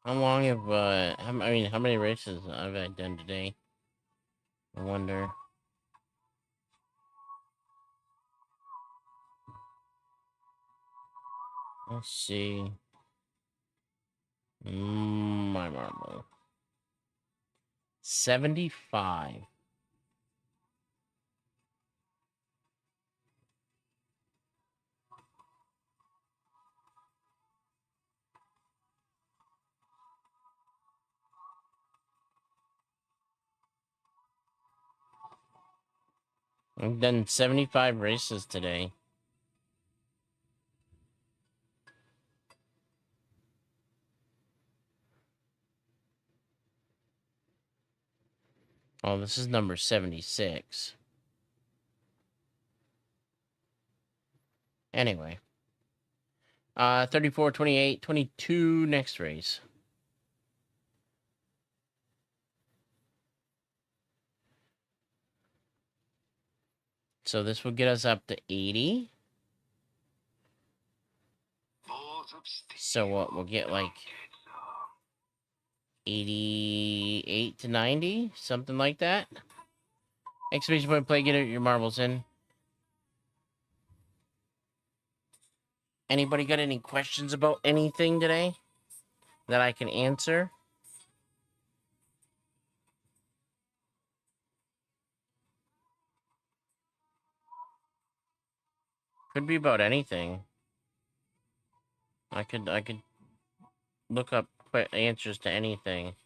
How long have how many races have I done today? I wonder. Let's see. My marble. 75. I've done 75 races today. Oh, this is number 76. Anyway. 34, 28, 22 next race. So this will get us up to 80. So what, we'll get like 88 to 90, something like that. Exclamation point play, get your marbles in. Anybody got any questions about anything today that I can answer? Could be about anything. I could look up answers to anything.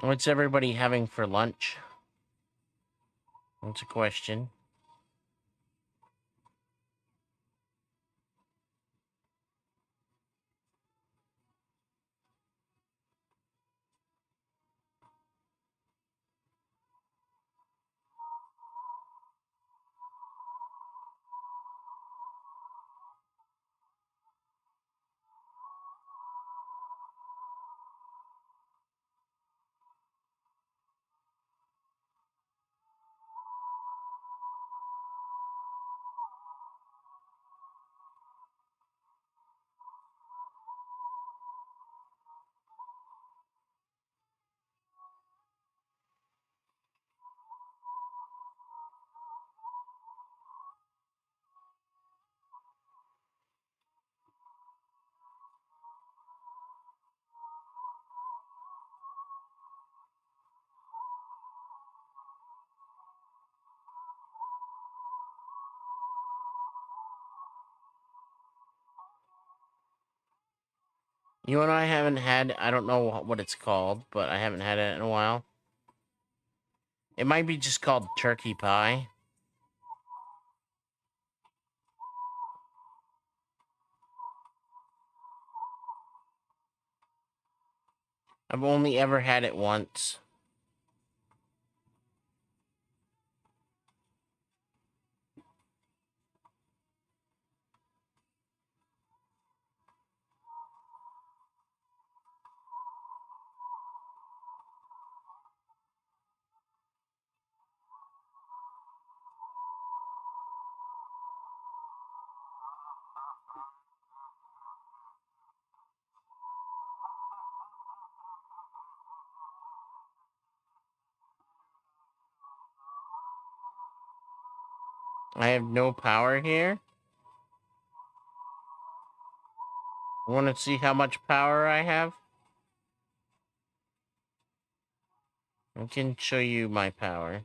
What's everybody having for lunch? That's a question. You know what I haven't had? I don't know what it's called, but I haven't had it in a while. It might be just called turkey pie. I've only ever had it once. I have no power here. Want to see how much power I have? I can show you my power.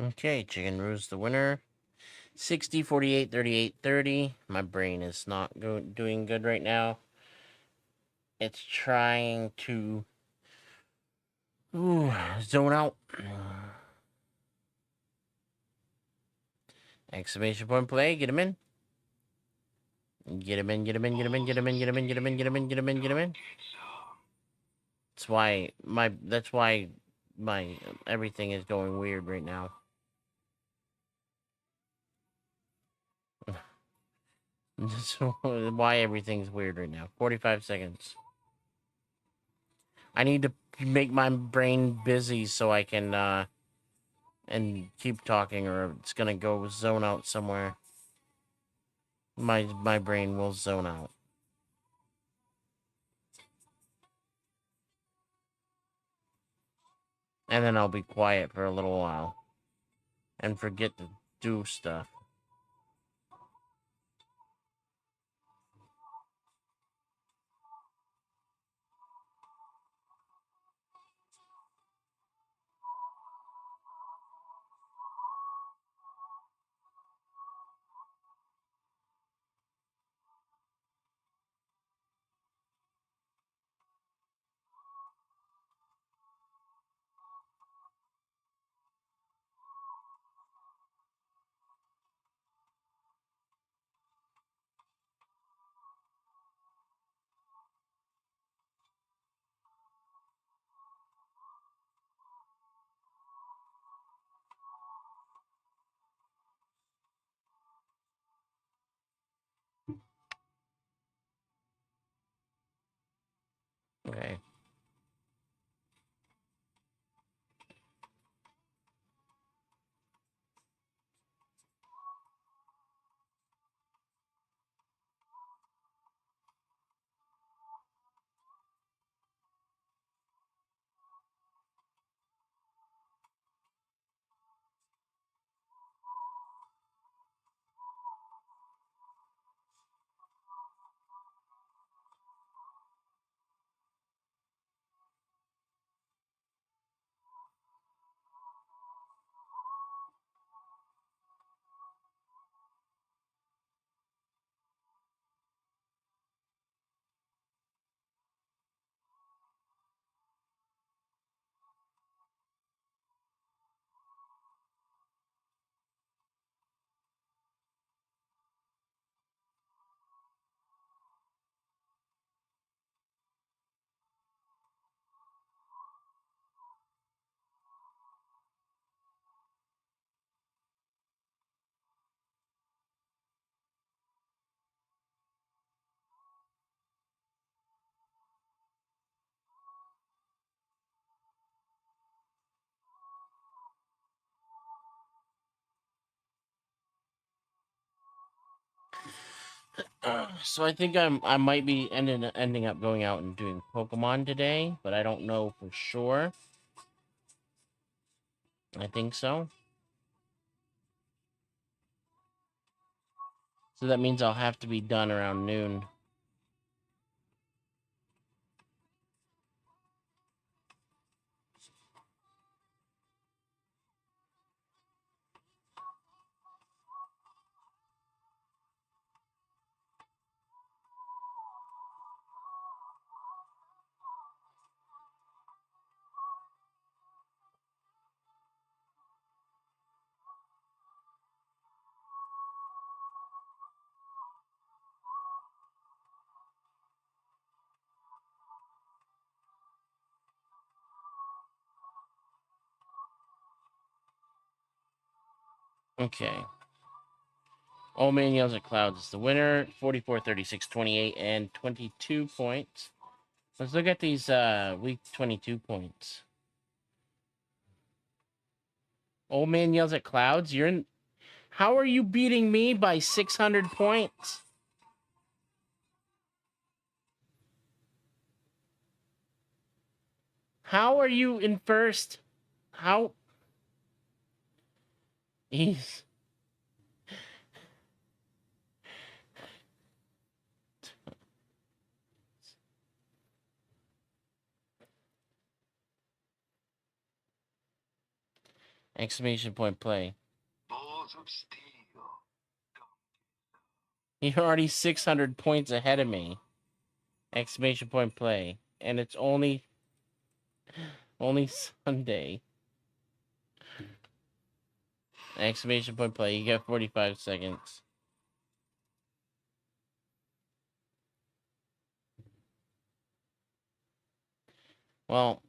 Okay, Chicken Roo's the winner. 60, 48, 38, 30. My brain is not doing good right now. It's trying to zone out. Exclamation point play. Get him in. Get him in, get him in, get him in, get him in, get him in, get him in, get him in, get him in, get him in. That's why my everything is going weird right now. That's why everything's weird right now. 45 seconds. I need to make my brain busy so I can and keep talking, or it's gonna go zone out somewhere. My brain will zone out. And then I'll be quiet for a little while. And forget to do stuff. Okay. So I think I might be ending up going out and doing Pokemon today, but I don't know for sure. I think so. So that means I'll have to be done around noon. Okay. Old Man Yells at Clouds is the winner. 44, 36, 28, and 22 points. Let's look at these week 22 points. Old Man Yells at Clouds, you're in. How are you beating me by 600 points? How are you in first? How? He's. Exclamation point play. Balls of steel. You're already 600 points ahead of me. Exclamation point play. And it's only Sunday. Exclamation point play. You got 45 seconds. Well,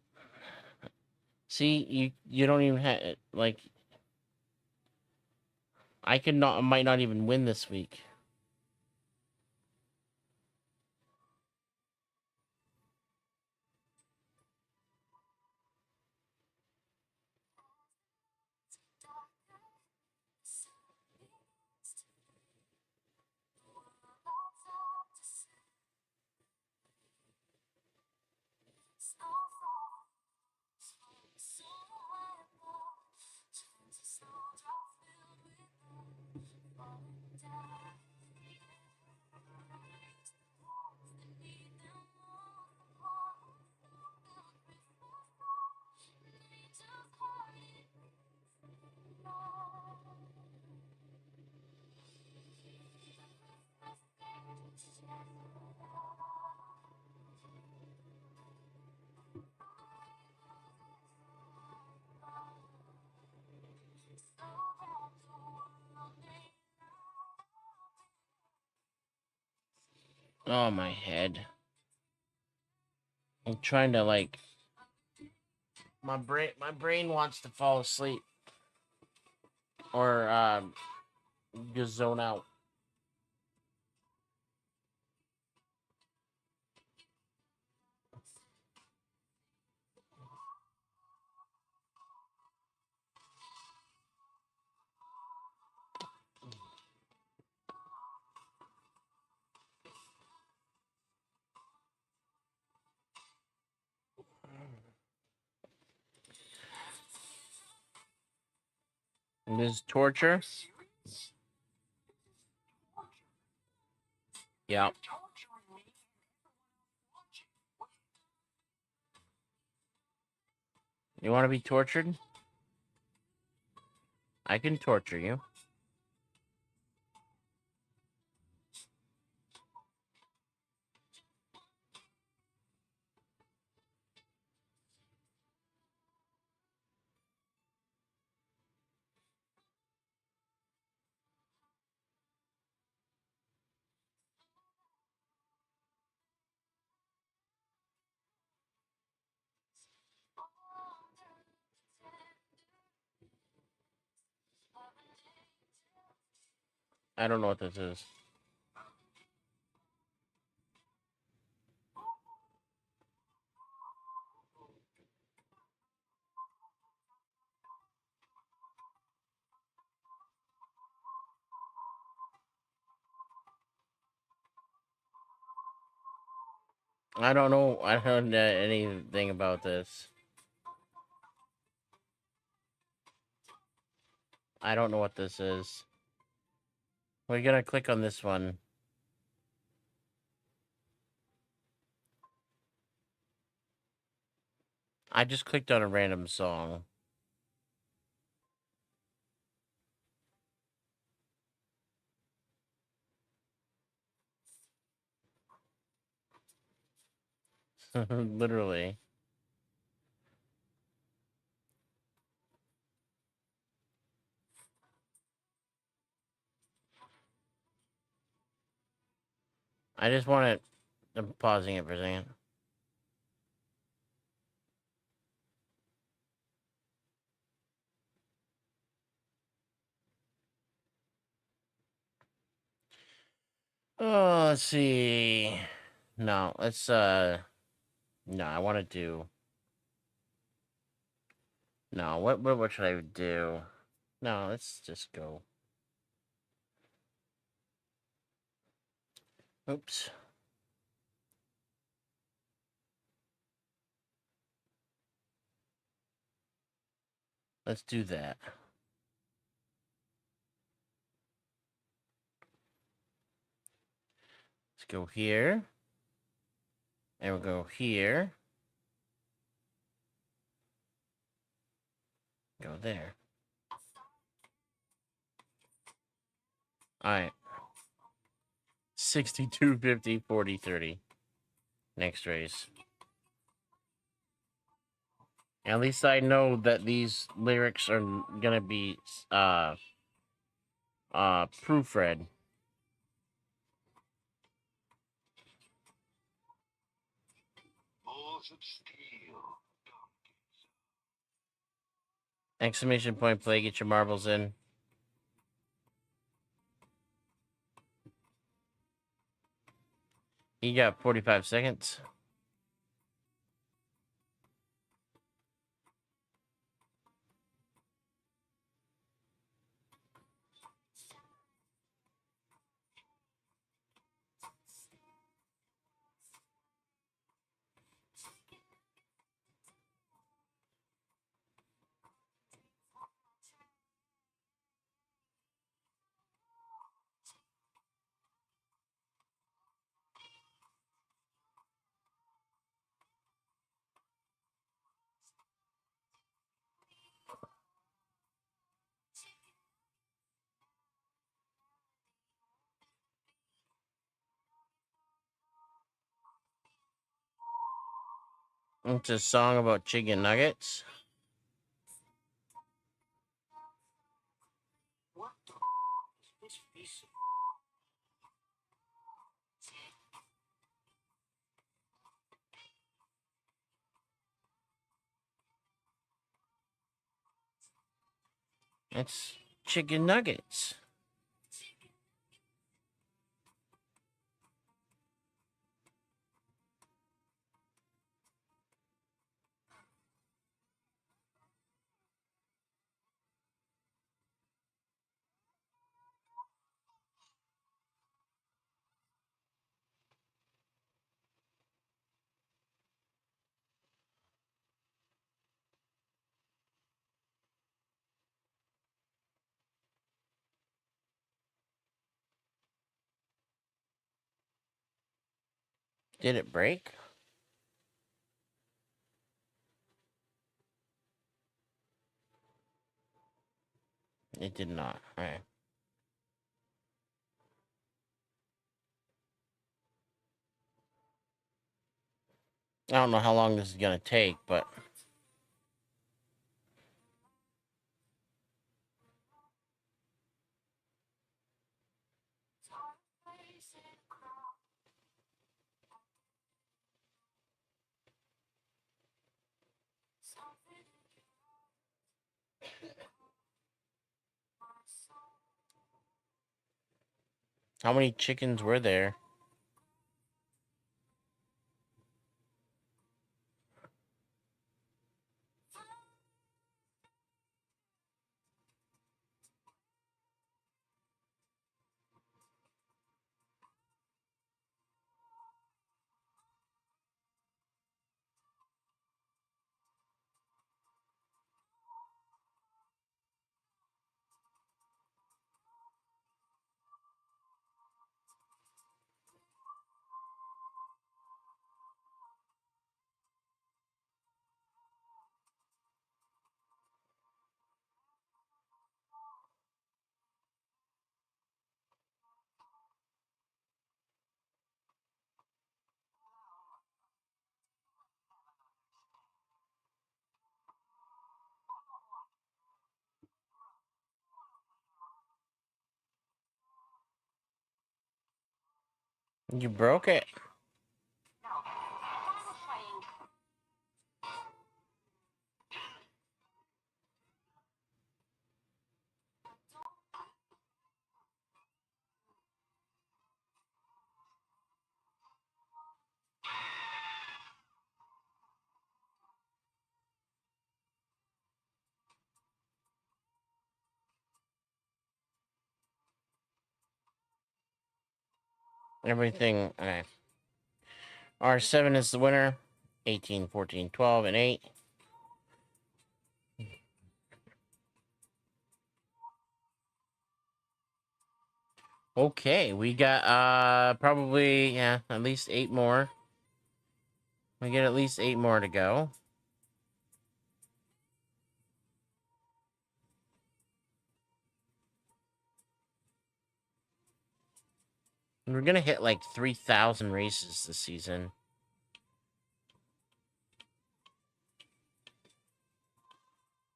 see, you don't even have like might not even win this week. Oh, my head. I'm trying to like my brain wants to fall asleep or just zone out. This is torture. Yeah. You want to be tortured? I can torture you. I don't know what this is. I don't know. I don't know anything about this. I don't know what this is. We're gonna click on this one. I just clicked on a random song. Literally. I just want it. I'm pausing it for a second. Oh, let's see. No, let's no, I want to do. No, what should I do? No, let's just go. Oops. Let's do that. Let's go here. And we'll go here. Go there. 62, 50, 40, 30. Next race. At least I know that these lyrics are gonna be proofread. Balls of steel. Exclamation point play, get your marbles in. You got 45 seconds. It's a song about chicken nuggets. What the is this piece of It's chicken nuggets. Did it break? It did not. All right. I don't know how long this is gonna take, but how many chickens were there? You broke it. Everything. Okay. R7 is the winner. 18, 14, 12, and 8. Okay, we got probably at least 8 more. We get at least 8 more to go. We're gonna hit like 3,000 races this season.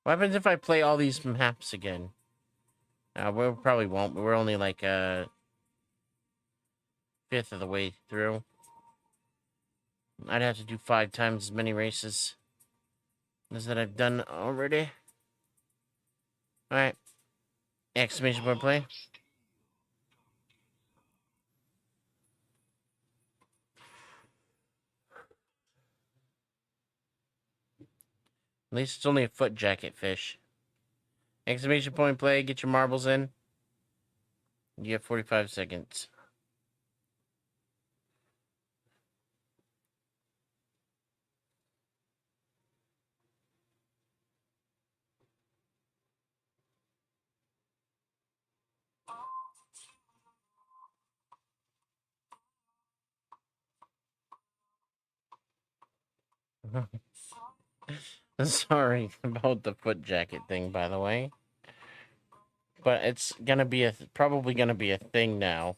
What happens if I play all these maps again? We probably won't, but we're only like a fifth of the way through. I'd have to do 5 times as many races as that I've done already. Alright. Exclamation point play. At least it's only a foot jacket fish. Exclamation point play, get your marbles in. You have 45 seconds. Sorry about the foot jacket thing, by the way. But it's gonna be probably gonna be a thing now.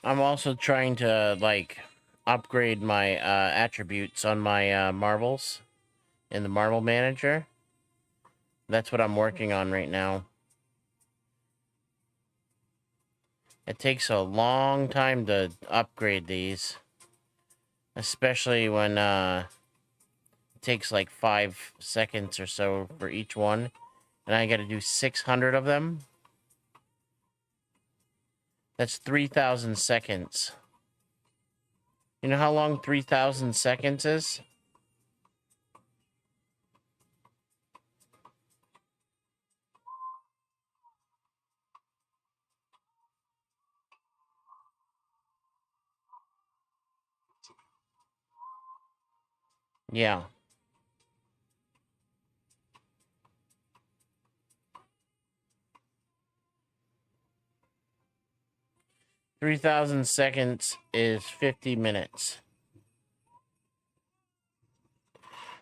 I'm also trying to like upgrade my attributes on my marbles in the marble manager. That's what I'm working on right now. It takes a long time to upgrade these, especially when it takes like 5 seconds or so for each one, and I got to do 600 of them. That's 3,000 seconds. You know how long 3,000 seconds is? Yeah. 3,000 seconds is 50 minutes.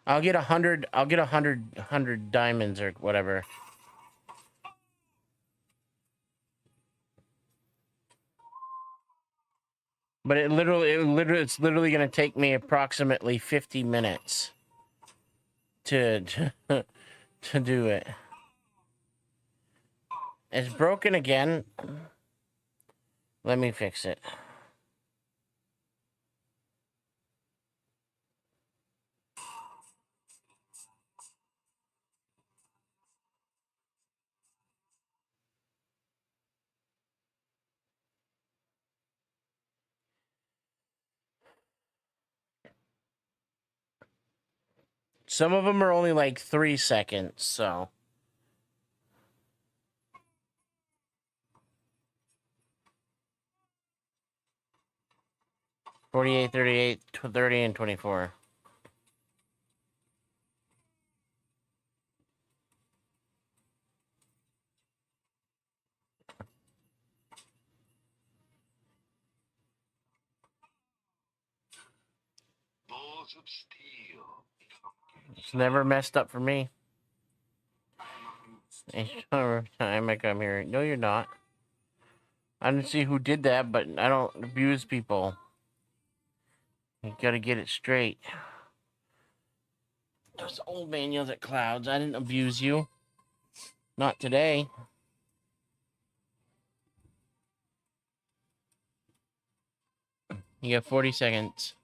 I'll get 100. I'll get 100 diamonds or whatever. But it's literally gonna take me approximately 50 minutes to to do it. It's broken again. Let me fix it. Some of them are only like 3 seconds, so. 48, 38, 30, and 24. Balls of steel. It's never messed up for me. Each time I come here. No, you're not. I didn't see who did that, but I don't abuse people. You gotta get it straight. Those old man yells at clouds. I didn't abuse you. Not today. You got 40 seconds.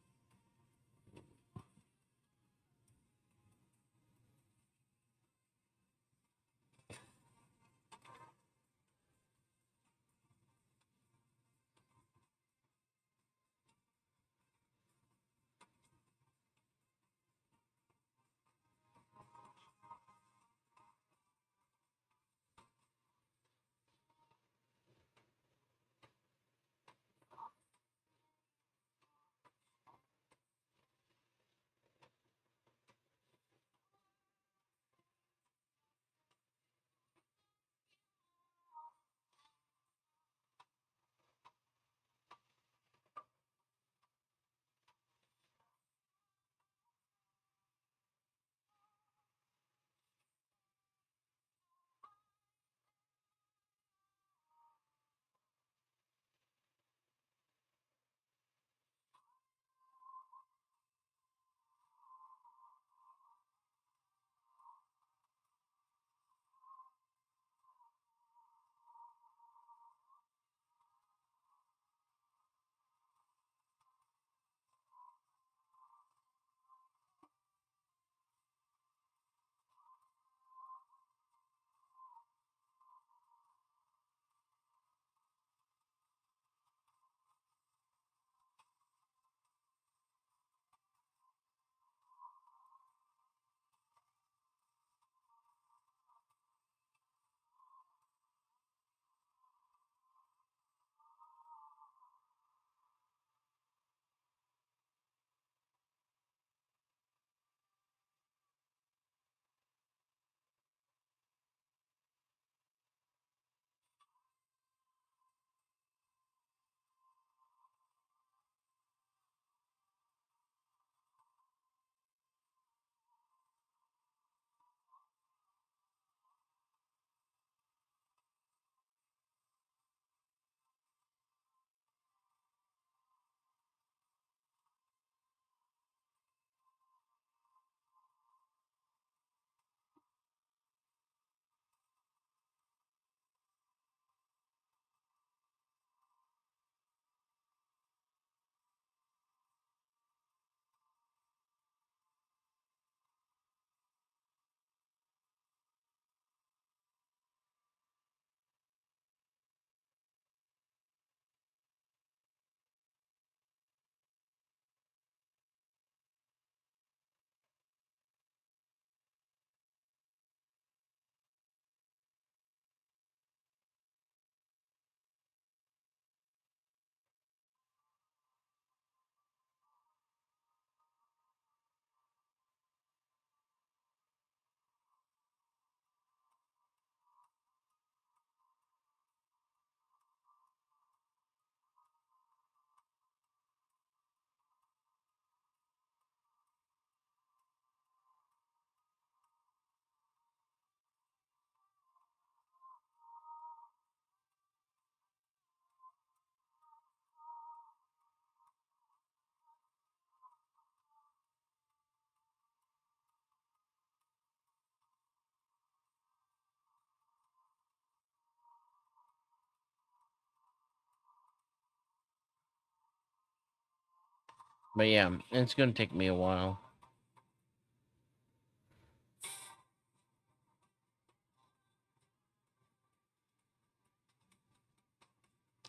But yeah, it's gonna take me a while.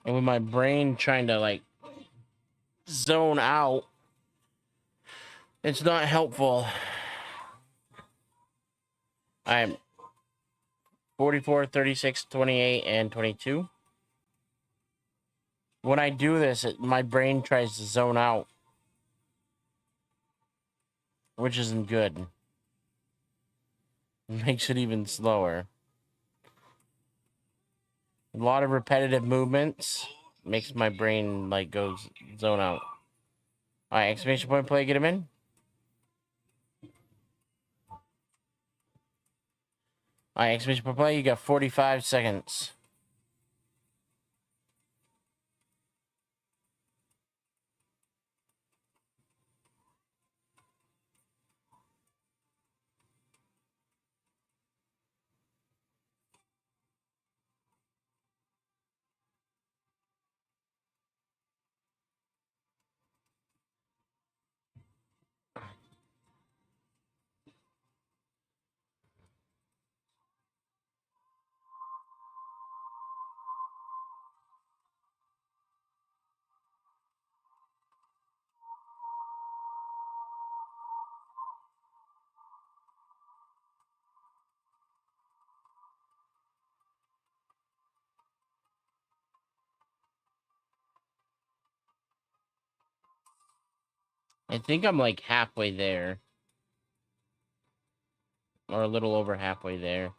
And with my brain trying to like zone out, it's not helpful. I'm 44, 36, 28, and 22. When I do this, my brain tries to zone out, which isn't good. It makes it even slower. A lot of repetitive movements makes my brain like go zone out. All right, exclamation point play, get him in. All right, exclamation point play. You got 45 seconds. I think I'm like halfway there, or a little over halfway there.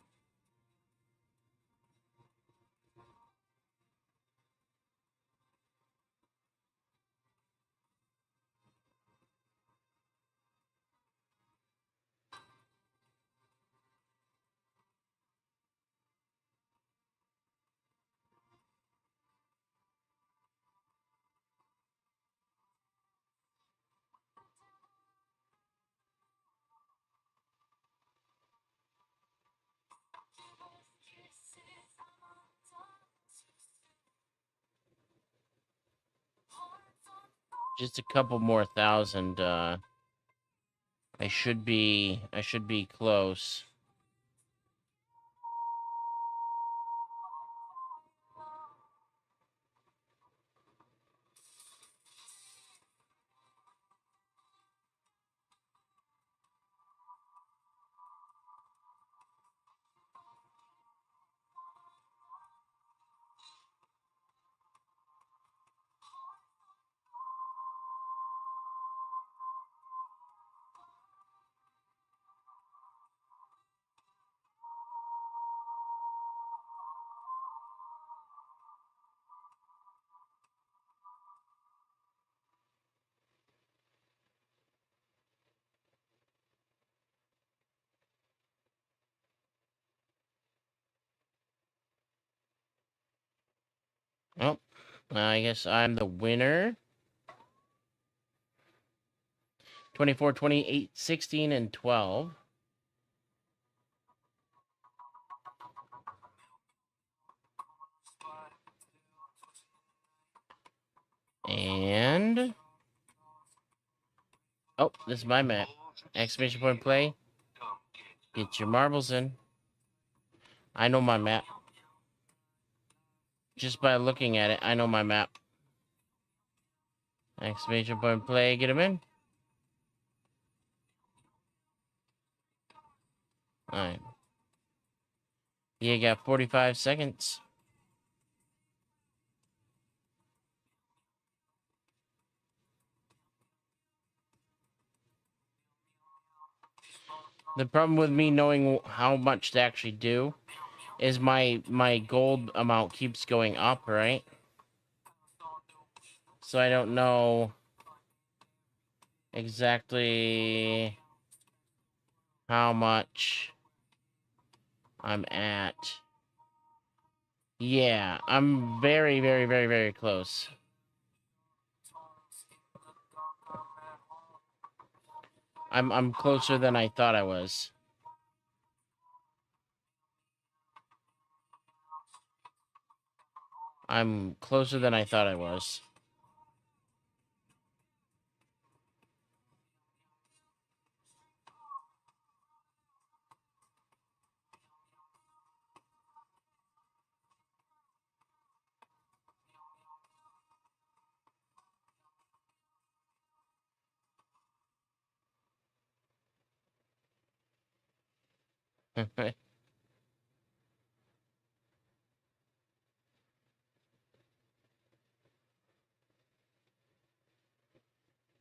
Just a couple more thousand. I should be close. Oh, I guess I'm the winner. 24, 28, 16, and 12. And oh, this is my map. Exclamation point play. Get your marbles in. I know my map. Just by looking at it, I know my map. Exclamation point play, get him in. Alright. You got 45 seconds. The problem with me knowing how much to actually do is my gold amount keeps going up, right? So I don't know exactly how much I'm at. Yeah, I'm very, very, very, very close. I'm closer than I thought I was. I'm closer than I thought I was.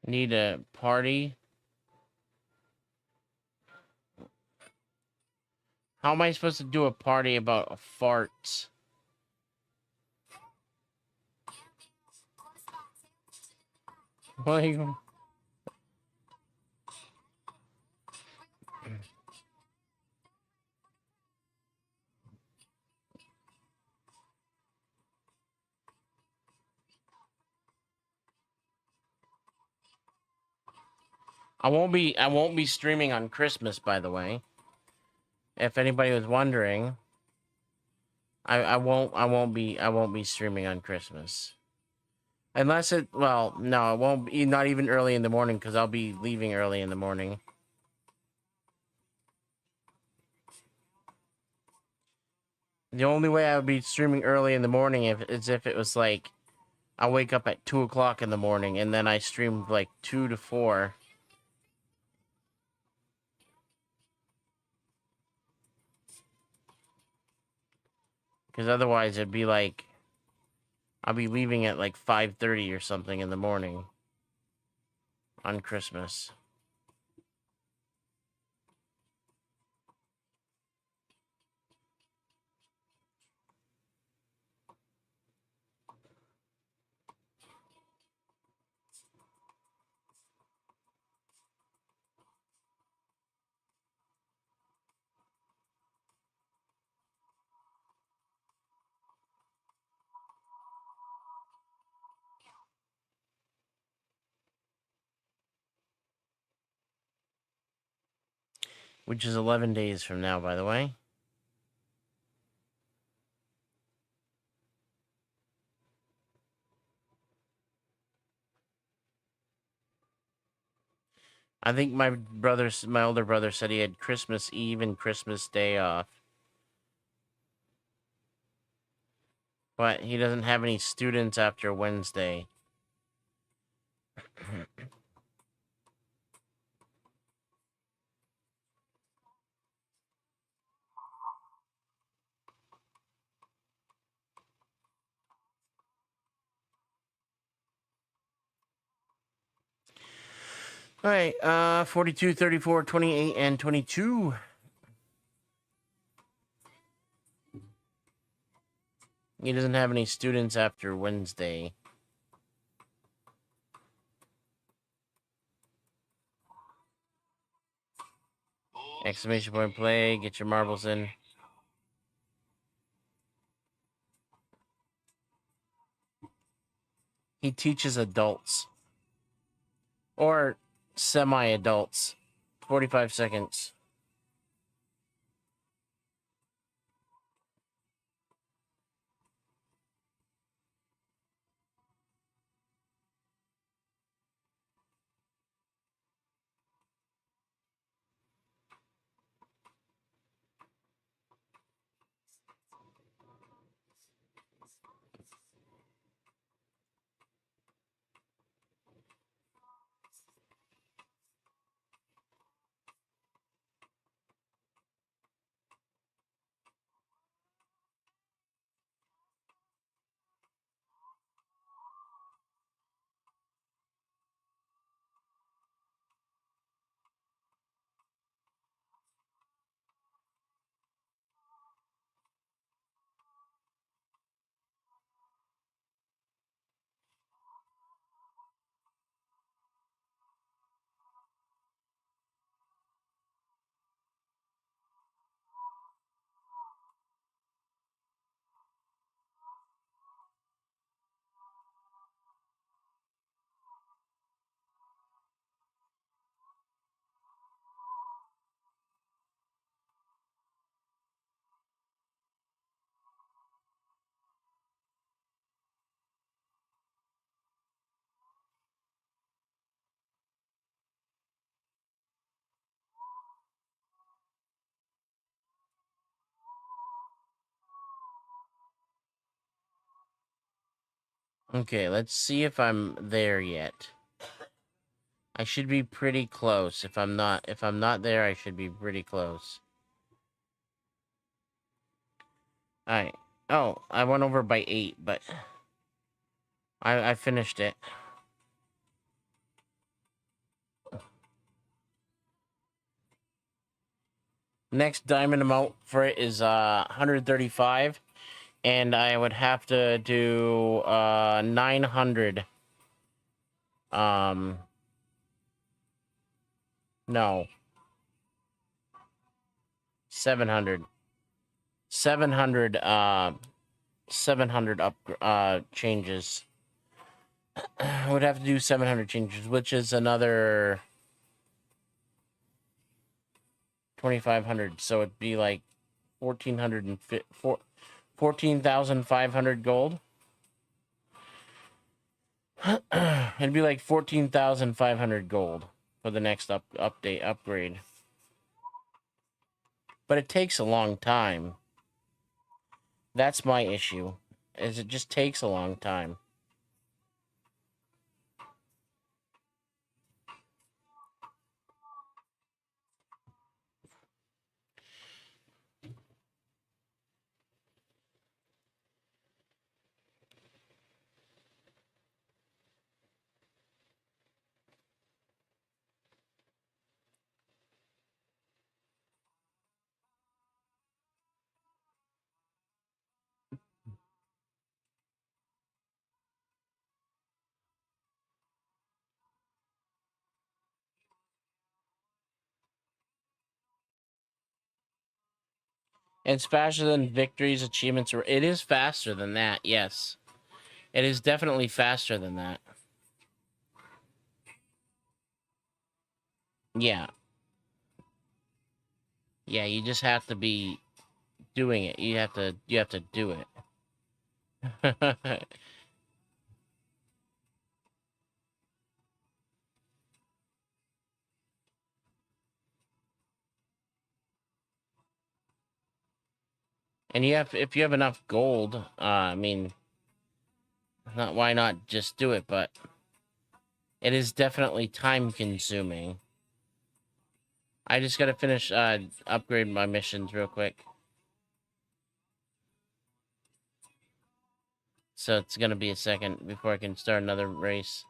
Need a party. How am I supposed to do a party about farts? Like, I won't be streaming on Christmas, by the way. If anybody was wondering, I won't be streaming on Christmas. Unless it, well, no, it won't be, not even early in the morning, because I'll be leaving early in the morning. The only way I would be streaming early in the morning is if it was like, I wake up at 2 o'clock in the morning, and then I stream like 2 to 4. Because otherwise it'd be like, I'll be leaving at like 5:30 or something in the morning on Christmas. Which is 11 days from now, by the way. I think my older brother said he had Christmas Eve and Christmas Day off. But he doesn't have any students after Wednesday. All right, 42, 34, 28, and 22. He doesn't have any students after Wednesday. Exclamation point play, get your marbles in. He teaches adults. Or semi-adults. 45 seconds. Okay, let's see if I'm there yet. I should be pretty close. If I'm not there, I should be pretty close. Alright. Oh, I went over by 8, but I finished it. Next diamond amount for it is 135, and I would have to do 900. No, 700. 700 700 changes. I would have to do 700 changes, which is another 2,500. So it'd be like 14,500 gold. It'd be like 14,500 gold for the next upgrade. But it takes a long time. That's my issue. Is it just takes a long time. It's faster than victories, achievements, or it is faster than that, yes. It is definitely faster than that. Yeah. Yeah, you just have to be doing it. You have to do it. And you have, if you have enough gold, I mean, not why not just do it, but it is definitely time consuming. I just gotta finish upgrade my missions real quick. So it's gonna be a second before I can start another race.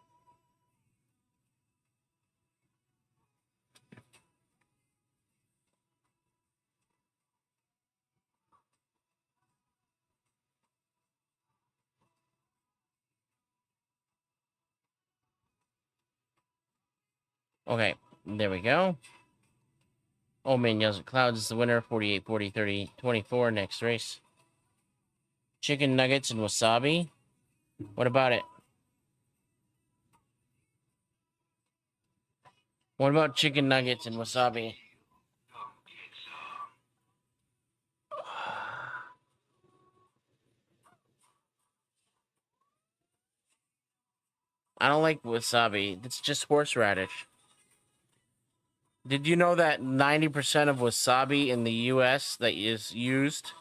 Okay, there we go. Old Man Yells at Clouds is the winner. 48, 40, 30, 24. Next race. Chicken nuggets and wasabi. What about it? What about chicken nuggets and wasabi? Come get some. I don't like wasabi. It's just horseradish. Did you know that 90% of wasabi in the US that is used,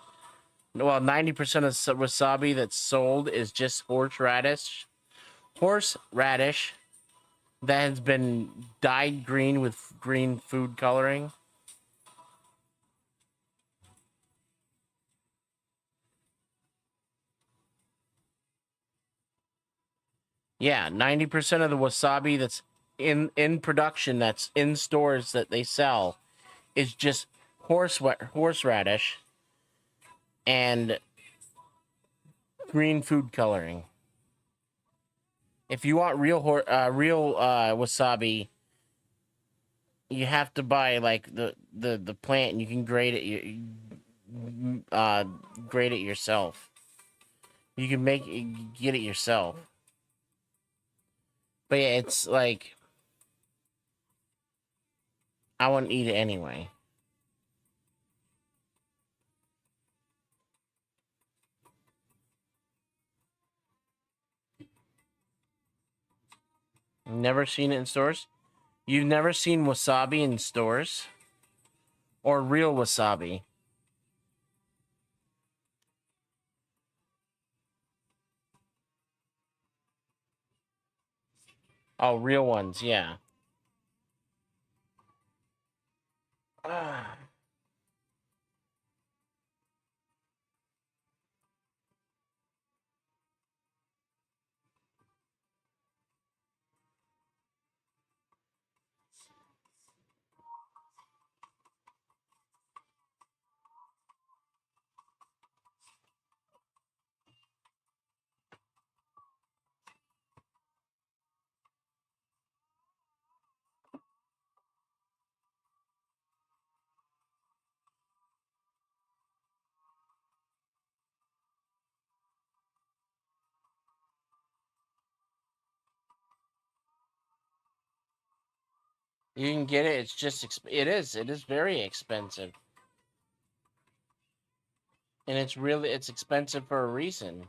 well, 90% of wasabi that's sold is just horseradish? Horseradish that has been dyed green with green food coloring. Yeah, 90% of the wasabi that's in production, that's in stores that they sell, is just horseradish and green food coloring. If you want real wasabi, you have to buy like the plant, and you can grade it yourself. You can get it yourself. But yeah, it's like I wouldn't eat it anyway. Never seen it in stores. You've never seen wasabi in stores, or real wasabi. Oh, real ones, yeah. Ah. You can get it. It's just it is. It is very expensive, and it's expensive for a reason.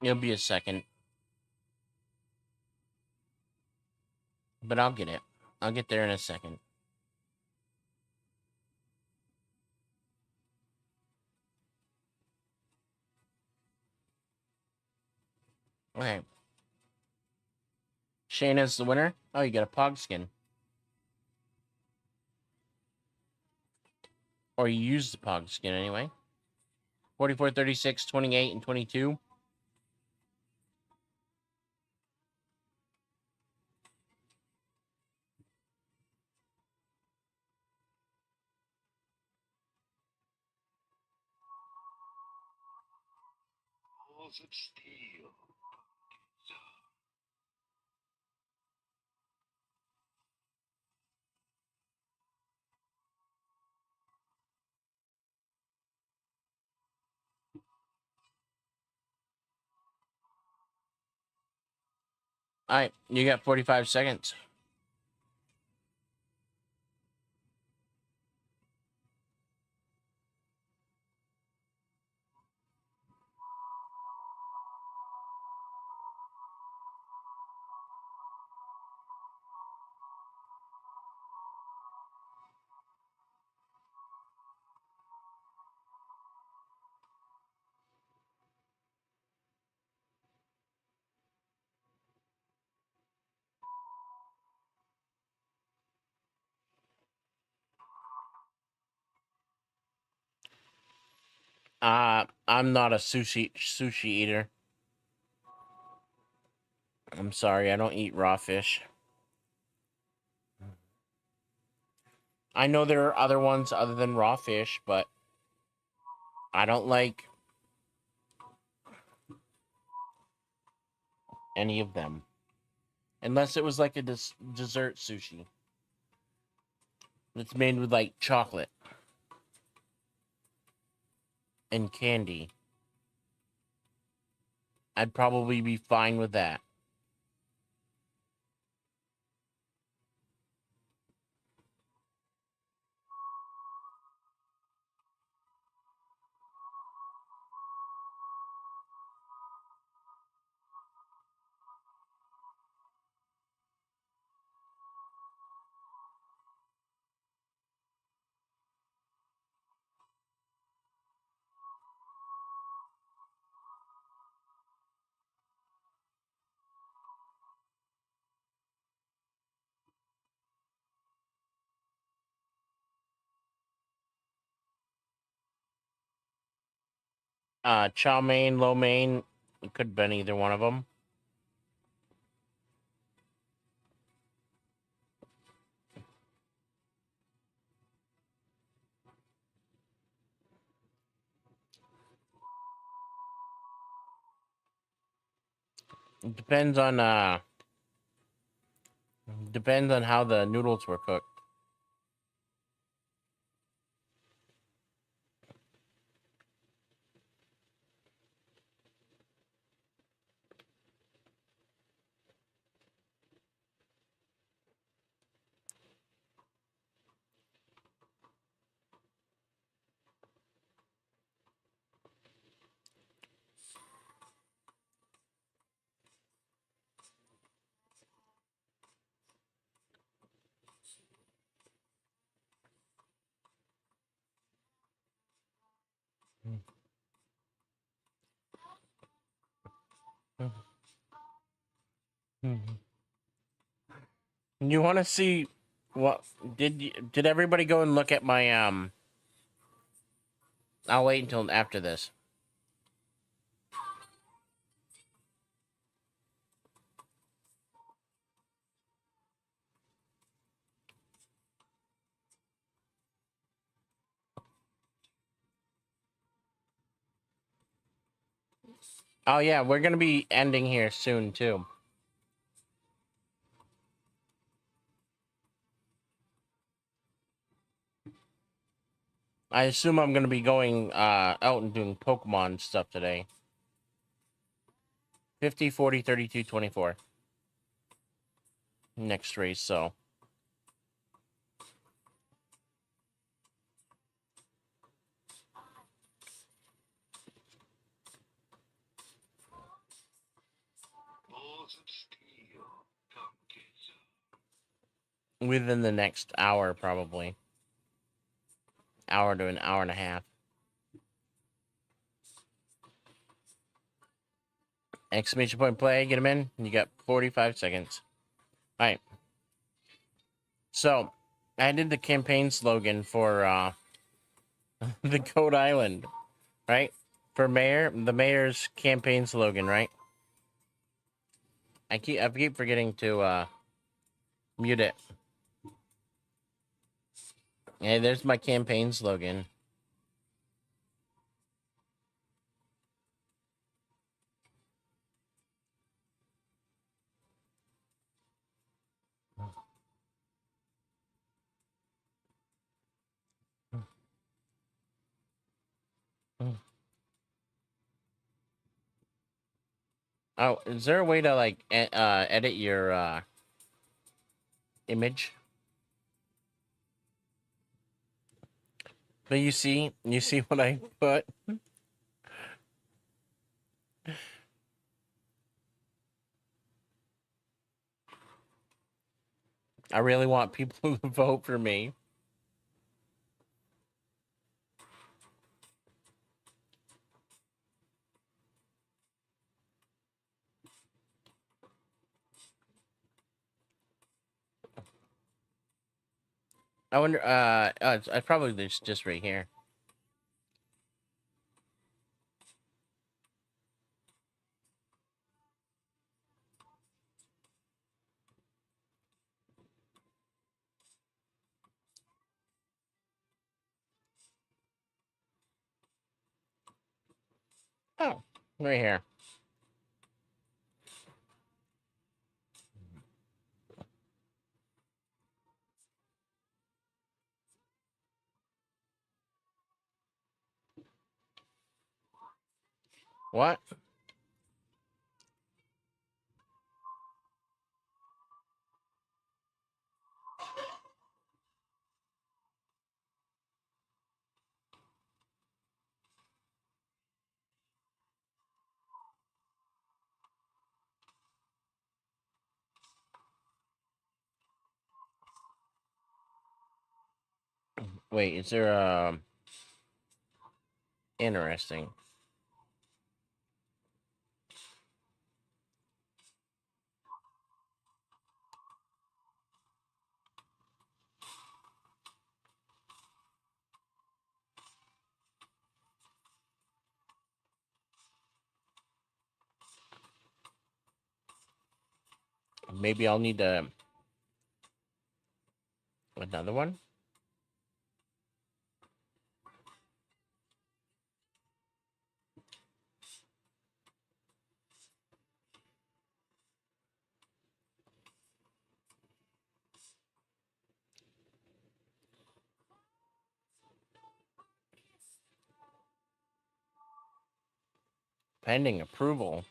It'll be a second, but I'll get it. I'll get there in a second. Okay. Shayna's the winner. Oh, you got a Pog skin. Or you used the Pog skin anyway. 44, 36, 28, and 22. Balls of steel. All right, you got 45 seconds. I'm not a sushi eater. I'm sorry, I don't eat raw fish. I know there are other ones other than raw fish, but I don't like any of them. Unless it was like a dessert sushi that's made with like chocolate and candy. I'd probably be fine with that. Chow mein, lo mein, it could have been either one of them. It depends on how the noodles were cooked. You want to see what did everybody go and look at my I'll wait until after this. Oh yeah, we're gonna be ending here soon too. I assume I'm gonna be going out and doing Pokemon stuff today. 50, 40, 32, 24. Next race, so. Balls of steel. Come get some. Within the next hour, probably. Hour to an hour and a half. Exclamation point play, get him in. You got 45 seconds. Alright. So, I did the campaign slogan for the Code Island, right? For mayor, the mayor's campaign slogan, right? I keep forgetting to mute it. Hey, there's my campaign slogan. Oh, is there a way to like edit your image? But you see what I put? I really want people to vote for me. I wonder. It's probably just right here. Oh, right here. What? Wait, is there interesting? Maybe I'll need another one. Pending approval.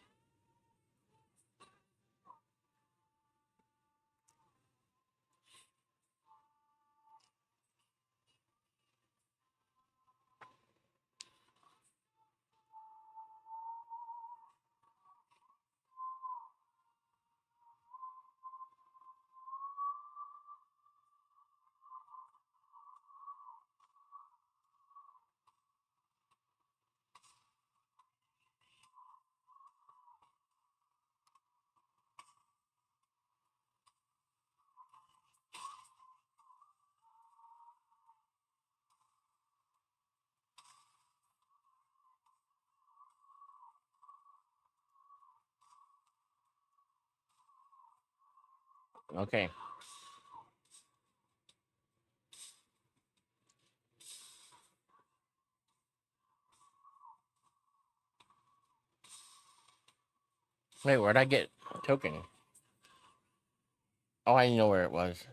Okay. Wait, where'd I get a token? Oh, I know where it was.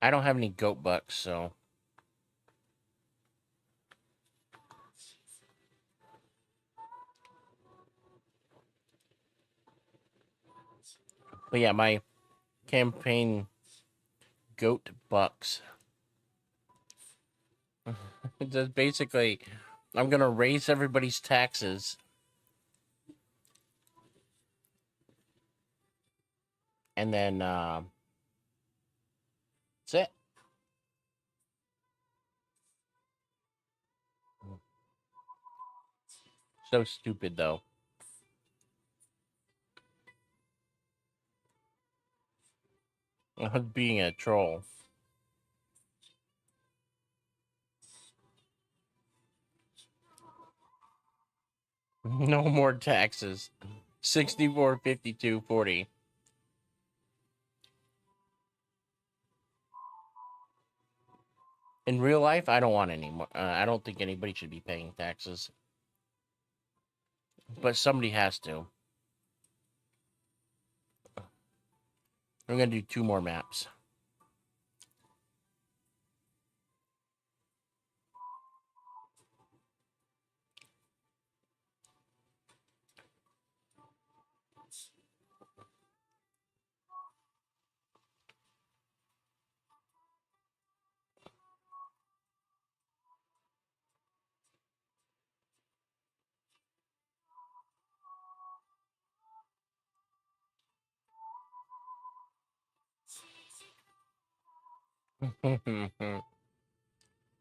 I don't have any goat bucks, so. But yeah, my campaign goat bucks. Just basically, I'm gonna raise everybody's taxes, and then that's it. So stupid though. I was being a troll. No more taxes. 64, 52, 40. In real life, I don't want any more. I don't think anybody should be paying taxes, but somebody has to. I'm gonna do 2 more maps.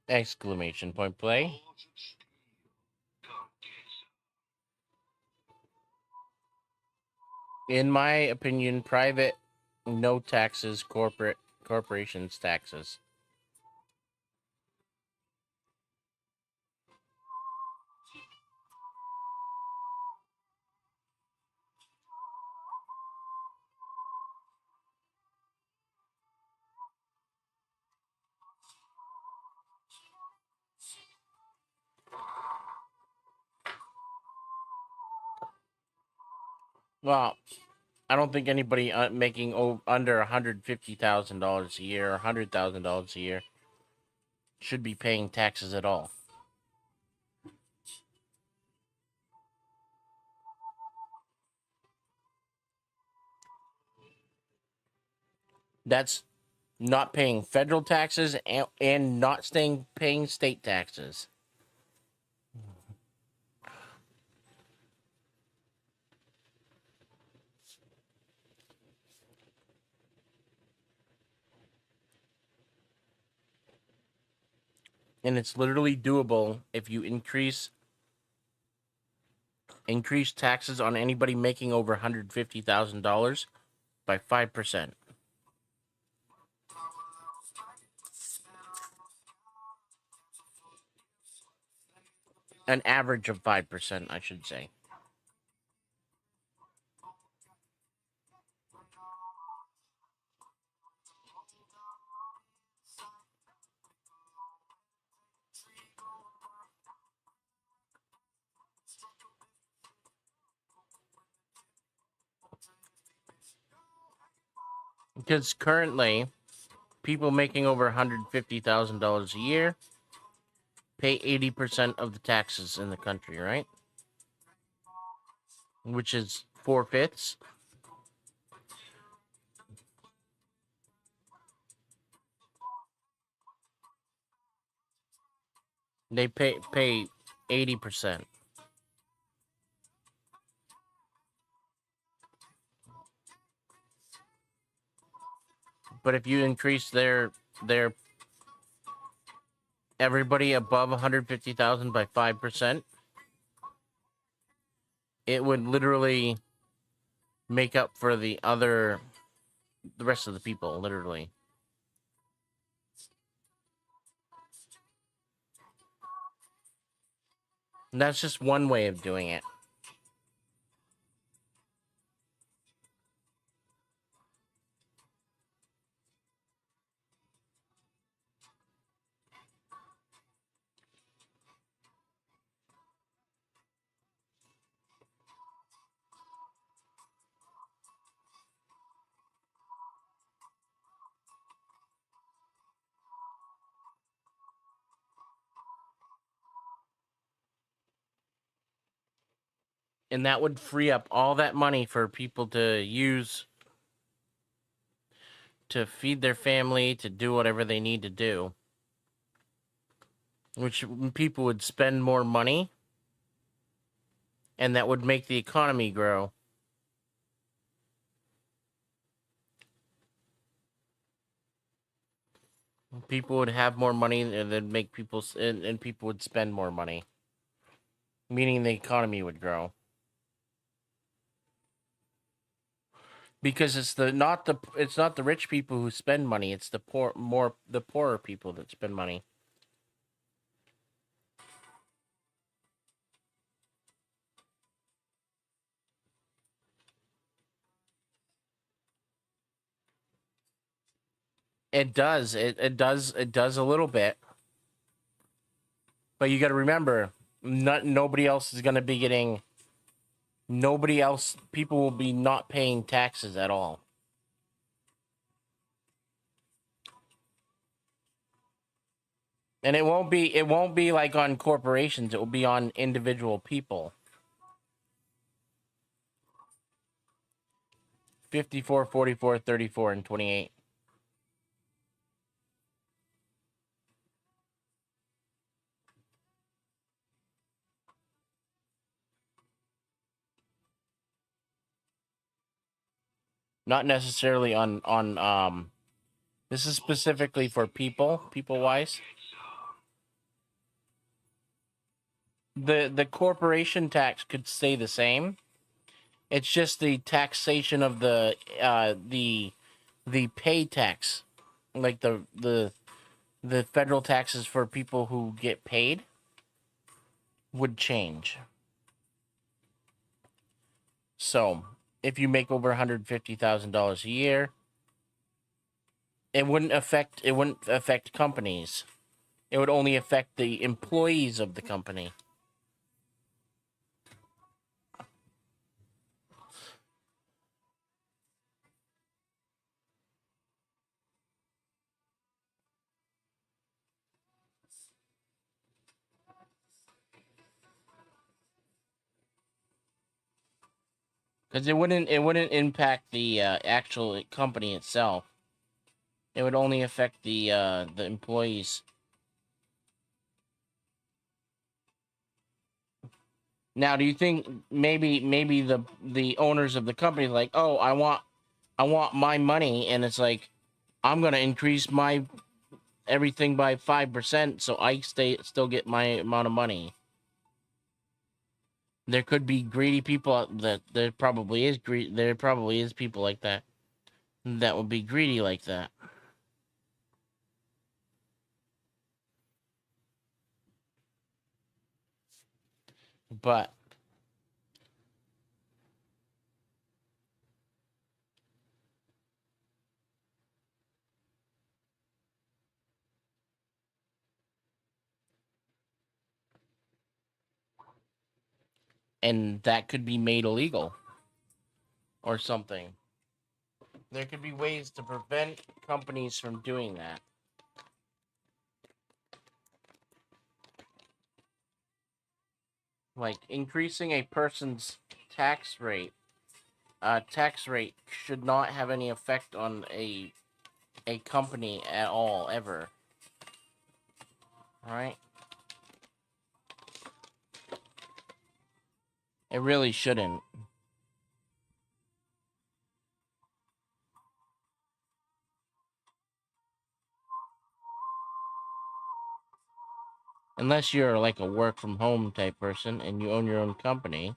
Exclamation point play. Balls of steel. Come get some. In my opinion, private, no taxes, corporations taxes. Well, I don't think anybody making under $150,000 a year or $100,000 a year should be paying taxes at all. That's not paying federal taxes and not paying state taxes. And it's literally doable if you increase taxes on anybody making over $150,000 by 5%. An average of 5%, I should say. Because currently, people making over $150,000 a year pay 80% of the taxes in the country, right? Which is 4/5. They pay 80%. But if you increase their everybody above 150,000 by 5%, it would literally make up for the rest of the people, literally. And that's just one way of doing it. And that would free up all that money for people to use to feed their family, to do whatever they need to do. Which people would spend more money, and that would make the economy grow. People would have more money, and then make people and people would spend more money, meaning the economy would grow. Because it's not the rich people who spend money; it's the poorer people that spend money. It does a little bit, but you got to remember, nobody else is going to be getting. Nobody else, people will be not paying taxes at all. And it won't be like on corporations, it will be on individual people. 54, 44, 34, and 28. Not necessarily on this is specifically for people wise. The corporation tax could stay the same. It's just the taxation of the pay tax, like the federal taxes for people who get paid would change. So, if you make over $150,000 a year, it wouldn't affect companies. It would only affect the employees of the company. Because it wouldn't impact the actual company itself. It would only affect the employees. Now, do you think maybe the owners of the company like, oh, I want my money, and it's like, I'm gonna increase my everything by 5%, so I still get my amount of money. There could be greedy people that there probably is there probably is people like that would be greedy like that. But and that could be made illegal or something. There could be ways to prevent companies from doing that. Like increasing a person's tax rate. Tax rate should not have any effect on a company at all, ever. Alright? It really shouldn't. Unless you're like a work from home type person and you own your own company.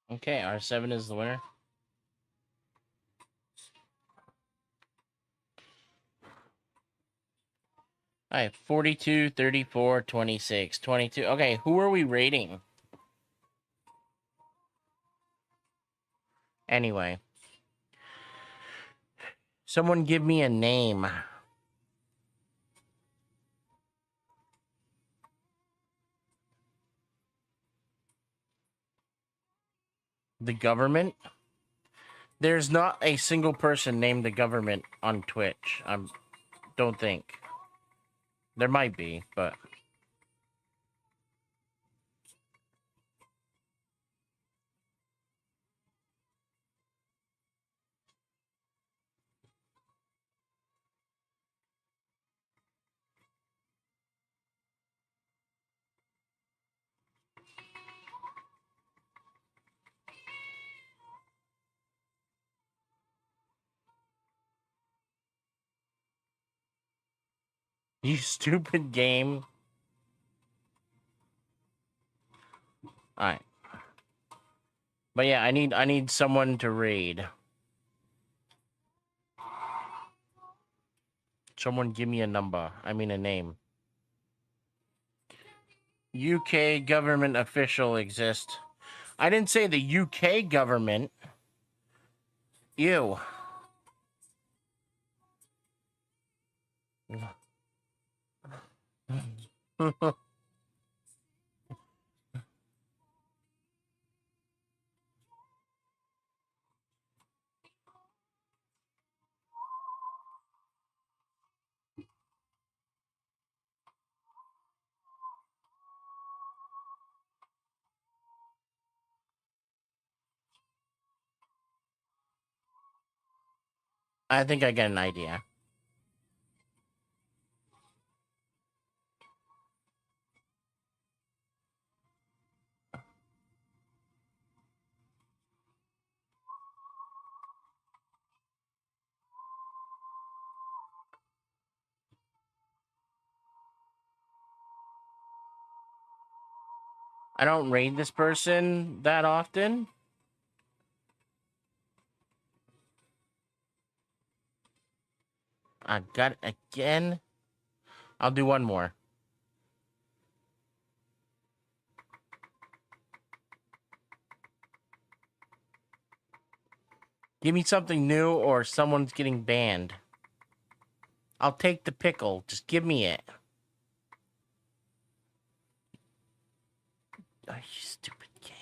Okay, R7 is the winner. All right, 42, 34, 26, 22. Okay, who are we rating? Anyway. Someone give me a name. The government? There's not a single person named the government on Twitch. I don't think. There might be, but you stupid game. All right. But yeah, I need someone to raid. Someone give me a number. I mean a name. UK government official exists. I didn't say the UK government. Ew. I think I get an idea. I don't raid this person that often. I got it again. I'll do one more. Give me something new or someone's getting banned. I'll take the pickle. Just give me it. Oh, you stupid game.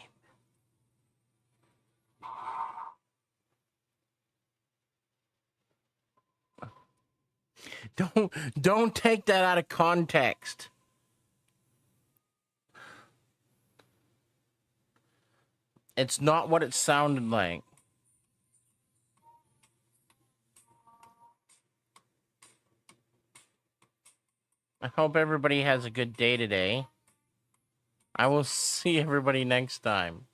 Don't take that out of context. It's not what it sounded like. I hope everybody has a good day today. I will see everybody next time.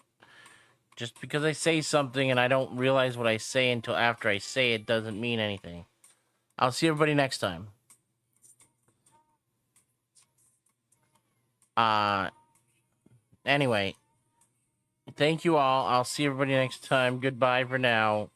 Just because I say something and I don't realize what I say until after I say it doesn't mean anything. I'll see everybody next time. Anyway, thank you all. I'll see everybody next time. Goodbye for now.